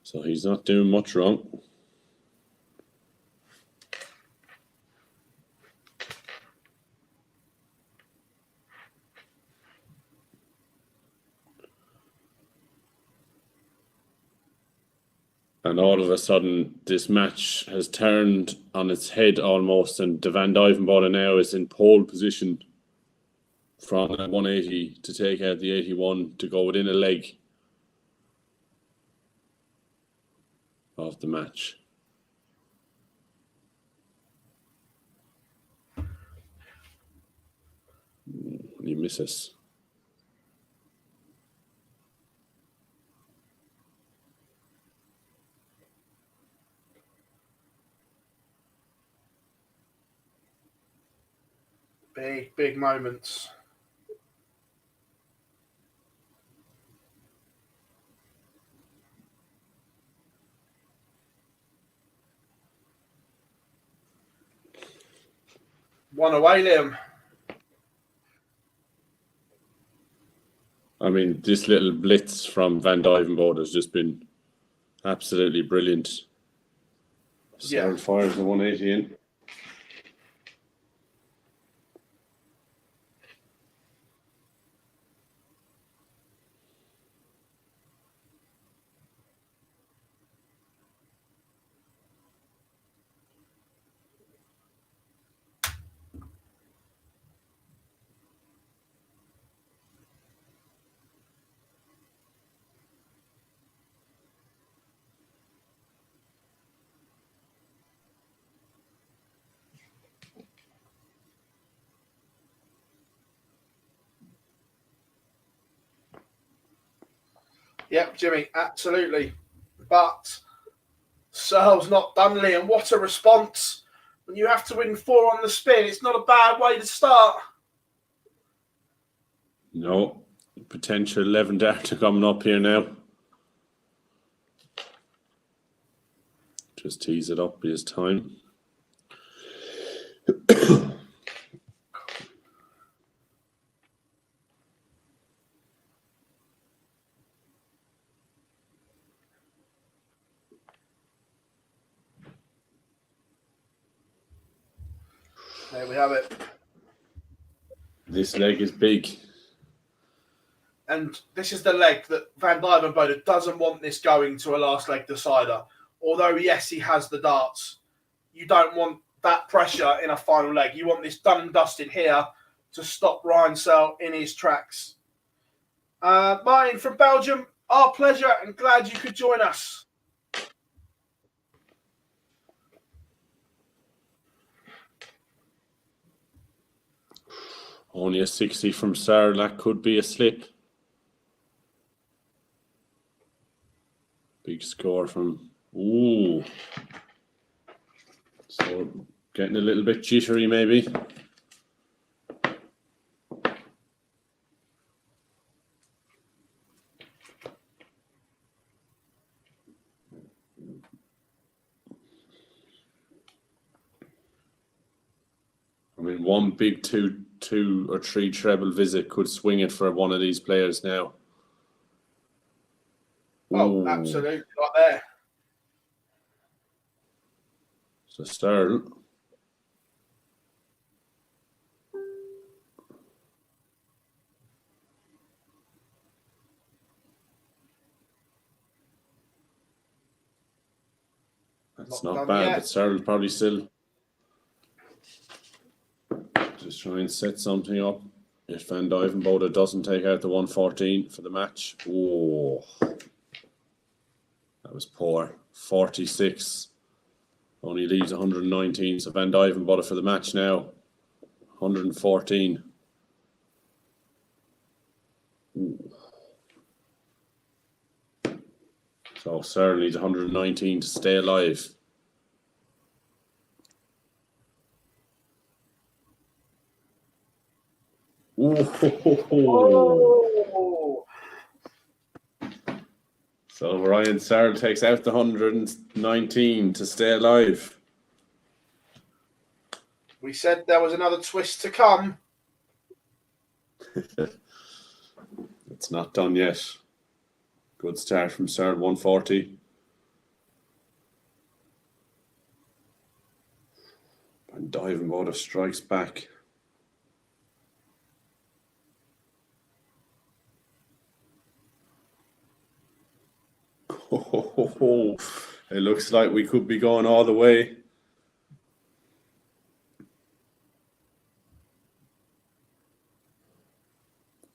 So he's not doing much wrong. And all of a sudden, this match has turned on its head almost, and Van Dyvenbode now is in pole position from 180 to take out the 81 to go within a leg of the match. He misses. Big moments. One away, Liam. I mean, this little blitz from Van Dyvenbode has just been Absolutely brilliant. Yeah. Fires the 180 in. Yep, Jimmy, absolutely. But Searle's not done, Liam. What a response. When you have to win 4 on the spin, it's not a bad way to start. No. Potential 11 darter coming up here now. Just tease it up his time. There we have it. This leg is big. And this is the leg that Van Dijvenbode doesn't want this going to a last leg decider. Although, yes, he has the darts. You don't want that pressure in a final leg. You want this done and dusted here to stop Ryan Searle in his tracks. Martin from Belgium, our pleasure and glad you could join us. Only a 60 from Searle. That could be a slip. Big score from... Ooh. So getting a little bit jittery maybe. I mean, one big two or three treble visit could swing it for one of these players now. Oh, absolutely, right there. So Searle. That's not bad, yet. but Searle probably still just try and set something up. If Van Dijvenbode doesn't take out the 114 for the match. Oh, that was poor. 46. Only leaves 119. So Van Dijvenbode for the match now. 114. Ooh. So Searle needs 119 to stay alive. Oh. So Ryan Searle takes out the 119 to stay alive. We said there was another twist to come. It's not done yet. Good start from Searle, 140. And Dijvenbode strikes back. Oh, it looks like we could be going all the way.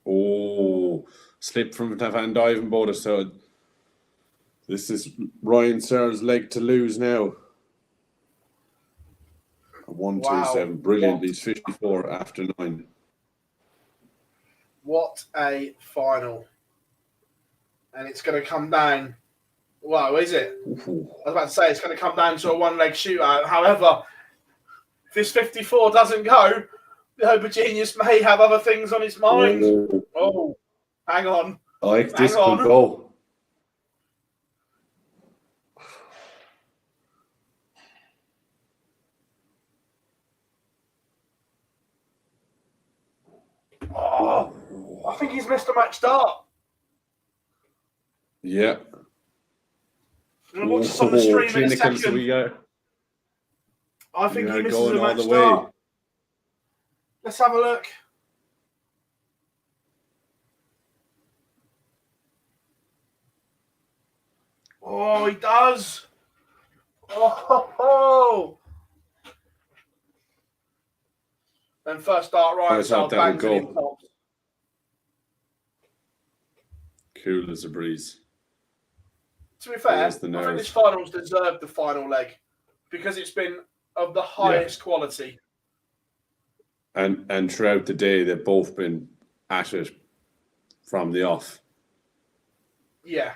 Oh, slip from Van Dijvenbode. So this is Ryan Searle's leg to lose now. 127, wow. Brilliant. He's 54 after 9. What a final. And it's going to come down. Wow, is it? Ooh. I was about to say it's going to come down to a one-leg shootout. However, if this 54 doesn't go, the Homogeneous may have other things on his mind. Oh, hang on. This could go. Oh, I think he's missed a match start. Yeah. I'm going to watch this on the stream in a second. We go. I think he misses going a all match the start. way. Let's have a look. Oh, he does. Oh. Then first start, Ryan Sal bangs it in tops. Cool as a breeze. To be fair, I think this final's deserved the final leg because it's been of the highest quality. And throughout the day, they've both been at it from the off. Yeah.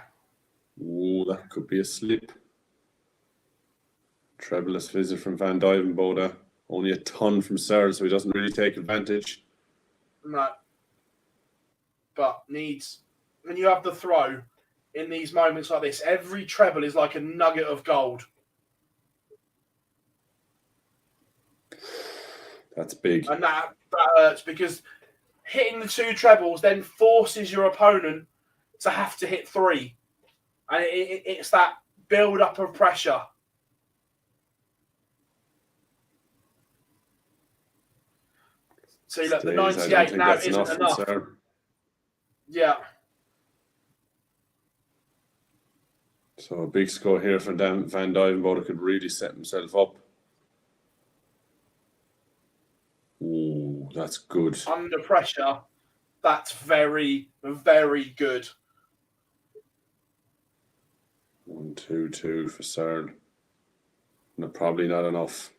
Oh, that could be a slip. Trebleless visit from Van Duijvenbode. Only a ton from Searle, so he doesn't really take advantage. No. But needs, when you have the throw in these moments like this, every treble is like a nugget of gold. That's big. And that hurts because hitting the two trebles then forces your opponent to have to hit three. And it's that build-up of pressure. See, look, the 98 now isn't enough. Yeah. So a big score here for Van Duijvenbode could really set himself up. Ooh, that's good. Under pressure, that's very, very good. 1-2-2 for Searle. No, probably not enough.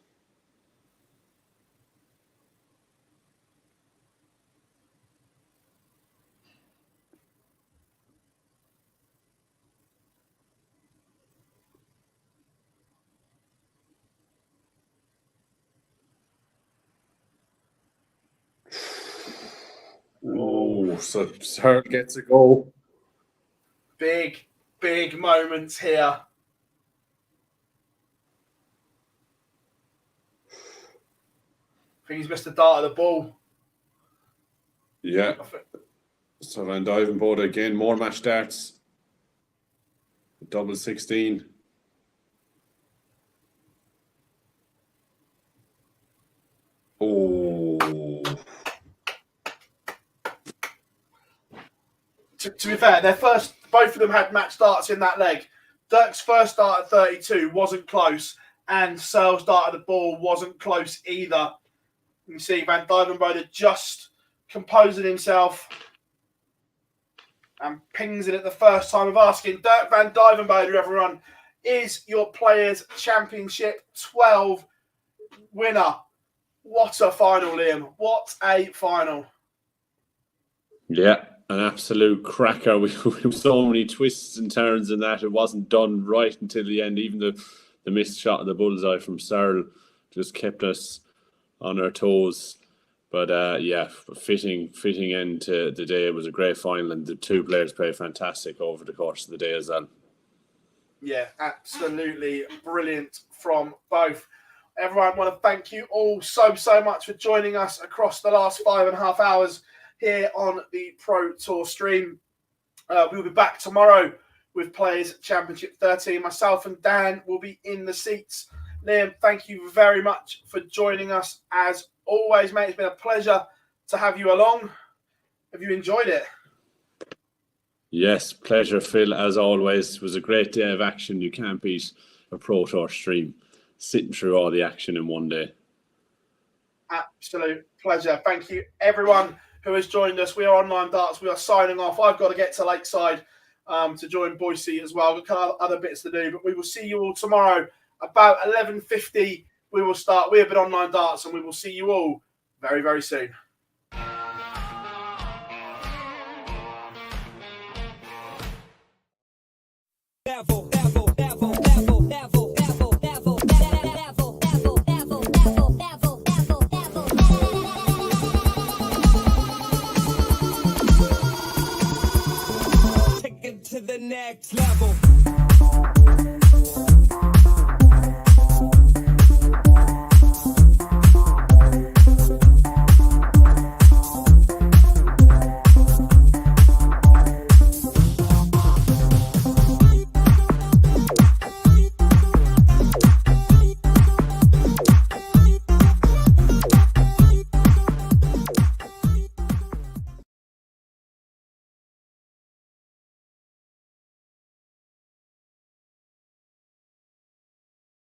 Oh, so Searle gets a goal. Big, big moments here. I think he's missed the dart of the ball. Yeah. So Van Duijvenbode again, more match darts. Double 16. Oh. To be fair, both of them had match starts in that leg. Dirk's first start at 32 wasn't close, and Searle's dart of the ball wasn't close either. You can see Van Duijvenbode just composing himself and pings it at the first time of asking. Dirk Van Duijvenbode, everyone, is your Players' Championship 12 winner. What a final, Liam. What a final. Yeah, an absolute cracker. We so many twists and turns in that. It wasn't done right until the end. Even the missed shot of the bullseye from Searle just kept us on our toes. But yeah, fitting end to the day. It was a great final, and the two players played fantastic over the course of the day as well. Yeah, absolutely brilliant from both. Everyone, I want to thank you all so much for joining us across the last 5.5 hours here on the Pro Tour stream. We'll be back tomorrow with Players Championship 13. Myself and Dan will be in the seats. Liam, thank you very much for joining us as always, mate. It's been a pleasure to have you along. Have you enjoyed it? Yes, pleasure, Phil, as always. It was a great day of action. You can't beat a Pro Tour stream. Sitting through all the action in one day. Absolute pleasure. Thank you, everyone who has joined us. We are Online Darts. We are signing off. I've got to get to Lakeside to join Boise as well. We've got other bits to do, but we will see you all tomorrow about 11:50. We will start. We have been Online Darts, and we will see you all very, very soon.